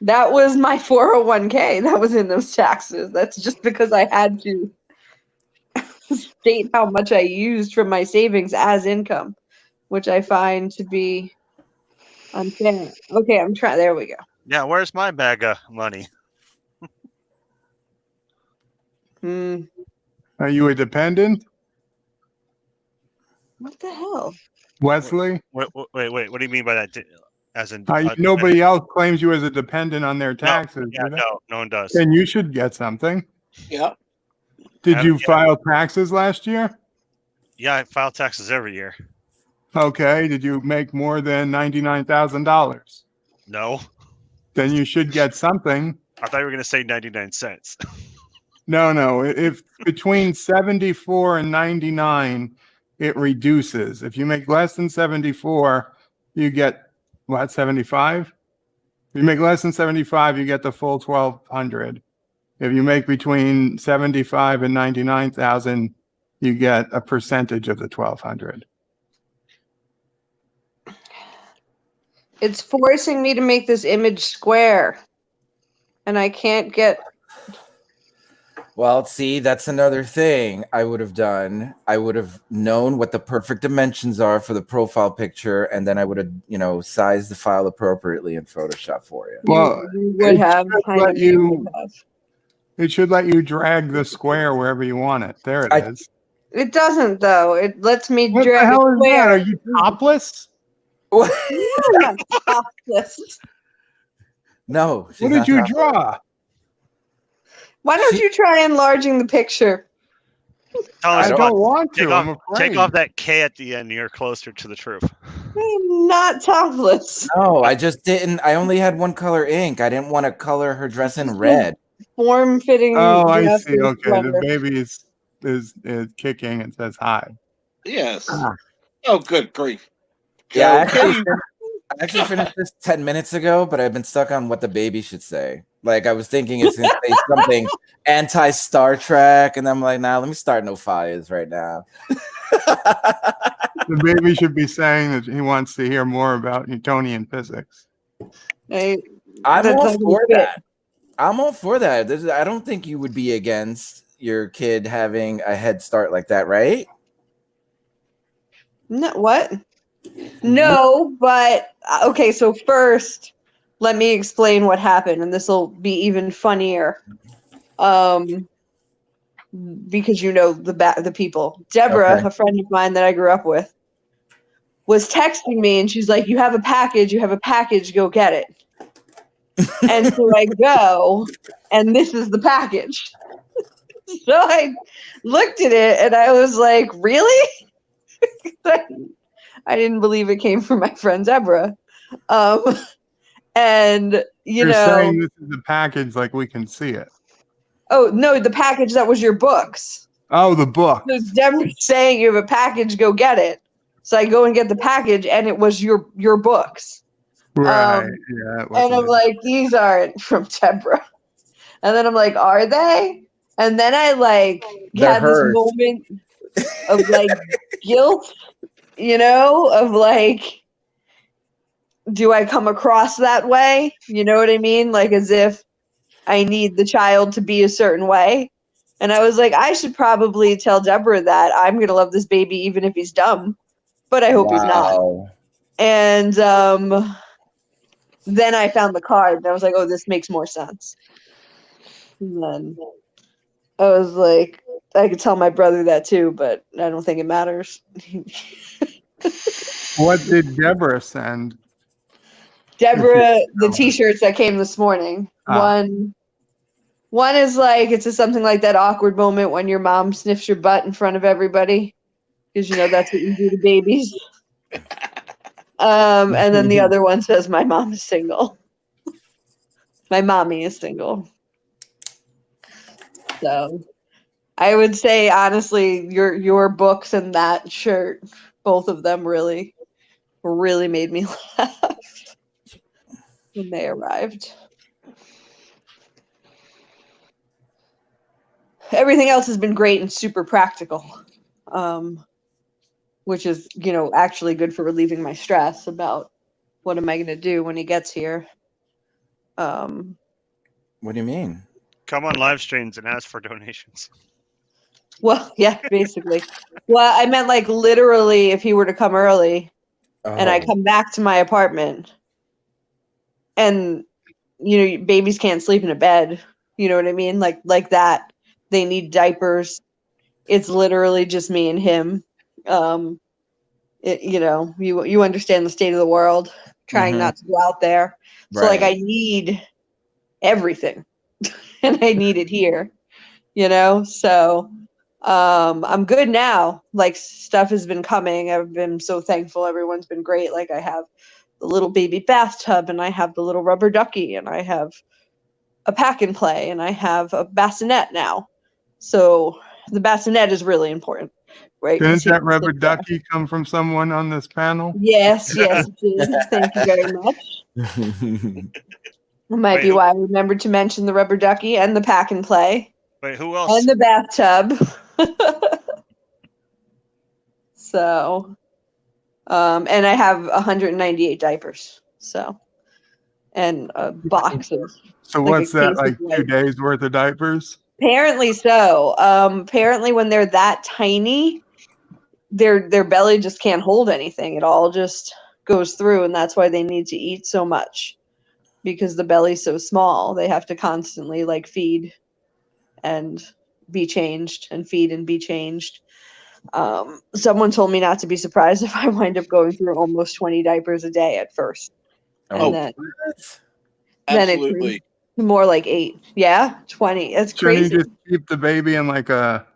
That was my 401k. That was in those taxes. That's just because I had to state how much I used from my savings as income, which I find to be unfair. Okay, I'm trying. There we go. Yeah, where's my bag of money? Are you a dependent, What the hell? Wesley? Wait. What do you mean by that? As in, Nobody else claims you as a dependent on their No, taxes. yeah, do they? no one does. Then you should get something. Yeah. Did haven't you yet. file taxes last year? Yeah, I file taxes every year. Okay. Did you make more than $99,000? No, Then you should get something. I thought you were going to say 99 cents. No. If between 74 and 99, it reduces. If you make less than 74, you get what, 75? If you make less than 75, you get the full 1,200. If you make between 75 and 99,000, you get a percentage of the 1,200. It's forcing me to make this image square. And I can't get... Well, see, that's another thing I would have done. I would have known what the perfect dimensions are for the profile picture, and then I would have, sized the file appropriately in Photoshop for you. Well, You would have. I know you would have. It should let you drag the square wherever you want it. There it is. It doesn't, though. It lets me What drag the hell a is that? square. Are you topless? I'm not topless. No. What did you draw? Why don't you try enlarging the picture? I don't want to. I'm afraid. Take off that K at the end. You're closer to the truth. I'm not topless. No, I just didn't. I only had one color ink. I didn't want to color her dress in red. Form-fitting. Oh, I dress see. is Okay, sweater. the baby is kicking and says hi. Yes. Oh, good grief. Yeah, Okay. I actually finished this 10 minutes ago, but I've been stuck on what the baby should say. Like, I was thinking it's going to say something anti-Star Trek, and I'm like, nah, let me start no fires right now. The baby should be saying that he wants to hear more about Newtonian physics. I'm all for that. I'm all for that. I don't think you would be against your kid having a head start like that, right? No, what? No, but okay, so first let me explain what happened, and this will be even funnier. Because the people. Deborah, Okay. a friend of mine that I grew up with, was texting me and she's like, you have a package, go get it. And so I go, and this is the package. So I looked at it and I was like, really? I didn't believe it came from my friend Deborah. And You're saying this is a package like we can see it. Oh no, the package that was your books. Oh, the book. So Deborah's saying you have a package, go get it. So I go and get the package and it was your books. Right. Yeah. It And I'm wasn't like, these aren't from Deborah. And then I'm like, are they? And then I They're had hers. this moment of guilt, of do I come across that way? You know what I mean? Like as if I need the child to be a certain way. And I was like, I should probably tell Deborah that I'm going to love this baby even if he's dumb, but I hope he's not. And then I found the card and I was like, oh, this makes more sense. And then I was like, I could tell my brother that too, but I don't think it matters. What did Deborah send? Deborah, the t-shirts that came this morning. One is it's just something like that awkward moment when your mom sniffs your butt in front of everybody. Because that's what you do to babies. And then the other one says, my mom is single. My mommy is single. So I would say honestly, your books and that shirt, both of them really made me laugh when they arrived. Everything else has been great and super practical, which is, actually good for relieving my stress about what am I going to do when he gets here. What do you mean? Come on live streams and ask for donations. Well, yeah, basically. Well, I meant literally if he were to come early and I come back to my apartment and, babies can't sleep in a bed. You know what I mean? Like that. They need diapers. It's literally just me and him. You understand the state of the world, trying not to go out there. So I need everything and I need it here, So I'm good now. Stuff has been coming. I've been so thankful. Everyone's been great. I have the little baby bathtub and I have the little rubber ducky and I have a pack and play and I have a bassinet now. So the bassinet is really important. right? Didn't that rubber ducky come from someone on this panel? Yes, yes, it did. Thank you very much. That might be why I remembered to mention the rubber ducky and the pack and play. Wait, who else? And the bathtub. So, and I have 198 diapers. So, and a box of. So like what's a that, case like of 2 days worth of diapers? Apparently so. Apparently when they're that tiny, their belly just can't hold anything. It all just goes through, and that's why they need to eat so much. Because the belly's so small, they have to constantly like feed and be changed and feed and be changed. Someone told me not to be surprised if I wind up going through almost 20 diapers a day at first. And then Absolutely. it more like 8. Yeah, 20. It's Shouldn't crazy. you just keep the baby in like a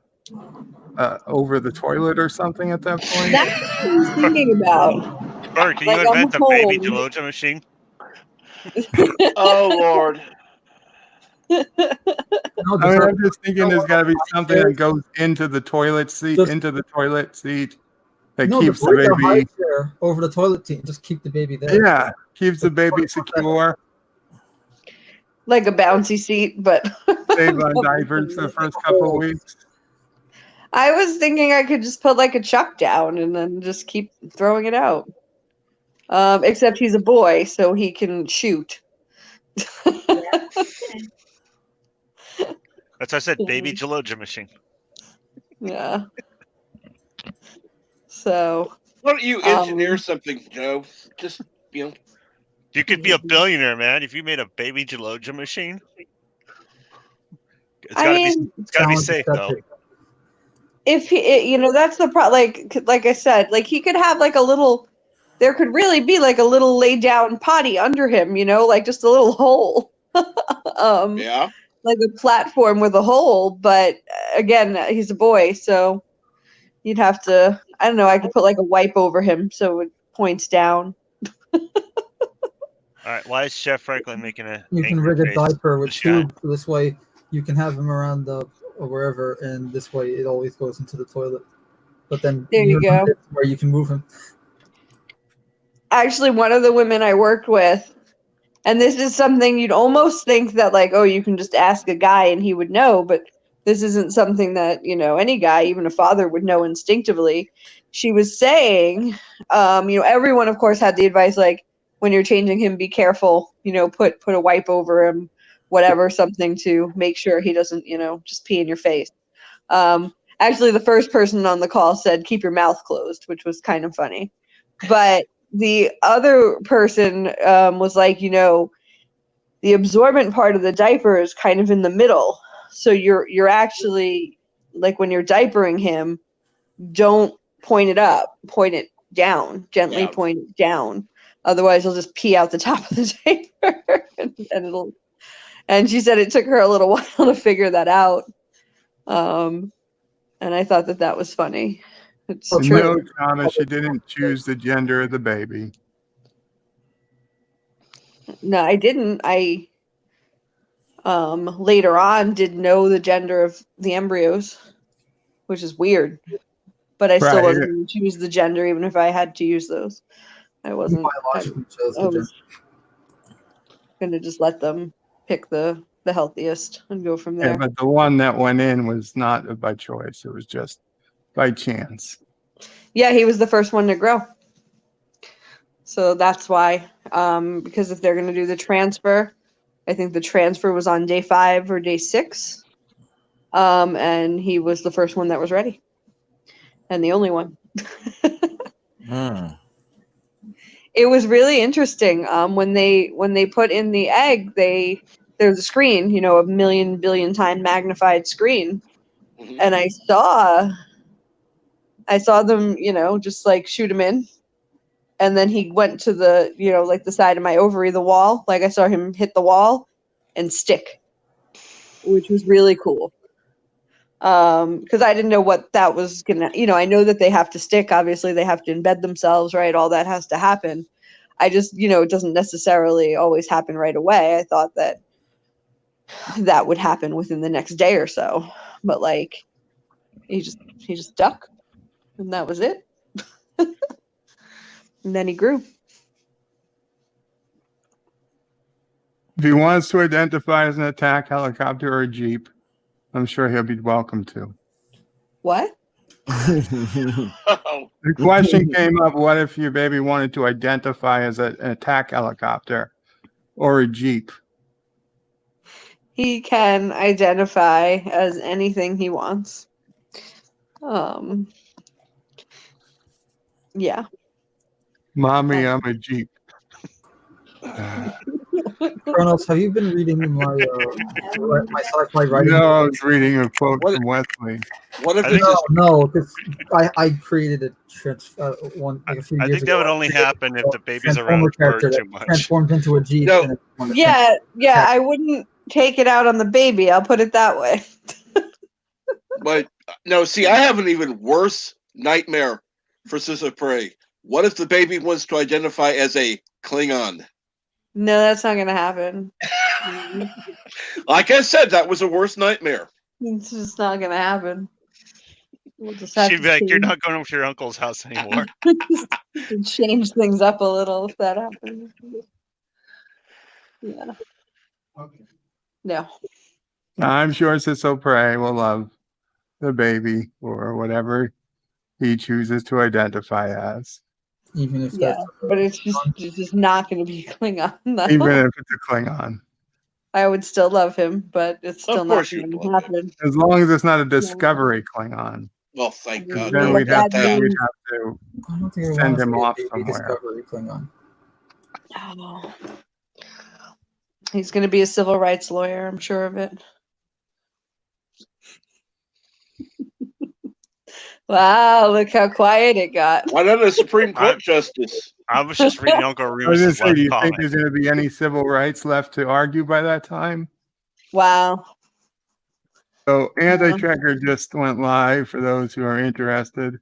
over the toilet or something at that point? That's what I was thinking about. Bert, can Like, you invent I'm a baby home. Geloja machine? Oh Lord. I mean, I'm just thinking there's got to be something that goes into the toilet seat, that No, keeps just the like a high baby. chair over the toilet seat. Just keep the baby there. Yeah, keeps the baby secure. Like a bouncy seat, but Save on diapers the first couple of weeks. I was thinking I could just put like a chuck down and then just keep throwing it out. Except he's a boy, so he can shoot. That's why I said baby Geloja machine. Yeah. So. Why don't you engineer something, Joe? Just You could be a billionaire, man, if you made a baby Geloja machine. It's gotta be safe though. If he, that's the like I said, like he could have like a little. There could really be like a little laid down potty under him, like just a little hole. Yeah. Like a platform with a hole, but again, he's a boy, so you'd have to. I don't know. I could put like a wipe over him so it points down. All right, why is Chef Franklin making a? You can rig a face diaper with this guy? tube. This way, you can have him around or wherever, and this way it always goes into the toilet. But then There you go. Where you can move him. Actually, one of the women I worked with, and this is something you'd almost think that like, oh, you can just ask a guy and he would know, but this isn't something that, any guy, even a father, would know instinctively. She was saying, everyone, of course, had the advice like, when you're changing him, be careful, put a wipe over him, whatever, something to make sure he doesn't, just pee in your face. Actually, the first person on the call said, keep your mouth closed, which was kind of funny. But the other person was like, the absorbent part of the diaper is kind of in the middle. So you're actually, like when you're diapering him, don't point it up, point it down, gently point it down. Otherwise, he'll just pee out the top of the diaper, and she said it took her a little while to figure that out. And I thought that was funny. It's true. No, Thomas, she didn't choose the gender of the baby. No, I didn't. I later on did know the gender of the embryos, which is weird. But I still wasn't going to choose the gender, even if I had to use those. I wasn't. I was going to just let them pick the healthiest and go from there. Yeah, but the one that went in was not by choice. It was just by chance. Yeah, he was the first one to grow. So that's why. Because if they're going to do the transfer, I think the transfer was on day 5 or day 6. And he was the first one that was ready. And the only one. It was really interesting. When they put in the egg, there's a screen, a million billion time magnified screen. And I saw them, just like shoot him in. And then he went to the, like the side of my ovary, the wall. Like I saw him hit the wall and stick, which was really cool. Because I didn't know what that was gonna, I know that they have to stick. Obviously, they have to embed themselves, right? All that has to happen. I just, it doesn't necessarily always happen right away. I thought that would happen within the next day or so, but like, he just stuck. And that was it. And then he grew. If he wants to identify as an attack helicopter or a Jeep, I'm sure he'll be welcome to. What? Oh, The question came up, what if your baby wanted to identify as an attack helicopter or a Jeep? He can identify as anything he wants. Yeah. Mommy, I'm a Jeep. Kronos, have you been reading my my sci-fi writing? No, I was reading a quote What- from Wesley. what if I it's think- a No, because I created a one like a few I years think ago. that would only happen if the baby's around Transformer bird character too that much. transforms into a Jeep. No. And it's one that Yeah, yeah, attack. I wouldn't take it out on the baby. I'll put it that way. But no, see, I have an even worse nightmare for Sister Prey. What if the baby wants to identify as a Klingon? No, that's not gonna happen. Like I said, that was a worse nightmare. It's just not gonna happen. We'll just have She'd to be like, "You're change, not going over to your uncle's house anymore." to change things up a little if that happens. Yeah. No. I'm sure Sisso Prey will love the baby or whatever he chooses to identify as, Even if Yeah, that's but it's just not gonna be Klingon. though. even if it's a Klingon. I would still love him, but it's still not course you'd gonna love happen. As long as it's not a Discovery Klingon. Well, thank God. Then Yeah, we'd but have that to, means- I don't think I send want to him see a off baby somewhere. Discovery Klingon. Oh. He's gonna be a civil rights lawyer, I'm sure of it. Wow, look how quiet it got. Why not a Supreme Court justice? I was just reading Uncle I was Remus's gonna say, left do you think comment. there's going to be any civil rights left to argue by that time? Wow. So Anti-Tracker just went live for those who are interested.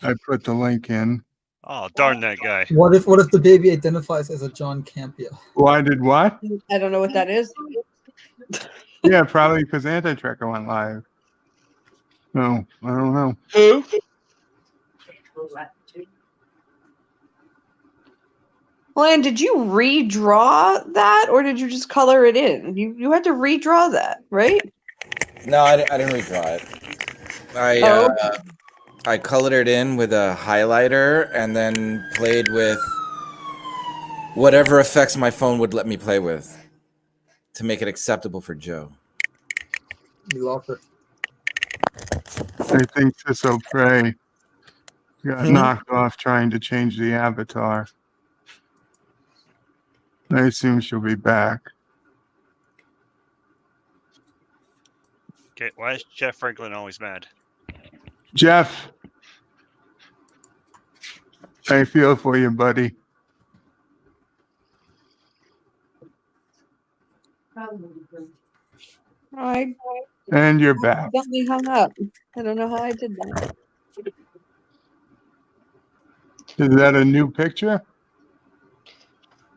I put the link in. Oh, darn that guy. What if the baby identifies as a John Campia? Why did what? I don't know what that is. Yeah, probably because Anti-Tracker went live. No, I don't know. Who? Lan, did you redraw that or did you just color it in? You had to redraw that, right? No, I didn't redraw it. I colored it in with a highlighter and then played with whatever effects my phone would let me play with to make it acceptable for Joe. You love her. I think Sisso Prey got knocked off trying to change the avatar. I assume she'll be back. Okay, why is Jeff Franklin always mad? Jeff, I feel for you, buddy. I And you're back. accidentally hung up. I don't know how I did that. Is that a new picture?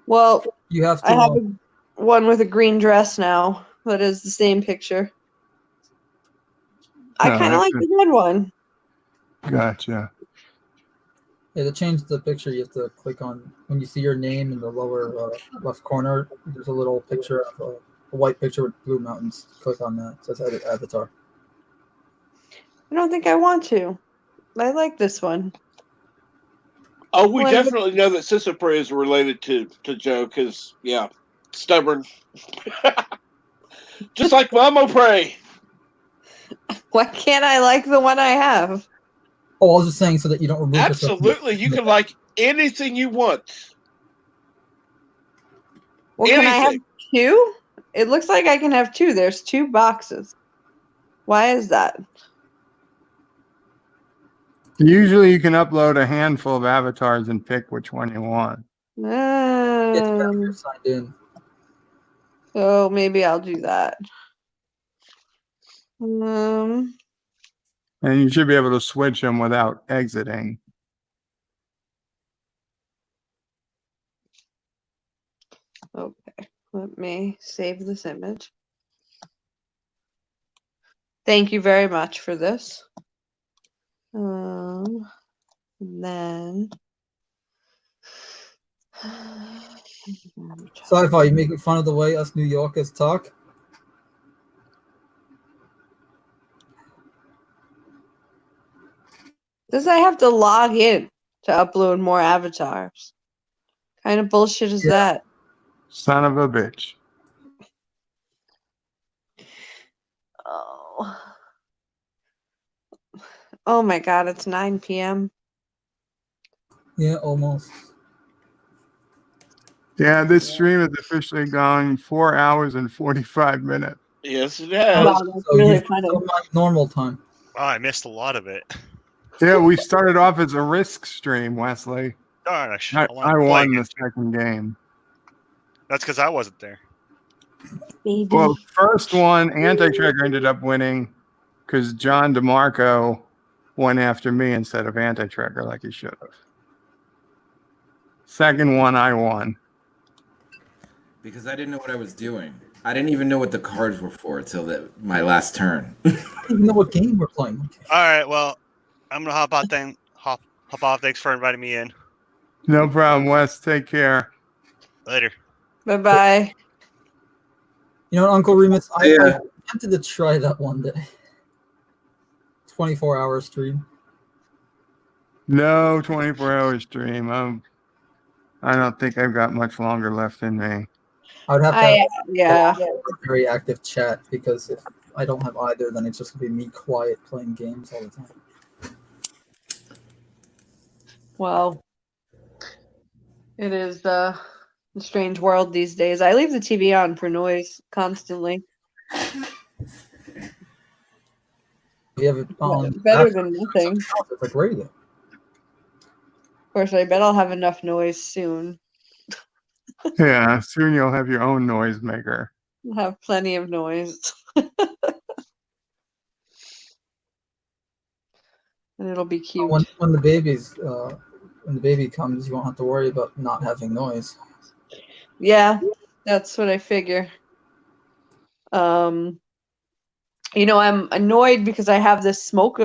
Well, You have to. I have one with a green dress now that is the same picture. I No, kind of that's like the red one. Gotcha. Yeah, to change the picture, you have to click on when you see your name in the lower left corner. There's a little picture of a white picture with blue mountains. Click on that. It says edit avatar. I don't think I want to. I like this one. Oh, we Well, definitely know that Sister Prey is related to Joe because, yeah, stubborn. Just like Mama Prey. Why can't I like the one I have? Oh, I was just saying so that you don't remove yourself from the- Absolutely. You can like anything you want. Well, can I have Anything. two? It looks like I can have two. There's two boxes. Why is that? Usually you can upload a handful of avatars and pick which one you want. It's better if you're signed in. So maybe I'll do that. And you should be able to switch them without exiting. Okay, let me save this image. Thank you very much for this. And then Sci-fi, you making fun of the way us New Yorkers talk? does I have to log in to upload more avatars? Kind of bullshit is that? Son of a bitch. Oh. Oh my god, it's 9 p.m. Yeah, almost. Yeah, this stream is officially gone 4 hours and 45 minutes. Yes, it Wow, has. that's So really you funny. still my normal time. Oh, I missed a lot of it. Yeah, we started off as a Risk stream, Wesley. Darn, I I wanted to play won again. the second game. That's because I wasn't there. Baby. Well, first one, Anti-Trigger ended up winning because John DeMarco went after me instead of Anti-Trigger like he should have. Second one, I won. Because I didn't know what I was doing. I didn't even know what the cards were for until my last turn. I don't even know what game we're playing. All right, well, I'm gonna hop out then. Hop off. Thanks for inviting me in. No problem, Wes. Take care. Later. Bye bye. You know what, Uncle Remus? I Yeah. wanted to try that one day. 24-hour stream. No 24-hour stream. I don't think I've got much longer left in me. I would have to have Yeah. a very active chat because if I don't have either, then it's just gonna be me quiet playing games all the time. Well, it is a strange world these days. I leave the TV on for noise constantly. You have it on. Better than nothing. It's like radio. Of course, I bet I'll have enough noise soon. Yeah, soon you'll have your own noisemaker. I'll have plenty of noise. And it'll be cute. When the baby comes, you won't have to worry about not having noise. Yeah, that's what I figure. You know, I'm annoyed because I have this smoke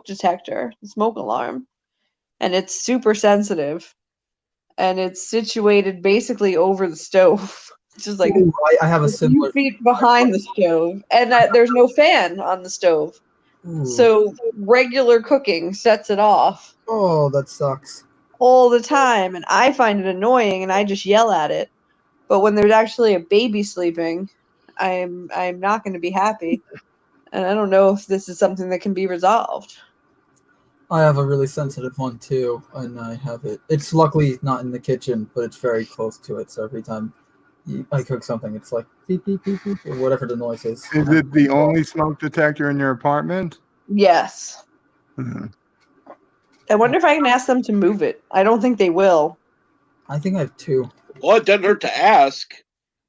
detector, smoke alarm, and it's super sensitive, and it's situated basically over the stove, just like Ooh, I have a a few similar. feet behind the stove, and there's no fan on the stove, Ooh. so regular cooking sets it off Oh, that sucks. all the time, and I find it annoying, and I just yell at it. But when there's actually a baby sleeping, I'm not going to be happy. And I don't know if this is something that can be resolved. I have a really sensitive one too, and I have it. It's luckily not in the kitchen, but it's very close to it. So every time I cook something, it's like beep beep beep beep, or whatever the noise is. Is it the only smoke detector in your apartment? Yes. Mhm. I wonder if I can ask them to move it. I don't think they will. I think I have two. Well, it doesn't hurt to ask.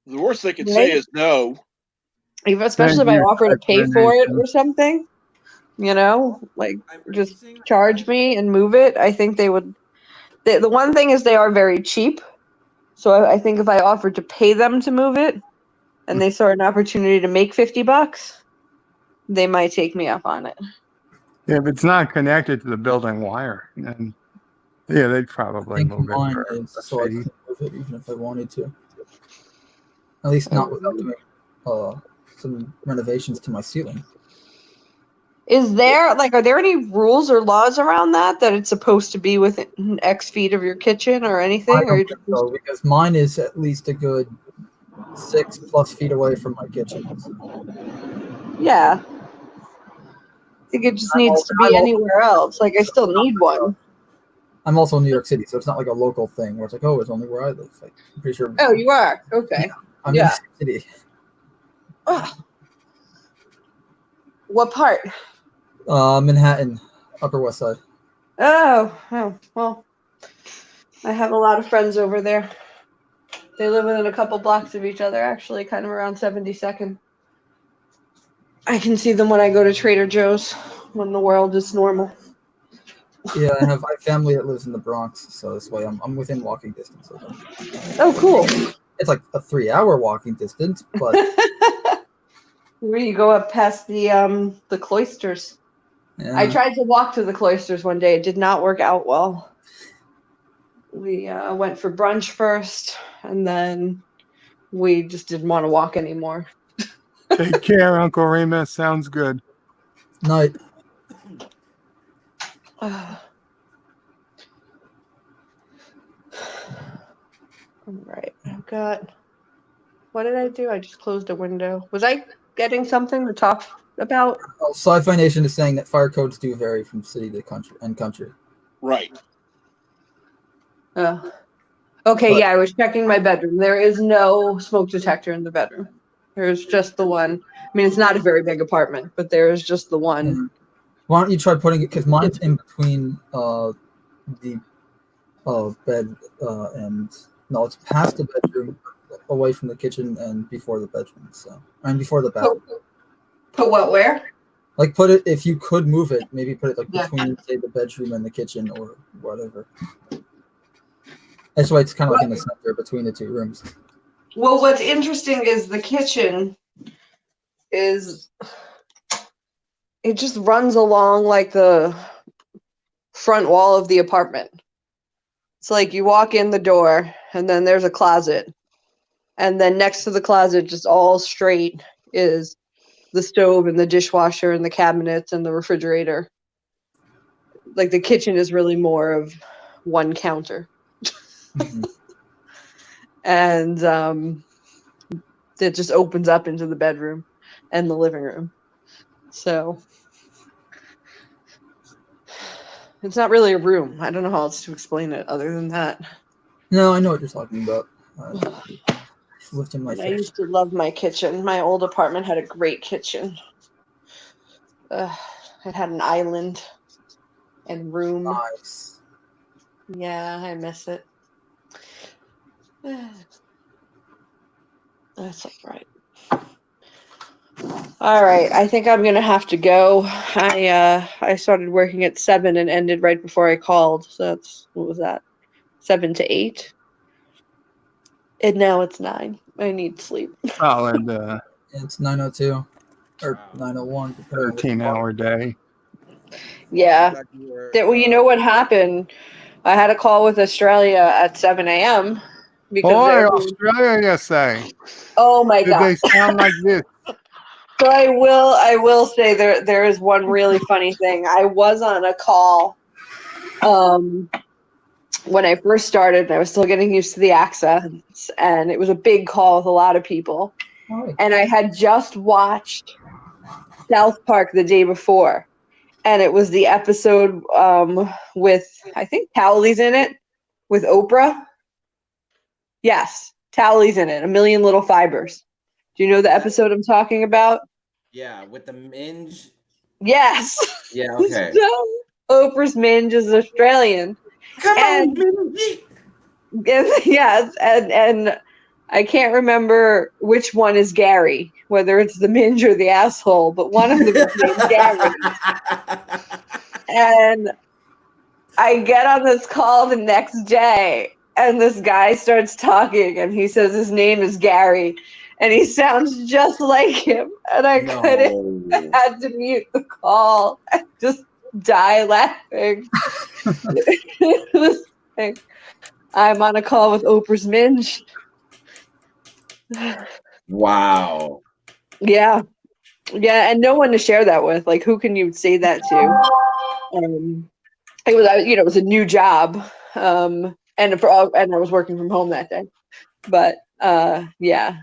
The worst they could say Right? is no. Especially if I offer to pay for it or something. You know, like just charge me and move it. I think they would. The one thing is they are very cheap. So I think if I offered to pay them to move it and they saw an opportunity to make $50, they might take me up on it. Yeah, if it's not connected to the building wire, then yeah, they'd I probably think move it. mine for is a so I fee. can move it even if I wanted to. At least not without doing some renovations to my ceiling. Is there are there any rules or laws around that it's supposed to be within X feet of your kitchen or anything? I Or don't think so, because mine is at least a good 6+ feet away from my kitchen. yeah, I think it just needs to be anywhere else. Like I still need one. I'm also in New York City, so it's not like a local thing where it's like, oh, it's only where I live. Like, I'm pretty sure. Oh, you are okay. I'm in the city. Oh. What part? Manhattan, Upper West Side. Oh, well, I have a lot of friends over there. They live within a couple blocks of each other, actually, kind of around 72nd. I can see them when I go to Trader Joe's when the world is normal. Yeah, I have family that lives in the Bronx, so this way I'm within walking distance of them. Oh, cool. It's like a 3-hour walking distance, but Where you go up past the cloisters. Yeah. I tried to walk to the cloisters one day. It did not work out well. We went for brunch first, and then we just didn't want to walk anymore. Take care, Uncle Remus. Sounds good. Night. All right, I've got. What did I do? I just closed a window. Was I getting something to talk about? Oh, Sci-Fi Nation is saying that fire codes do vary from city to country. Right. Oh. Okay, But- yeah, I was checking my bedroom. There is no smoke detector in the bedroom. There's just the one. I mean, it's not a very big apartment, but there is just the one. Why don't you try putting it? Because mine's in between the bed and no, it's past the bedroom, away from the kitchen, and before the bedroom. So before the bathroom. Put what where? Like put it if you could move it, maybe put it like Yeah. between say the bedroom and the kitchen or whatever. That's why it's kind of like in the center between the two rooms. Well, what's interesting is the kitchen is it just runs along like the front wall of the apartment. It's like you walk in the door and then there's a closet. And then next to the closet, just all straight, is the stove and the dishwasher and the cabinets and the refrigerator. Like the kitchen is really more of one counter. And it just opens up into the bedroom and the living room. So it's not really a room. I don't know how else to explain it other than that. No, I know what you're talking about. Lifting my I face. used to love my kitchen. My old apartment had a great kitchen. It had an island and room. Nice. Yeah, I miss it. That's all right. All right, I think I'm gonna have to go. I started working at 7 and ended right before I called. So that's what was that? 7 to 8. And now it's 9. I need sleep. Solid It's 9:02 or 9:01. 13-hour day. Yeah. Well, you know what happened? I had a call with Australia at 7 a.m. because Boy, Australia, you say. oh my Did god, they sound like this? So I will say there is one really funny thing. I was on a call when I first started, and I was still getting used to the accents, and it was a big call with a lot of people. And I had just watched South Park the day before, and it was the episode with, I think Towley's in it, with Oprah. Yes, Towley's in it, A Million Little Fibers. Do you know the episode I'm talking about? Yeah, with the minge. Yes. Yeah, okay. So, Oprah's minge is Australian. Come on, Minge. Yes, and I can't remember which one is Gary, whether it's the minge or the asshole, but one of them is named Gary. And I get on this call the next day, and this guy starts talking, and he says his name is Gary, and he sounds just like him. And I couldn't, I had to mute the call and just die laughing. It was like, I'm on a call with Oprah's Minge. Wow. Yeah. Yeah, and no one to share that with. Like, who can you say that to? It was, it was a new job, and I was working from home that day. But yeah,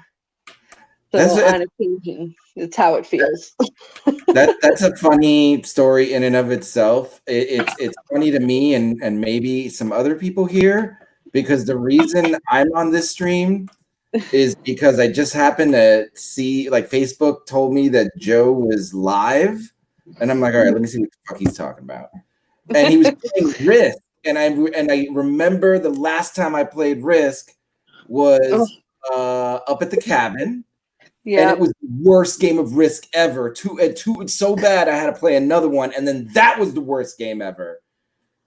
so on occasion, it's how it feels. That's a funny story in and of itself. It's funny to me and maybe some other people here, because the reason I'm on this stream is because I just happened to see, like, Facebook told me that Joe was live, and I'm like, all right, let me see what the fuck he's talking about. And he was playing Risk, and I remember the last time I played Risk was up at the cabin. Yeah. And it was the worst game of Risk ever. It's so bad I had to play another one, and then that was the worst game ever.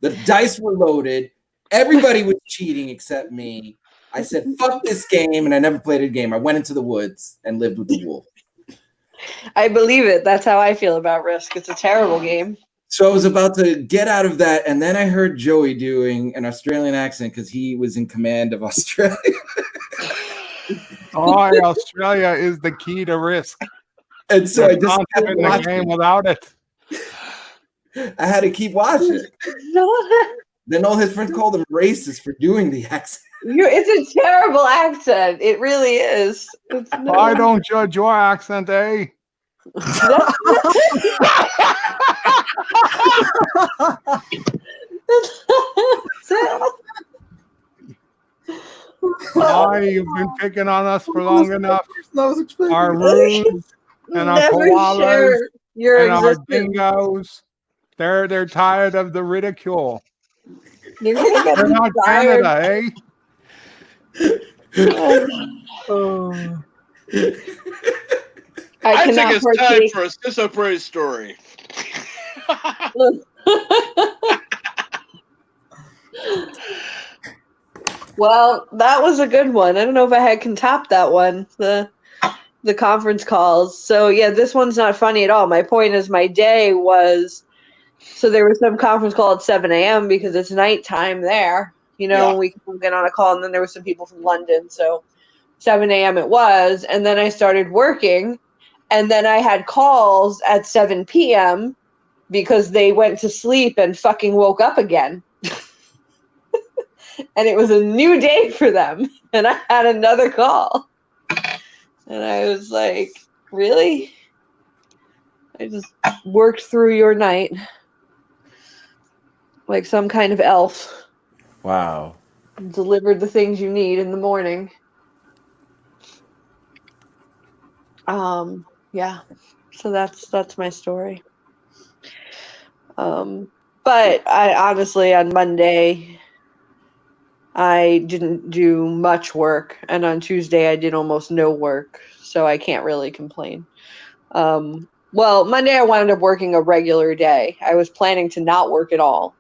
The dice were loaded. Everybody was cheating except me. I said, fuck this game, and I never played a game. I went into the woods and lived with the wolf. I believe it. That's how I feel about Risk. It's a terrible game. So I was about to get out of that, and then I heard Joey doing an Australian accent because he was in command of Australia. Australia is the key to risk. And so I You just can't kept win the game watching. without it. I had to keep watching. Then all his friends called him racist for doing the accent. It's a terrible accent. It really is. I don't judge your accent, eh? You've been picking on us for long enough. Our roos and our Never koalas share your and our existence. dingoes. They're tired of the ridicule. You're gonna get They're not fired. Canada, Oh. I think cannot it's time partake. for a schizophrenic story. Well, that was a good one. I don't know if I can top that one. The conference calls. So yeah, this one's not funny at all. My point is, my day was, so there was some conference call at 7 a.m. because it's nighttime there. You know, Yeah. we can get on a call, and then there were some people from London. So 7 a.m. it was, and then I started working, and then I had calls at 7 p.m. because they went to sleep and fucking woke up again. And it was a new day for them, and I had another call. And I was like, really? I just worked through your night like some kind of elf. Wow. Delivered the things you need in the morning. Yeah. So that's my story. But I honestly, on Monday, I didn't do much work, and on Tuesday I did almost no work, so I can't really complain. Well, Monday I wound up working a regular day. I was planning to not work at all.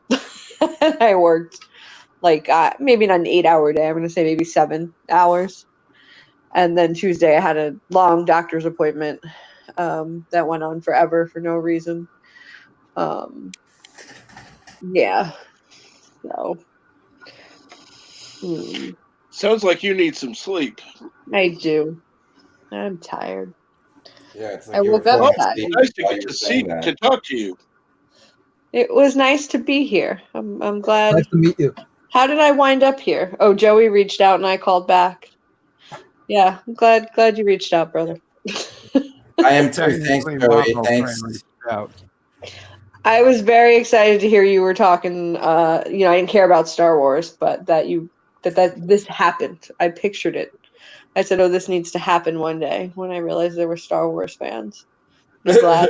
I worked like maybe not an 8-hour day. I'm going to say maybe 7 hours. And then Tuesday I had a long doctor's appointment that went on forever for no reason. Yeah. So. Sounds like you need some sleep. I do. I'm tired. Yeah, it's I woke up tired. Nice to talk to you. It was nice to be here. I'm glad. Nice to meet you. How did I wind up here? Oh, Joey reached out and I called back. Yeah, I'm glad you reached out, brother. I am too. Thanks, Joey. Thanks. I was very excited to hear you were talking. I didn't care about Star Wars, but that this happened. I pictured it. I said, "Oh, this needs to happen one day." When I realized there were Star Wars fans, I'm glad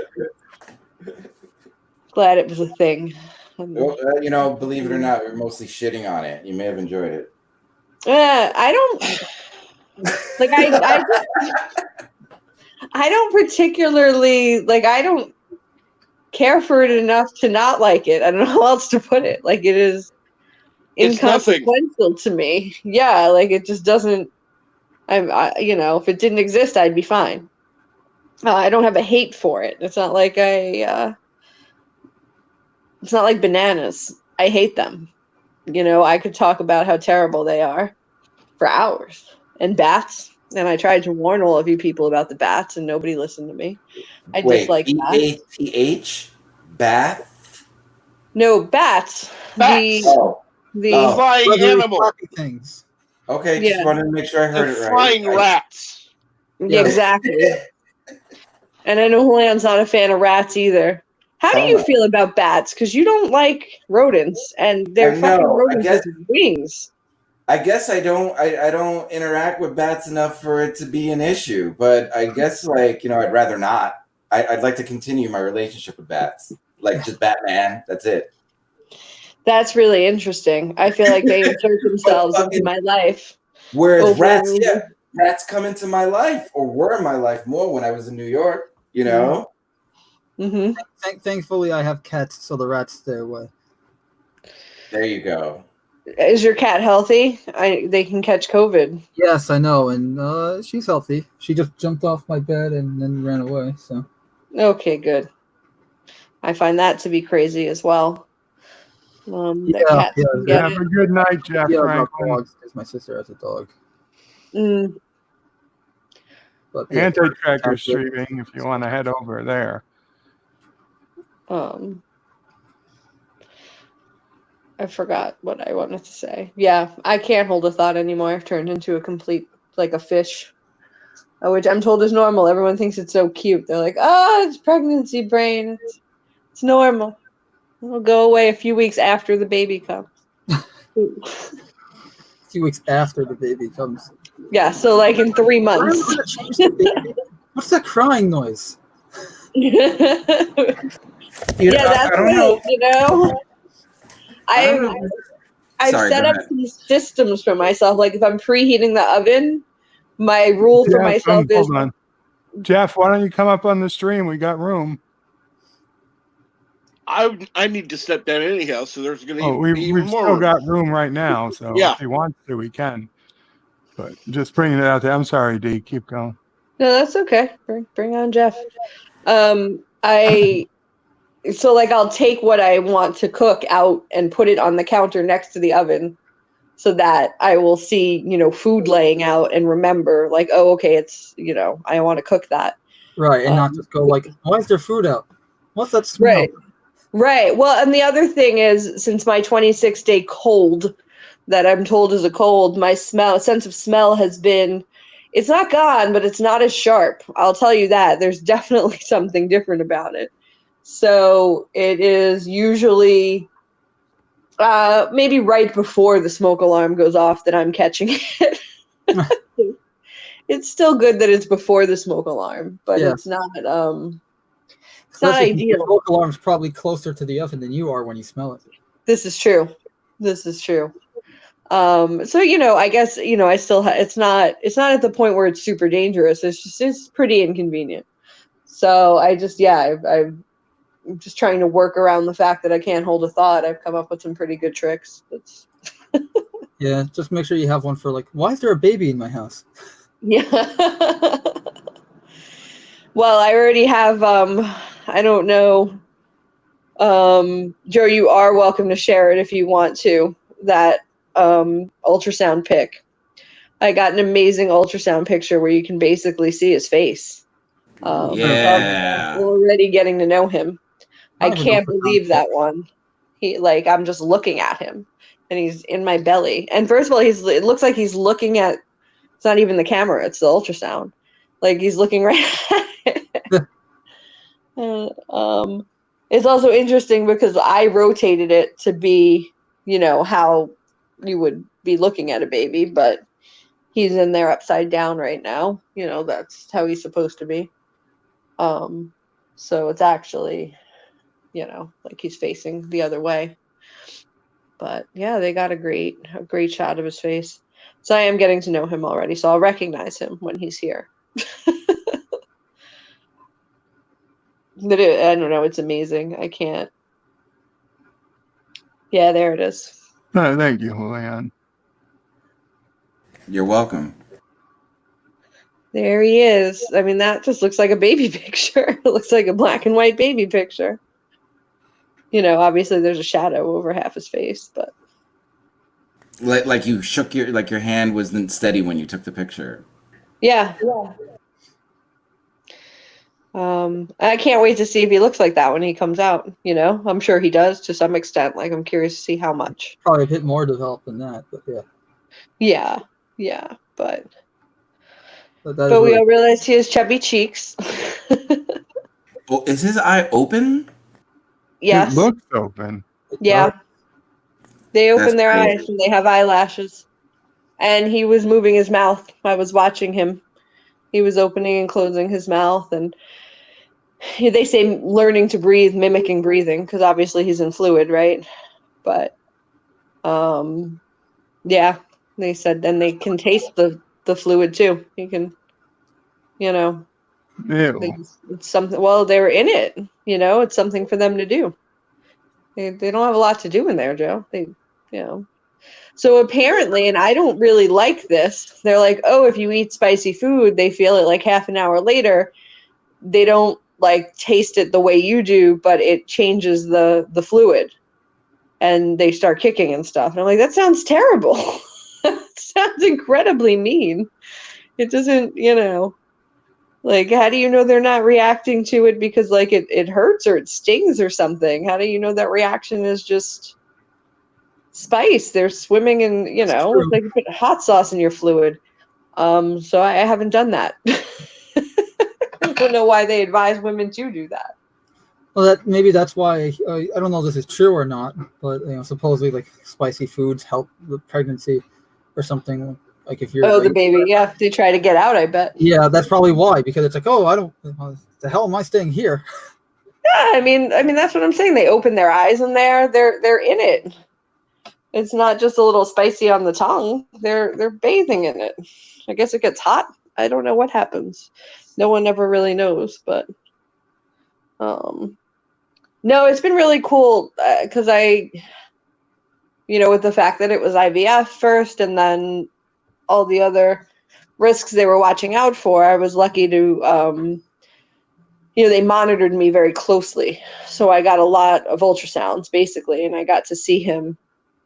it was a thing. Well, believe it or not, we were mostly shitting on it. You may have enjoyed it. I don't like. I don't particularly like. I don't care for it enough to not like it. I don't know how else to put it. Like, it is inconsequential to me. Yeah, like it just doesn't. If it didn't exist, I'd be fine. I don't have a hate for it. It's not like it's not like bananas. I hate them. I could talk about how terrible they are for hours. And bats. And I tried to warn all of you people about the bats, and nobody listened to me. I dislike bats. BATH? Bath? No, bats. Bats. The flying animal things. Okay, just wanted to make sure I heard it right. Flying rats. Yeah, exactly. And I know Julian's not a fan of rats either. How do you feel about bats? Because you don't like rodents, and they're fucking rodents with wings. I guess I don't interact with bats enough for it to be an issue, but I guess I'd rather not. I'd like to continue my relationship with bats, like just Batman. That's it. That's really interesting. I feel like they insert themselves into my life. Whereas rats come into my life, or were in my life more when I was in New York. Mm-hmm. Thankfully, I have cats, so the rats stay away. There you go. Is your cat healthy? They can catch COVID. Yes, I know, and she's healthy. She just jumped off my bed and then ran away. So. Okay, good. I find that to be crazy as well. That Yeah, cats can get Have it. a good night, Jeff Yeah, about Franklin. dogs because my sister has a dog. Mm, But yeah, Anti-tracker streaming if you want to head over there. I forgot what I wanted to say. Yeah, I can't hold a thought anymore. I've turned into a complete, like a fish, which I'm told is normal. Everyone thinks it's so cute. They're like, oh, it's pregnancy brain. It's normal. It'll go away a few weeks after the baby comes. a few weeks after the baby comes. Yeah, so like in 3 months. What's that crying noise? Yeah, that's I don't right. know. You know, I don't know. I've Sorry, set go up ahead. some systems for myself. Like if I'm preheating the oven, my rule for myself is hold on. Jeff, why don't you come up on the stream? We got room. I need to step down anyhow, so there's going to be even We've more still room. got room right now, so Yeah. if he wants to, we can. But just bringing it out there. I'm sorry, D. Keep going. No, that's okay. Bring on Jeff. So like I'll take what I want to cook out and put it on the counter next to the oven so that I will see, food laying out and remember like, oh, okay, it's, I want to cook that. Right, and not just go like, why is there food out? What's that smell? Right. Well, and the other thing is, since my 26-day cold that I'm told is a cold, my sense of smell has been, it's not gone, but it's not as sharp. I'll tell you that. There's definitely something different about it. So it is usually maybe right before the smoke alarm goes off that I'm catching it. It's still good that it's before the smoke alarm, but it's not ideal. The smoke alarm's probably closer to the oven than you are when you smell it. This is true. So I guess I still it's not at the point where it's super dangerous. It's pretty inconvenient. So I just I'm just trying to work around the fact that I can't hold a thought. I've come up with some pretty good tricks. Yeah, just make sure you have one for like, why is there a baby in my house? Yeah. Well, I already have I don't know. Joe, you are welcome to share it if you want to. That ultrasound pic. I got an amazing ultrasound picture where you can basically see his face. Yeah. So I'm already getting to know him. I can't believe that one. I'm just looking at him and he's in my belly. And first of all, it looks like he's looking at, it's not even the camera, it's the ultrasound. Like he's looking right at it. It's also interesting because I rotated it to be, how you would be looking at a baby, but he's in there upside down right now. That's how he's supposed to be. So it's actually, like he's facing the other way. But yeah, they got a great shot of his face. So I am getting to know him already, so I'll recognize him when he's here. I don't know, it's amazing. I can't. Yeah, there it is. Thank you, Julian. You're welcome. There he is. I mean, that just looks like a baby picture. It looks like a black and white baby picture. Obviously there's a shadow over half his face, but Like you shook your hand wasn't steady when you took the picture. yeah. I can't wait to see if he looks like that when he comes out. I'm sure he does to some extent. Like I'm curious to see how much. Probably a bit more developed than that, but yeah. Yeah, but we all realized he has chubby cheeks. Oh, is his eye open? Yes. It looks open. Yeah. They open That's their crazy. eyes and they have eyelashes. And he was moving his mouth. I was watching him. He was opening and closing his mouth, and they say learning to breathe, mimicking breathing, because obviously he's in fluid, right? But yeah, they said then they can taste the fluid too. You can, Ew. it's something. Well, they're in it. It's something for them to do. They don't have a lot to do in there, Joe. So apparently, and I don't really like this, they're like, oh, if you eat spicy food, they feel it like half an hour later. They don't like taste it the way you do, but it changes the fluid, and they start kicking and stuff. And I'm like, that sounds terrible. That sounds incredibly mean. It doesn't, like, how do you know they're not reacting to it because like it hurts or it stings or something? How do you know that reaction is just spice? They're swimming in, it's like you put hot sauce in your fluid. So I haven't done that. I don't know why they advise women to do that. Well, maybe that's why I don't know if this is true or not, but supposedly like spicy foods help the pregnancy or something. Like if you're the baby, yeah, they try to get out. I bet. Yeah, that's probably why, because it's like, oh, I don't. The hell am I staying here? Yeah, I mean that's what I'm saying. They open their eyes in there. They're in it. It's not just a little spicy on the tongue. They're bathing in it. I guess it gets hot. I don't know what happens. No one ever really knows, but no, it's been really cool because I, with the fact that it was IVF first and then all the other risks they were watching out for, I was lucky to, they monitored me very closely. So I got a lot of ultrasounds basically, and I got to see him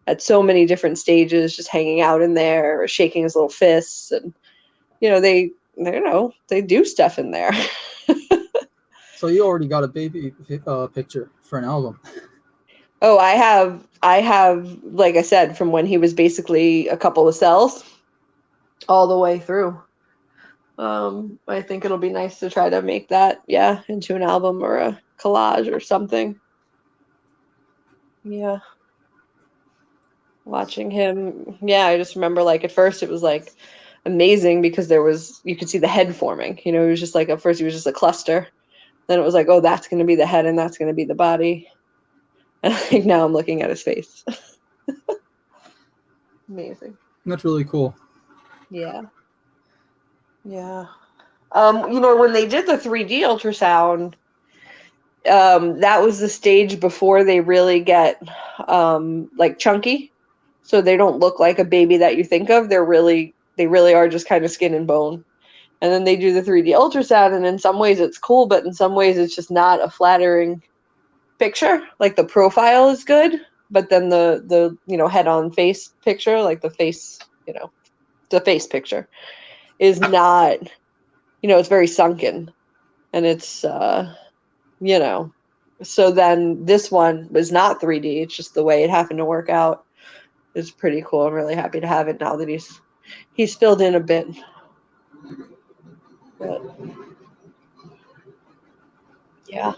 at so many different stages, just hanging out in there or shaking his little fists. And, they do stuff in there. So you already got a baby picture for an album. Oh, I have, like I said, from when he was basically a couple of cells all the way through. I think it'll be nice to try to make that, into an album or a collage or something. Yeah. Watching him, I just remember like at first it was like amazing because you could see the head forming. It was just like at first he was just a cluster. Then it was like, oh, that's going to be the head and that's going to be the body. And like now I'm looking at his face. Amazing. That's really cool. Yeah. Yeah. When they did the 3D ultrasound, that was the stage before they really get like chunky. So they don't look like a baby that you think of. They really are just kind of skin and bone. And then they do the 3D ultrasound, and in some ways it's cool, but in some ways it's just not a flattering picture. Like the profile is good, but then the head on face picture, like the face, the face picture is not, it's very sunken, and it's so then this one was not 3D. It's just the way it happened to work out. It's pretty cool. I'm really happy to have it now that he's filled in a bit. But yeah.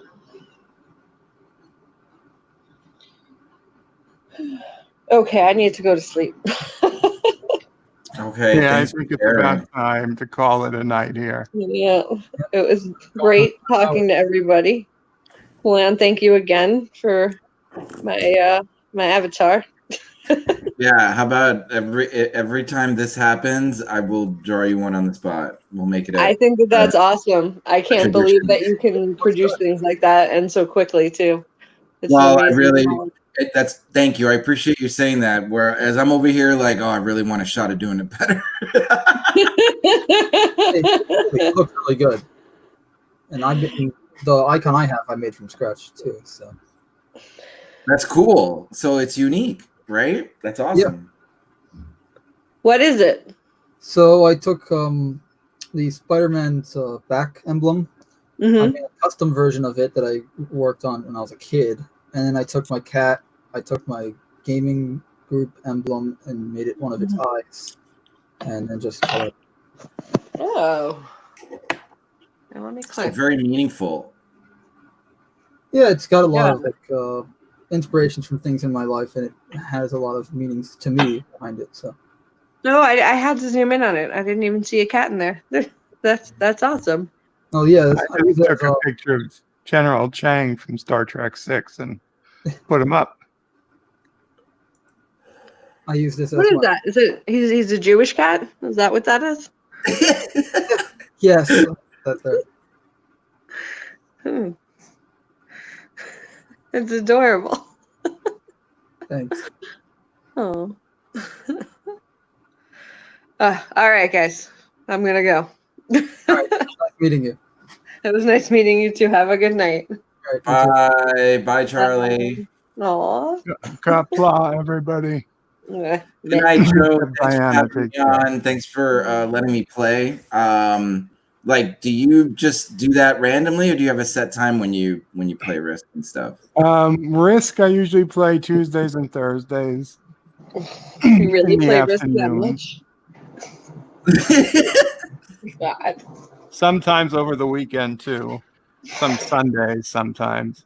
Okay, I need to go to sleep. Okay. Yeah, I Thanks think for it's sharing. about time to call it a night here. Yeah, it was great talking to everybody. Julian, thank you again for my my avatar. Yeah. How about every time this happens, I will draw you one on the spot. We'll make it. I think that's awesome. I can't believe tradition. that you can produce things like that and so quickly too. It's Well, I amazing. really. Thank you. I appreciate you saying that. Whereas I'm over here like, oh, I really want a shot of doing it better. It looks really good. And the icon I made from scratch too. So that's cool. So it's unique, right? That's awesome. Yeah. What is it? So I took the Spider-Man's back emblem. Mm-hmm. I made a custom version of it that I worked on when I was a kid. And then I took my cat, I took my gaming group emblem and made it one of its eyes. And then just colored. Oh. And let me click. It's very meaningful. Yeah, it's got a lot of like inspirations from things in my life, and it has a lot of meanings to me behind it. So. No, I had to zoom in on it. I didn't even see a cat in there. That's awesome. Oh yeah, I just took a picture of General Chang from Star Trek 6 and put him up. I use this. What is that? Is it? He's a Jewish cat? Is that what that is? Yes, that's it. It's adorable. Thanks. Oh. All right, guys. I'm gonna go. All right, nice meeting you. It was nice meeting you too. Have a good night. Bye, Charlie. Aw. Qapla, everybody. Good night, Joe. Thanks for Diana, having take me care. on. Thanks for letting me play. Like, do you just do that randomly, or do you have a set time when you play Risk and stuff? Risk, I usually play Tuesdays and Thursdays. You really in the play Risk that afternoon. much? God. Sometimes over the weekend too. Some Sundays sometimes.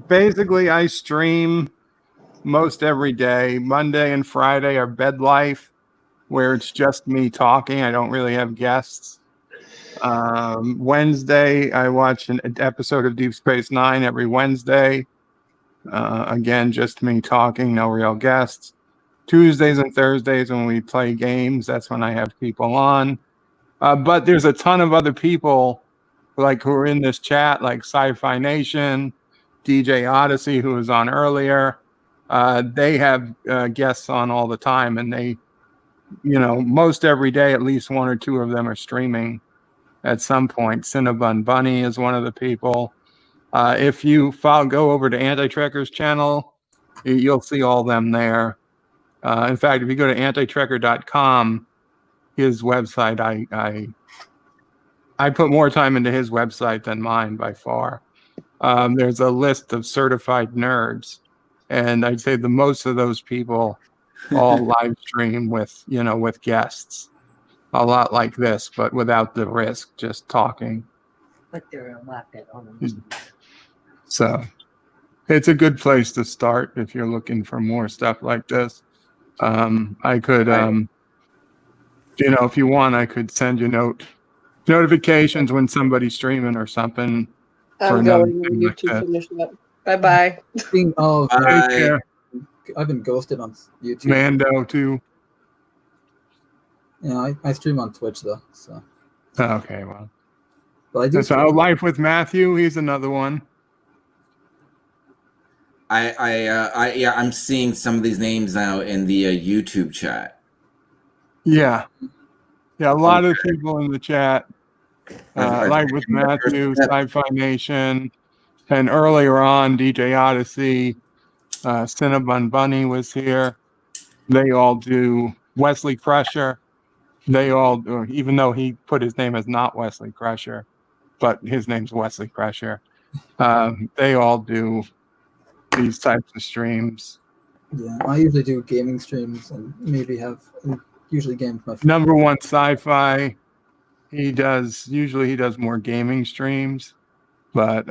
Basically, I stream most every day. Monday and Friday are Bed Life, where it's just me talking. I don't really have guests. Wednesday, I watch an episode of Deep Space Nine every Wednesday. Again, just me talking, no real guests. Tuesdays and Thursdays when we play games, that's when I have people on. But there's a ton of other people like who are in this chat, like Sci-Fi Nation, DJ Odyssey, who was on earlier. They have guests on all the time, and they, most every day, at least one or two of them are streaming at some point. Cinnabon Bunny is one of the people. If you go over to Anti-Trekker's channel, you'll see all them there. In fact, if you go to antitrekker.com, his website, I put more time into his website than mine by far. There's a list of certified nerds, and I'd say the most of those people all live stream with guests, a lot like this, but without the risk, just talking. But they're elected on them. So it's a good place to start if you're looking for more stuff like this. I could, if you want, I could send you notifications when somebody's streaming or something. I'm going to YouTube finish up. Bye-bye. Take care. I've been ghosted on YouTube. Mando too. Yeah, I stream on Twitch though. So. Okay, well. But I do. So Life with Matthew, he's another one. I'm seeing some of these names now in the YouTube chat. Yeah, a lot of people in the chat. Life with Matthew, Sci-Fi Nation, and earlier on, DJ Odyssey, Cinnabon Bunny was here. They all do. Wesley Crusher. They all do, even though he put his name as not Wesley Crusher, but his name's Wesley Crusher. They all do these types of streams. Yeah, I usually do gaming streams and maybe usually game with my friends. Number one Sci-Fi. He does more gaming streams, but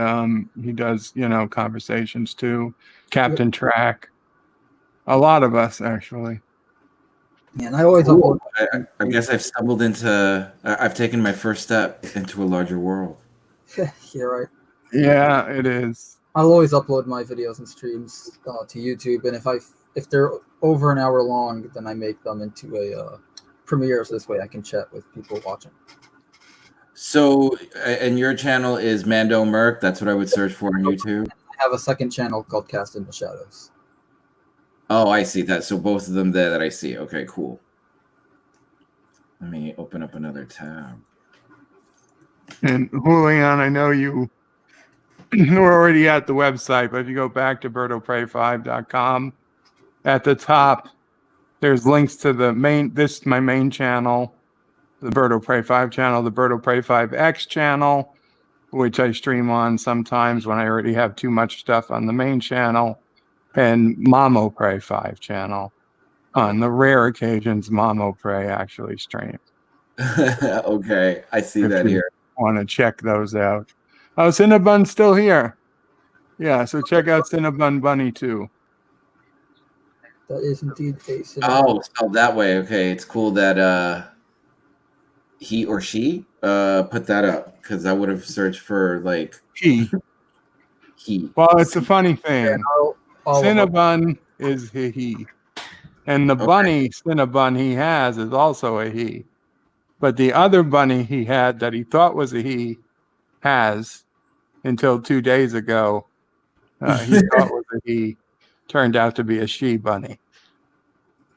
he does conversations too. Captain Track. A lot of us actually. Yeah, and I always upload. I guess I've stumbled into. I've taken my first step into a larger world. Yeah, right. Yeah, it is. I'll always upload my videos and streams to YouTube, and if they're over an hour long, then I make them into a premiere, so this way I can chat with people watching. So, and your channel is Mando Merc. That's what I would search for on YouTube. I have a second channel called Cast in the Shadows. Oh, I see that. So both of them there that I see. Okay, cool. Let me open up another tab. And Julian, I know you were already at the website, but if you go back to birdofprey5.com, at the top, there's links to this is my main channel, the Bird of Prey 5 channel, the Bird of Prey 5X channel, which I stream on sometimes when I already have too much stuff on the main channel, and Mamo Prey 5 channel. On the rare occasions, Mamo Prey actually streams. Okay, I see that here. Want to check those out. Oh, Cinnabon's still here. Yeah, so check out Cinnabon Bunny too. That is indeed a Cinnabon. Oh, spelled that way. Okay, it's cool that he or she put that up, because I would have searched for like he. Well, it's a funny thing. Yeah, Cinnabon is he. And the bunny Cinnabon he has is also a he. But the other bunny he had that he thought was a he has, until 2 days ago, he thought was a he, turned out to be a she bunny.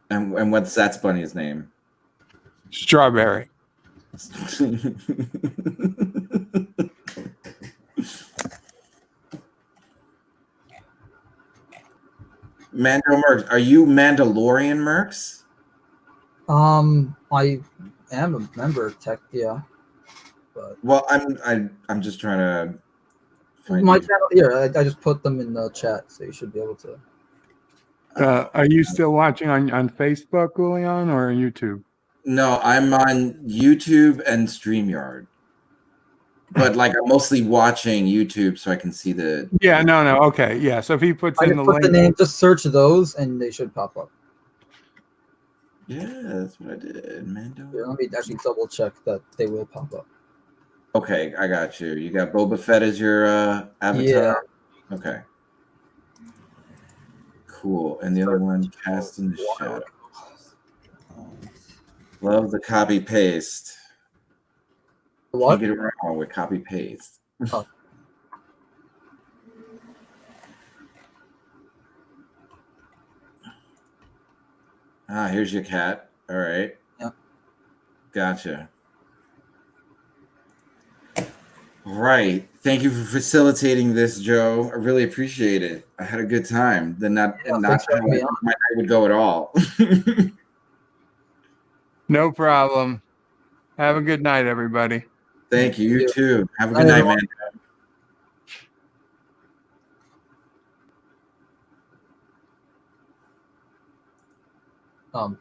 And what's that bunny's name? Strawberry. Mando Mercs, are you Mandalorian Mercs? I am a member of Tech, yeah. But Well, I'm just trying to find my you. channel here, I just put them in the chat, so you should be able to. Are you still watching on Facebook, Julian, or YouTube? No, I'm on YouTube and StreamYard. But like I'm mostly watching YouTube so I can see the Yeah, no. Okay, yeah. So if he puts I in just the put the link, name, just search those, and they should pop up. Yeah, that's what I did, Mando. Here, let me actually double check that they will pop up. Okay, I got you. You got Boba Fett as your avatar? Yeah. Okay. Cool. And the other one, Cast in the Shadow. Love the copy paste. What? Can't get it wrong with copy paste. Oh. Ah, here's your cat. All right. Yeah. Gotcha. Right. Thank you for facilitating this, Joe. I really appreciate it. I had a good time. Not how thanks for I having me thought on. my night would go at all. no problem. Have a good night, everybody. Thank you. You too. Have a Bye, good night, everyone. man.